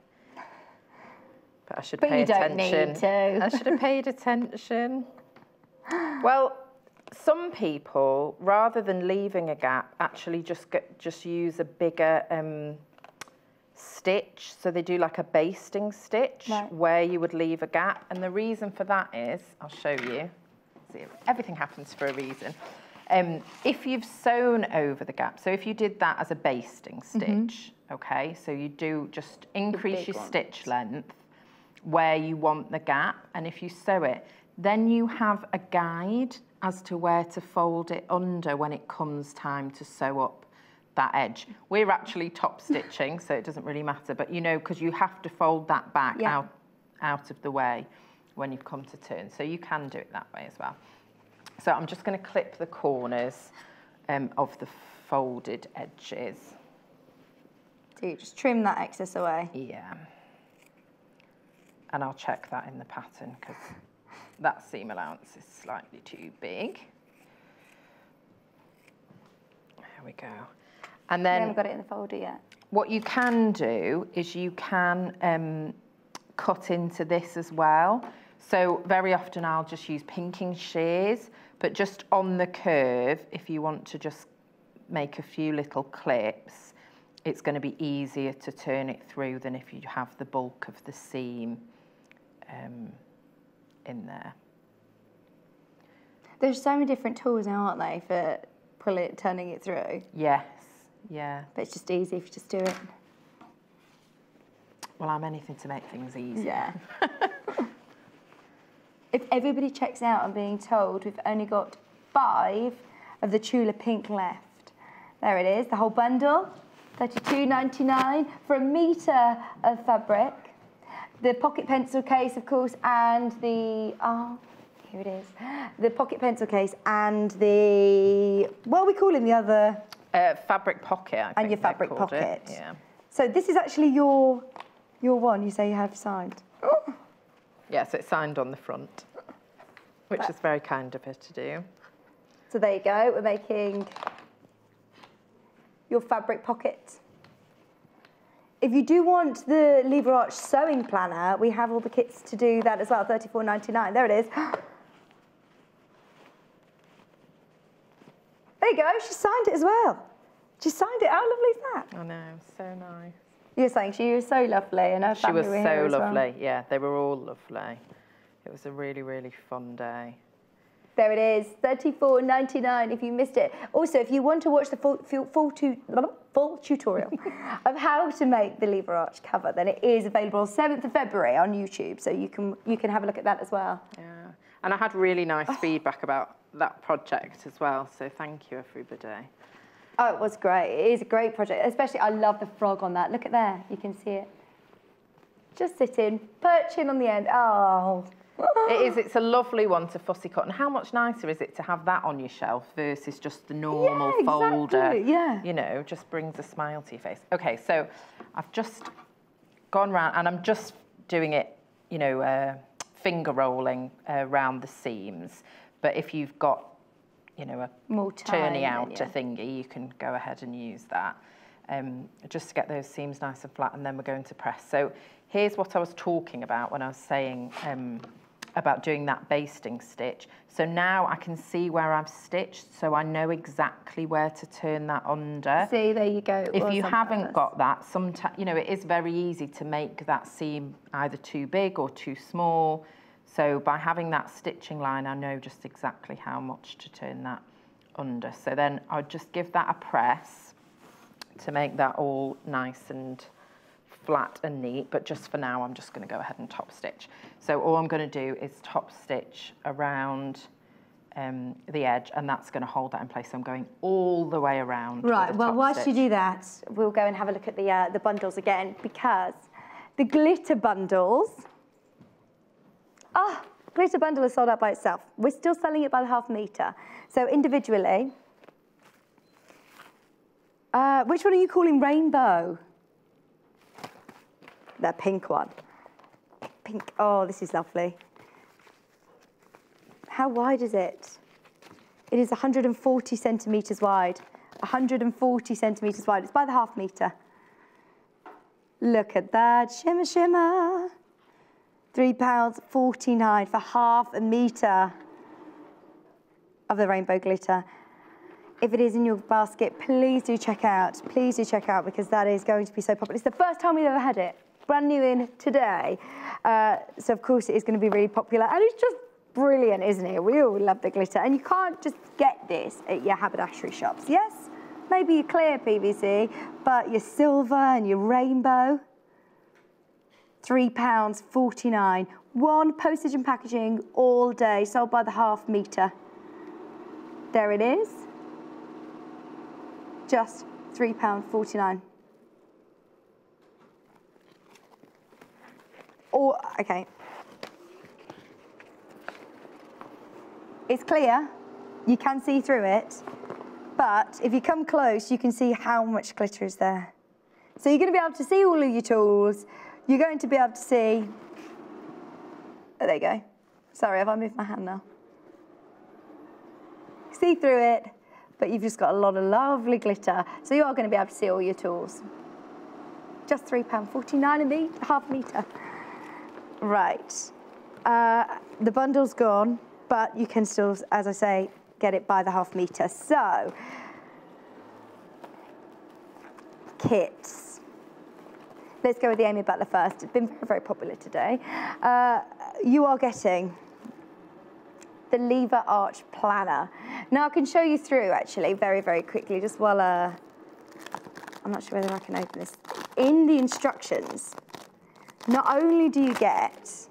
Speaker 6: But I should pay attention.
Speaker 1: But you don't need to.
Speaker 6: I should have paid attention. Well, some people, rather than leaving a gap, actually just use a bigger stitch. So they do like a basting stitch where you would leave a gap. And the reason for that is, I'll show you. See, everything happens for a reason. If you've sewn over the gap, so if you did that as a basting stitch, okay, so you do just increase your stitch length where you want the gap, and if you sew it, then you have a guide as to where to fold it under when it comes time to sew up that edge. We're actually top stitching, so it doesn't really matter, but you know, because you have to fold that back out of the way when you've come to turn, so you can do it that way as well. So I'm just going to clip the corners of the folded edges.
Speaker 1: So you just trim that excess away.
Speaker 6: Yeah. And I'll check that in the pattern because that seam allowance is slightly too big. There we go. And then
Speaker 1: We haven't got it in the folder yet.
Speaker 6: What you can do is you can cut into this as well. So very often I'll just use pinking shears, but just on the curve, if you want to just make a few little clips, it's going to be easier to turn it through than if you have the bulk of the seam in there.
Speaker 1: There's so many different tools now, aren't they, for turning it through.
Speaker 6: Yes, yeah.
Speaker 1: But it's just easy if you just do it.
Speaker 6: Well, I'm anything to make things easy.
Speaker 1: Yeah. If everybody checks out, I'm being told we've only got 5 of the Tula pink left. There it is, the whole bundle, $32.99 for a metre of fabric. The pocket pencil case, of course, and the, here it is, the pocket pencil case and the, what are we calling the other?
Speaker 6: Fabric pocket, I think.
Speaker 1: And your fabric pocket.
Speaker 6: Yeah.
Speaker 1: So this is actually your one, you say you have signed. Oh.
Speaker 6: Yes, it's signed on the front, which is very kind of her to do.
Speaker 1: So there you go, we're making your fabric pocket. If you do want the lever arch sewing planner, we have all the kits to do that as well, $34.99. There it is. There you go, she signed it as well. She signed it, how lovely is that?
Speaker 6: I know, so nice.
Speaker 1: You were saying she was so lovely and her family were here as well.
Speaker 6: She was so lovely, yeah, they were all lovely. It was a really, really fun day.
Speaker 1: There it is, $34.99 if you missed it. Also, if you want to watch the full tutorial of how to make the lever arch cover, then it is available 7th of February on YouTube, so you can have a look at that as well.
Speaker 6: Yeah, and I had really nice feedback about that project as well, so thank you, everybody.
Speaker 1: Oh, it was great. It is a great project, especially I love the frog on that. Look at there, you can see it. Just sitting, perching on the end. Oh.
Speaker 6: It's a lovely one to fussy cut. And how much nicer is it to have that on your shelf versus just the normal folder?
Speaker 1: Yeah.
Speaker 6: You know, just brings a smile to your face. Okay, so I've just gone round and I'm just doing it, you know, finger rolling around the seams. But if you've got, you know, a turny outer thingy, you can go ahead and use that. Just to get those seams nice and flat, and then we're going to press. So here's what I was talking about when I was saying about doing that basting stitch. So now I can see where I've stitched, so I know exactly where to turn that under.
Speaker 1: See, there you go.
Speaker 6: If you haven't got that, sometimes, you know, it is very easy to make that seam either too big or too small. So by having that stitching line, I know just exactly how much to turn that under. So then I'll just give that a press to make that all nice and flat and neat, but just for now I'm just going to go ahead and top stitch. So all I'm going to do is top stitch around the edge, and that's going to hold that in place. So I'm going all the way around.
Speaker 1: Right, well, whilst you do that, we'll go and have a look at the bundles again, because the glitter bundles, glitter bundle is sold out by itself. We're still selling it by the ½ metre. So individually, which one are you calling rainbow? The pink one. Pink, oh, this is lovely. How wide is it? It is 140 centimetres wide. 140 centimetres wide. It's by the ½ metre. Look at that, shimmer, shimmer. £3.49 for ½ metre of the rainbow glitter. If it is in your basket, please do check out. Please do check out, because that is going to be so popular. It's the first time we've ever had it. Brand new in today. So of course it is going to be really popular. And it's just brilliant, isn't it? We all love the glitter. And you can't just get this at your haberdashery shops. Yes, maybe your clear PVC, but your silver and your rainbow, £3.49. One postage and packaging all day, sold by the ½ metre. There it is. Just £3.49. Or, okay. It's clear, you can see through it, but if you come close, you can see how much glitter is there. So you're going to be able to see all of your tools. You're going to be able to see, oh, there you go. Sorry, have I moved my hand now? See through it, but you've just got a lot of lovely glitter. So you are going to be able to see all your tools. Just £3.49 a metre, ½ metre. Right. The bundle's gone, but you can still, as I say, get it by the ½ metre. So, kits. Let's go with the Amy Butler first. It's been very, very popular today. You are getting the lever arch planner. Now I can show you through actually very, very quickly, just while I'm not sure whether I can open this. In the instructions, not only do you get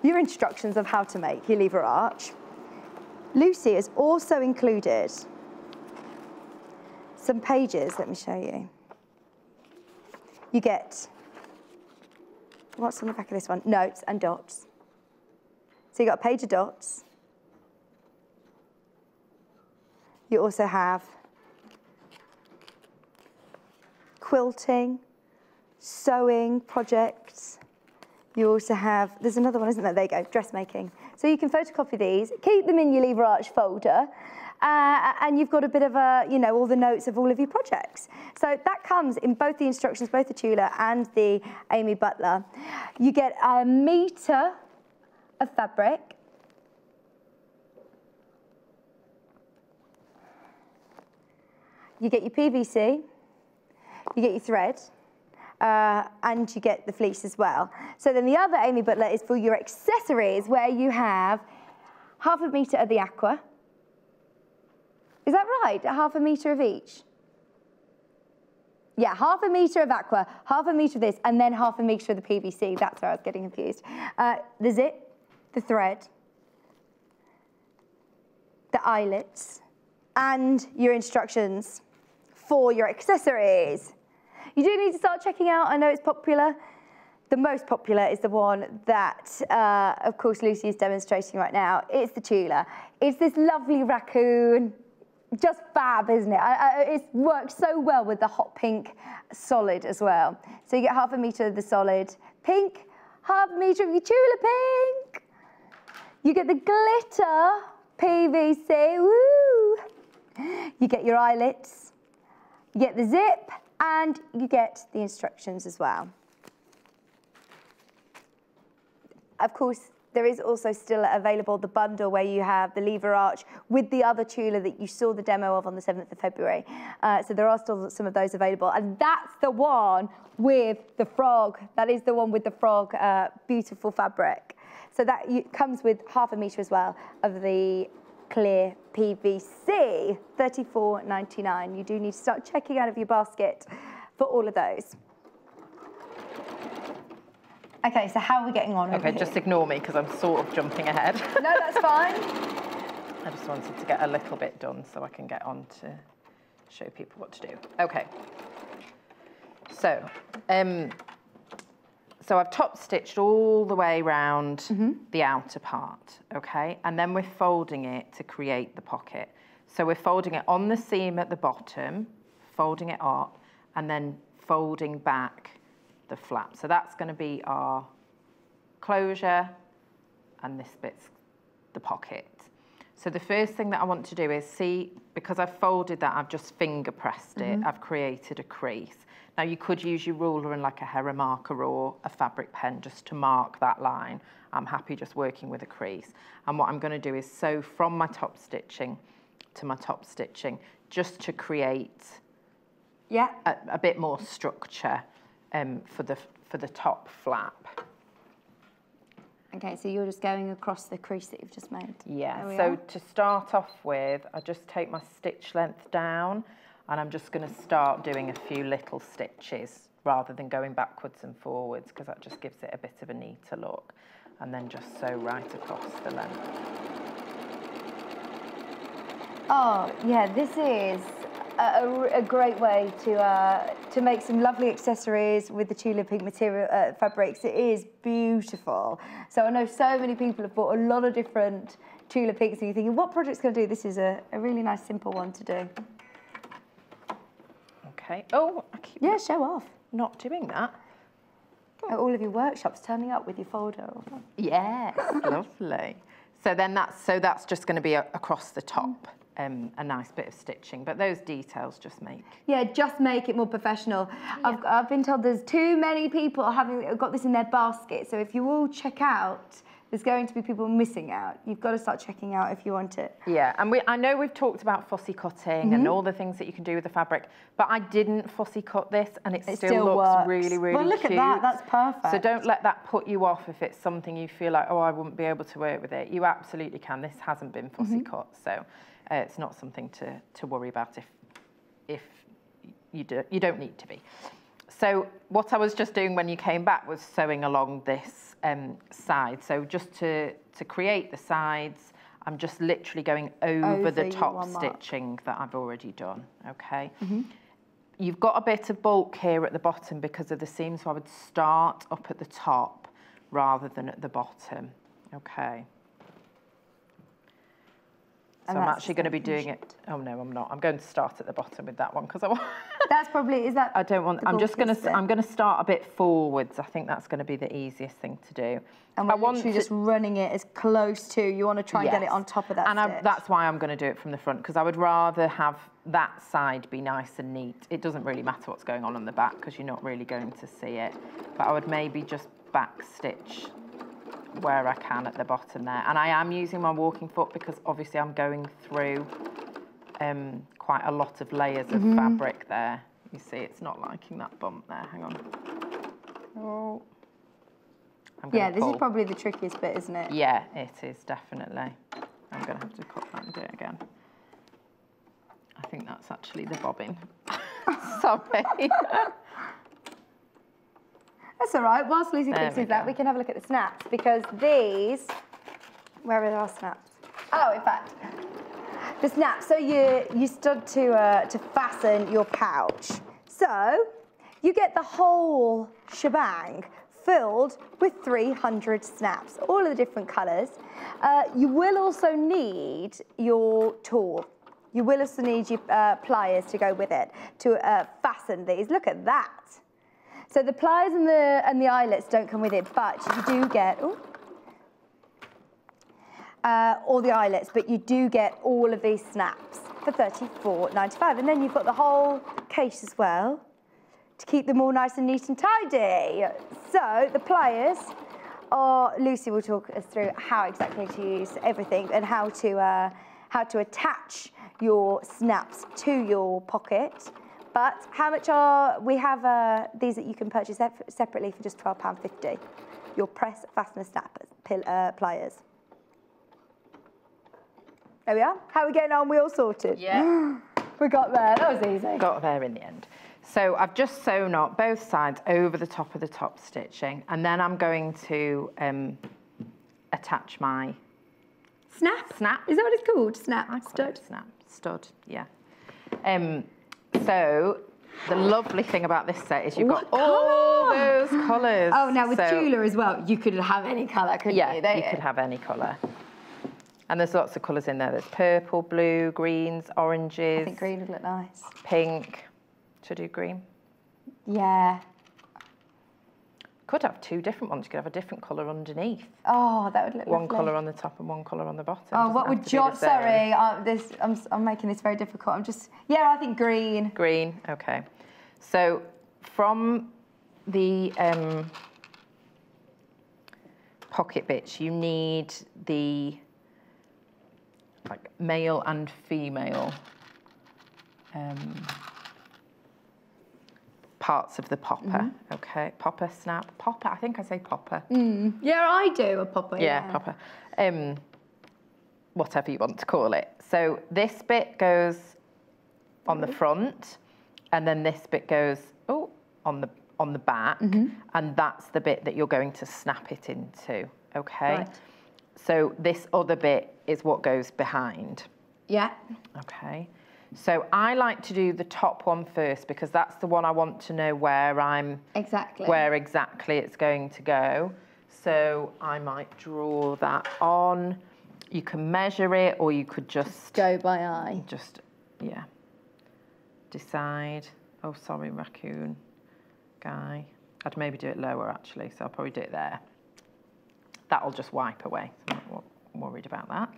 Speaker 1: your instructions of how to make your lever arch, Lucy has also included some pages. Let me show you. You get, what's on the back of this one? Notes and dots. So you've got a page of dots. You also have quilting, sewing projects. You also have, there's another one, isn't there? There you go, dressmaking. So you can photocopy these, keep them in your lever arch folder, and you've got a bit of a, you know, all the notes of all of your projects. So that comes in both the instructions, both the Tula and the Amy Butler. You get 1 metre of fabric. You get your PVC, you get your thread, and you get the fleece as well. So then the other Amy Butler is for your accessories, where you have 1/2 metre of the aqua. Is that right? 1/2 metre of each? Yeah, 1/2 metre of aqua, 1/2 metre of this, and then 1/2 metre of the PVC. That's where I was getting confused. The zip, the thread, the eyelets, and your instructions for your accessories. You do need to start checking out, I know it's popular. The most popular is the one that, of course, Lucy is demonstrating right now. It's the Tula. It's this lovely raccoon. Just fab, isn't it? It works so well with the hot pink solid as well. So you get 1/2 metre of the solid pink, 1/2 metre of your Tula pink. You get the glitter PVC, woo! You get your eyelets, you get the zip, and you get the instructions as well. Of course, there is also still available the bundle where you have the lever arch with the other Tula that you saw the demo of on the 7th of February. So there are still some of those available. And that's the one with the frog. That is the one with the frog, beautiful fabric. So that comes with 1/2 metre as well of the clear PVC, $34.99. You do need to start checking out of your basket for all of those. Okay, so how are we getting on?
Speaker 6: Okay, just ignore me because I'm sort of jumping ahead.
Speaker 1: No, that's fine.
Speaker 6: I just wanted to get a little bit done so I can get on to show people what to do. Okay. So, so I've top stitched all the way around the outer part, okay? And then we're folding it to create the pocket. So we're folding it on the seam at the bottom, folding it up, and then folding back the flap. So that's going to be our closure, and this bit's the pocket. So the first thing that I want to do is see, because I've folded that, I've just finger pressed it, I've created a crease. Now you could use your ruler and like a Hera marker or a fabric pen just to mark that line. I'm happy just working with a crease. And what I'm going to do is sew from my top stitching to my top stitching, just to create a bit more structure for the top flap.
Speaker 1: Okay, so you're just going across the crease that you've just made.
Speaker 6: Yeah, so to start off with, I just take my stitch length down and I'm just going to start doing a few little stitches rather than going backwards and forwards, because that just gives it a bit of a neater look. And then just sew right across the length.
Speaker 1: Oh, yeah, this is a great way to make some lovely accessories with the Tula pink material fabrics. It is beautiful. So I know so many people have bought a lot of different Tula pinks, and you're thinking, what project's going to do? This is a really nice, simple one to do.
Speaker 6: Okay. Oh, I keep
Speaker 1: show off.
Speaker 6: Not doing that.
Speaker 1: At all of your workshops, turning up with your folder.
Speaker 6: Yes, lovely. So then that's just going to be across the top. A nice bit of stitching, but those details just make...
Speaker 1: Yeah, just make it more professional. Yeah. I've been told there's too many people having got this in their basket, so if you all check out there's going to be people missing out. You've got to start checking out if you want it.
Speaker 6: Yeah, and I know we've talked about fussy cutting and all the things that you can do with the fabric, but I didn't fussy cut this, and it still looks
Speaker 1: works.
Speaker 6: really, really cute.
Speaker 1: Well, look at that, that's perfect.
Speaker 6: So don't let that put you off if it's something you feel like, oh, I wouldn't be able to work with it. You absolutely can. This hasn't been fussy cut, so it's not something to worry about if you don't need to be. So what I was just doing when you came back was sewing along this side. So just to create the sides, I'm just literally going over the top stitching that I've already done, okay? You've got a bit of bulk here at the bottom because of the seam, so I would start up at the top rather than at the bottom, okay? So I'm actually going to be doing it. Oh no, I'm not. I'm going to start at the bottom with that one because I want.
Speaker 1: That's probably, is that?
Speaker 6: I don't want. I'm just going to. I'm going to start a bit forwards. I think that's going to be the easiest thing to do.
Speaker 1: And we're literally just running it as close to. You want to try and get it on top of that. And
Speaker 6: that's why I'm going to do it from the front, because I would rather have that side be nice and neat. It doesn't really matter what's going on the back because you're not really going to see it. But I would maybe just back stitch where I can at the bottom there, and I am using my walking foot because obviously I'm going through quite a lot of layers of fabric there. You see, it's not liking that bump there. Hang on. Oh.
Speaker 1: Yeah, this is probably the trickiest bit, isn't it?
Speaker 6: Yeah, it is definitely. I'm going to have to cut that and do it again. I think that's actually the bobbin. Sorry.
Speaker 1: That's all right. Whilst Lucy fixes that, we can have a look at the snaps, because these, where are our snaps? Oh, in fact, the snaps. So you stood to fasten your pouch. So you get the whole shebang filled with 300 snaps, all of the different colours. You will also need your tool. You will also need your pliers to go with it to fasten these. Look at that. So the pliers and the eyelets don't come with it, but you do get all the eyelets, but you do get all of these snaps for $34.95, and then you've got the whole case as well to keep them all nice and neat and tidy. So the pliers are, Lucy will talk us through how exactly to use everything and how to attach your snaps to your pocket. But how much we have these that you can purchase separately for just £12.50. Your press fastener snap pliers. There we are. How are we getting on? We all sorted?
Speaker 6: Yeah.
Speaker 1: We got there. That was easy.
Speaker 6: Got there in the end. So I've just sewn up both sides over the top of the top stitching, and then I'm going to attach my
Speaker 1: snap.
Speaker 6: Snap.
Speaker 1: Is that what it's called? Snap.
Speaker 6: Stud. Snap. Stud. Yeah. So the lovely thing about this set is you've got all those colours.
Speaker 1: Oh, now with Tula as well, you could have any colour, couldn't you?
Speaker 6: Yeah, you could have any colour. And there's lots of colours in there. There's purple, blue, greens, oranges.
Speaker 1: I think green would look nice.
Speaker 6: Pink. Should I do green?
Speaker 1: Yeah.
Speaker 6: Could have two different ones. You could have a different colour underneath.
Speaker 1: Oh, that would look
Speaker 6: one
Speaker 1: lovely.
Speaker 6: colour on the top and one colour on the bottom.
Speaker 1: Oh, what would John? Sorry, I'm making this very difficult. I think green.
Speaker 6: Green. Okay. So from the pocket bits, you need the male and female parts of the popper. Okay, popper, snap, popper. I think I say popper.
Speaker 1: Yeah, I do a popper.
Speaker 6: Yeah, popper. Whatever you want to call it. So this bit goes on the front, and then this bit goes on the back, and that's the bit that you're going to snap it into. Okay.
Speaker 1: Right.
Speaker 6: So this other bit is what goes behind.
Speaker 1: Yeah.
Speaker 6: Okay. So I like to do the top one first because that's the one I want to know where exactly it's going to go. So I might draw that on. You can measure it, or you could just
Speaker 1: go by eye.
Speaker 6: Just decide. Oh, sorry, raccoon guy. I'd maybe do it lower actually, so I'll probably do it there. That'll just wipe away. So I'm not worried about that.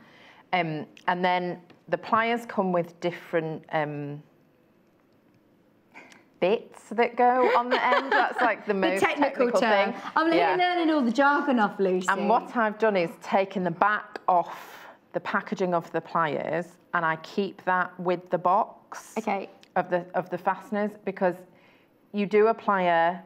Speaker 6: And then the pliers come with different bits that go on the end. That's like the most technical
Speaker 1: term.
Speaker 6: thing.
Speaker 1: I'm learning all the jargon off, Lucy.
Speaker 6: And what I've done is taken the back off the packaging of the pliers, and I keep that with the box of the fasteners, because you do a plier,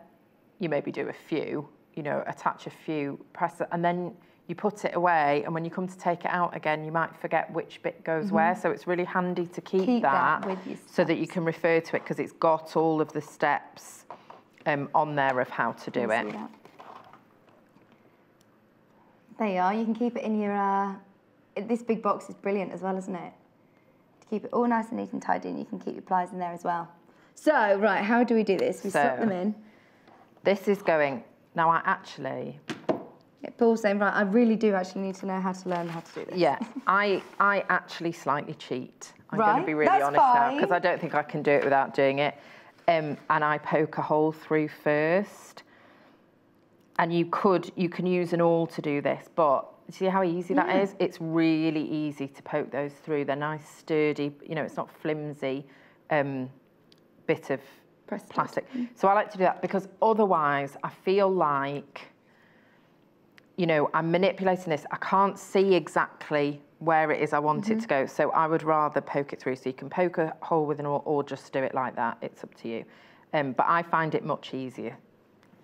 Speaker 6: you maybe do a few, you know, attach a few, press it, and then you put it away, and when you come to take it out again, you might forget which bit goes where. So it's really handy to keep that
Speaker 1: with your
Speaker 6: so that you can refer to it, because it's got all of the steps on there of how to do it.
Speaker 1: There you are. You can keep it in your... this big box is brilliant as well, isn't it? To keep it all nice and neat and tidy, and you can keep your pliers in there as well. So, right, how do we do this? We slot them in.
Speaker 6: This is going... Now, I actually...
Speaker 1: Paul's saying, right, I really do actually need to know how to learn how to do this.
Speaker 6: Yeah, I actually slightly cheat. I'm going to be really honest now, because I don't think I can do it without doing it. And I poke a hole through first. And you can use an awl to do this, but see how easy that is? It's really easy to poke those through. They're nice, sturdy, you know, it's not flimsy bit of plastic. So I like to do that, because otherwise I feel like, you know, I'm manipulating this. I can't see exactly where it is I want it to go. So I would rather poke it through. So you can poke a hole with an awl or just do it like that. It's up to you. But I find it much easier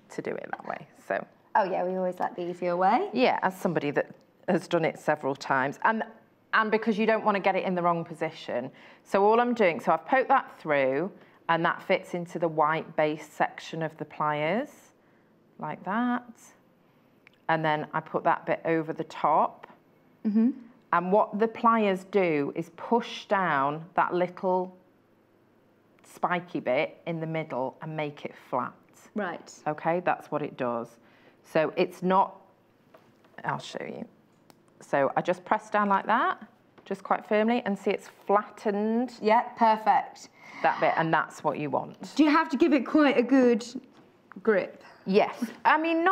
Speaker 6: to do it that way. So.
Speaker 1: Oh yeah, we always like the easier way.
Speaker 6: Yeah, as somebody that has done it several times. And because you don't want to get it in the wrong position. So all I'm doing, so I've poked that through, and that fits into the white base section of the pliers, like that. And then I put that bit over the top. And what the pliers do is push down that little spiky bit in the middle and make it flat.
Speaker 1: Right.
Speaker 6: Okay, that's what it does. So it's not, I'll show you. So I just press down like that, just quite firmly, and see it's flattened.
Speaker 1: Yeah, perfect.
Speaker 6: That bit, and that's what you want.
Speaker 1: Do you have to give it quite a good grip?
Speaker 6: Yes. I mean,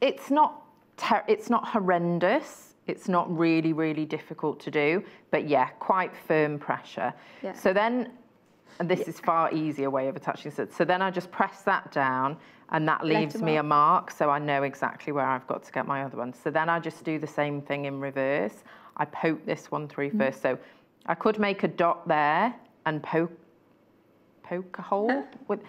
Speaker 6: it's not horrendous. It's not really, really difficult to do, but yeah, quite firm pressure. Yeah. So then, and this is far easier way of attaching it. So then I just press that down, and that leaves me a mark, so I know exactly where I've got to get my other one. So then I just do the same thing in reverse. I poke this one through first. So I could make a dot there and poke a hole with,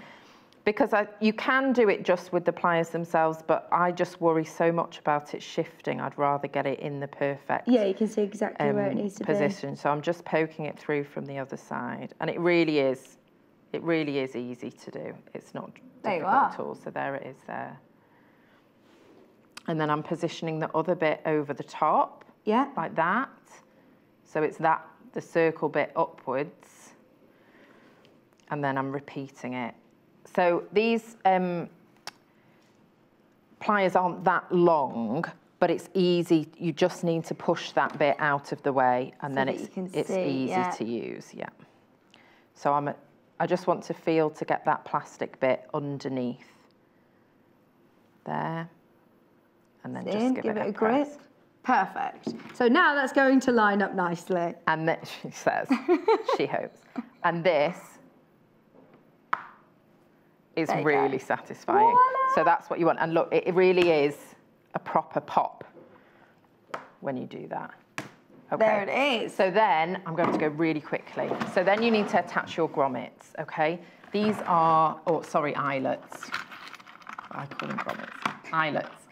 Speaker 6: because you can do it just with the pliers themselves, but I just worry so much about it shifting. I'd rather get it in the perfect
Speaker 1: you can see exactly where it needs to
Speaker 6: position. So I'm just poking it through from the other side, and it really is easy to do. It's not difficult at all. So there it is there. And then I'm positioning the other bit over the top, like that. So it's the circle bit upwards, and then I'm repeating it. So these pliers aren't that long, but it's easy. You just need to push that bit out of the way, and then it's easy to use. Yeah. So I just want to feel to get that plastic bit underneath there, and then just give it a grip.
Speaker 1: Perfect. So now that's going to line up nicely.
Speaker 6: And then she says, she hopes. And this is really satisfying. Voila. So that's what you want. And look, it really is a proper pop when you do that. Okay.
Speaker 1: There it is.
Speaker 6: So then I'm going to go really quickly. So then you need to attach your grommets, okay? These are, eyelets. I call them grommets. Eyelets.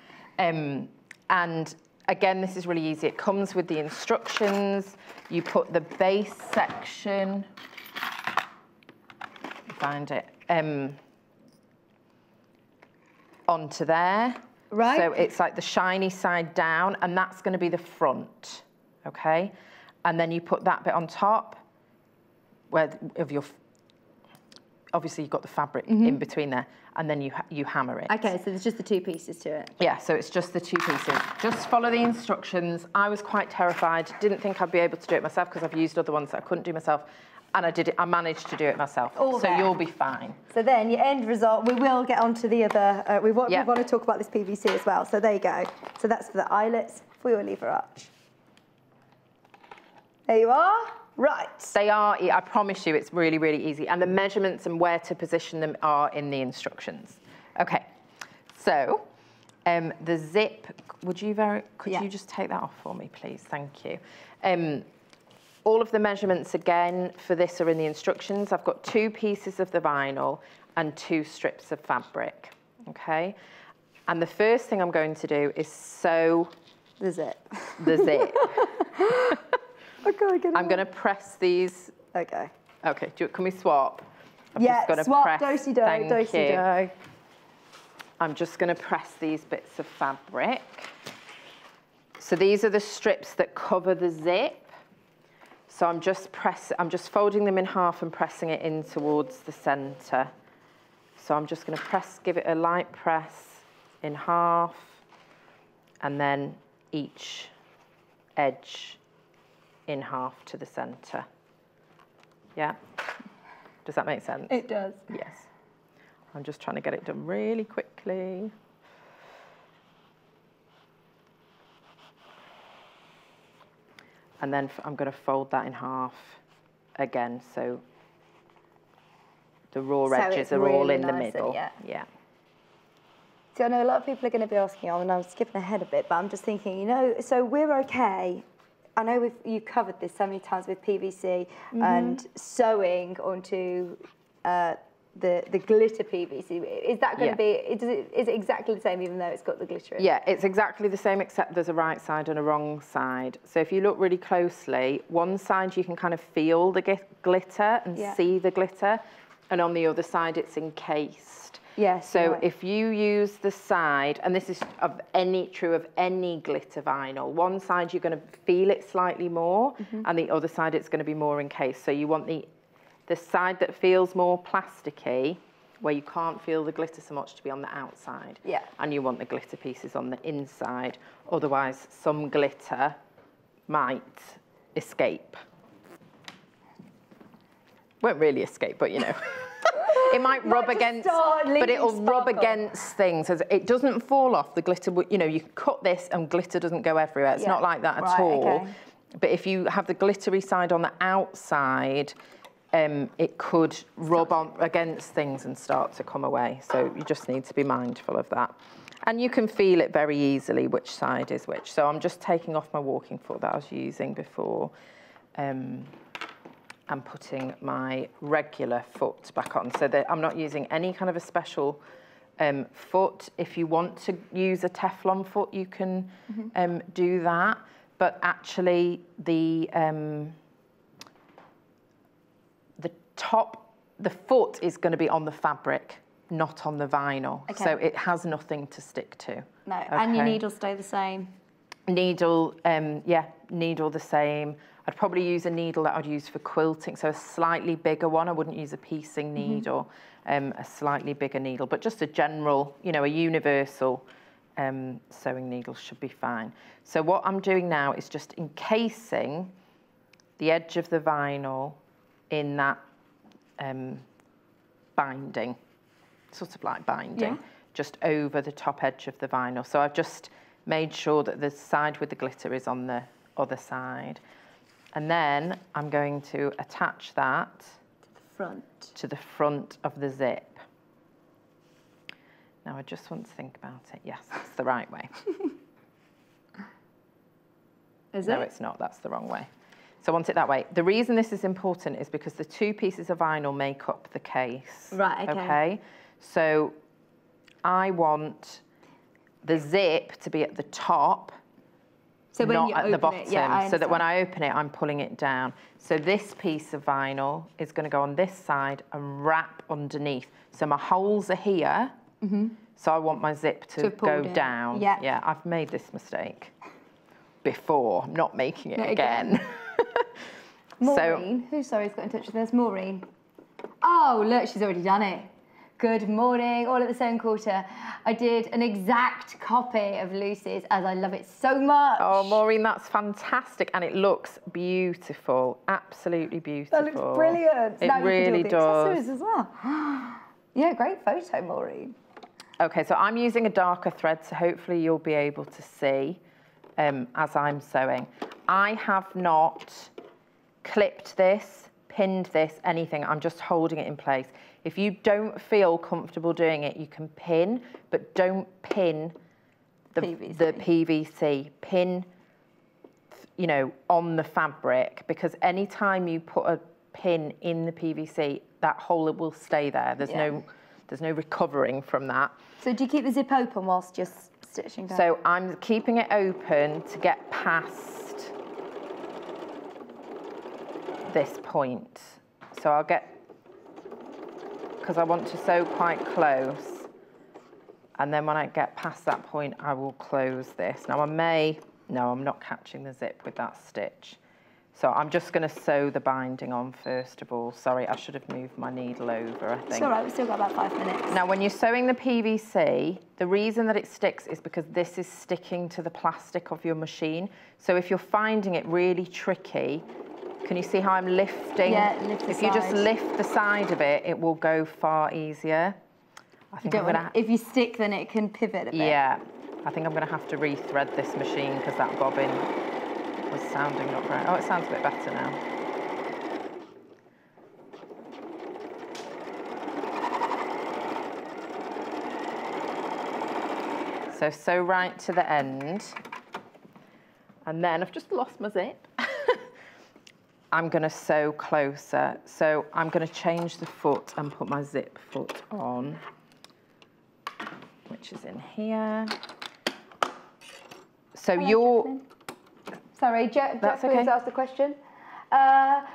Speaker 6: And again, this is really easy. It comes with the instructions. You put the base section, find it, onto there.
Speaker 1: Right.
Speaker 6: So it's like the shiny side down, and that's going to be the front, okay? And then you put that bit on top obviously you've got the fabric in between there, and then you hammer it.
Speaker 1: Okay, so there's just the two pieces to it.
Speaker 6: Yeah, so it's just the two pieces. Just follow the instructions. I was quite terrified. Didn't think I'd be able to do it myself because I've used other ones that I couldn't do myself. And I did it. I managed to do it myself. So you'll be fine.
Speaker 1: So then your end result, we will get onto the other, we want to talk about this PVC as well. So there you go. So that's for the eyelets for your lever arch. There you are. Right.
Speaker 6: They are, I promise you, it's really, really easy. And the measurements and where to position them are in the instructions. Okay, so the zip, could you just take that off for me, please? Thank you. All of the measurements, again, for this are in the instructions. I've got 2 pieces of the vinyl and 2 strips of fabric, okay? And the first thing I'm going to do is sew
Speaker 1: the zip.
Speaker 6: I'm going to press these.
Speaker 1: Okay.
Speaker 6: Okay, can we swap? I'm
Speaker 1: just
Speaker 6: gonna
Speaker 1: swap,
Speaker 6: press.
Speaker 1: do-si-do,
Speaker 6: Thank
Speaker 1: do-si-do.
Speaker 6: you. I'm just going to press these bits of fabric. So these are the strips that cover the zip. So I'm just folding them in half and pressing it in towards the centre. So I'm just going to give it a light press in half, and then each edge in half to the centre. Yeah? Does that make sense?
Speaker 1: It does.
Speaker 6: Yes. I'm just trying to get it done really quickly. And then I'm going to fold that in half again, so the raw edges are all in the middle. Yeah.
Speaker 1: See, I know a lot of people are going to be asking, and I'm skipping ahead a bit, but I'm just thinking, you know, so we're okay. I know you've covered this so many times with PVC and sewing onto the glitter PVC. Is that going to be, is it exactly the same even though it's got the glitter in it?
Speaker 6: Yeah, it's exactly the same except there's a right side and a wrong side. So if you look really closely, one side you can kind of feel the glitter and see the glitter, and on the other side it's encased.
Speaker 1: Yes.
Speaker 6: So if you use the side, and this is true of any glitter vinyl, one side you're going to feel it slightly more, and the other side it's going to be more encased. So you want the side that feels more plasticky, where you can't feel the glitter so much, to be on the outside.
Speaker 1: Yeah.
Speaker 6: And you want the glitter pieces on the inside. Otherwise, some glitter might escape. Won't really escape, but you know. It might rub against, but it'll rub against things. It doesn't fall off the glitter. You know, you cut this and glitter doesn't go everywhere. It's not like that at all. Okay. But if you have the glittery side on the outside, it could rub against things and start to come away. So you just need to be mindful of that. And you can feel it very easily which side is which. So I'm just taking off my walking foot that I was using before. And putting my regular foot back on, so that I'm not using any kind of a special foot. If you want to use a Teflon foot, you can do that. But actually, the foot is going to be on the fabric, not on the vinyl. Okay. So it has nothing to stick to.
Speaker 1: No, okay. And your needles stay the same.
Speaker 6: Needle, needle the same. I'd probably use a needle that I'd use for quilting, so a slightly bigger one. I wouldn't use a piecing needle, a slightly bigger needle, but just a general, you know, a universal sewing needle should be fine. So what I'm doing now is just encasing the edge of the vinyl in that binding, sort of like binding, just over the top edge of the vinyl. So I've just made sure that the side with the glitter is on the other side. And then I'm going to attach that to the front of the zip. Now I just want to think about it. Yes, that's the right way. No, it's not. That's the wrong way. So I want it that way. The reason this is important is because the 2 pieces of vinyl make up the case.
Speaker 1: Right, okay.
Speaker 6: So I want the zip to be at the top, so not at the bottom, so that when I open it, I'm pulling it down. So this piece of vinyl is going to go on this side and wrap underneath. So my holes are here, so I want my zip to go down. Yeah, I've made this mistake before. I'm not making it again.
Speaker 1: Maureen, who's got in touch with us? Maureen. Oh, look, she's already done it. Good morning, all at the same quarter. I did an exact copy of Lucy's, as I love it so much. Oh,
Speaker 6: Maureen, that's fantastic, and it looks beautiful, absolutely beautiful.
Speaker 1: That looks brilliant.
Speaker 6: It really does.
Speaker 1: As well. Yeah, great photo, Maureen.
Speaker 6: Okay, so I'm using a darker thread, so hopefully you'll be able to see as I'm sewing. I have not clipped this, pinned this, anything. I'm just holding it in place. If you don't feel comfortable doing it, you can pin, but don't pin the PVC. Pin, you know, on the fabric, because any time you put a pin in the PVC, that hole will stay there. There's no recovering from that.
Speaker 1: So do you keep the zip open whilst you're stitching down?
Speaker 6: So I'm keeping it open to get past this point. So I'll get, because I want to sew quite close, and then when I get past that point, I will close this. Now no, I'm not catching the zip with that stitch. So I'm just going to sew the binding on first of all. Sorry, I should have moved my needle over, I think.
Speaker 1: It's all right, we've still got about 5 minutes.
Speaker 6: Now, when you're sewing the PVC, the reason that it sticks is because this is sticking to the plastic of your machine. So if you're finding it really tricky, can you see how I'm lifting?
Speaker 1: Yeah, lift the
Speaker 6: If you just lift the side of it, it will go far easier. I think
Speaker 1: if you stick, then it can pivot a bit.
Speaker 6: Yeah, I think I'm going to have to re-thread this machine because that bobbin was sounding not great. Oh, it sounds a bit better now. So sew right to the end. And then I've just lost my zip. I'm going to sew closer. So I'm going to change the foot and put my zip foot on, which is in here. So
Speaker 1: Sorry, Jack
Speaker 6: okay.
Speaker 1: asked a question.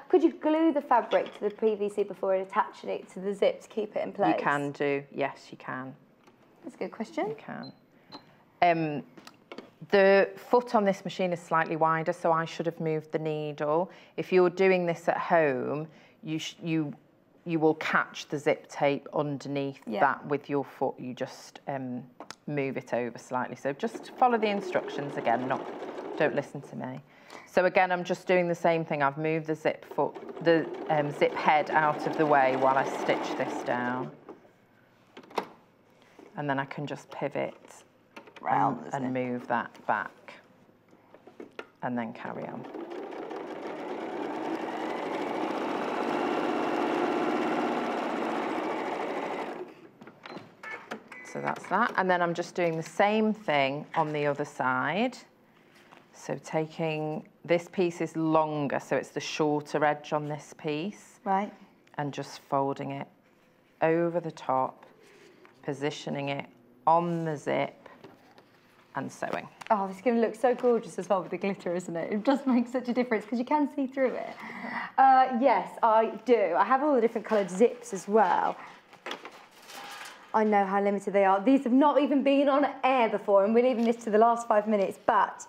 Speaker 1: Could you glue the fabric to the PVC before attaching it to the zip to keep it in place?
Speaker 6: You can do, yes, you can.
Speaker 1: That's a good question.
Speaker 6: You can. The foot on this machine is slightly wider, so I should have moved the needle. If you're doing this at home, you will catch the zip tape underneath that with your foot. You just move it over slightly. So just follow the instructions again, don't listen to me. So again, I'm just doing the same thing. I've moved the zip head out of the way while I stitch this down. And then I can just pivot round and move that back and then carry on. So that's that. And then I'm just doing the same thing on the other side. So taking, this piece is longer, so it's the shorter edge on this piece.
Speaker 1: Right.
Speaker 6: And just folding it over the top, positioning it on the zip and sewing.
Speaker 1: Oh, this is going to look so gorgeous as well with the glitter, isn't it? It does make such a difference because you can see through it. Yes, I do. I have all the different coloured zips as well. I know how limited they are. These have not even been on air before, and we're leaving this to the last 5 minutes, but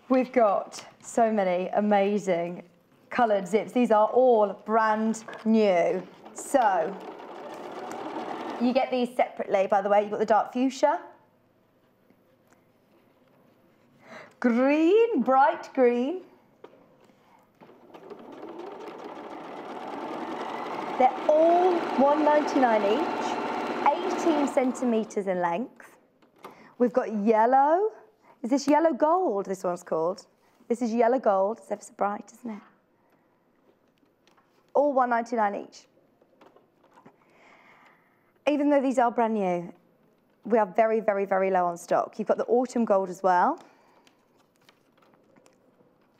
Speaker 1: we've got so many amazing coloured zips. These are all brand new. So you get these separately, by the way. You've got the dark fuchsia, green, bright green. They're all $1.99 each, 18 centimetres in length. We've got yellow. Is this yellow gold, this one's called? This is yellow gold. It's ever so bright, isn't it? All $1.99 each. Even though these are brand new, we are very, very, very low on stock. You've got the autumn gold as well.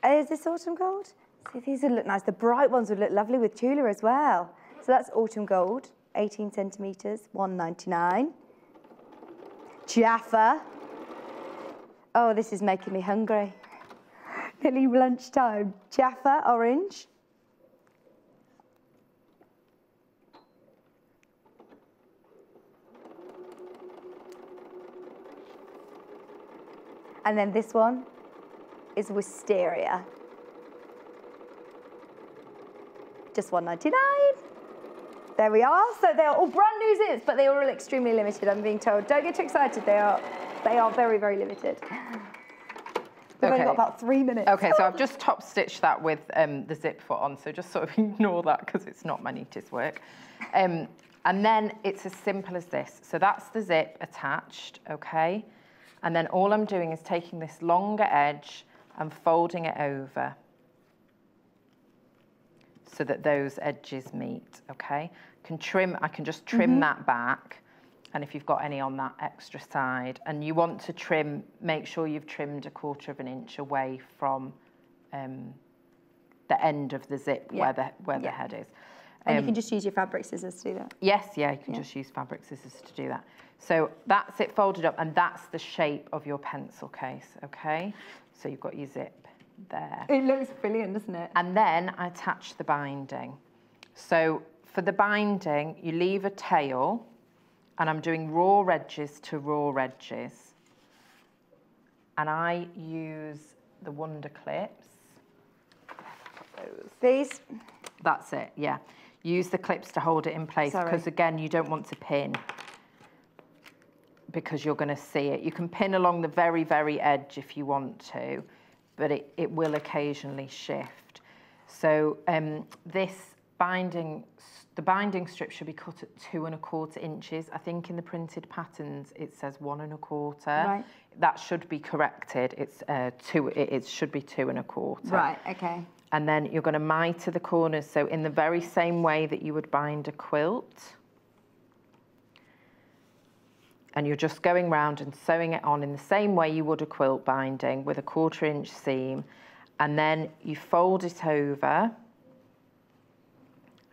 Speaker 1: Is this autumn gold? See, these would look nice. The bright ones would look lovely with Tula as well. So that's autumn gold, 18 centimetres, $1.99. Jaffa. Oh, this is making me hungry. Nearly lunchtime. Jaffa, orange. And then this one is wisteria. Just $1.99. There we are. So they are all brand new zips, but they are all extremely limited, I'm being told. Don't get too excited. They are very, very limited. We've only got about 3 minutes.
Speaker 6: Okay, so I've just top stitched that with the zip foot on, so just sort of ignore that because it's not my neatest work. And then it's as simple as this. So that's the zip attached, okay? And then all I'm doing is taking this longer edge and folding it over. so that those edges meet, okay? I can just trim that back, and if you've got any on that extra side, and you want to trim, make sure you've trimmed 1/4 inch away from the end of the zip where the head is.
Speaker 1: And you can just use your fabric scissors to do that.
Speaker 6: Yes, yeah, you can just use fabric scissors to do that. So that's it folded up, and that's the shape of your pencil case, okay? So you've got your zip there.
Speaker 1: It looks brilliant, doesn't it?
Speaker 6: And then I attach the binding. So for the binding, you leave a tail, and I'm doing raw edges to raw edges. And I use the Wonder Clips.
Speaker 1: These?
Speaker 6: That's it, yeah. Use the clips to hold it in place, because again, you don't want to pin, because you're going to see it. You can pin along the very, very edge if you want to, but it will occasionally shift. So the binding strip should be cut at 2 1/4 inches. I think in the printed patterns it says 1 1/4.
Speaker 1: Right.
Speaker 6: That should be corrected. It's it should be 2 1/4.
Speaker 1: Right. Okay.
Speaker 6: And then you're going to mitre the corners, so in the very same way that you would bind a quilt. And you're just going round and sewing it on in the same way you would a quilt binding, with a 1/4 inch seam. And then you fold it over,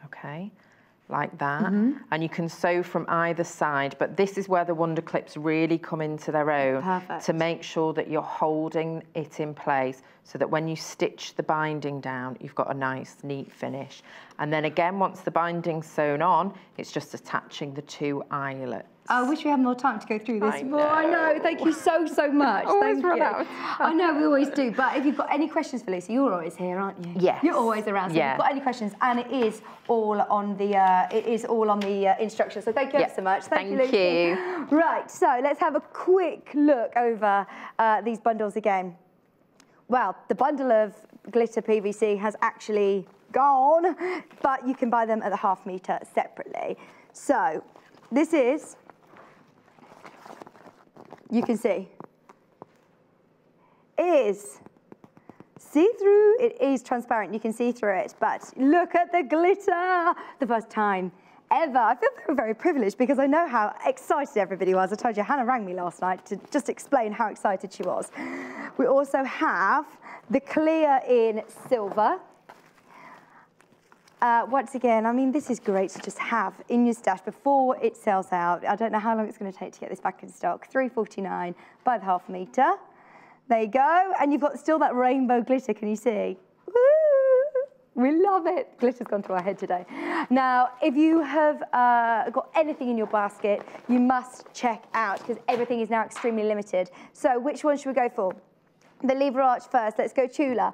Speaker 6: okay, like that. And you can sew from either side, but this is where the Wonder Clips really come into their own.
Speaker 1: Perfect.
Speaker 6: To make sure that you're holding it in place, so that when you stitch the binding down, you've got a nice, neat finish. And then again, once the binding's sewn on, it's just attaching the 2 eyelets.
Speaker 1: I wish we had more time to go through this.
Speaker 6: I know.
Speaker 1: Oh, I know. Thank you so much.
Speaker 6: Always
Speaker 1: Thank
Speaker 6: run
Speaker 1: you.
Speaker 6: out.
Speaker 1: I know, we always do. But if you've got any questions for Lucy, you're always here, aren't you?
Speaker 6: Yes.
Speaker 1: You're always around. So if you've got any questions, and it is all on the instructions. So thank you ever so much. Thank you, Lucy. Right. So let's have a quick look over these bundles again. Well, the bundle of glitter PVC has actually gone, but you can buy them at the 1/2 metre separately. So this is, you can see, is see-through. It is transparent. You can see through it, but look at the glitter. The first time ever. I feel very, very privileged, because I know how excited everybody was. I told you, Hannah rang me last night to just explain how excited she was. We also have the clear in silver. Once again, I mean, this is great to just have in your stash before it sells out. I don't know how long it's going to take to get this back in stock. $3.49 by the 1/2 metre. There you go. And you've got still that rainbow glitter, can you see? Woo! We love it. Glitter's gone to our head today. Now, if you have got anything in your basket, you must check out, because everything is now extremely limited. So which one should we go for? The lever arch first. Let's go Tula.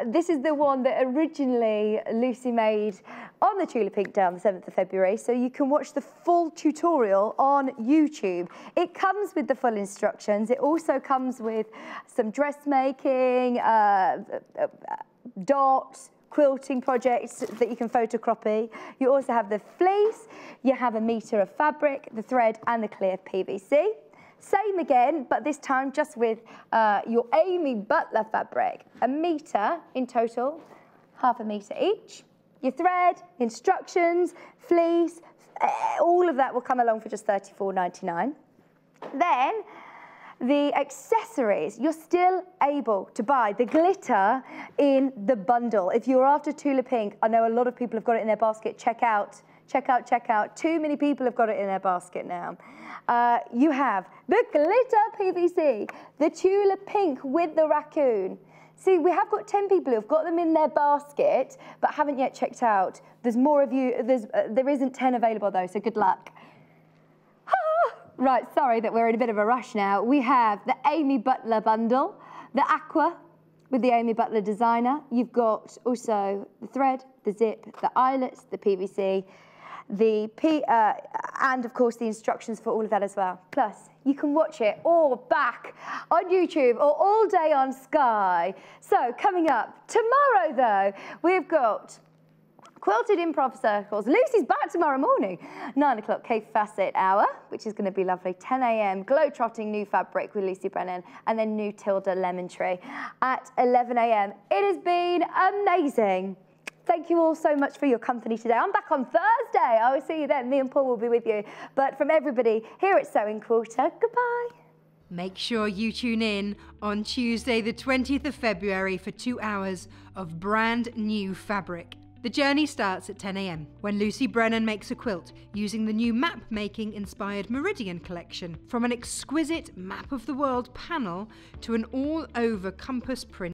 Speaker 1: This is the one that originally Lucy made on the Tula Pink Day on the 7th of February, so you can watch the full tutorial on YouTube. It comes with the full instructions. It also comes with some dressmaking, dots, quilting projects that you can photocopy. You also have the fleece, you have a metre of fabric, the thread and the clear PVC. Same again, but this time just with your Amy Butler fabric. A metre in total, 1/2 metre each. Your thread, instructions, fleece, all of that will come along for just $34.99. Then, the accessories, you're still able to buy the glitter in the bundle. If you're after Tula Pink, I know a lot of people have got it in their basket. Check out. Too many people have got it in their basket now. You have the glitter PVC, the Tula Pink with the raccoon. See, we have got 10 people who've got them in their basket, but haven't yet checked out. There's more of you. There isn't 10 available though, so good luck. Right, sorry that we're in a bit of a rush now. We have the Amy Butler bundle, the aqua with the Amy Butler designer. You've got also the thread, the zip, the eyelets, the PVC, and of course the instructions for all of that as well. Plus, you can watch it all back on YouTube or all day on Sky. So coming up tomorrow though, we've got Quilted Improv Circles. Lucy's back tomorrow morning. 9 o'clock Cape Facet Hour, which is going to be lovely. 10 a.m. Globetrotting New Fabric with Lucy Brennan, and then New Tilda Lemon Tree at 11 a.m. It has been amazing. Thank you all so much for your company today. I'm back on Thursday. I will see you then. Me and Paul will be with you. But from everybody here at Sewing Quarter, goodbye.
Speaker 3: Make sure you tune in on Tuesday the 20th of February for 2 hours of brand new fabric. The journey starts at 10 a.m. when Lucy Brennan makes a quilt using the new map-making inspired Meridian collection. From an exquisite map of the world panel to an all-over compass print